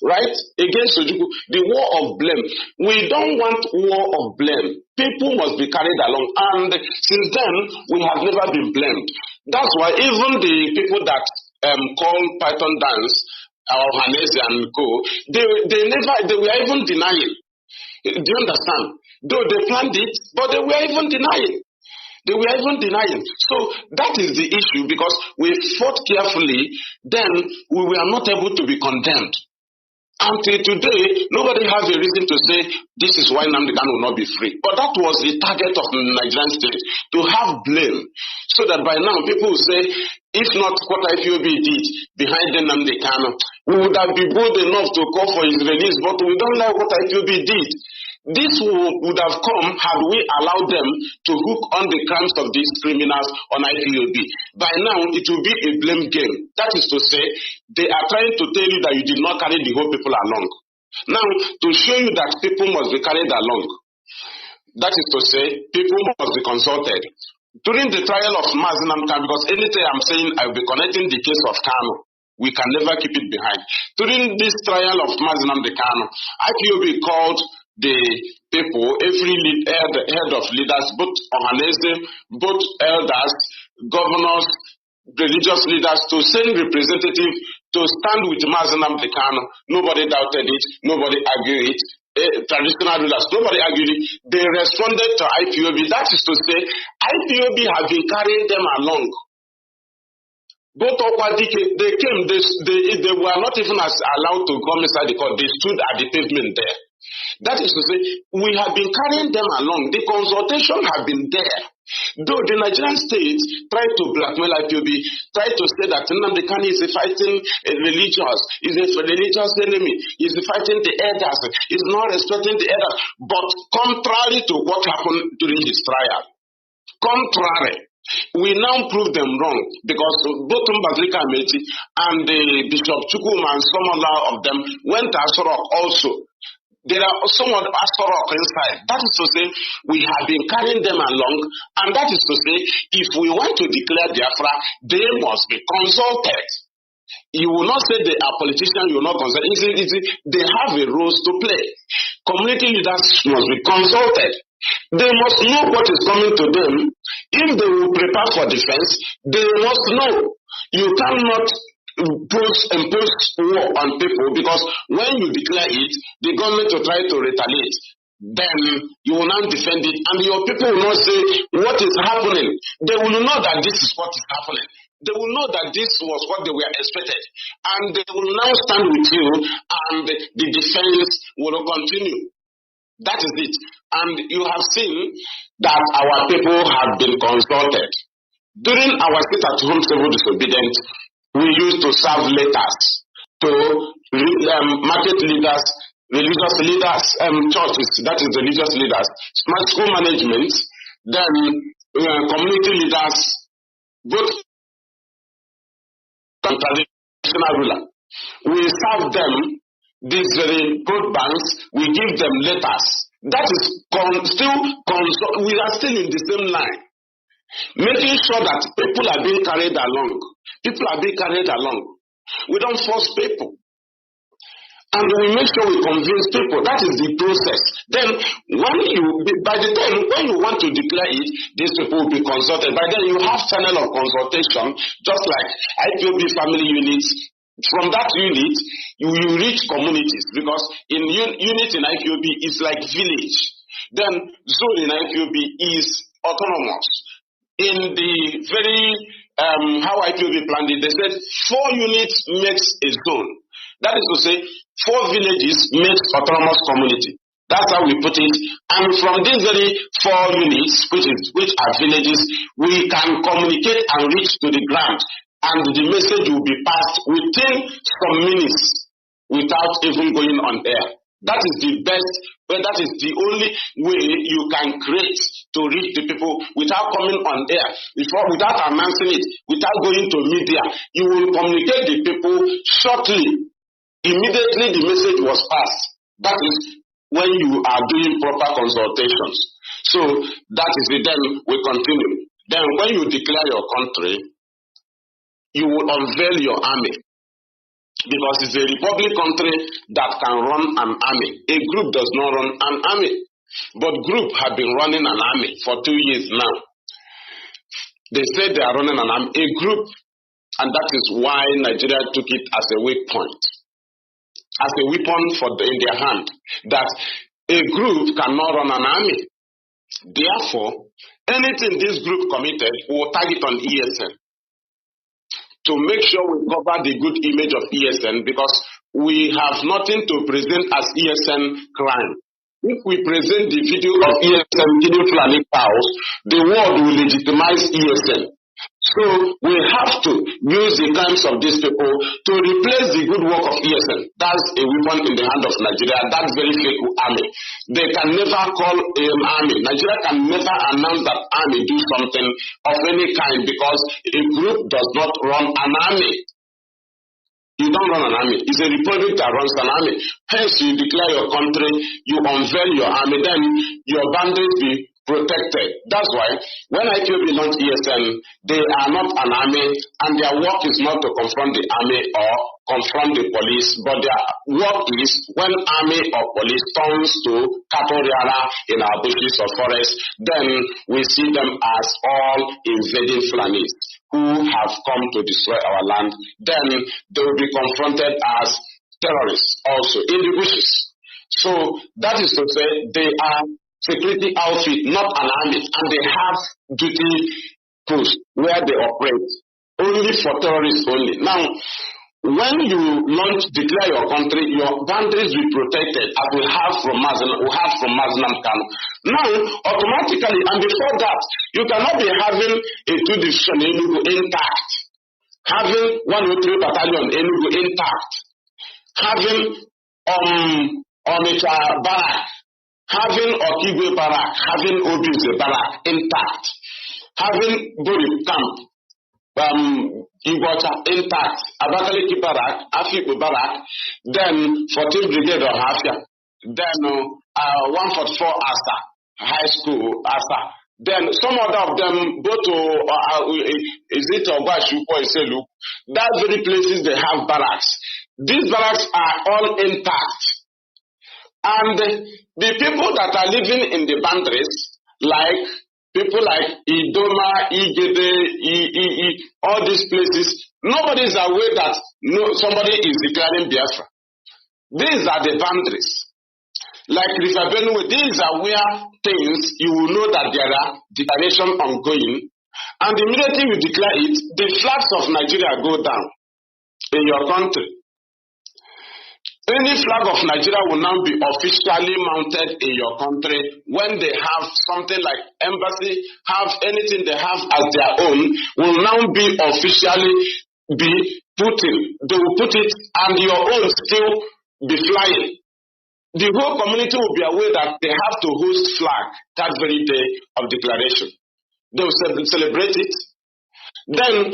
right, against Ojukwu. The war of blame. We don't want war of blame. People must be carried along. And since then, we have never been blamed. That's why even the people that call Python dance, or Hanesi and Co, they were even denying. Do you understand? Though they planned it, but they were even denying. They were even denying. So that is the issue, because we fought carefully, then we were not able to be condemned. Until today, nobody has a reason to say this is why Nnamdi Kanu will not be free. But that was the target of the Nigerian state, to have blame. So that by now people will say, if not what IPOB did behind Nnamdi Kanu, we would have been bold enough to call for his release, but we don't like what IPOB did. This would have come had we allowed them to hook on the crimes of these criminals on IPOB. By now, it will be a blame game. That is to say, they are trying to tell you that you did not carry the whole people along. Now, to show you that people must be carried along, that is to say, people must be consulted. During the trial of Mazi Nnamdi Kanu, because anything I'm saying, I'll be connecting the case of Kanu. We can never keep it behind. During this trial of Mazi Nnamdi Kanu, IPOB called the people, every head of leaders, both Ohanese, both elders, governors, religious leaders, to send representatives to stand with Mazi Nnamdi Kanu. Nobody doubted it, nobody argued it. Traditional rulers, nobody argued it. They responded to IPOB. That is to say, IPOB have been carrying them along. Both Okwadike, they came, they were not even allowed to come inside the court. They stood at the pavement there. That is to say, we have been carrying them along. The consultation have been there. Though the Nigerian state tried to blackmail IPOB, tried to say that Nnamdi Kanu is fighting religious, is a religious enemy, is fighting the elders, is not respecting the elders. But contrary to what happened during his trial, contrary, we now prove them wrong, because both Mbazika Ameti and the Bishop Chukwuma and some other of them went to Asorok also. there are somewhat Asorok inside. That is to say, we have been carrying them along, and that is to say, if we want to declare Biafra, they must be consulted. You will not say they are politicians, you will not consult. They have a role to play. Community leaders must be consulted. They must know what is coming to them. If they will prepare for defense, they must know. You cannot impose war on people, because when you declare it, the government will try to retaliate. Then you will not defend it, and your people will not say what is happening. They will know that this is what is happening. They will know that this was what they were expected, and they will now stand with you, and the defense will continue. That is it. And you have seen that our people have been consulted. During our sit-at-home civil disobedience, we used to serve letters to market leaders, religious leaders, churches, that is religious leaders, smart school management, then community leaders, both traditional ruler. We serve them these very broad banks, we give them letters. That is we are still in the same line. Making sure that people are being carried along. People are being carried along. We don't force people. And we make sure we convince people. That is the process. Then, by the time when you want to declare it, these people will be consulted. By then, you have channel of consultation, just like IPOB family units. From that unit, you reach communities, because in unit in IPOB is like village. Then zone in IPOB is autonomous. In the very how IPOB planned it, they said 4 units makes a zone. That is to say, 4 villages makes autonomous community. That's how we put it. And from these very 4 units, which are villages, we can communicate and reach to the ground. And the message will be passed within some minutes without even going on air. That is the best, that is the only way you can create to reach the people without coming on air, without announcing it, without going to media. You will communicate the people shortly. Immediately the message was passed. That is when you are doing proper consultations. So that is it. Then we continue. Then when you declare your country, you will unveil your army, because it's a republic country that can run an army. A group does not run an army, but group have been running an army for 2 years now. They said they are running an army, a group, and that is why Nigeria took it as a weak point, as a weapon in their hand, that a group cannot run an army. Therefore, anything this group committed will target on ESN, to make sure we cover the good image of ESN, because we have nothing to present as ESN crime. If we present the video of ESN killing Fulani cows, the world will legitimize ESN. So we have to use the crimes of these people to replace the good work of ESN. That's a weapon in the hand of Nigeria. That's very fake army. They can never call an army. Nigeria can never announce that army do something of any kind, because a group does not run an army. You don't run an army. It's a republic that runs an army. Hence, you declare your country, you unveil your army, then your boundaries be protected. That's why when IPOB launched ESN, they are not an army, and their work is not to confront the army or confront the police, but their work is when army or police turns to cattle rearer in our bushes or forests, then we see them as all invading Fulanis who have come to destroy our land. Then they will be confronted as terrorists also in the bushes. So that is to say, they are security outfit, not an army, and they have duty posts where they operate only for terrorists only. Now, when you declare your country, your boundaries will be protected, as we have from Mazi Kanu. Now, automatically, and before that, you cannot be having a 2 division Enugu intact, having 103 battalion Enugu intact, having Onitsha barrack, having Okigwe barrack, having Obize barrack intact, having Bori camp, Igwacha intact, Abakaliki barrack, Afiku barrack, then 14th Brigade of Hafia, then 144 Asa High School, Asa. Then some other of them go to, is it Obashu or Iselu? That very places they have barracks. These barracks are all intact. And the people that are living in the boundaries, like people like Idoma, Igede, all these places, nobody is aware that somebody is declaring Biafra. These are the boundaries. Like River Benue, these are where things you will know that there are declarations ongoing. And immediately you declare it, the flags of Nigeria go down in your country. Any flag of Nigeria will now be officially mounted in your country when they have something like embassy, have anything they have as their own, will now be officially be put in. They will put it and your own still be flying. The whole community will be aware that they have to host flag that very day of declaration. They will celebrate it. Then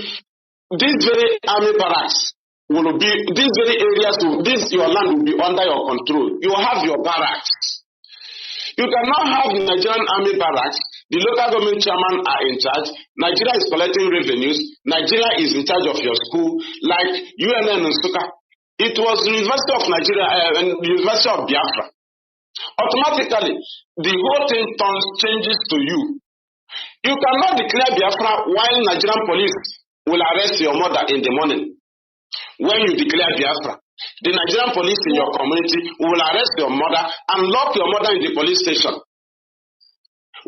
these very army barracks will be, these very areas, your land will be under your control. You will have your barracks. You cannot have Nigerian army barracks. The local government chairman are in charge. Nigeria is collecting revenues. Nigeria is in charge of your school, like UNN and Suka. It was the University of Nigeria and the University of Biafra. Automatically, the whole thing changes to you. You cannot declare Biafra while Nigerian police will arrest your mother in the morning. When you declare Biafra, the Nigerian police in your community will arrest your mother and lock your mother in the police station.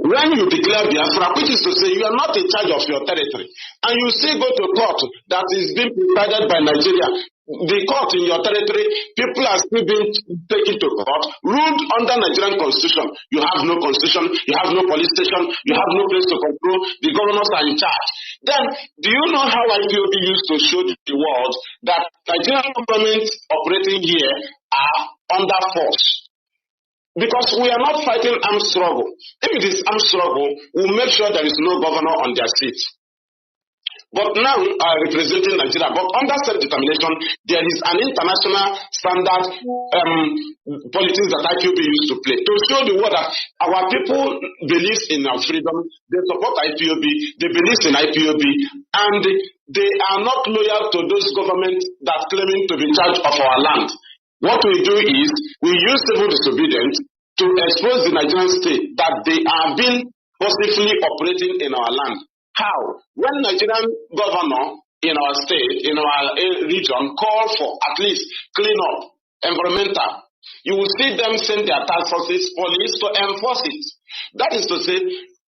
When you declare Biafra, which is to say you are not in charge of your territory, and you still go to court that is being presided by Nigeria, the court in your territory, people are still being taken to court, ruled under Nigerian constitution. You have no constitution, you have no police station, you have no place to control, the governors are in charge. Then, do you know how IPOB used to show the world that Nigerian government operating here are under force? Because we are not fighting armed struggle. If it is armed struggle, we'll make sure there is no governor on their seat. But now, representing Nigeria, but under self-determination, there is an international standard politics that IPOB used to play to show the world that our people believe in our freedom, they support IPOB, they believe in IPOB, and they are not loyal to those governments that claiming to be in charge of our land. What we do is, we use civil disobedience to expose the Nigerian state that they are being forcibly operating in our land. How? When Nigerian governor in our state, in our region, call for at least clean up, environmental, you will see them send their task forces, police to enforce it. That is to say,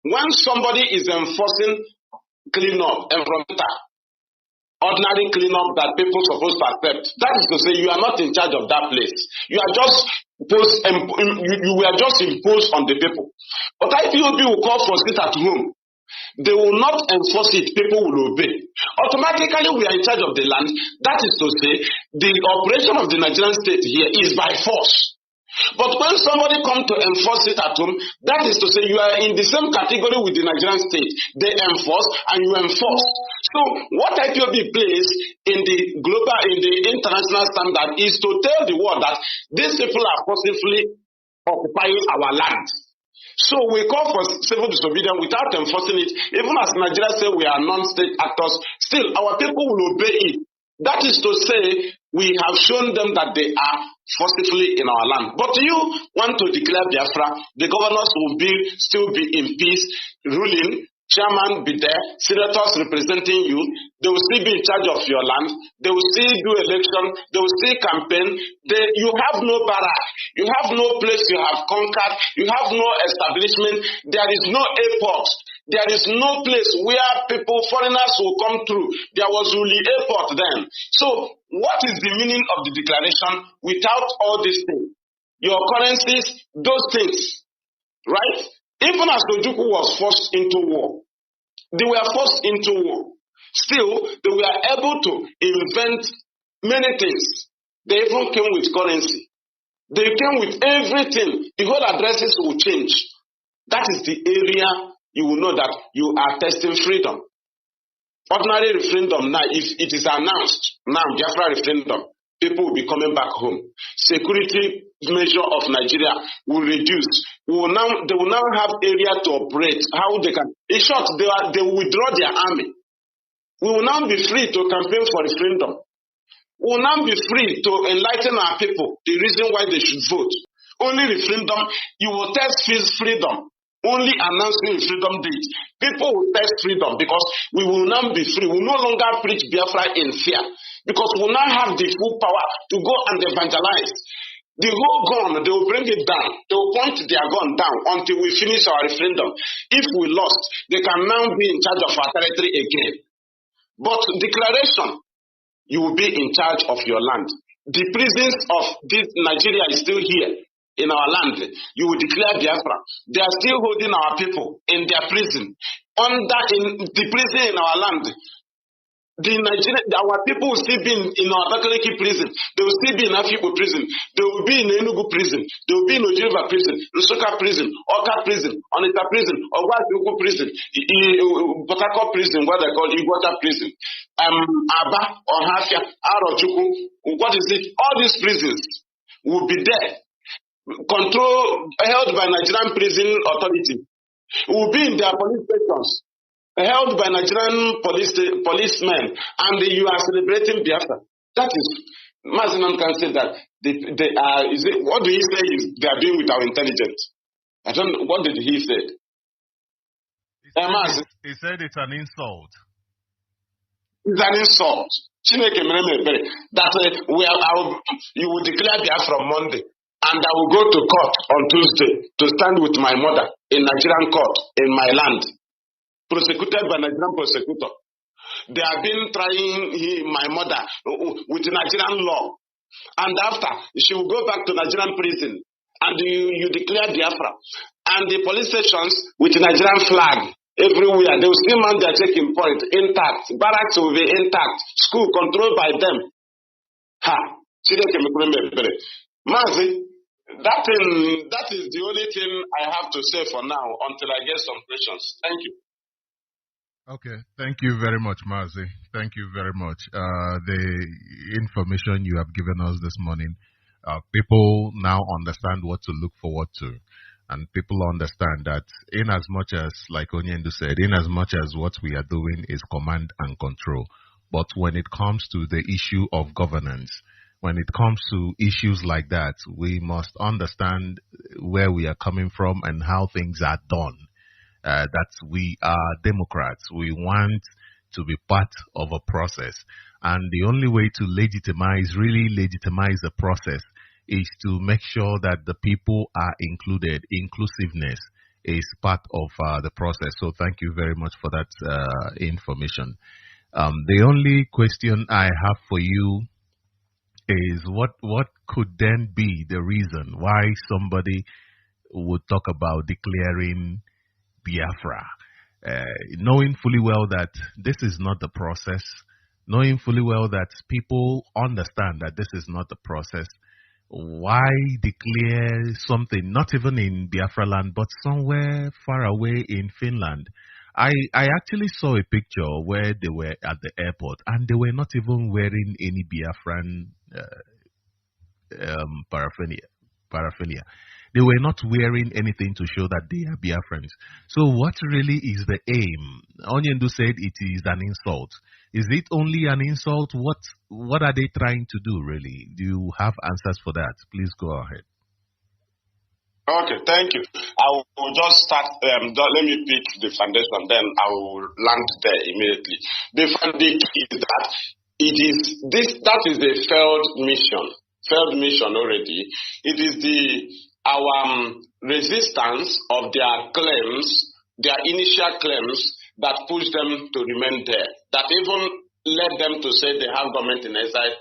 when somebody is enforcing clean up, environmental, ordinary cleanup that people are supposed to accept. That is to say, you are not in charge of that place. You are just you were just imposed on the people. But IPOB will call for sit at home. They will not enforce it. People will obey. Automatically, we are in charge of the land. That is to say, the operation of the Nigerian state here is by force. But when somebody comes to enforce it at home, that is to say you are in the same category with the Nigerian state. They enforce and you enforce. So what IPOB plays in the global, in the international standard is to tell the world that these people are forcibly occupying our land. So we call for civil disobedience without enforcing it. Even as Nigeria say we are non-state actors, still our people will obey it. That is to say, we have shown them that they are forcibly in our land. But you want to declare Biafra, the governors will still be in peace, ruling, chairman be there, senators representing you, they will still be in charge of your land, they will still do election, they will still campaign, you have no barrack, you have no place you have conquered, you have no establishment, there is no airport. There is no place where foreigners will come through. There was only airport then. So, what is the meaning of the declaration without all these things? Your currencies, those things, right? Even as Ojukwu was forced into war, they were forced into war. Still, they were able to invent many things. They even came with currency. They came with everything. The whole addresses will change. That is the area you will know that you are testing freedom. Ordinary referendum now, if it is announced, now Biafra referendum, people will be coming back home. Security measure of Nigeria will reduce. They will now have area to operate. How they can, in short, they will withdraw their army. We will now be free to campaign for referendum. We will now be free to enlighten our people the reason why they should vote. Only referendum, you will test freedom. Only announcing freedom date. People will test freedom because we will now be free. We will no longer preach Biafra in fear because we will now have the full power to go and evangelize. The whole gun, they will bring it down. They will point their gun down until we finish our referendum. If we lost, they can now be in charge of our territory again. But declaration, you will be in charge of your land. The prisons of this Nigeria is still here in our land. You will declare Biafra. They are still holding our people in their prison. In the prison in our land, our people will still be in our Abakaliki prison. They will still be in Afipo prison. They will be in Enugu prison. They will be in Ojiriba prison, Nsukka prison, Oka prison, Onitsha prison, Ogwazuku prison, Port Harcourt prison, what they call Iguata prison, Aba, Ohafia, Arochukwu, what is it? All these prisons will be there. Held by Nigerian prison authority, will be in their police stations, held by Nigerian policemen, and you are celebrating Biafra. That is, Mazi can say that they are. What do you say is they are doing with our intelligence? I don't know. What did he say? He said it's an insult. It's an insult. That you will declare Biafra from Monday. And I will go to court on Tuesday to stand with my mother in Nigerian court in my land, prosecuted by Nigerian prosecutor. They have been trying my mother with Nigerian law. And after, she will go back to Nigerian prison and you declare Biafra. And the police stations with Nigerian flag everywhere, they will still man their checking point intact. Barracks will be intact. School controlled by them. Mazi, that is the only thing I have to say for now until I get some questions. Thank you. Okay, thank you very much, Mazi. Thank you very much. The information you have given us this morning, people now understand what to look forward to. And people understand that in as much as, like Onyendu said, in as much as what we are doing is command and control, but when it comes to the issue of governance, when it comes to issues like that, we must understand where we are coming from and how things are done. That we are Democrats. We want to be part of a process. And the only way to really legitimize the process is to make sure that the people are included. Inclusiveness is part of the process. So thank you very much for that information. The only question I have for you is what could then be the reason why somebody would talk about declaring Biafra, knowing fully well that this is not the process, knowing fully well that people understand that this is not the process. Why declare something not even in Biafra land but somewhere far away in Finland? I actually saw a picture where they were at the airport and they were not even wearing any Biafran paraphernalia. They were not wearing anything to show that they are Biafrans. So what really is the aim? Onyendu said it is an insult. Is it only an insult? What are they trying to do really? Do you have answers for that? Please go ahead. Okay, thank you. I will just start, let me pick the foundation, then I will land there immediately. The foundation is that that is the failed mission already. It is our resistance of their claims, their initial claims that pushed them to remain there, that even led them to say they have government in exile,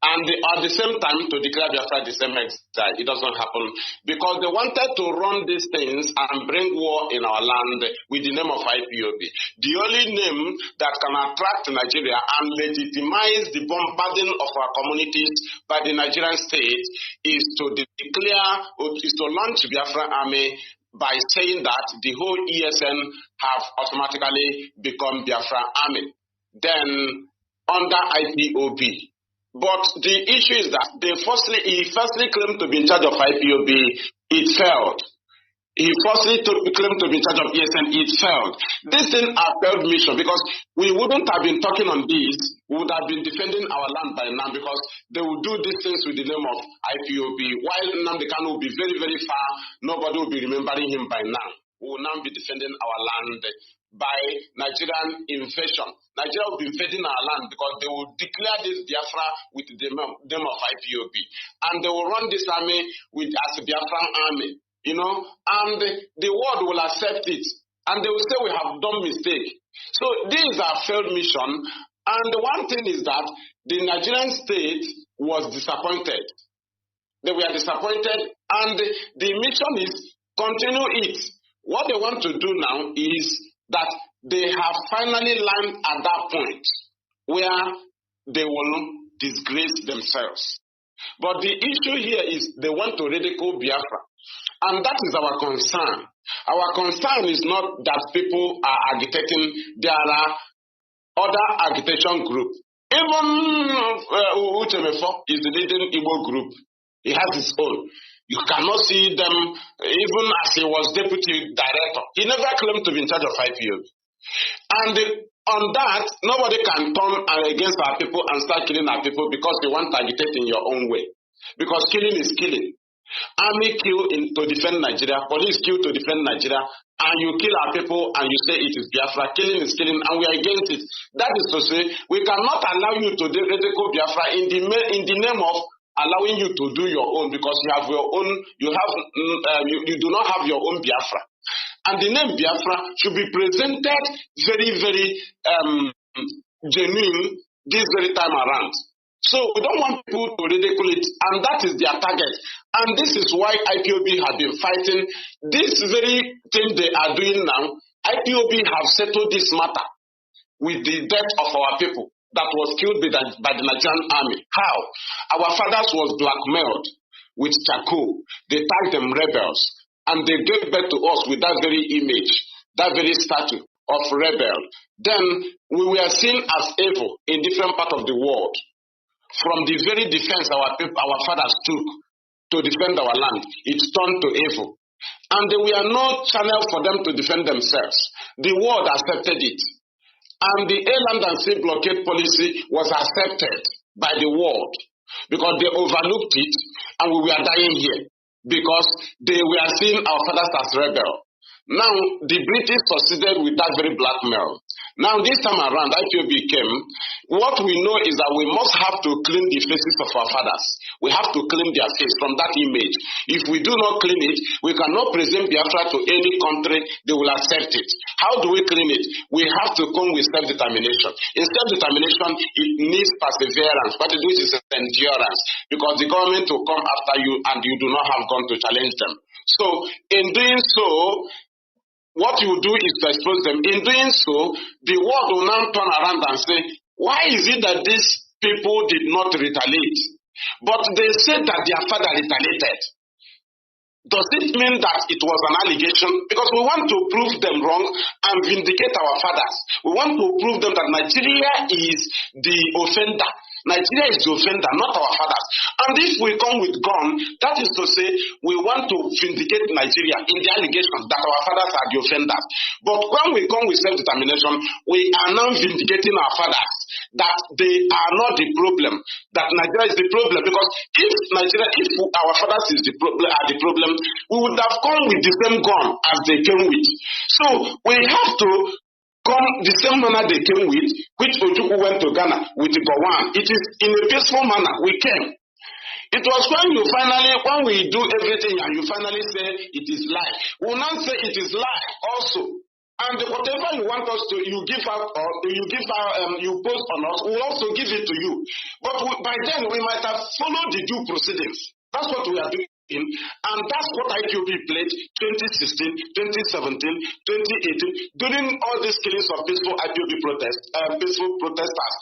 and at the same time to declare Biafra the same exile. It doesn't happen because they wanted to run these things and bring war in our land with the name of IPOB. The only name that can attract Nigeria and legitimize the bombarding of our communities by the Nigerian state is to launch Biafra army by saying that the whole ESN have automatically become Biafra army. Then under IPOB, But the issue is that he firstly claimed to be in charge of IPOB. It failed. He falsely claimed to be in charge of ESN. It failed. This thing a failed mission because we wouldn't have been talking on this. We would have been defending our land by now because they would do these things with the name of IPOB. While Nnamdi Kanu will be very, very far, nobody will be remembering him by now. We will now be defending our land by Nigerian invasion. Nigeria will be invading our land because they will declare this Biafra with the name of IPOB. And they will run this army as a Biafran army. You know, and the world will accept it. And they will say we have done mistake. So this is our failed mission. And the one thing is that the Nigerian state was disappointed. They were disappointed. And the mission is continue it. What they want to do now is that they have finally landed at that point where they will disgrace themselves. But the issue here is they want to ridicule Biafra. And that is our concern. Our concern is not that people are agitating. There are other agitation groups. Even Uchemefo is the leading Igbo group. He has his own. You cannot see them, even as he was deputy director. He never claimed to be in charge of IPOB. And on that, nobody can turn against our people and start killing our people because you want to agitate in your own way. Because killing is killing. Army kill to defend Nigeria, police kill to defend Nigeria, and you kill our people and you say it is Biafra. Killing is killing, and we are against it. That is to say, we cannot allow you to ridicule Biafra in the name of allowing you to do your own because you have your own. You do not have your own Biafra, and the name Biafra should be presented very, very genuine this very time around. So we don't want people to ridicule it, and that is their target. And this is why IPOB have been fighting. This very thing they are doing now, IPOB have settled this matter with the death of our people that was killed by the Nigerian army. How? Our fathers was blackmailed with charcoal. They tagged them rebels, and they gave birth to us with that very image, that very statue of rebel. Then we were seen as evil in different parts of the world. From the very defense our fathers took to defend our land, it turned to evil. And there were no channel for them to defend themselves. The world accepted it. And the land and sea blockade policy was accepted by the world because they overlooked it and we were dying here because they were seeing our fathers as rebels. Now, the British succeeded with that very blackmail. Now, this time around, IPOB came. What we know is that we must have to clean the faces of our fathers. We have to clean their face from that image. If we do not clean it, we cannot present Biafra to any country, they will accept it. How do we clean it? We have to come with self-determination. In self-determination, it needs perseverance, but which is endurance, because the government will come after you and you do not have gun to challenge them. So, in doing so, what you do is to expose them. In doing so, the world will now turn around and say, why is it that these people did not retaliate? But they said that their father retaliated. Does it mean that it was an allegation? Because we want to prove them wrong and vindicate our fathers. We want to prove them that Nigeria is the offender. Nigeria is the offender, not our fathers. And if we come with gun, that is to say, we want to vindicate Nigeria in the allegation that our fathers are the offenders. But when we come with self-determination, we are now vindicating our fathers that they are not the problem, that Nigeria is the problem. Because if our fathers are the problem, we would have come with the same gun as they came with. So we have to come the same manner they came with, which Ojukwu went to Ghana with the Gowon. It is in a peaceful manner we came. It was when we do everything and you finally say it is lie. We will not say it is lie also. And whatever you want us to, you give out or you post on us, we will also give it to you. But by then we might have followed the due proceedings. That's what we are doing. And that's what IPOB played 2016, 2017, 2018, during all these killings of peaceful IPOB peaceful protesters.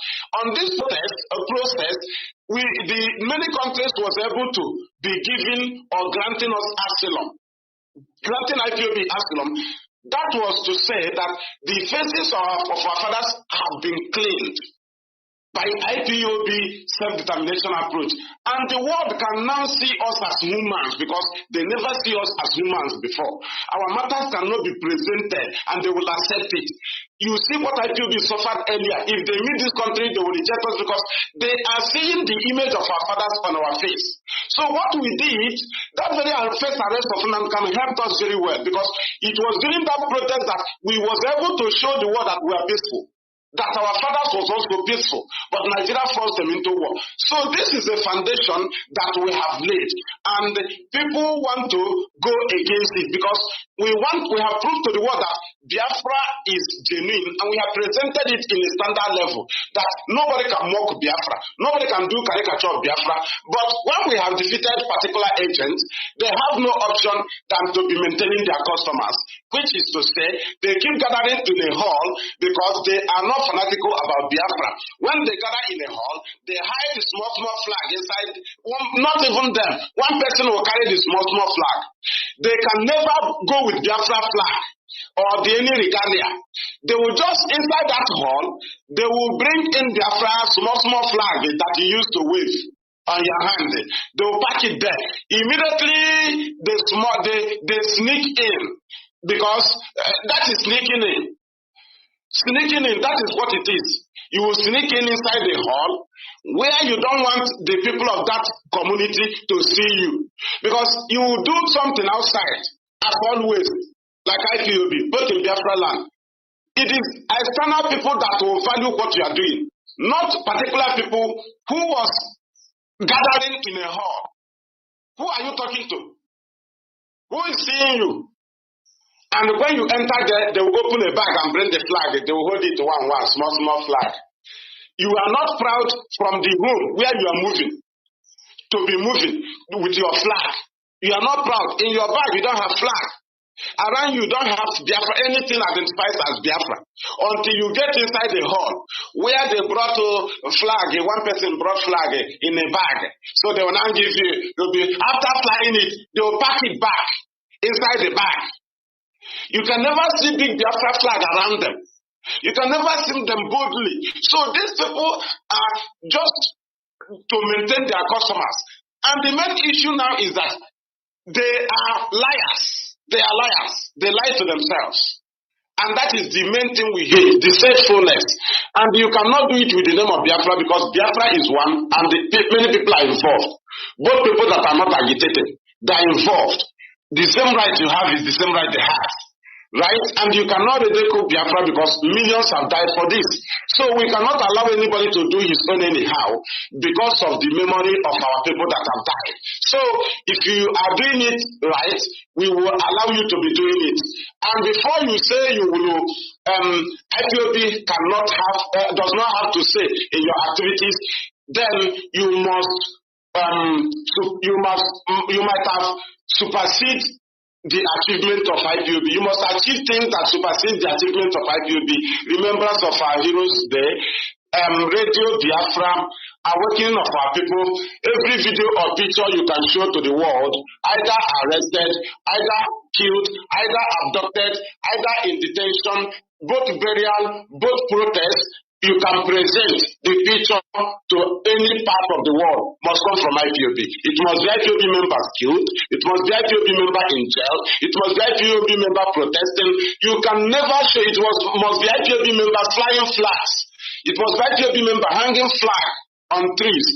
On this process, many countries was able to be giving or granting us asylum, granting IPOB asylum. That was to say that the faces of our fathers have been cleaned. by IPOB self-determination approach. And the world can now see us as humans because they never see us as humans before. Our matters cannot be presented and they will accept it. You see what IPOB suffered earlier. If they meet this country, they will reject us because they are seeing the image of our fathers on our face. So what we did, that very first arrest of Nnamdi helped us very well because it was during that protest that we was able to show the world that we are peaceful. That our fathers was also peaceful, but Nigeria forced them into war. So this is a foundation that we have laid, and people want to go against it because we have proved to the world that Biafra is genuine, and we have presented it in a standard level that nobody can mock Biafra, nobody can do caricature of Biafra. But when we have defeated particular agents, they have no option than to be maintaining their customers, which is to say they keep gathering in a hall because they are not fanatical about Biafra. When they gather in a hall, they hide the small flag inside. Not even them. One person will carry the small flag. They can never go with Biafra flag or the any regalia. They will just inside that hall. They will bring in Biafra small flag that you used to wave on your hand. They will pack it there. Immediately they sneak in because that is sneaking in. Sneaking in, that is what it is. You will sneak in inside the hall where you don't want the people of that community to see you. Because you will do something outside, as always, like IPOB, both in Biafra land. It is external people that will value what you are doing, not particular people who was gathering in a hall. Who are you talking to? Who is seeing you? And when you enter there, they will open a bag and bring the flag. They will hold it one, small flag. You are not proud from the room where you are moving to be moving with your flag. You are not proud. In your bag, you don't have flag. Around you don't have Biafra, anything identified as Biafra. Until you get inside the hall where they brought a flag, one person brought flag in a bag. So they will now give you, after flying it, they will pack it back inside the bag. You can never see big Biafra flag around them. You can never see them boldly. So these people are just to maintain their customers. And the main issue now is that they are liars. They are liars. They lie to themselves. And that is the main thing we hate, deceitfulness. And you cannot do it with the name of Biafra because Biafra is one and many people are involved. Both people that are not agitated, they are involved. The same right you have is the same right they have. Right? And you cannot ridicule Biafra because millions have died for this. So we cannot allow anybody to do his own anyhow because of the memory of our people that have died. So if you are doing it right, we will allow you to be doing it. And before you say you will, IPOB cannot have, does not have to say in your activities, then you might have supersede the achievement of IPOB. You must achieve things that supersede the achievement of IPOB. Remembrance of our heroes there, Radio Biafra, awakening of our people. Every video or picture you can show to the world, either arrested, either killed, either abducted, either in detention, both burial, both protest, you can present the picture to any part of the world must come from IPOB. It must be IPOB members killed. It must be IPOB member in jail. It must be IPOB member protesting. You can never show it must be IPOB members flying flags. It must be IPOB member hanging flag on trees.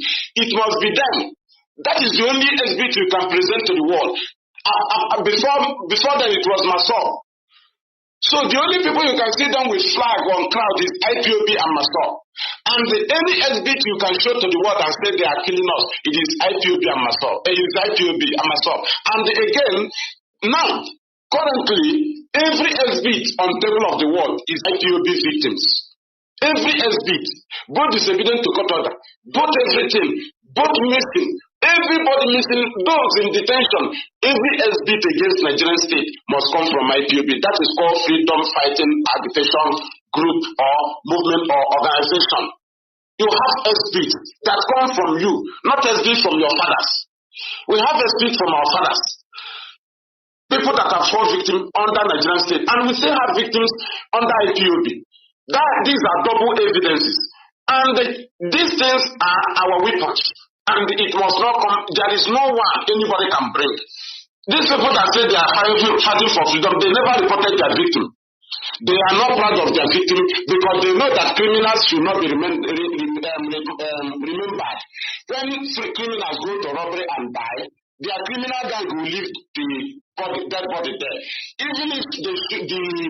It must be them. That is the only exhibit you can present to the world. Before then it was Massaw. So the only people you can see them with flag on crowd is IPOB and Massaw. And any exhibit you can show to the world and say they are killing us, it is IPOB and Massaw. It is IPOB and Massaw. And again, now, currently, every exhibit on the table of the world is IPOB victims. Every exhibit, both disobedient to court order, both everything, both missing. Everybody missing, those in detention, every exhibit against Nigerian state must come from IPOB. That is called freedom fighting agitation group or movement or organization. You have exhibits that come from you, not exhibits from your fathers. We have exhibits from our fathers. People that have fallen victim under Nigerian state, and we still have victims under IPOB. These are double evidences. And these things are our weapons. And it must not come, there is no one anybody can bring. These people that say they are fighting for freedom, they never reported their victim. They are not proud of their victim because they know that criminals should not be remembered. When criminals go to robbery and die, their criminal gang will leave the dead body there. Even if the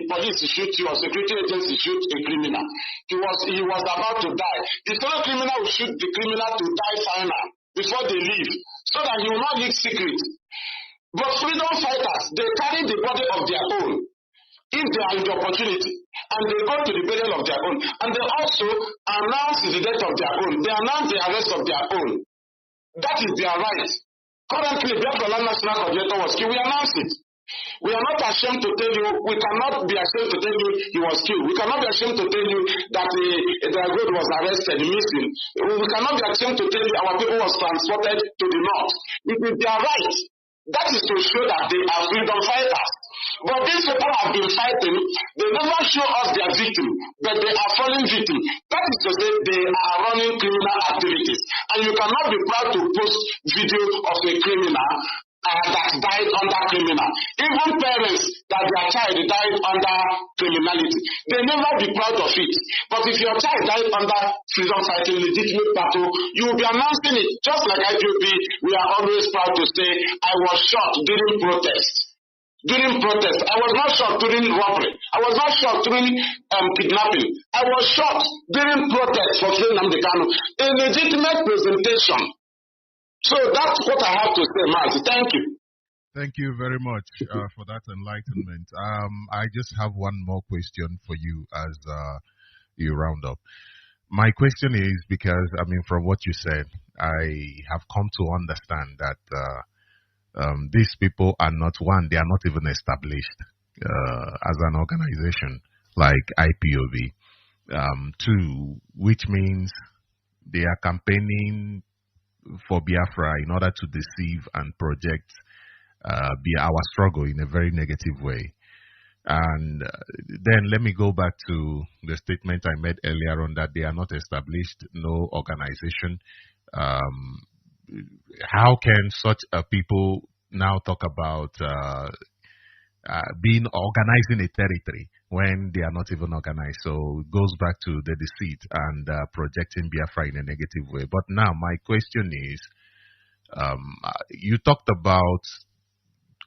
police shoot you or security agency shoot a criminal, he was about to die. The fellow criminal will shoot the criminal to die final before they leave, so that he will not leak secret. But freedom fighters, they carry the body of their own. If they are in the opportunity, and they go to the burial of their own, and they also announce the death of their own, they announce the arrest of their own. That is their right. Currently, Biafra National Coordinator was killed. We announce it. We are not ashamed to tell you, we cannot be ashamed to tell you he was killed. We cannot be ashamed to tell you that their road was arrested, missing. We cannot be ashamed to tell you our people was transported to the north. It is their right. That is to show that they are freedom fighters. But these people have been fighting, they never show us their victim, but they are falling victim. That is to say, they are running criminal activities. And you cannot be proud to post video of a criminal that died under criminal. Even parents that their child died under criminality, they never be proud of it. But if your child died under freedom fighting legitimate battle, you will be announcing it. Just like IPOB, we are always proud to say, I was shot during protest. During protest, I was not shot during robbery. I was not shot during kidnapping. I was shot during protest for Nnamdi Kanu. A legitimate presentation. So that's what I have to say, Mazi. Thank you. Thank you very much for that enlightenment. I just have one more question for you as you round up. My question is because, from what you said, I have come to understand that these people are not, one, they are not even established as an organization like IPOB. Two, which means they are campaigning for Biafra in order to deceive and project our struggle in a very negative way. And then let me go back to the statement I made earlier on that they are not established, no organization. How can such people now talk about organizing a territory when they are not even organized? So it goes back to the deceit and projecting Biafra in a negative way. But now my question is, you talked about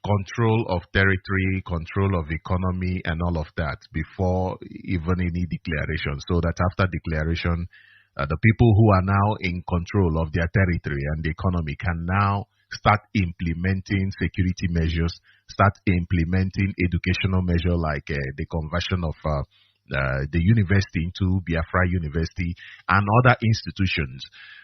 control of territory, control of economy, and all of that before even any declaration. So that after declaration, the people who are now in control of their territory and the economy can now start implementing security measures, start implementing educational measures like the conversion of the university into Biafra University and other institutions.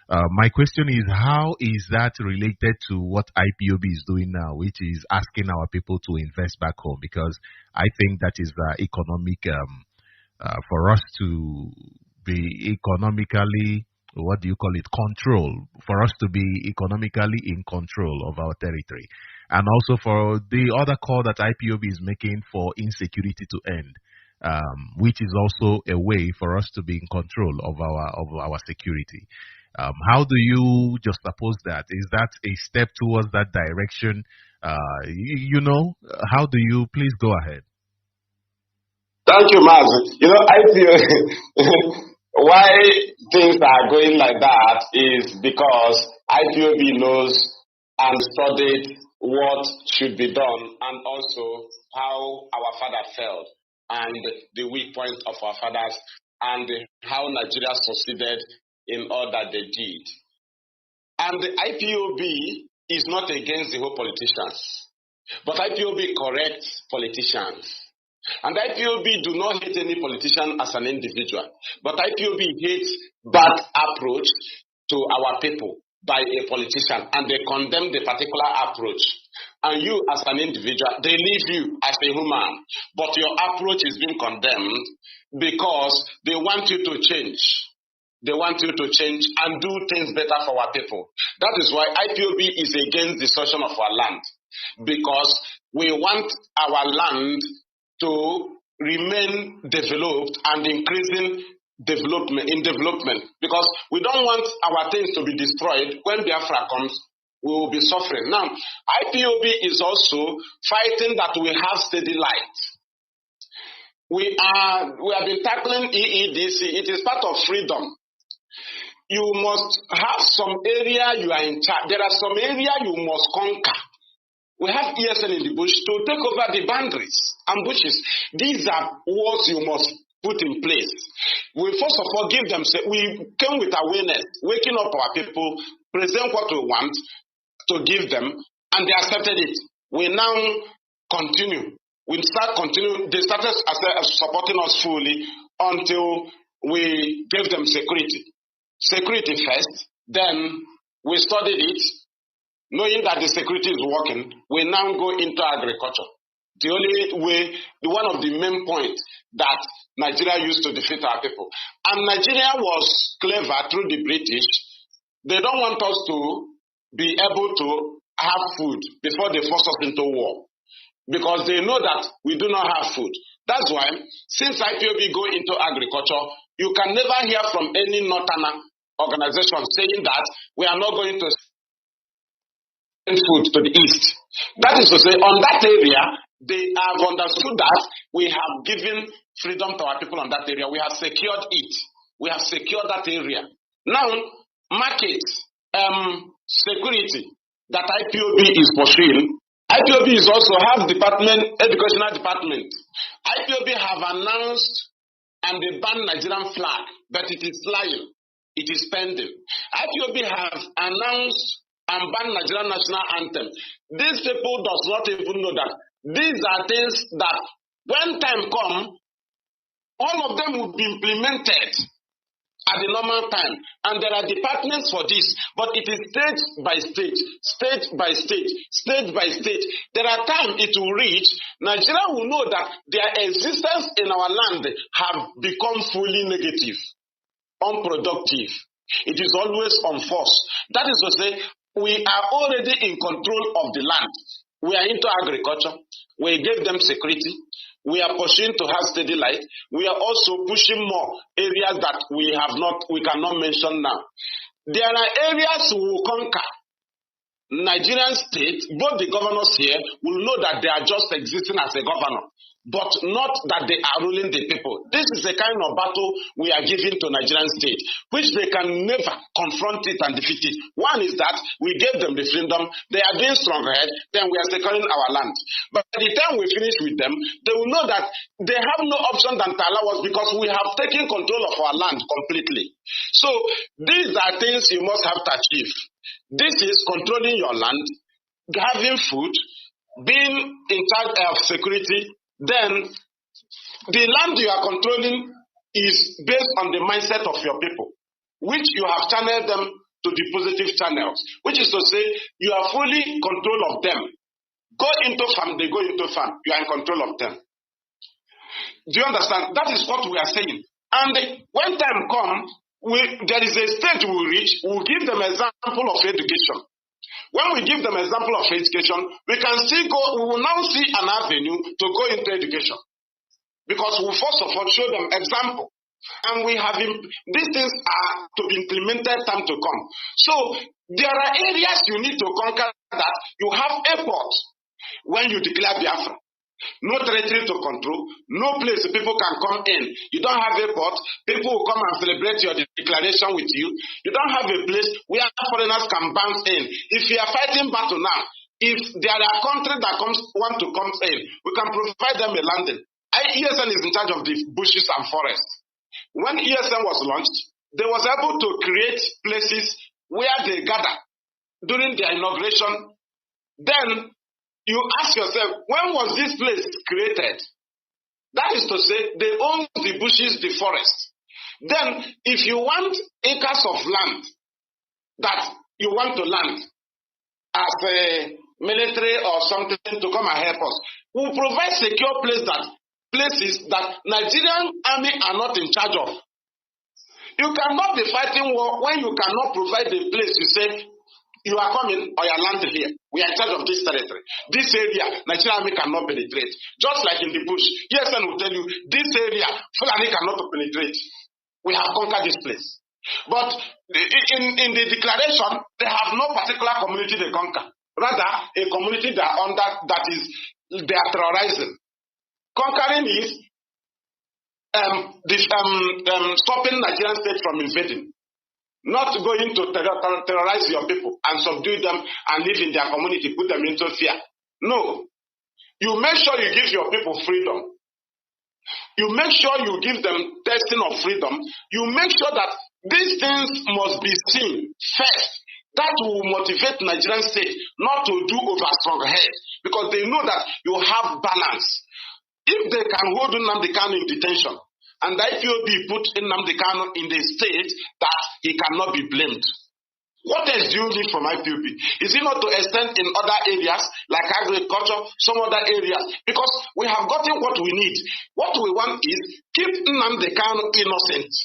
My question is, how is that related to what IPOB is doing now, which is asking our people to invest back home? Because I think that is economic, for us to be economically, control, for us to be economically in control of our territory. And also for the other call that IPOB is making for insecurity to end. Which is also a way for us to be in control of our security. How do you juxtapose that? Is that a step towards that direction? How do you? Please go ahead. Thank you, Mazi. I feel why things are going like that is because IPOB knows and studied what should be done and also how our father felt and the weak point of our fathers and how Nigeria succeeded in all that they did. And the IPOB is not against the whole politicians, but IPOB corrects politicians. And IPOB do not hate any politician as an individual, but IPOB hates bad approach to our people by a politician, and they condemn the particular approach. And you as an individual, they leave you as a human, but your approach is being condemned because they want you to change. They want you to change and do things better for our people. That is why IPOB is against the destruction of our land, because we want our land to remain developed and increasing development, because we don't want our things to be destroyed. When Biafra comes, we will be suffering. Now, IPOB is also fighting that we have steady light. We have been tackling EEDC. It is part of freedom. You must have some area you are in charge. There are some area you must conquer. We have ESN in the bush to take over the boundaries and bushes. These are walls you must put in place. We first of all give them, we came with awareness, waking up our people, present what we want to give them, and they accepted it. We now continue. We start continuing. They started supporting us fully until we gave them security. Security first, then we studied it. Knowing that the security is working, we now go into agriculture. The only way, one of the main points that Nigeria used to defeat our people. And Nigeria was clever through the British. They don't want us to be able to have food before they force us into war, because they know that we do not have food. That's why, since IPOB go into agriculture, you can never hear from any northern organization saying that we are not going to food to the east. That is to say, on that area, they have understood that we have given freedom to our people on that area. We have secured it. We have secured that area. Now, markets, security that IPOB is pursuing. IPOB is also have educational department. IPOB have announced and they banned Nigerian flag, but it is flying. It is pending. IPOB have announced and ban Nigerian national anthem. These people does not even know that these are things that when time comes, all of them will be implemented at the normal time. And there are departments for this, but it is stage by stage, stage by stage, stage by stage. There are times it will reach, Nigeria will know that their existence in our land have become fully negative, unproductive. It is always on force. That is to say, we are already in control of the land. We are into agriculture. We gave them security. We are pursuing to have steady light. We are also pushing more areas that we cannot mention now. There are areas we will conquer. Nigerian state, both the governors here will know that they are just existing as a governor, but not that they are ruling the people. This is the kind of battle we are giving to Nigerian state, which they can never confront it and defeat it. One is that we gave them the freedom, they are being stronger, then we are securing our land. But by the time we finish with them, they will know that they have no option than to allow us, because we have taken control of our land completely. So these are things you must have to achieve. This is controlling your land, having food, being in charge of security. Then the land you are controlling is based on the mindset of your people, which you have channeled them to the positive channels, which is to say you are fully in control of them. Go into farm, they go into farm. You are in control of them. Do you understand? That is what we are saying. And when time comes, there is a stage we will reach, we will give them an example of education. When we give them an example of education, we will now see an avenue to go into education. Because we first of all show them example. And these things are to be implemented time to come. So there are areas you need to conquer that you have airports when you declare Biafra. No territory to control, no place people can come in. You don't have a port, people will come and celebrate your declaration with you. You don't have a place where foreigners can bounce in. If you are fighting battle now, if there are countries that want to come in, we can provide them a landing. ESN is in charge of the bushes and forests. When ESN was launched, they was able to create places where they gather during their inauguration. Then you ask yourself, when was this place created? That is to say, they own the bushes, the forest. Then, if you want acres of land that you want to land as a military or something to come and help us, we'll provide secure places that Nigerian army are not in charge of. You cannot be fighting war when you cannot provide a place. You say, you are coming or you are landing here. We are in charge of this territory. This area, Nigerian army cannot penetrate. Just like in the bush. ESN will tell you, this area, Fulani cannot penetrate. we have conquered this place. But in the declaration, they have no particular community they conquer. Rather, a community they are under they are terrorizing. Conquering is stopping Nigerian state from invading. Not going to terrorize your people and subdue them and live in their community, put them into fear. No. You make sure you give your people freedom. You make sure you give them testing of freedom. You make sure that these things must be seen first. That will motivate Nigerian state not to do over strong head, because they know that you have balance. If they can hold Nnamdi Kanu in detention, and the IPOB put Nnamdi Kanu in the state that he cannot be blamed, what else do you need from IPOB? Is it not to extend in other areas like agriculture, some other areas? Because we have gotten what we need. What we want is keep Nnamdi Kanu innocent.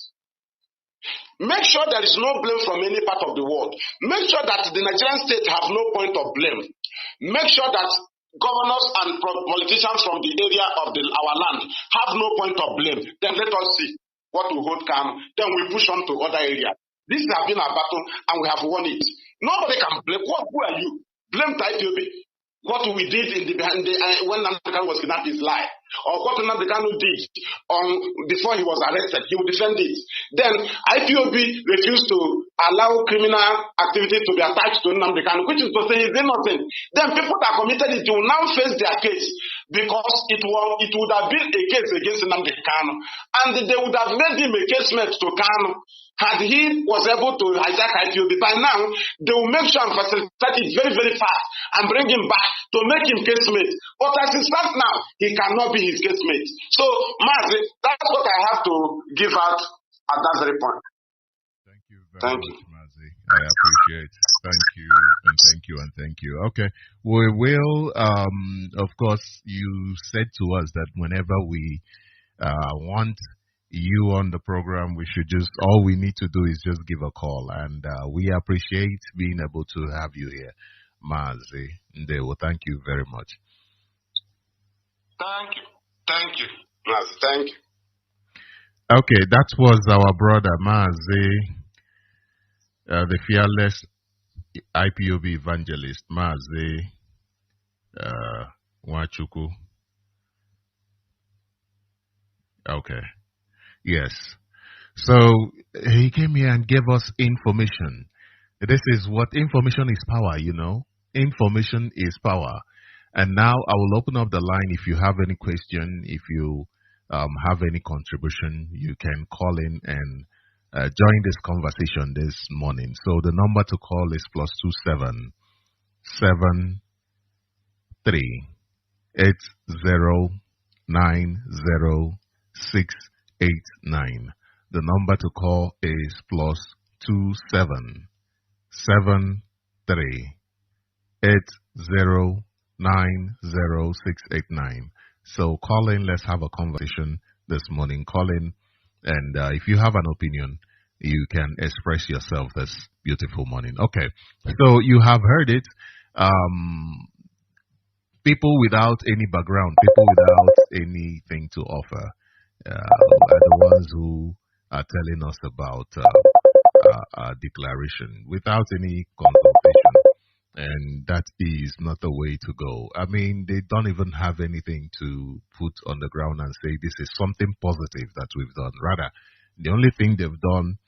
Make sure there is no blame from any part of the world. Make sure that the Nigerian state have no point of blame. Make sure that governors and politicians from the area of our land have no point of blame. Then let us see what will hold Kanu. Then we push on to other areas. This has been our battle and we have won it. Nobody can blame. Who are you? Blame IPOB. What we did when Nnamdi Kanu was kidnapped is lie. Or what Nnamdi Kanu did before he was arrested, he will defend it. Then IPOB refused to allow criminal activity to be attached to Nnamdi Kanu, which is to say he's innocent. Then people that committed it will now face their case, because it would have been a case against Nnamdi Kanu, and they would have made him a case mate to Kanu. Had he was able to hijack IPOB, by now they will make sure and facilitate it very, very fast and bring him back to make him case mate. But as it stands now, he cannot be his case mate. So, Mazi, that's what I have to give out at that very point. Thank you very much, Mazi. I appreciate it. Thank you, and thank you, and thank you. Okay, we will, of course, you said to us that whenever we want you on the program, we should just, all we need to do is just give a call, and we appreciate being able to have you here, Mazi. Ndewo, thank you very much. Thank you, Mazi, thank you. Okay, that was our brother Mazi, the fearless IPOB evangelist, Mazi Wachuku. Okay. Yes. So he came here and gave us information. This is what information is power, you know. Information is power. And now I will open up the line. If you have any question, if you have any contribution, you can call in and join this conversation this morning. So the number to call is +27 73 80 90 689. The number to call is +27 73 80 90 689. So call in, let's have a conversation this morning. Call in, and if you have an opinion, you can express yourself this beautiful morning. Okay, so you have heard it. People without any background, people without anything to offer, are the ones who are telling us about a declaration without any consultation, and that is not the way to go. I mean, they don't even have anything to put on the ground and say this is something positive that we've done. Rather, the only thing they've done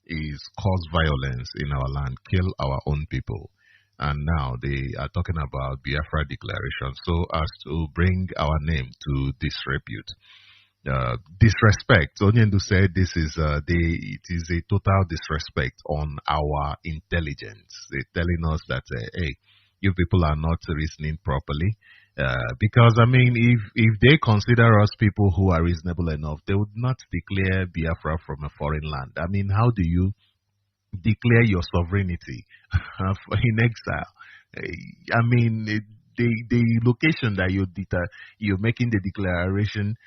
is cause violence in our land, kill our own people. And now they are talking about Biafra declaration, so as to bring our name to disrepute. Disrespect. Onyendu said this is it is a total disrespect on our intelligence. They're telling us that hey, you people are not reasoning properly. Because I mean, if they consider us people who are reasonable enough, they would not declare Biafra from a foreign land. I mean, how do you declare your sovereignty in exile? I mean, the location that you're making the declaration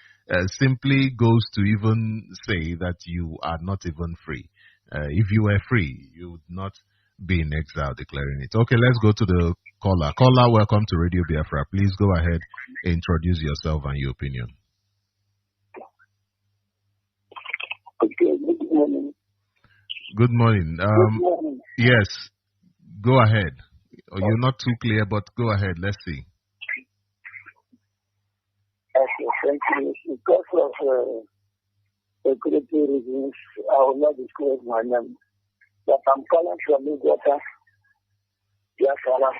simply goes to even say that you are not even free. If you were free, you would not be in exile declaring it. Okay, let's go to the caller. Caller, welcome to Radio Biafra. Please go ahead, introduce yourself and your opinion. Okay, good morning. Good morning. Good morning. Yes, go ahead. You're not too clear, but go ahead. Let's see. Okay, thank you. Because of security reasons, I will not disclose my name. But I'm calling from Uganda. Biafra.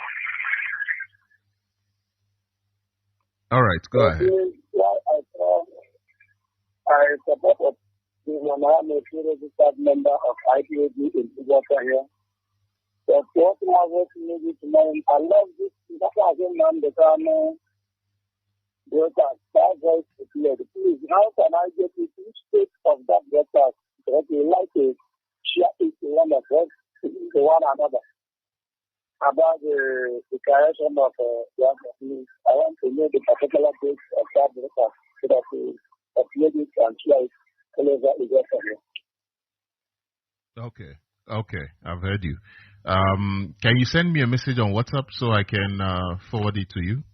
All right, go ahead. I support the I'm a registered member of IPOD in Uganda here. But what I was needed to know, I love this. That's why I didn't know the Kanu. That voice is clear. Please, how can I get to each state of that broadcast? Because we like to share it to one of us, to one another. About the declaration of Biafra. I want to know the particular dates of that broadcast so that we upload it and share it all over Uganda. Okay, I've heard you. Can you send me a message on WhatsApp so I can forward it to you?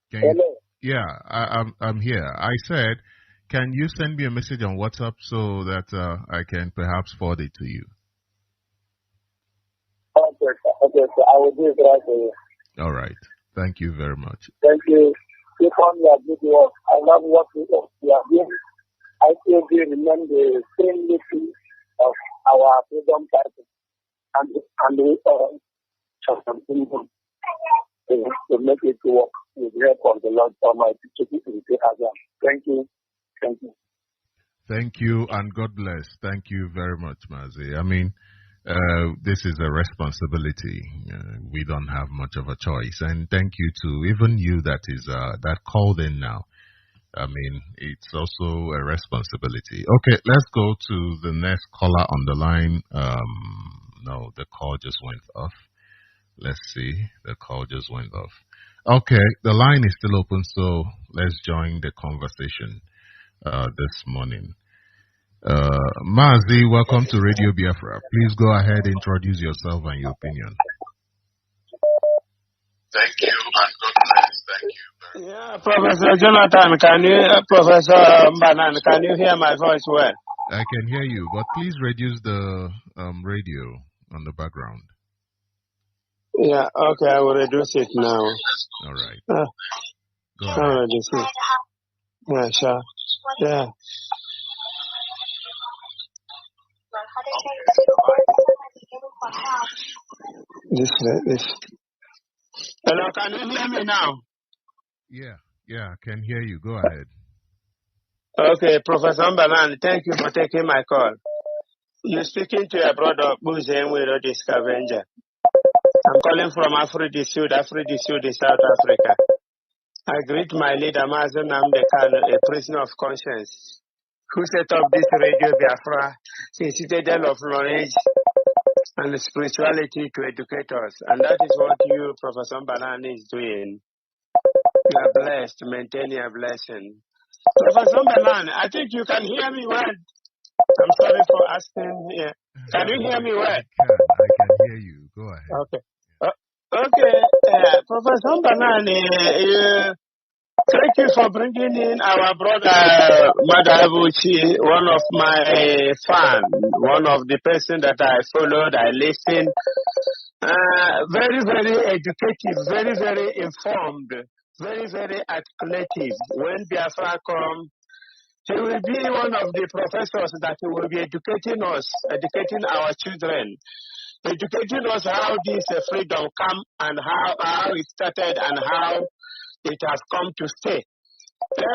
Hello? Yeah, I'm here. I said, can you send me a message on WhatsApp so that I can perhaps forward it to you? Okay, so I will do it right away. All right. Thank you very much. Thank you. Keep on your good work. I love what you are doing. I still remain the same mission of our freedom party, and we shall continue to make it work with the help of the Lord Almighty. Thank you. Thank you. Thank you, and God bless. Thank you very much, Mazi. I mean, this is a responsibility. We don't have much of a choice. And thank you to even you that called in now. I mean, it's also a responsibility. Okay, let's go to the next caller on the line. No, the call just went off. Let's see. The call just went off. Okay, the line is still open, so let's join the conversation this morning. Mazi, welcome to Radio Biafra. Please go ahead, introduce yourself and your opinion. Thank you, and God bless. Thank you. Yeah, Professor Jonathan, Professor Banan, can you hear my voice well? I can hear you, but please reduce the radio on the background. Yeah, okay, I will reduce it now. All right. Go ahead. I'll reduce it. Yeah, sure. Yeah. This. Hello, can you hear me now? Yeah, I can hear you. Go ahead. Okay, Professor Banan, thank you for taking my call. You're speaking to your brother, Buzenwiro the Scavenger. I'm calling from Afridi Sud in South Africa. I greet my leader, Mazi Nnamdi Kanu, a prisoner of conscience, who set up this Radio Biafra, a citadel of knowledge and spirituality to educate us. And that is what you, Professor Banan, is doing. You are blessed. Maintain your blessing. Professor Banan, I think you can hear me well. I'm sorry for asking. Yeah. Can you hear me well? I can hear you. Go ahead. Okay. Professor Banan, thank you for bringing in our brother Madabuchi, one of my fans, one of the person that I followed, I listened. Very, very educative, very, very informed, very, very articulative. When Biafra comes, he will be one of the professors that will be educating us, educating our children, educating us how this freedom come and how it started and how it has come to stay.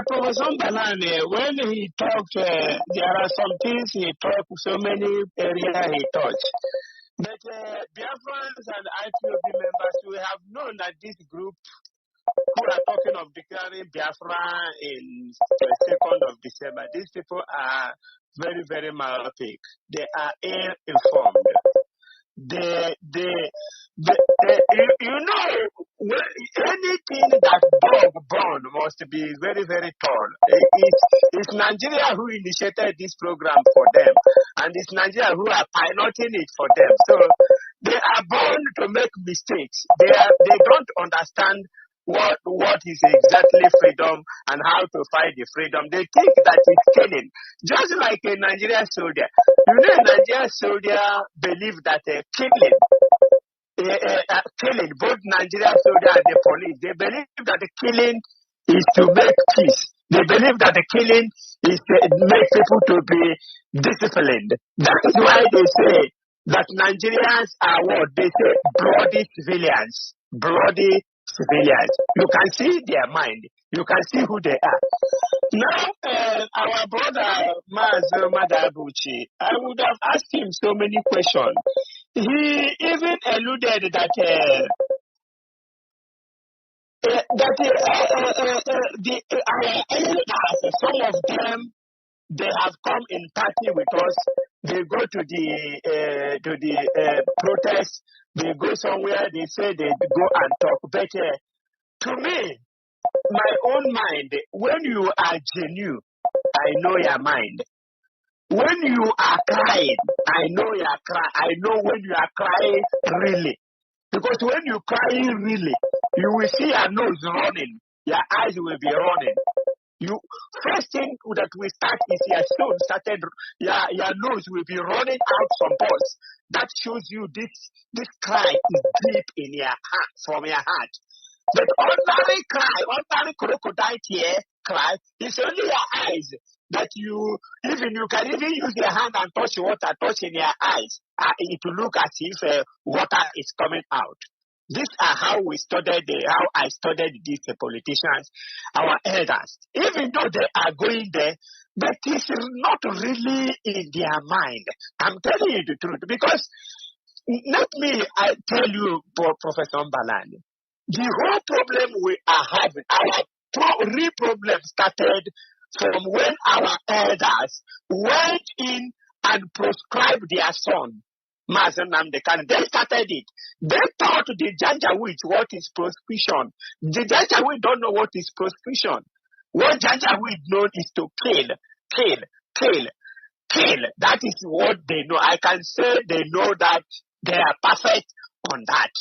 Professor Banane, when he talked, there are some things he talked, so many areas he touched. But Biafrans and IPOB members, we have known that this group who are talking of declaring Biafra in the 2nd of December, these people are very, very myopic. They are ill-informed. Anything that dog born must be very, very tall. It's Nigeria who initiated this program for them, and it's Nigeria who are piloting it for them. So they are born to make mistakes. They don't understand what is exactly freedom and how to fight the freedom. They think that it's killing, just like a Nigerian soldier. You know, a Nigerian soldier believe that killing, both Nigerian soldier and the police, they believe that the killing is to make peace. They believe that the killing is to make people to be disciplined. That is why they say that Nigerians are what? They say bloody civilians. Bloody civilians. You can see their mind. You can see who they are. Now, our brother Mazi Madabuchi, I would have asked him so many questions. He even alluded that our elders, some of them, they have come in party with us. They go to the protest. They go somewhere. They say they go and talk. But to me, my own mind, when you are genuine, I know your mind. When you are crying, I know you are crying. I know when you are crying really. Because when you cry really, you will see your nose running. Your eyes will be running. First thing that we start is your stone started, your nose will be running out some pores. That shows you this cry is deep in your heart, from your heart. But ordinary cry, ordinary crocodile tear cry, it's only your eyes that you can even use your hand and touch water, touch in your eyes. It will look as if water is coming out. These are how I studied these politicians, our elders. Even though they are going there, but it's not really in their mind. I'm telling you the truth. Because, let me tell you, Professor Mbalani, the whole problem we are having, our real problem started from when our elders went in and proscribed their son, Mazi Nnamdi Kanu. They started it. They taught the Janjaweed what is proscription. The Janjaweed don't know what is proscription. What Janjaweed know is to kill. That is what they know. I can say they know that they are perfect on that.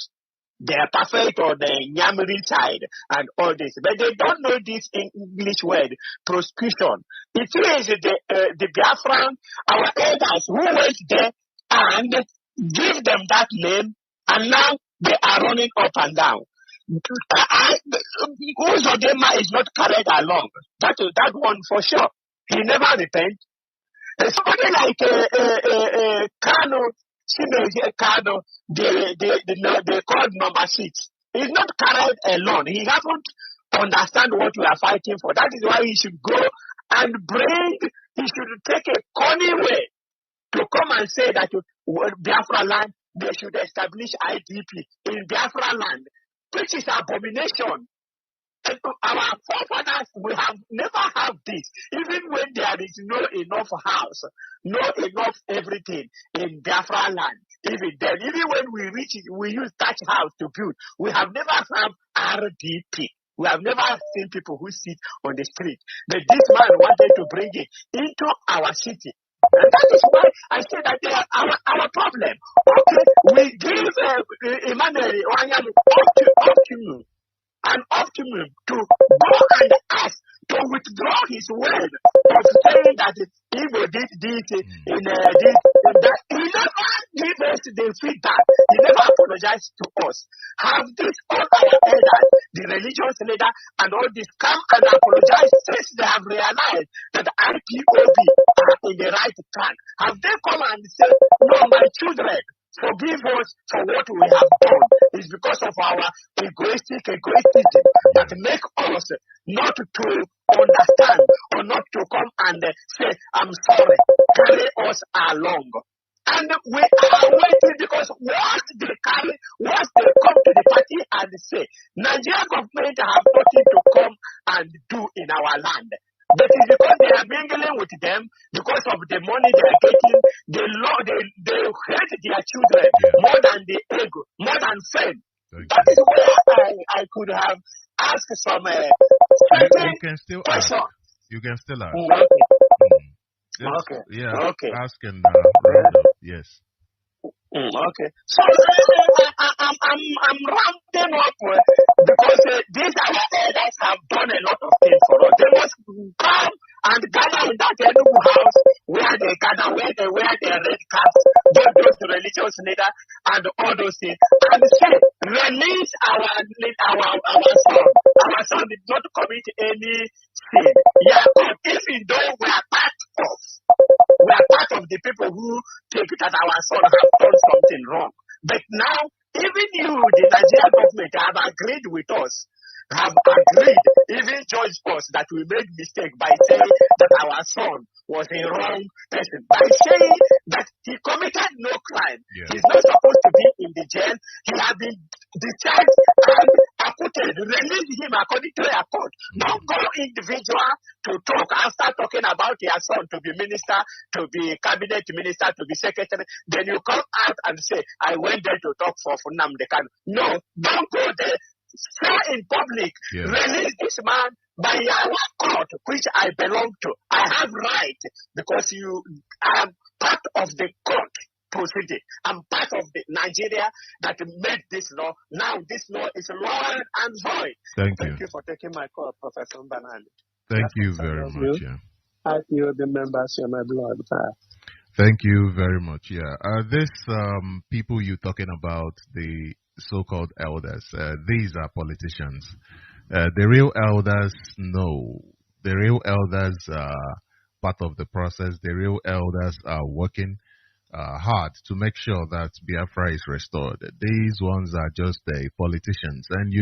They are perfect on the Nyamiri side and all this. But they don't know this English word, proscription. It is the Biafran, our elders who went there and give them that name, and now they are running up and down. Uzodema is not carried along. That one for sure. He never repent. Somebody like Kanu, Kanu, they called number 6. He's not carried alone. He haven't understand what we are fighting for. That is why he should go and he should take a cunning way to come and say that Biafra land, they should establish IDP in Biafra land, which is abomination. Our forefathers will have never have this, even when there is no enough house, no enough everything in Biafra land. Even when we reach it, we use that house to build. We have never had RDP. We have never seen people who sit on the street. But this man wanted to bring it into our city. And that is why I say that they are our problem. Okay, we give Emmanuel optimum to go and ask to withdraw his word of saying that Igbo did this in this. He never gave us the feedback. He never apologized to us. Have this all our elders, the religious leader, and all this come and apologize since they have realized that the IPOB are in the right track? Have they come and said, no, my children, forgive us for what we have done? It's because of our egoism that make us not to understand or not to come and say, I'm sorry, carry us along. And we are waiting because once they come to the party and say, Nigerian government have nothing to come and do in our land. But it's because they are mingling with them, because of the money they are getting, they hate their children more than the ego, more than fame. That is where I could have asked some you can still question. Ask. You can still ask. Okay. Yeah. Okay. Ask and round up. Yes. Okay. So I'm rounding up Because these our elders have done a lot of things for us. They must come and gather in that Enugu house where they gather, where they wear their red caps, those religious leaders, and all those things, and say, release our son. Our son did not commit any sin. Yeah, but even though we are part of the people who think that our son has done something wrong. But now, even you, the Nigerian government, have agreed with us, even judged us that we made mistake by saying that our son was a wrong person. By saying that he committed no crime. Yeah. He's not supposed to be in the jail. He has been discharged and acquitted. Release him according to your court. Don't go individual to talk and start talking about your son to be minister, to be cabinet minister, to be secretary. Then you come out and say, I went there to talk for Nnamdi Kanu. No, don't go there. Say in public, release this man by our court, which I belong to. I have right because you are part of the court proceeding. I'm part of the Nigeria that made this law. Now this law is null and void. Thank you for taking my call, Professor Banani. Thank you very much. I feel the members of my blood. Thank you very much. This people you're talking about, the so-called elders, these are politicians. The real elders know. The real elders are part of the process. The real elders are working hard to make sure that Biafra is restored. These ones are just politicians. And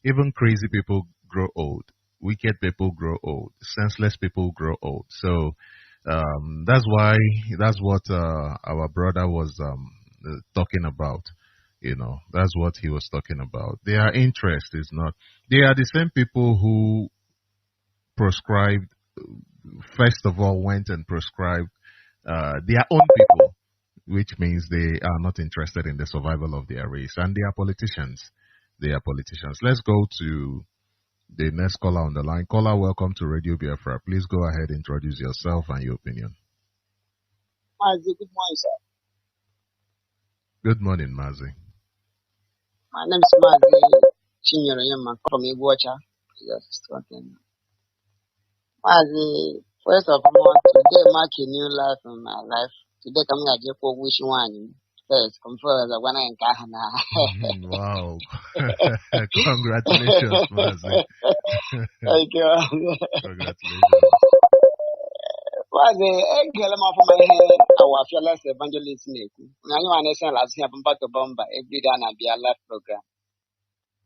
even crazy people grow old. Wicked people grow old. Senseless people grow old. So that's what our brother was talking about. That's what he was talking about. Their interest is not. They are the same people who prescribed. First of all, went and prescribed their own people, which means they are not interested in the survival of their race, and they are politicians. Let's go to the next caller on the line. Caller, welcome to Radio Biafra. Please go ahead, introduce yourself and your opinion. Mazi, good morning, sir. Good morning, Mazi. My name is Mazi Chinyere from Iguacha. Mazi, first of all, today mark a new life in my life. Today, coming at you for wishing one. First, confirm the one in Kahana. Wow. Congratulations, Mazi. Thank you. Congratulations. Mazi, our fearless evangelist, now you understand last year, to Bomba every day and be a live program.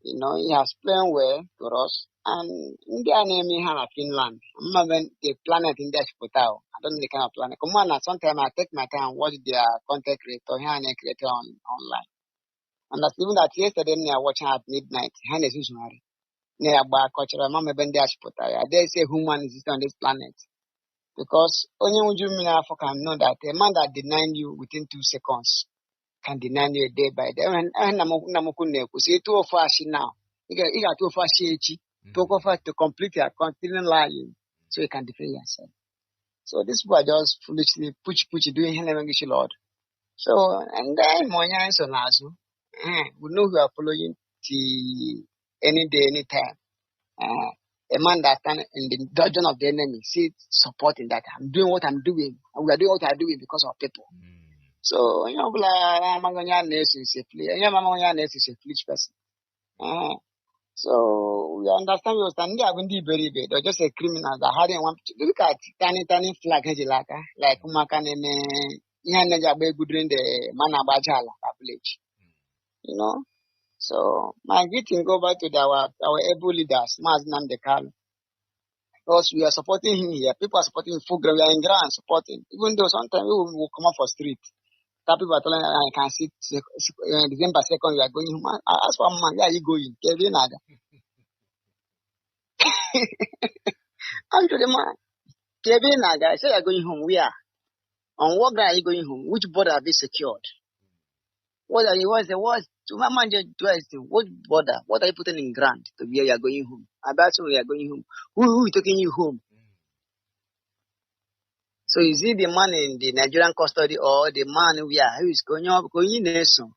He has explained well to us. And India name me Finland. I'm the planet in this hotel. I don't know the kind of planet. Come on, sometimes I take my time and watch their content creator here and creator online. And that's even that yesterday I watching at midnight. Hand is usually near about culture. Mama ben dash hotel. They say human exist on this planet. Because only when you mean Africa know that a man that denied you within 2 seconds can deny you day by day. And I'm say 2 of us now. You got 2 of us to complete your continuing lying so you can defend yourself. So this people are just foolishly push doing English Lord. So and then Monya so Nazu, we know we are following any day, anytime. A man that stand in the dungeon of the enemy, see supporting that I'm doing what I'm doing, and we are doing what I'm doing because of people. So I'm going to is a foolish person. So we understand we stand there when they very bad. They're just a criminal that hadn't want to look at tiny flag like Umakane good during the Manabajala village. So my greeting go back to our able leaders, Mazi Nnamdi Kanu. Because we are supporting him here. People are supporting him full ground. We are in ground supporting. Even though sometimes we will come up for street. That people are telling I can see December 2nd, we are going home. I ask one man, where are you going? Kevin Aga. I'm to the man. Kevin Aga, I said, you are going home. We are. On what ground are you going home? Which border have you secured? What are you? What? To my man, what border? What are you putting in ground to where you are going home? About where you are going home. Who is taking you home? So is it the man in the Nigerian custody or the man who is going up, going in nation?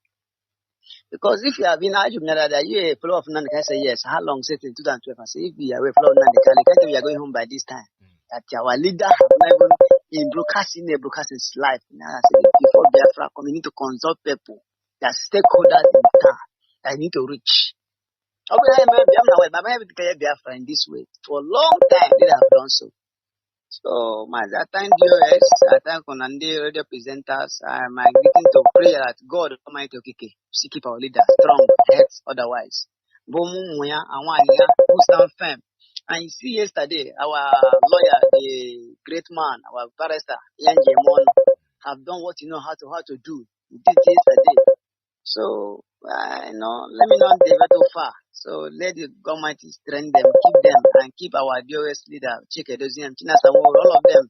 Because if you have been arguing that you a fellow of Nnamdi, I say yes. How long? Say in 2012. I say if we are a fellow of Nnamdi, can't we are going home by this time? That our leader have never in broadcasting his life. Now I say before Biafra come, you need to consult people, that stakeholders in town. I need to reach. I'm not able to declare Biafra in this way. For a long time, they have done so. So, I thank DOS, I thank Konande radio presenters. I'm greeting to pray that God Almighty should keep our leaders strong, heads otherwise. Bomu Muya, Awanya, who stand firm. And you see yesterday, our lawyer, the great man, our barrister, Yanje Mon, have done what you know how to do. He did it yesterday. So, let me not divert too far. So, let the government strengthen them, keep them, and keep our DOS leader, Chike Dozie and China Samu, all of them.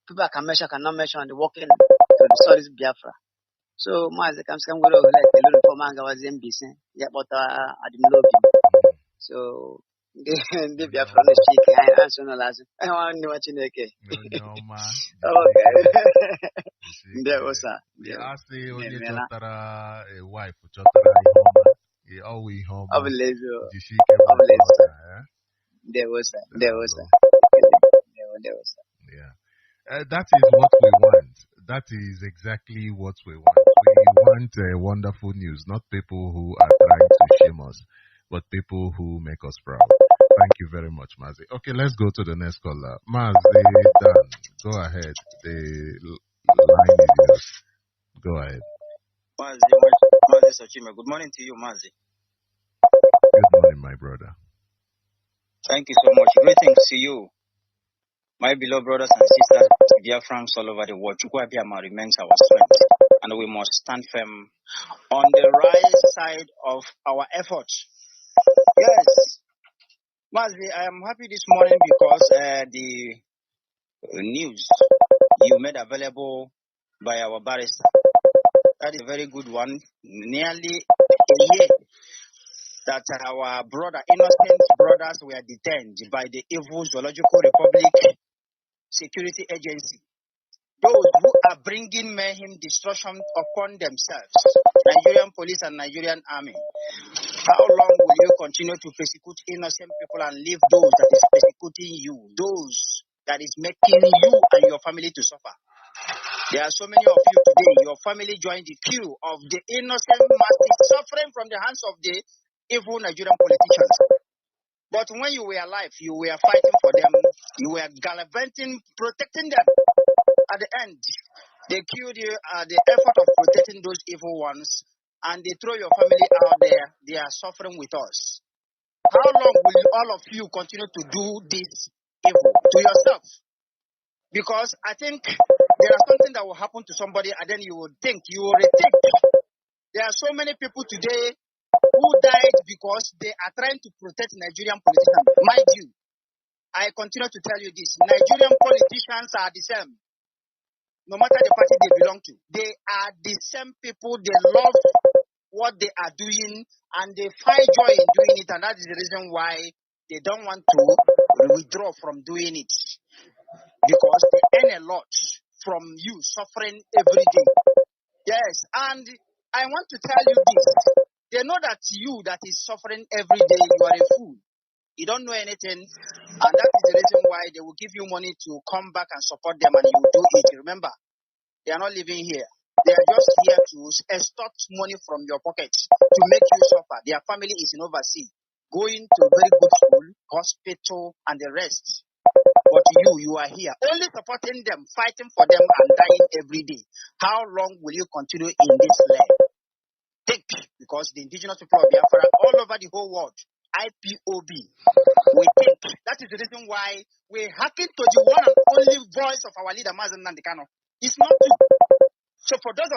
People can measure, cannot measure, and working to restore this Biafra. So, Mazi comes come go to like a little for Manga was MBC, yeah, but I didn't love him. So, the Biafra on the cheek, I answer no last. I want to watch it again. Okay. There was a. I say, onye chọtara a wife, chọtara ihoma. He always home. There was a. Yeah. That is what we want. That is exactly what we want. We want wonderful news, not people who are trying to shame us, but people who make us proud. Thank you very much, Mazi. Okay, let's go to the next caller. Mazi, done. Go ahead. The line is yours. Go ahead. Mazi Sochime. Good morning to you, Mazi. Good morning, my brother. Thank you so much. Greetings to you, my beloved brothers and sisters, Biafrans all over the world. Chukwuabiama remains our strength, and we must stand firm on the right side of our efforts. Yes, Mazi, I am happy this morning because the news you made available by our barrister, that is a very good one. Nearly a year that our innocent brothers were detained by the evil Zoological Republic Security Agency. Those who are bringing mayhem, destruction upon themselves, Nigerian police and Nigerian army. How long will you continue to persecute innocent people and leave those that is persecuting you, those that is making you and your family to suffer? There are so many of you today, your family joined the queue of the innocent masses suffering from the hands of the evil Nigerian politicians. But when you were alive, you were fighting for them, you were gallivanting, protecting them. At the end, they killed you at the effort of protecting those evil ones, and they throw your family out there. They are suffering with us. How long will all of you continue to do this evil to yourself? Because I think there is something that will happen to somebody, and then you will think, you will rethink. There are so many people today who died because they are trying to protect Nigerian politicians. Mind you, I continue to tell you this. Nigerian politicians are the same. No matter the party they belong to, they are the same people. They love what they are doing and they find joy in doing it. And that is the reason why they don't want to withdraw from doing it. Because they earn a lot from you suffering every day. Yes, and I want to tell you this. They know that you that is suffering every day, you are a fool. You don't know anything, and that is the reason why they will give you money to come back and support them, and you will do it. Remember, they are not living here. They are just here to extort money from your pockets to make you suffer. Their family is in overseas, going to a very good school, hospital, and the rest. But you are here, only supporting them, fighting for them, and dying every day. How long will you continue in this land? Think, because the indigenous people of Biafra all over the whole world, IPOB, we think. That is the reason why we hearken to the one and only voice of our leader, Mazi Nnamdi Kanu. It's not true. So for those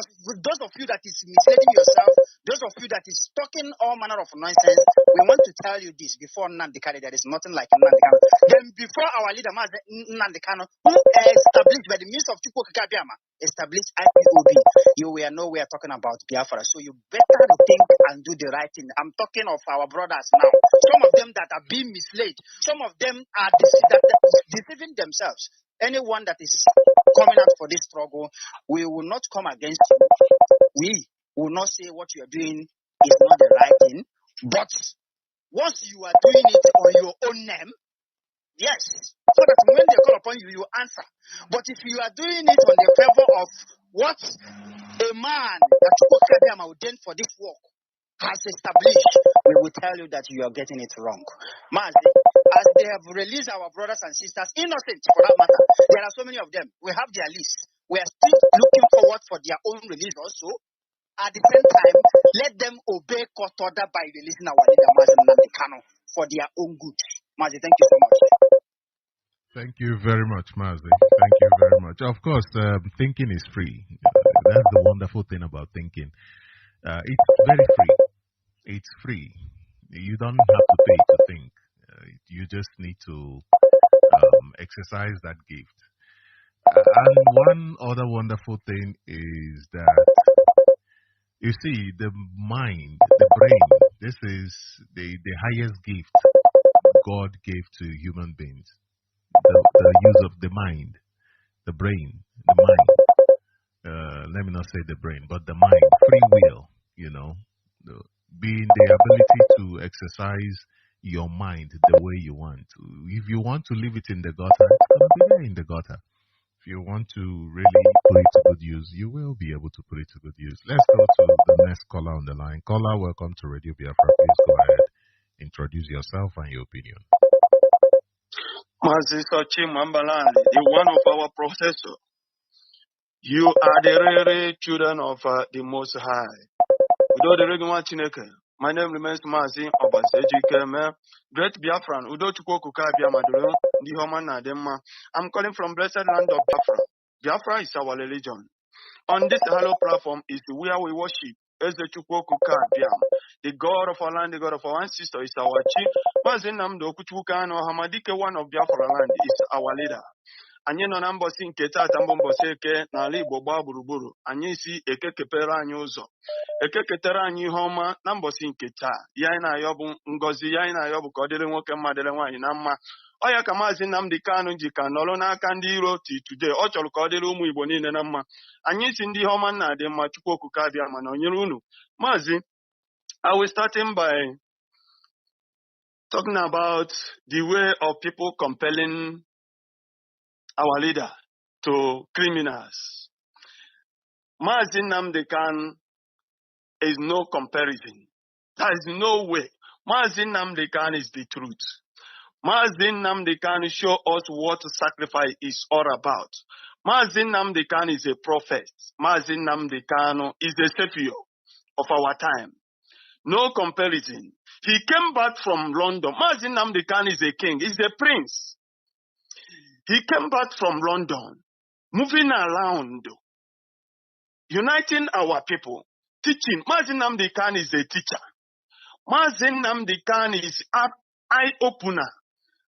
of you that is misleading yourself, those of you that is talking all manner of nonsense, we want to tell you this before Nnamdi Kanu, there is nothing like Nnamdi Kanu. Then before our leader Mazi Nnamdi Kanu, who established by the means of Chukwuabiama, established IPOB, you will know we are talking about Biafra. So you better think and do the right thing. I'm talking of our brothers now. Some of them that are being misled, some of them are deceiving themselves. Anyone that is coming out for this struggle, we will not come against you. We will not say what you are doing is not the right thing. But once you are doing it on your own name, yes, so that when they call upon you, you answer. But if you are doing it on the favor of what a man that Chukwukabiyama ordained for this work has established, we will tell you that you are getting it wrong. Mazi, as they have released our brothers and sisters, innocent for that matter, there are so many of them. We have their list. We are still looking forward for their own release also. At the same time, let them obey court order by releasing our leader, Mazi Nnamdi Kanu, for their own good. Mazi, thank you so much. Thank you very much, Mazi. Thank you very much. Of course, thinking is free. That's the wonderful thing about thinking. It's very free. It's free. You don't have to pay to think. You just need to exercise that gift. And one other wonderful thing is that, you see, the mind, the brain, this is the highest gift God gave to human beings. The use of the mind, the brain, the mind. Let me not say the brain, but the mind, free will, being the ability to exercise your mind the way you want. If you want to leave it in the gutter, it's going to be there in the gutter. If you want to really put it to good use, you will be able to put it to good use. Let's go to the next caller on the line. Caller, welcome to Radio Biafra. Please go ahead. Introduce yourself and your opinion. Mazi Sochi Mambalani, the one of our professors. You are the rare children of the Most High. Udo the regular Chineke. My name remains Mazi Obasejike, Great Biafran, Udo Chukwuka Biamaduru, the Homan Adema. I'm calling from blessed land of Biafra. Biafra is our religion. On this hello platform is where we worship Eze Chukwuka Biam. The God of our land, the God of our ancestors is our chief. Mazi Nnamdi Okuchuka no Hamadike, one of Biafra land, is our leader. Anyị nọ na mbọsị nke taata mbụ mbọsị eke n'ala Igbo gbaa gburugburu. Anyị si eke kepere anyị ụzọ. Eke ketere anyị ihe ọma na mbọsị nke taa. Ya anyị na-ayọ bụ ngọzi, ya anyị na-ayọ bụ ka ọ dịrị nwoke mma dịrị nwaanyị na mma. Ọ ya ka Maazị Nnamdi Kanu ji ka nọrọ n'aka ndị iro today. Ọ chọrọ ka ọ dịrị ụmụ Igbo niile na mma. Anyị si ndị ihe ọma na-adị mma, Chukwu okike abịa ma na onyere unu. Maazị, I will starting by talking about the way of people compelling our leader to criminals. Mazi Nnamdi Kanu is no comparison. There is no way. Mazi Nnamdi Kanu is the truth. Mazi Nnamdi Kanu show us what sacrifice is all about. Mazi Nnamdi Kanu is a prophet. Mazi Nnamdi Kanu is a savior of our time. No comparison. He came back from London. Mazi Nnamdi Kanu is a king. He's a prince. He came back from London, moving around, uniting our people, teaching. Mazi Nnamdi Kanu is a teacher. Mazi Nnamdi Kanu is an eye-opener.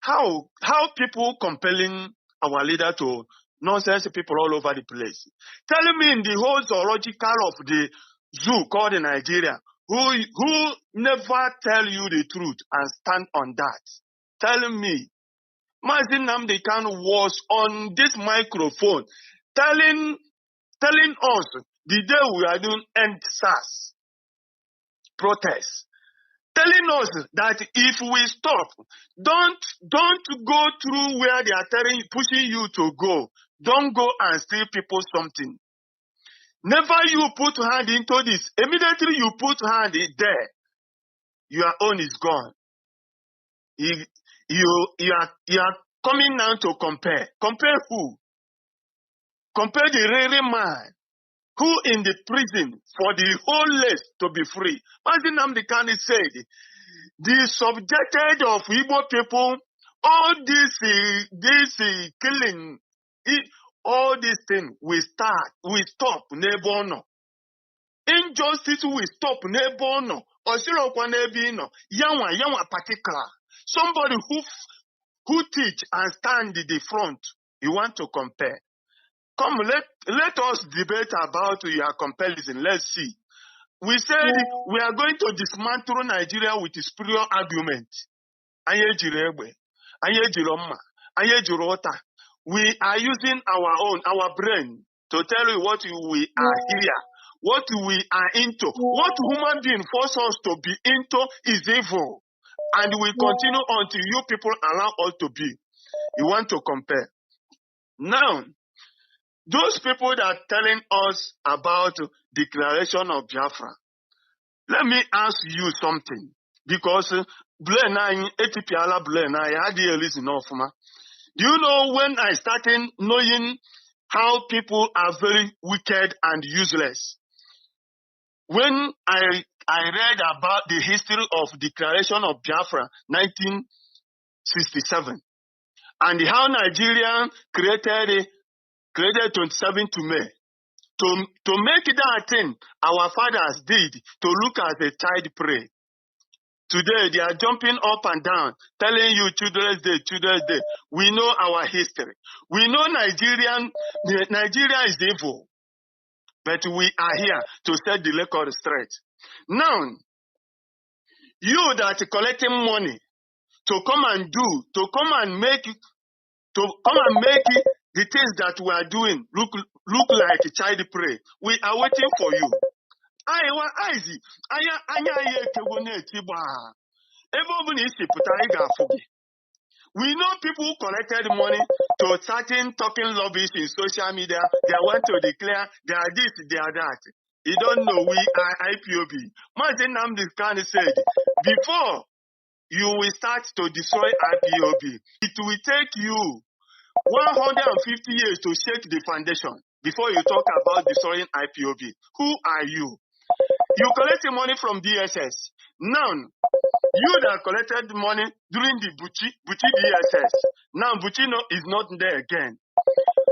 How people compelling our leader to nonsense people all over the place. Tell me in the whole zoological of the zoo called in Nigeria, who never tell you the truth and stand on that. Tell me. Mazi Nnamdi Kanu was on this microphone telling us the day we are doing end SARS protest, telling us that if we stop, don't go through where they are pushing you to go. Don't go and steal people something. Never you put hand into this. Immediately you put hand in there, your own is gone. You are coming now to compare. Compare who? Compare the really man who in the prison for the whole list to be free. Mazi Nnamdi Kanu said, the subjected of Igbo people, all this killing, all these things will stop, never no. Injustice will stop, never no. Osilokwa nebi no. Yanwa particular. Somebody who teach and stand in the front, you want to compare. Come, let us debate about your comparison. Let's see. We said we are going to dismantle Nigeria with a superior argument. We are using our brain to tell you what we are here. what we are into. What human being force us to be into is evil. And we continue until you people allow us to be. You want to compare. Now, those people that are telling us about declaration of Biafra, let me ask you something. Because do you know when I started knowing how people are very wicked and useless? When I read about the history of declaration of Biafra 1967 and how Nigeria created 27th to May to make that thing our fathers did to look at the child prey. Today, they are jumping up and down, telling you Children's Day, Children's Day. We know our history. We know Nigeria is evil. But we are here to set the record straight. Now, you that are collecting money to come and make the things that we are doing look like child prey. We are waiting for you. We know people who collected money to certain talking lobbies in social media. They want to declare they are this, they are that. You don't know we are IPOB. Mazi Nnamdi Kanu said, before you will start to destroy IPOB, it will take you 150 years to shake the foundation before you talk about destroying IPOB. Who are you? You collected money from DSS. Now, you that collected money during the Buchi DSS. Now Buchi is not there again.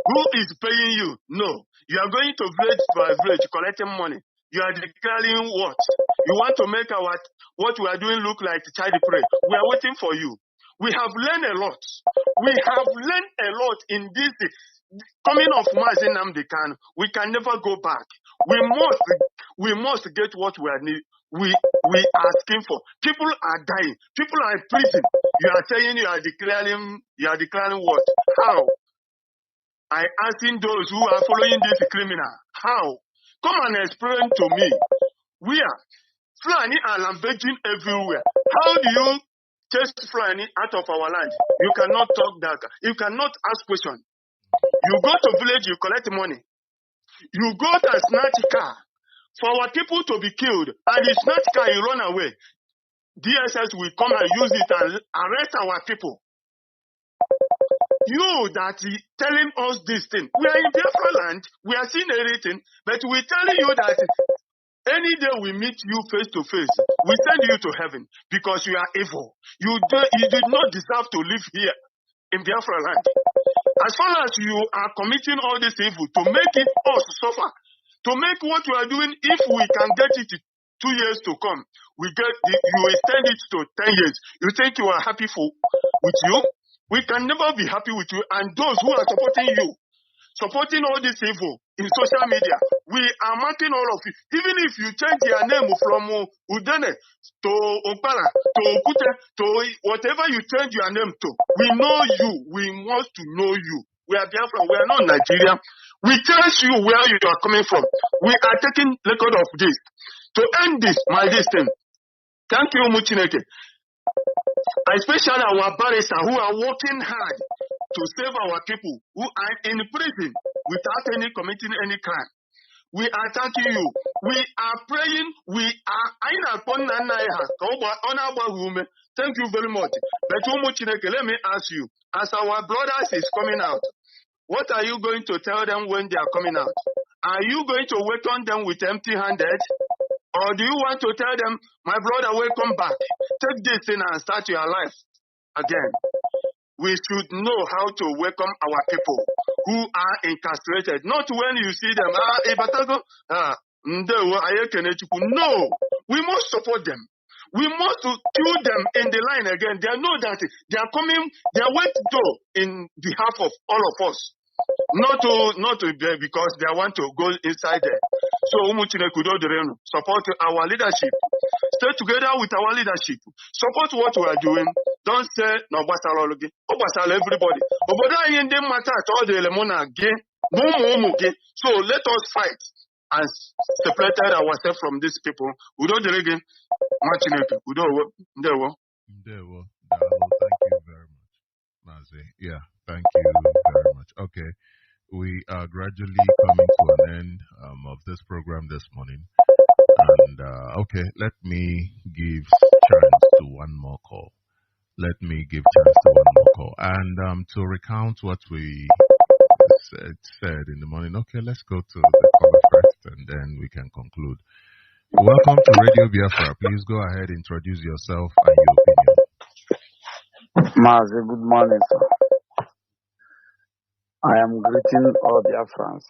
Who is paying you? No. You are going to village by village collecting money. You are declaring what? You want to make what we are doing look like child prey. We are waiting for you. We have learned a lot. We have learned a lot in this coming of Mazi Nnamdi Kanu. We can never go back. We must get what we are asking for. People are dying. People are in prison. You are saying you are declaring what? How? I asking those who are following this criminal. How? Come and explain to me. Where? Fulani are lambaging everywhere. How do you chase Fulani out of our land? You cannot talk that. You cannot ask questions. You go to village, you collect money. You go to snatch car for our people to be killed, and you snatch car, you run away. DSS will come and use it and arrest our people. You that telling us this thing. We are in Biafra land, we are seeing everything, but we're telling you that any day we meet you face to face, we send you to heaven because you are evil. You did not deserve to live here in Biafra land. As far as you are committing all this evil to make us suffer, to make what you are doing, if we can get it 2 years to come, you extend it to 10 years. You think you are happy with you? We can never be happy with you. And those who are supporting you, supporting all this evil in social media, we are marking all of it. Even if you change your name from Udene to Opala to Okute to whatever you change your name to, we know you. We want to know you. We are Biafra. We are not Nigeria. We tell you where you are coming from. We are taking record of this. To end this, my distance. Thank you, Muchineke. Especially our barristers who are working hard to save our people who are in prison without committing any crime. We are thanking you. We are praying. We are. Thank you very much. But let me ask you, as our brothers is coming out, what are you going to tell them when they are coming out? Are you going to welcome them with empty-handed? Or do you want to tell them, my brother, welcome back. Take this thing and start your life again. We should know how to welcome our people who are incarcerated. Not when you see them, no, we must support them. We must kill them in the line again. They know that they are coming, they are waiting to in behalf of all of us. Not because they want to go inside there. So, support our leadership. Stay together with our leadership. Support what we are doing. Don't say, no, everybody. So, let us fight. and separated ourselves from these people. We don't again. We don't. Thank you very much, Mazi. Yeah, thank you very much. Okay, we are gradually coming to an end of this program this morning. And okay, let me give chance to one more call. Let me give chance to one more call. And to recount what we said in the morning, okay, let's go to the caller first and then we can conclude. Welcome to Radio Biafra. Please go ahead, introduce yourself and your opinion. Mazi, good morning, sir. I am greeting all Biafrans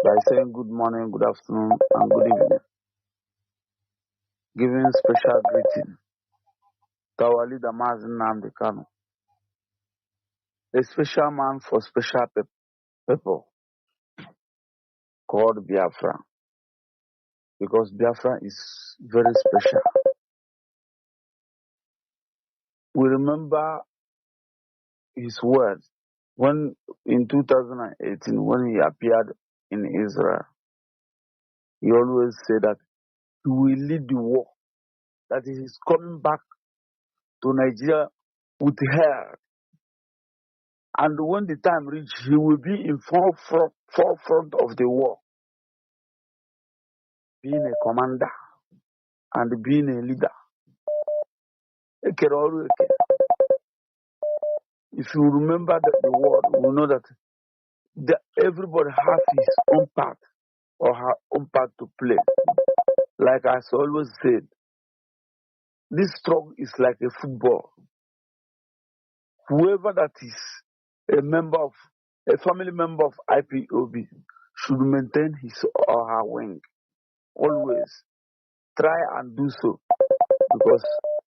by saying good morning, good afternoon, and good evening. Giving special greeting to our leader, Mazi Nnamdi Kanu, a special man for special people called Biafra, because Biafra is very special. We remember his words when in 2018, when he appeared in Israel. He always said that he will lead the war, that he is coming back to Nigeria with her. And when the time reaches, he will be in forefront of the war, being a commander and being a leader. If you remember the word, you will know that everybody has his own part or her own part to play. Like I always said, this struggle is like a football. Whoever that is a family member of IPOB should maintain his or her wing. Always try and do so, because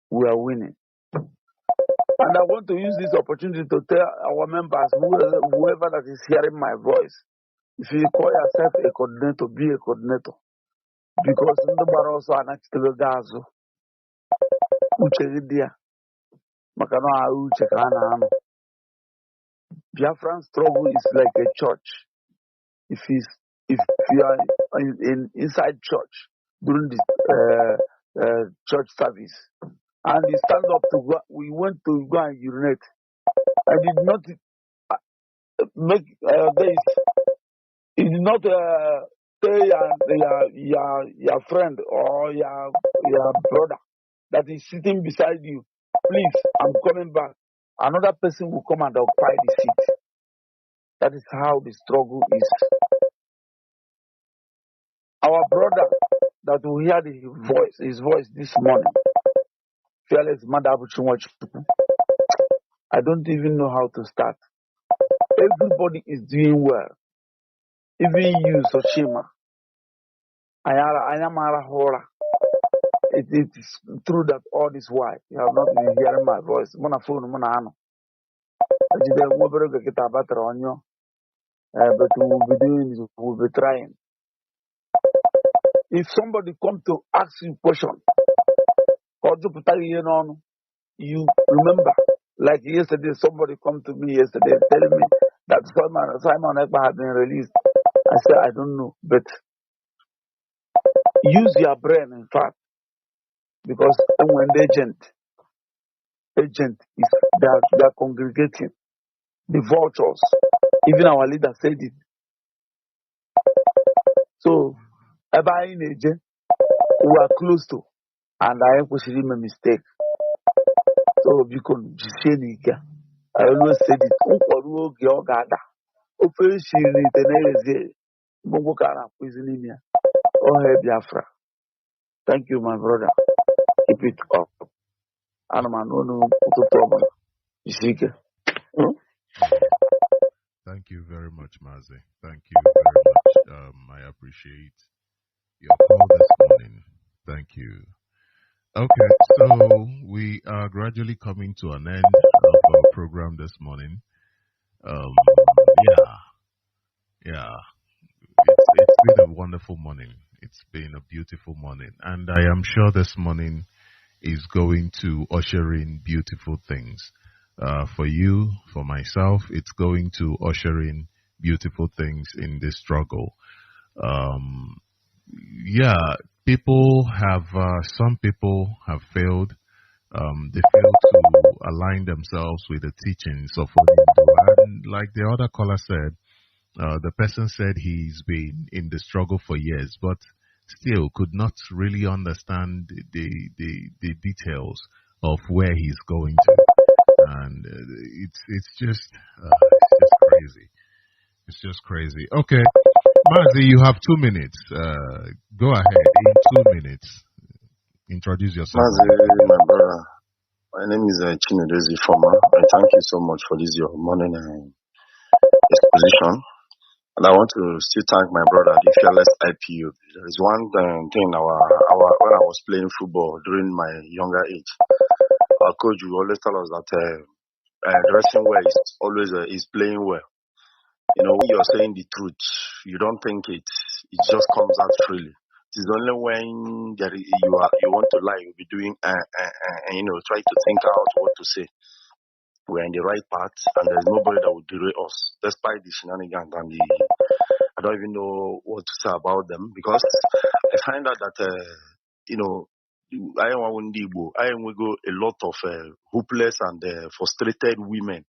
we are winning. And I want to use this opportunity to tell our members, whoever that is hearing my voice, if you call yourself a coordinator, be a coordinator. Because in the bar also an gazo. Biafran struggle is like a church. If you are inside church during the church service, and you stand up to go, we went to go and urinate, I did not make this. It did not tell your friend or your brother that is sitting beside you, please, I'm coming back. Another person will come and occupy the seat. That is how the struggle is. Our brother that we heard his voice this morning, Fearless Madabuchunwachuku, I don't even know how to start. Everybody is doing well. Even you, Soshima, Ayamara Hora. It is true that all this while you have not been hearing my voice. Mona phone, Mona Ano. But we will be doing this, we will be trying. If somebody come to ask you a question, you remember, like yesterday, somebody come to me yesterday telling me that Simon Ekpa had been released. I said, I don't know, but use your brain, in fact, because when the agent is, they are congregating, the vultures, even our leader said it. So, about in agent, we are close to, and I am pushing a mistake. So, because I always said it. Oh, hey, Biafra. Thank you, my brother. Keep it up. Thank you very much, Mazi. Thank you very much. I appreciate your call this morning. Thank you. Okay, so we are gradually coming to an end of our program this morning. Yeah. It's been a wonderful morning. It's been a beautiful morning. And I am sure this morning is going to usher in beautiful things. For you, for myself, it's going to usher in beautiful things in this struggle. Yeah, people have, some people have failed. They fail to align themselves with the teachings of Onyindu. And like the other caller said, the person said he's been in the struggle for years, but still could not really understand the details of where he's going to. And it's just crazy. It's just crazy. Okay, Mazi, you have 2 minutes. Go ahead in 2 minutes. Introduce yourself. Mazi, my brother. My name is Chinedezi Former. I thank you so much for this your morning exposition. And I want to still thank my brother, the fearless IPU. There is one thing when I was playing football during my younger age, our coach would always tell us that dressing well is always is playing well. You know, when you're saying the truth, you don't think it just comes out freely. It is only when you want to lie, you'll be doing and try to think out what to say. We're in the right path, and there's nobody that will derail us, despite the shenanigans and I don't even know what to say about them, because I find out that I go a lot of hopeless and frustrated women,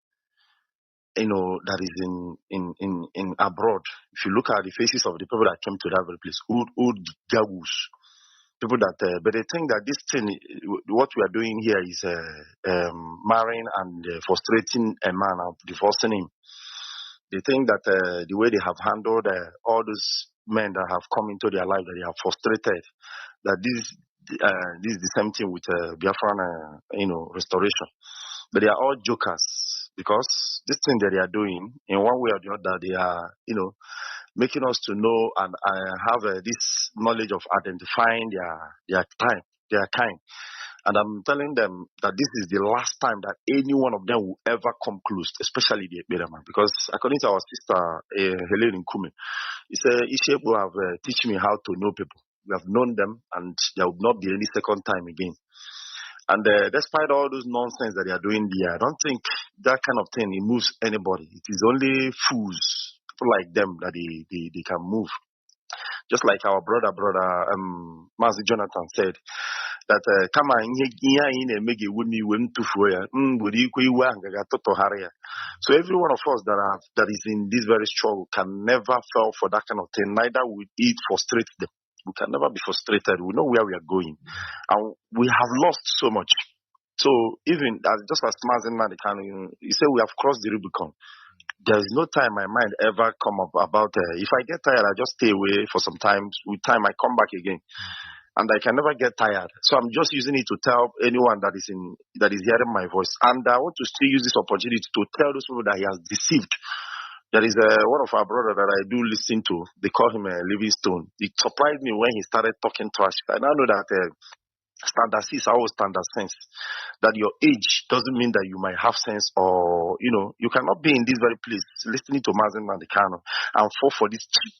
that is in abroad. If you look at the faces of the people that came to that very place, old gagus, people that, but they think that this thing, what we are doing here is marrying and frustrating a man and divorcing him. They think that the way they have handled all those men that have come into their life, that they have frustrated, that this is the same thing with Biafran, restoration. But they are all jokers, because this thing that they are doing, in one way or the other, they are, making us to know and have this knowledge of identifying their kind. And I'm telling them that this is the last time that any one of them will ever come close, especially the Ekberaman. Because according to our sister, Helen Nkume, he said, Ishep will have teach me how to know people. We have known them, and there will not be any second time again. And despite all those nonsense that they are doing there, I don't think that kind of thing, it moves anybody. It is only fools, people like them, that they can move. Just like our brother, Mazi Jonathan said, that kama ihe anyị na-eme ga-ewu n'iwe ntụfuo ya nwere ikwe iwe ahụ ga-atụtụgharị ya. So every one of us that is in this very struggle can never fall for that kind of thing. Neither will it frustrate them. We can never be frustrated. We know where we are going, and we have lost so much. So even just as Nnamdi Kanu, he said we have crossed the Rubicon. There is no time my mind ever come up about if I get tired, I just stay away for some time. With time, I come back again. And I can never get tired. So I'm just using it to tell anyone that is hearing my voice. And I want to still use this opportunity to tell those people that he has deceived. There is one of our brothers that I do listen to. They call him Livingstone. It surprised me when he started talking trash. I now know that standard is our standard sense. That your age doesn't mean that you might have sense, or you cannot be in this very place listening to Mazi Nnamdi Kanu and fall for this cheap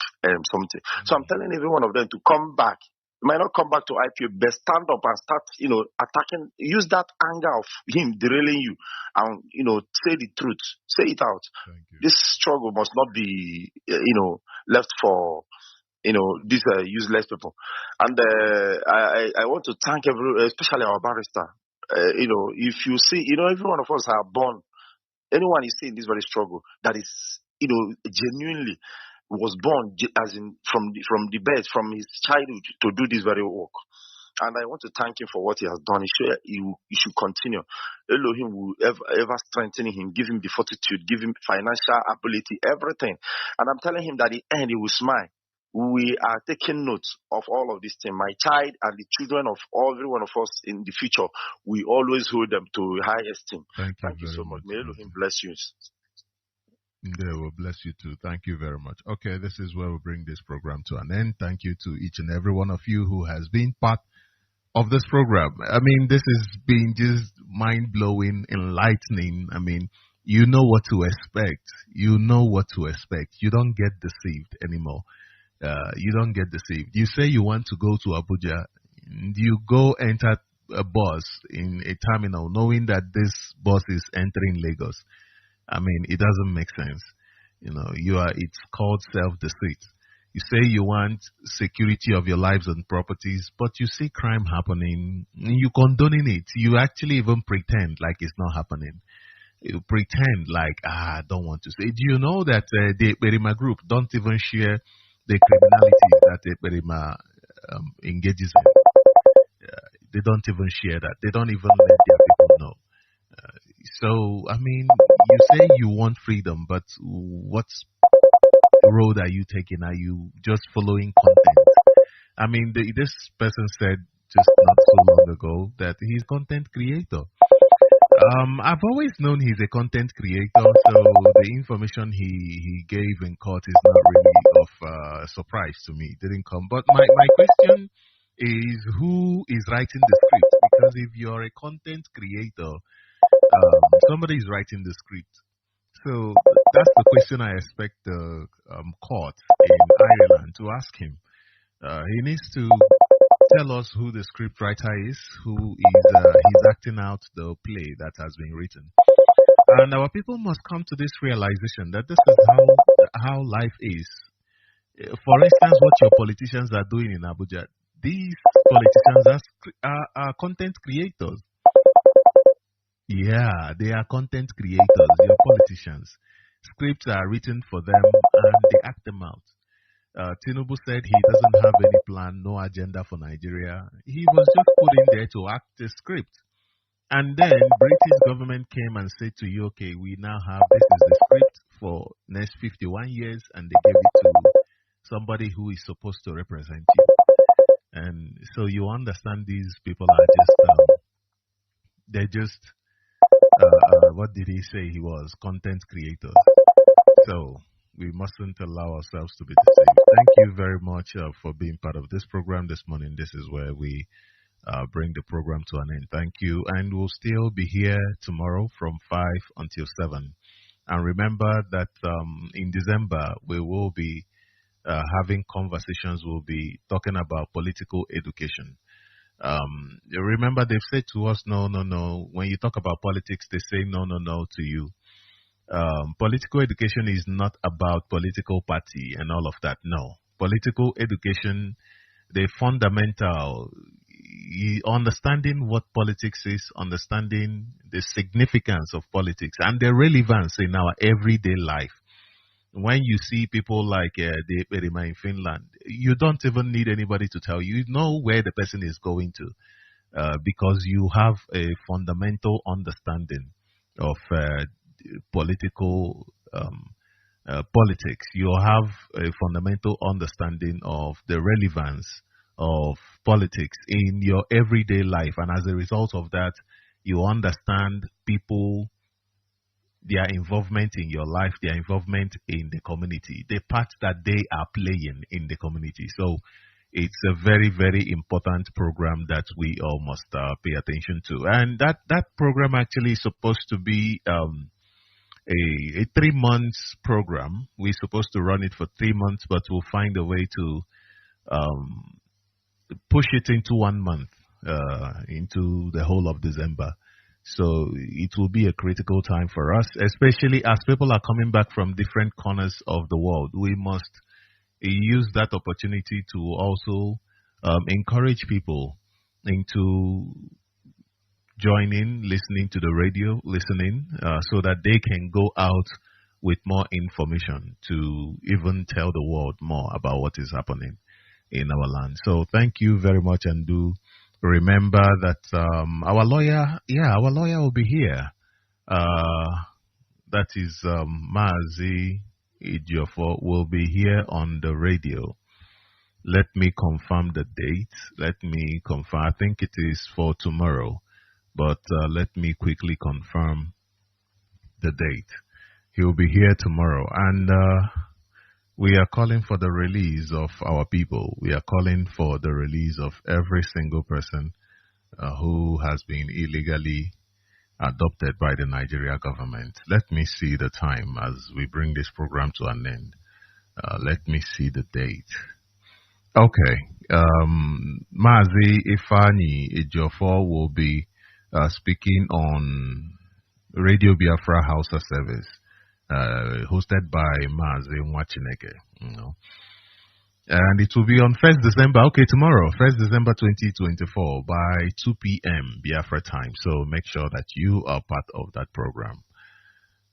something. So I'm telling every one of them to come back. You might not come back to IPO, but stand up and start, attacking. Use that anger of him derailing you, and say the truth, say it out. This struggle must not be, left for, these useless people. And I want to thank especially our barrister. If you see, every one of us are born. Anyone you see in this very struggle that is, genuinely was born as in from the birth, from his childhood, to do this very work. And I want to thank him for what he has done. He should continue. Elohim will ever strengthen him, give him the fortitude, give him financial ability, everything. And I'm telling him that at the end he will smile. We are taking note of all of this thing. My child and the children of every one of us in the future, we always hold them to high esteem. Thank you so much. May Elohim bless you. They will bless you too. Thank you very much. Okay, this is where we bring this program to an end. Thank you to each and every one of you who has been part of this program. I mean, this has been just mind-blowing, enlightening. I mean, you know what to expect. You know what to expect. You don't get deceived anymore. You don't get deceived. You say you want to go to Abuja. You go enter a bus in a terminal knowing that this bus is entering Lagos. I mean, it doesn't make sense. It's called self-deceit. You say you want security of your lives and properties, but you see crime happening, you condoning it. You actually even pretend like it's not happening. You pretend like, I don't want to say. Do you know that the Berima group don't even share the criminality that the Berima engages in? They don't even share that. They don't even let their people know. So, I mean, you say you want freedom, but what road are you taking? Are you just following content? I mean, this person said just not so long ago that he's a content creator. I've always known he's a content creator, so the information he gave in court is not really of surprise to me. It didn't come. But my question is, who is writing the script? Because if you're a content creator, somebody is writing the script. So that's the question I expect the court in Ireland to ask him. He needs to tell us who the script writer is, who is he's acting out the play that has been written. And our people must come to this realization that this is how life is. For instance, what your politicians are doing in Abuja, these politicians are content creators. Yeah, they are content creators, your politicians. Scripts are written for them and they act them out. Tinubu said he doesn't have any plan, no agenda for Nigeria. He was just put in there to act a script. And then British government came and said to you, okay, we now have, this is the script for next 51 years, and they gave it to somebody who is supposed to represent you. And so you understand these people are just, they're just, what did he say he was? Content creators. So we mustn't allow ourselves to be deceived. Thank you very much for being part of this program this morning. This is where we bring the program to an end. Thank you. And we'll still be here tomorrow from 5 until 7. And remember that in December, we will be having conversations. We'll be talking about political education. Remember, they've said to us, no, no, no. When you talk about politics, they say no, no, no to you. Political education is not about political party and all of that. No. Political education, the fundamental, understanding what politics is, understanding the significance of politics and the relevance in our everyday life. When you see people like the Perima in Finland, you don't even need anybody to tell you. You know where the person is going to because you have a fundamental understanding of political politics. You have a fundamental understanding of the relevance of politics in your everyday life, and as a result of that, you understand people, their involvement in your life, their involvement in the community, the part that they are playing in the community. So it's a very, very important program that we all must pay attention to. And that program actually is supposed to be a 3 months program. We're supposed to run it for 3 months, but we'll find a way to push it into 1 month, into the whole of December. So it will be a critical time for us, especially as people are coming back from different corners of the world. We must use that opportunity to also encourage people into joining, listening to the radio, so that they can go out with more information to even tell the world more about what is happening in our land. So thank you very much, and do remember that our lawyer will be here. That is Mazi will be here on the radio. Let me confirm the date. Let me confirm. I think it is for tomorrow, but let me quickly confirm the date. He will be here tomorrow, and we are calling for the release of our people. We are calling for the release of every single person who has been illegally adopted by the Nigeria government. Let me see the time as we bring this program to an end. Let me see the date. Okay. Mazi Ifani Ejiofor will be speaking on Radio Biafra Hausa service. hosted by Mazi Mwachineke. You know. And it will be on 1st December, tomorrow, 1st December 2024 by 2 p.m. Biafra time. So make sure that you are part of that program.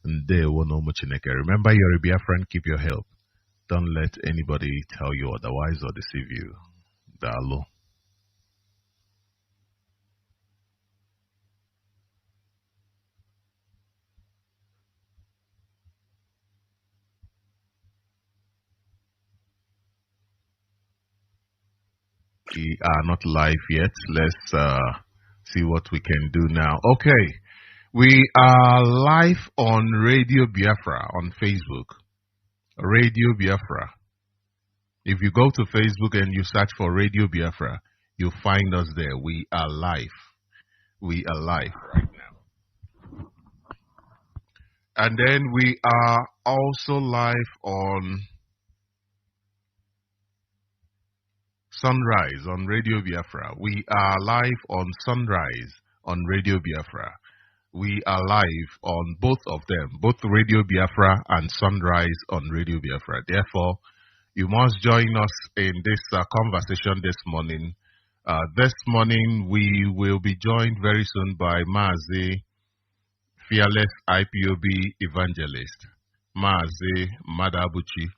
Remember, you're a Biafran, keep your help. Don't let anybody tell you otherwise or deceive you. Dalo. We are not live yet. Let's see what we can do now. Okay. We are live on Radio Biafra on Facebook. Radio Biafra. If you go to Facebook and you search for Radio Biafra, you'll find us there. We are live. We are live right now. And then we are also live on Sunrise on Radio Biafra. We are live on Sunrise on Radio Biafra. We are live on both of them, both Radio Biafra and Sunrise on Radio Biafra. Therefore, you must join us in this conversation this morning. This morning, we will be joined very soon by Mazi, Fearless IPOB Evangelist, Mazi Madabuchi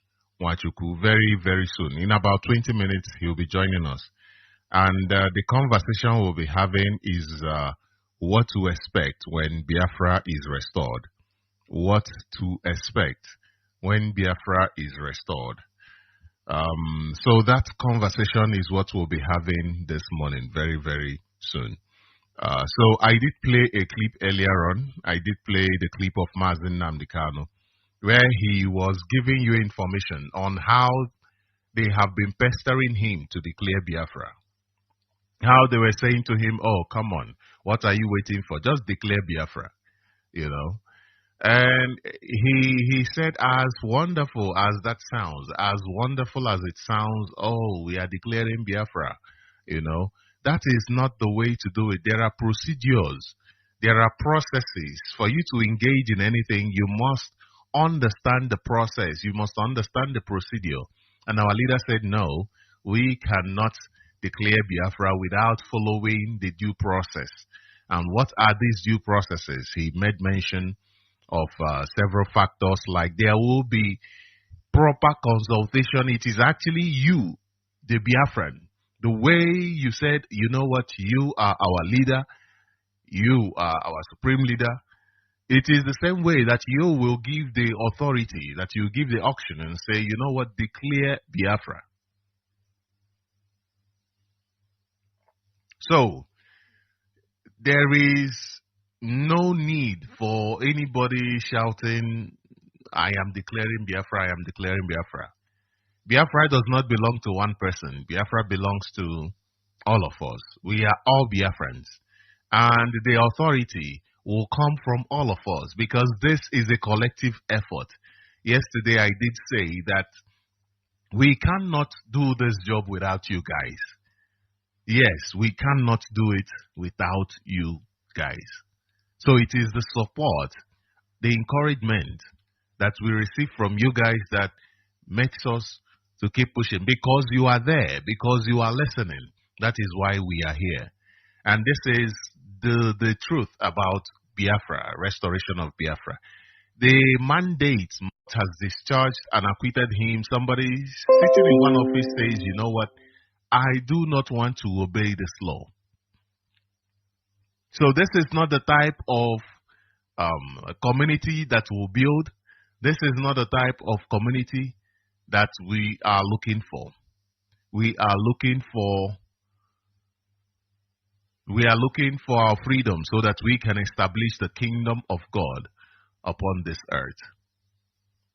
Wachuku, very, very soon. In about 20 minutes, he'll be joining us. And the conversation we'll be having is what to expect when Biafra is restored. What to expect when Biafra is restored. So that conversation is what we'll be having this morning, very, very soon. So I did play a clip earlier on. I did play the clip of Mazi Nnamdi Kanu, where he was giving you information on how they have been pestering him to declare Biafra. How they were saying to him, oh, come on, what are you waiting for? Just declare Biafra, you know. And he said, as wonderful as that sounds, as wonderful as it sounds, oh, we are declaring Biafra, you know. That is not the way to do it. There are procedures. There are processes. For you to engage in anything, you must understand the process. You must understand the procedure. And our leader said, no, we cannot declare Biafra without following the due process. And what are these due processes? He made mention of several factors, like there will be proper consultation. It is actually you, the Biafran. The way you said, you know what, you are our leader, you are our supreme leader. It is the same way that you will give the authority, that you give the auction and say, you know what, declare Biafra. So, there is no need for anybody shouting, I am declaring Biafra, I am declaring Biafra. Biafra does not belong to one person. Biafra belongs to all of us. We are all Biafrans. And the authority will come from all of us because this is a collective effort. Yesterday I did say that we cannot do this job without you guys. Yes, we cannot do it without you guys. So it is the support, the encouragement that we receive from you guys that makes us to keep pushing, because you are there, because you are listening. That is why we are here. And this is the truth about Biafra, restoration of Biafra. The mandate has discharged and acquitted him. Somebody sitting in one office says, you know what, I do not want to obey this law. So this is not the type of community that we'll build. This is not the type of community that we are looking for. We are looking for our freedom so that we can establish the kingdom of God upon this earth.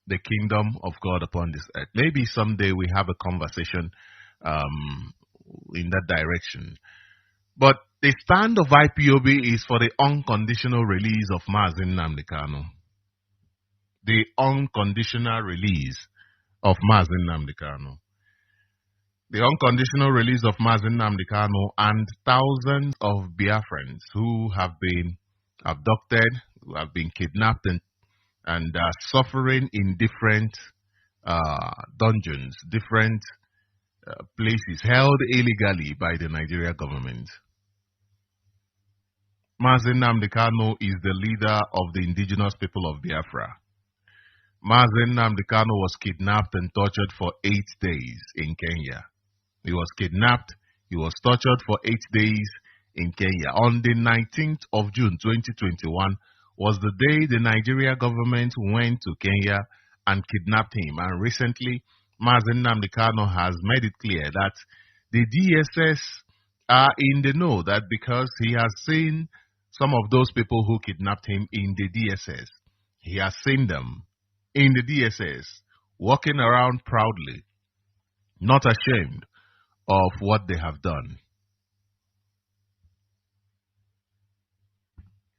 The kingdom of God upon this earth. Maybe someday we have a conversation in that direction. But the stand of IPOB is for the unconditional release of Mazi Nnamdi Kanu. The unconditional release of Mazi Nnamdi Kanu. The unconditional release of Mazi Nnamdi Kanu and thousands of Biafrans who have been abducted, who have been kidnapped and and suffering in different dungeons, different places held illegally by the Nigeria government. Mazi Nnamdi Kanu is the leader of the indigenous people of Biafra. Mazi Nnamdi Kanu was kidnapped and tortured for 8 days in Kenya. He was kidnapped, he was tortured for 8 days in Kenya. On the 19th of June 2021 was the day the Nigeria government went to Kenya and kidnapped him. And recently, Mazi Nnamdi Kanu has made it clear that the DSS are in the know, that because he has seen some of those people who kidnapped him in the DSS. He has seen them in the DSS walking around proudly, not ashamed of what they have done.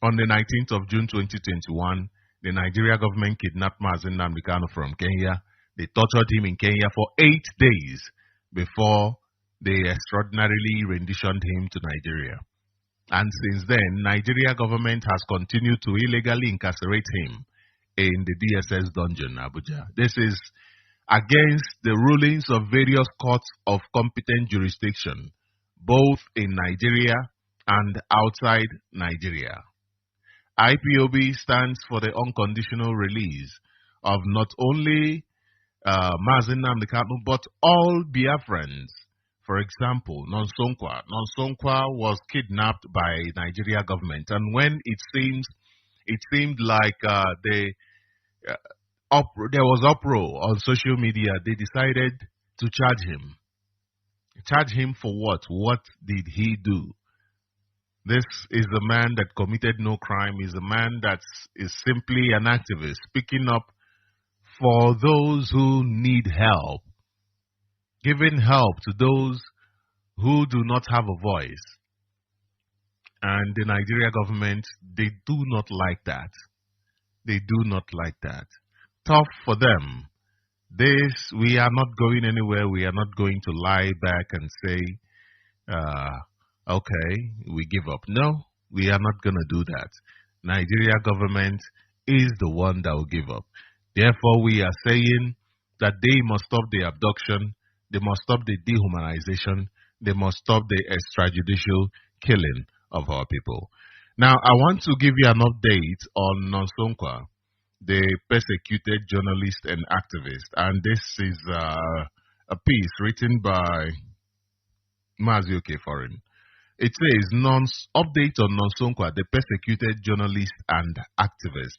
On the 19th of June 2021, the Nigeria government kidnapped Mazi Nnamdi Kanu from Kenya. They tortured him in Kenya for 8 days before they extraordinarily renditioned him to Nigeria. And since then, Nigeria government has continued to illegally incarcerate him in the DSS dungeon, Abuja. This is against the rulings of various courts of competent jurisdiction, both in Nigeria and outside Nigeria. IPOB stands for the unconditional release of not only Mazi Nnamdi Kanu, but all Biafrans. For example, Nonsonkwa. Nonsonkwa was kidnapped by Nigeria government, and when it seemed like there was uproar on social media, they decided to charge him. Charge him for what? What did he do? This is the man that committed no crime. He's a man that is simply an activist, speaking up for those who need help, giving help to those who do not have a voice. And the Nigeria government, they do not like that. They do not like that. Tough for them. We are not going anywhere. We are not going to lie back and say, okay, we give up. No, we are not going to do that. Nigeria government is the one that will give up. Therefore, we are saying that they must stop the abduction, they must stop the dehumanization, they must stop the extrajudicial killing of our people. Now, I want to give you an update on Nonsonkwa, the persecuted journalist and activist. And this is a piece written by Mazi Foreign. It says, update on Nonsonkwa, the persecuted journalist and activist.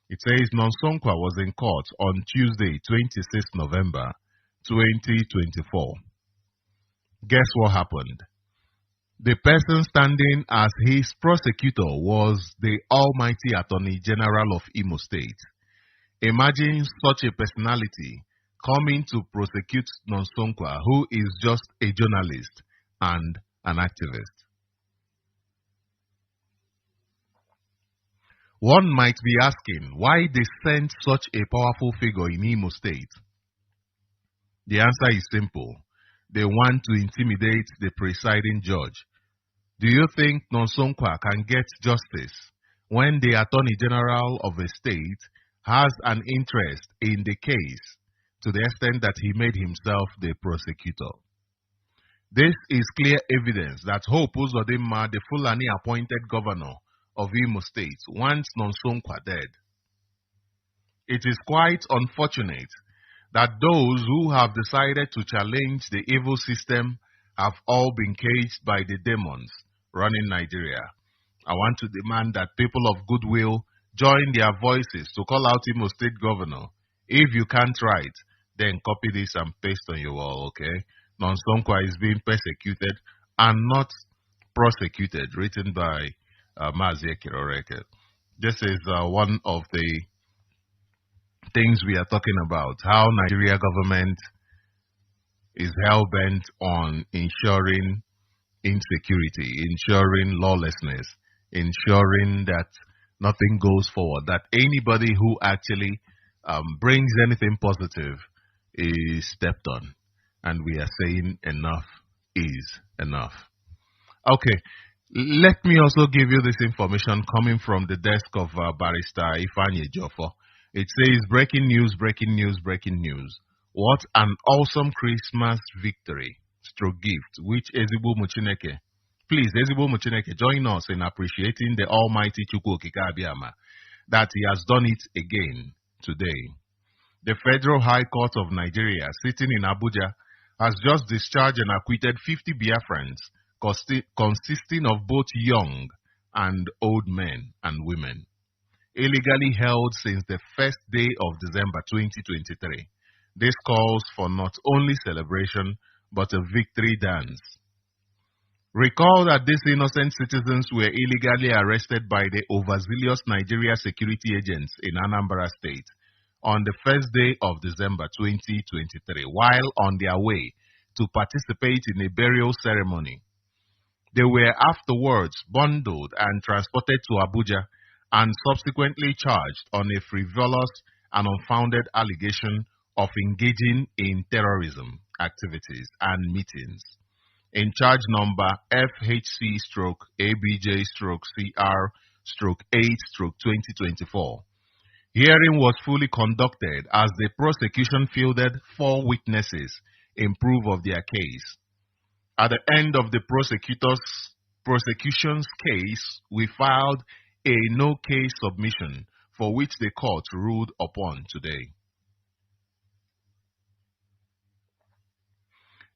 It says Nonsonkwa was in court on Tuesday, 26 November 2024. Guess what happened? The person standing as his prosecutor was the Almighty Attorney General of Imo State. Imagine such a personality coming to prosecute Nonsonkwa, who is just a journalist and an activist. One might be asking why they sent such a powerful figure in Imo State. The answer is simple. They want to intimidate the presiding judge. Do you think Nonsonkwa can get justice when the Attorney General of a state has an interest in the case to the extent that he made himself the prosecutor? This is clear evidence that Hope Uzodinma, the Fulani appointed governor of Imo State, wants Nonsonkwa dead. It is quite unfortunate that those who have decided to challenge the evil system have all been caged by the demons running Nigeria. I want to demand that people of goodwill join their voices to call out Imo State Governor. If you can't write, then copy this and paste on your wall, okay? Nonsonkwa is being persecuted and not prosecuted, written by Mazi Kiroreke. This is one of the things we are talking about, how Nigeria government is hell-bent on ensuring insecurity, ensuring lawlessness, ensuring that nothing goes forward, that anybody who actually brings anything positive is stepped on. And we are saying enough is enough. Okay, let me also give you this information coming from the desk of Barrister Ifeanyi Ejiofor. It says, breaking news, breaking news, breaking news. What an awesome Christmas victory, stroke gift, which Ezebo Muchineke. Please, Ezebo Muchineke, join us in appreciating the Almighty Chukwu Okike Abiama that he has done it again today. The Federal High Court of Nigeria, sitting in Abuja, has just discharged and acquitted 50 Biafrans, consisting of both young and old men and women, illegally held since the first day of December 2023. This calls for not only celebration, but a victory dance. Recall that these innocent citizens were illegally arrested by the overzealous Nigeria security agents in Anambra State on the first day of December 2023, while on their way to participate in a burial ceremony. They were afterwards bundled and transported to Abuja and subsequently charged on a frivolous and unfounded allegation of engaging in terrorism activities and meetings. In charge number FHC-ABJ-CR-8-2024. Hearing was fully conducted as the prosecution fielded 4 witnesses in proof of their case. At the end of the prosecution's case, we filed a no-case submission for which the court ruled upon today.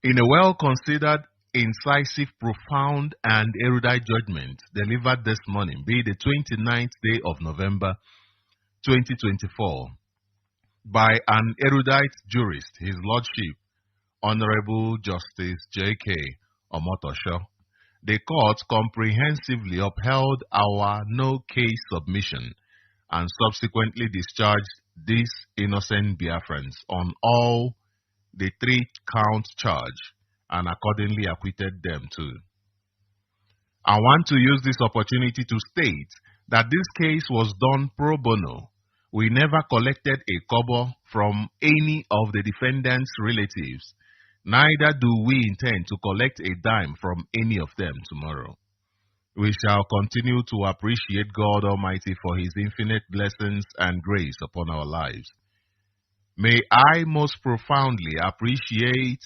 In a well-considered, incisive, profound, and erudite judgment delivered this morning, be the 29th day of November 2024, by an erudite jurist, His Lordship, Honorable Justice J.K. Omotosho, the court comprehensively upheld our no-case submission and subsequently discharged these innocent Biafrans on all the 3-count charge and accordingly acquitted them too. I want to use this opportunity to state that this case was done pro bono. We never collected a kobo from any of the defendants' relatives. Neither do we intend to collect a dime from any of them tomorrow. We shall continue to appreciate God Almighty for His infinite blessings and grace upon our lives. May I most profoundly appreciate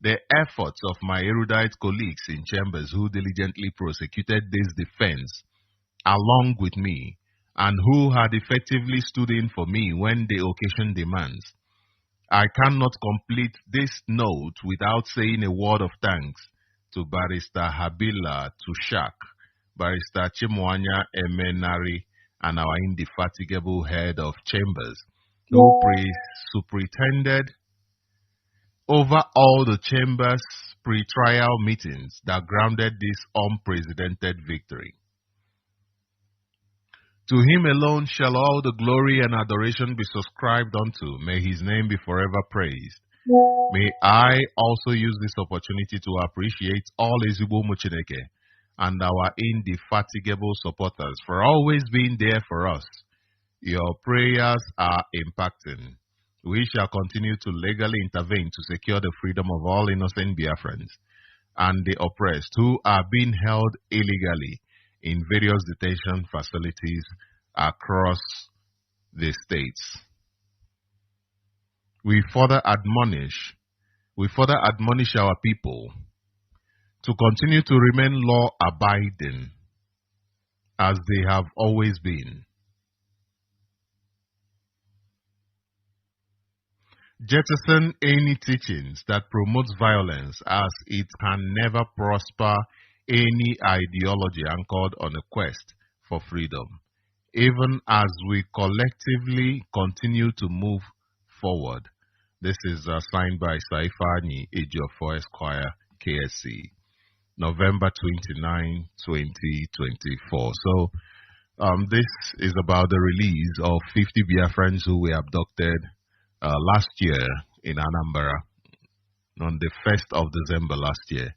the efforts of my erudite colleagues in chambers who diligently prosecuted this defense along with me and who had effectively stood in for me when the occasion demands. I cannot complete this note without saying a word of thanks to Barrister Habila Tushak, Barrister Chimwanya Emenari, and our indefatigable head of chambers, who superintended over all the chambers' pre-trial meetings that grounded this unprecedented victory. To Him alone shall all the glory and adoration be subscribed unto. May His name be forever praised. May I also use this opportunity to appreciate all Ezigbo Muchineke and our indefatigable supporters for always being there for us. Your prayers are impacting. We shall continue to legally intervene to secure the freedom of all innocent Biafrans and the oppressed who are being held illegally in various detention facilities across the states. We further admonish our people to continue to remain law-abiding as they have always been. Jettison any teachings that promotes violence, as it can never prosper any ideology anchored on a quest for freedom, even as we collectively continue to move forward. This is signed by Saifani Ejiofor Esquire, KSC, November 29, 2024. So this is about the release of 50 Biafrans who were abducted last year in Anambra on the 1st of December last year.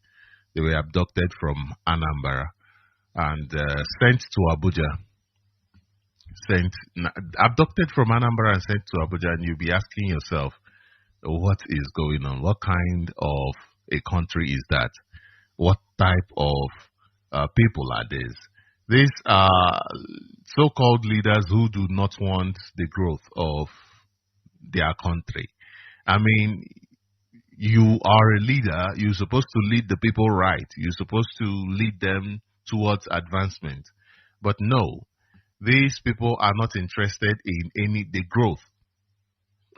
They were abducted from Anambra and sent to Abuja. Abducted from Anambra and sent to Abuja, and you'll be asking yourself, what is going on? What kind of a country is that? What type of people are these? These are so-called leaders who do not want the growth of their country. I mean, you are a leader. You're supposed to lead the people right. You're supposed to lead them towards advancement. But no, these people are not interested in the growth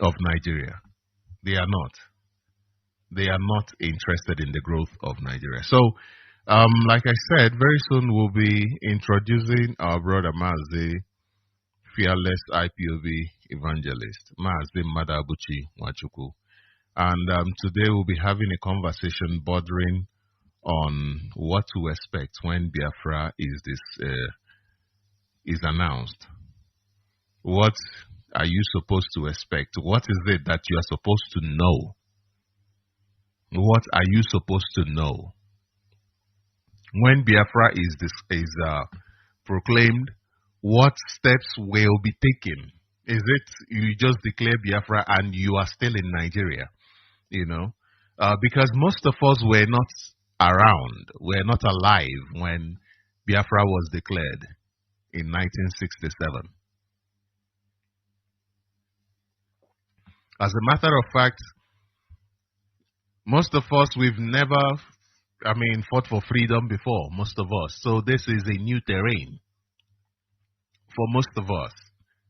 of Nigeria. They are not. They are not interested in the growth of Nigeria. So, like I said, very soon we'll be introducing our brother Mazi, fearless IPOB evangelist, Mazi Madabuchi Wachuku. And today we'll be having a conversation bordering on what to expect when Biafra is announced. What are you supposed to expect? What is it that you are supposed to know? What are you supposed to know? When Biafra is proclaimed, what steps will be taken? Is it you just declare Biafra and you are still in Nigeria? You know, because most of us were not around, were not alive when Biafra was declared in 1967. As a matter of fact, most of us, we've never, fought for freedom before, most of us. So this is a new terrain for most of us.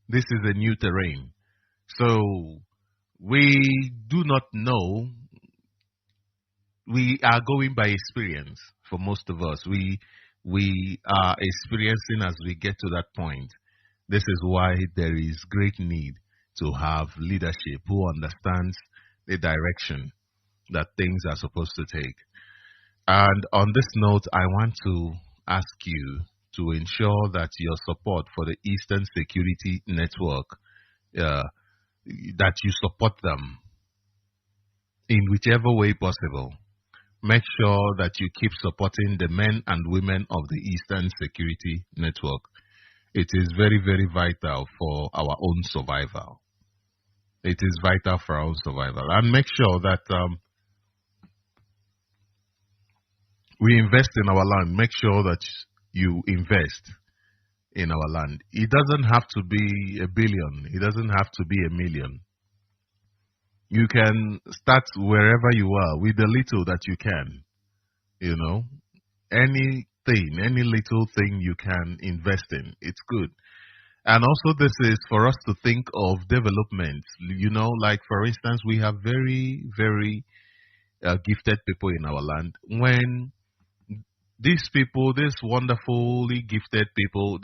This is a new terrain. So we do not know. We are going by experience for most of us. We are experiencing as we get to that point. This is why there is great need to have leadership who understands the direction that things are supposed to take. And on this note, I want to ask you to ensure that your support for the Eastern Security Network, that you support them in whichever way possible. Make sure that you keep supporting the men and women of the Eastern Security Network. It is very, very vital for our own survival. It is vital for our own survival. And make sure that we invest in our land. Make sure that you invest in our land. It doesn't have to be $1 billion. It doesn't have to be $1 million. You can start wherever you are with the little that you can. You know, anything, any little thing you can invest in, it's good. And also this is for us to think of development. You know, like for instance, we have very, very gifted people in our land. When these people, these wonderfully gifted people,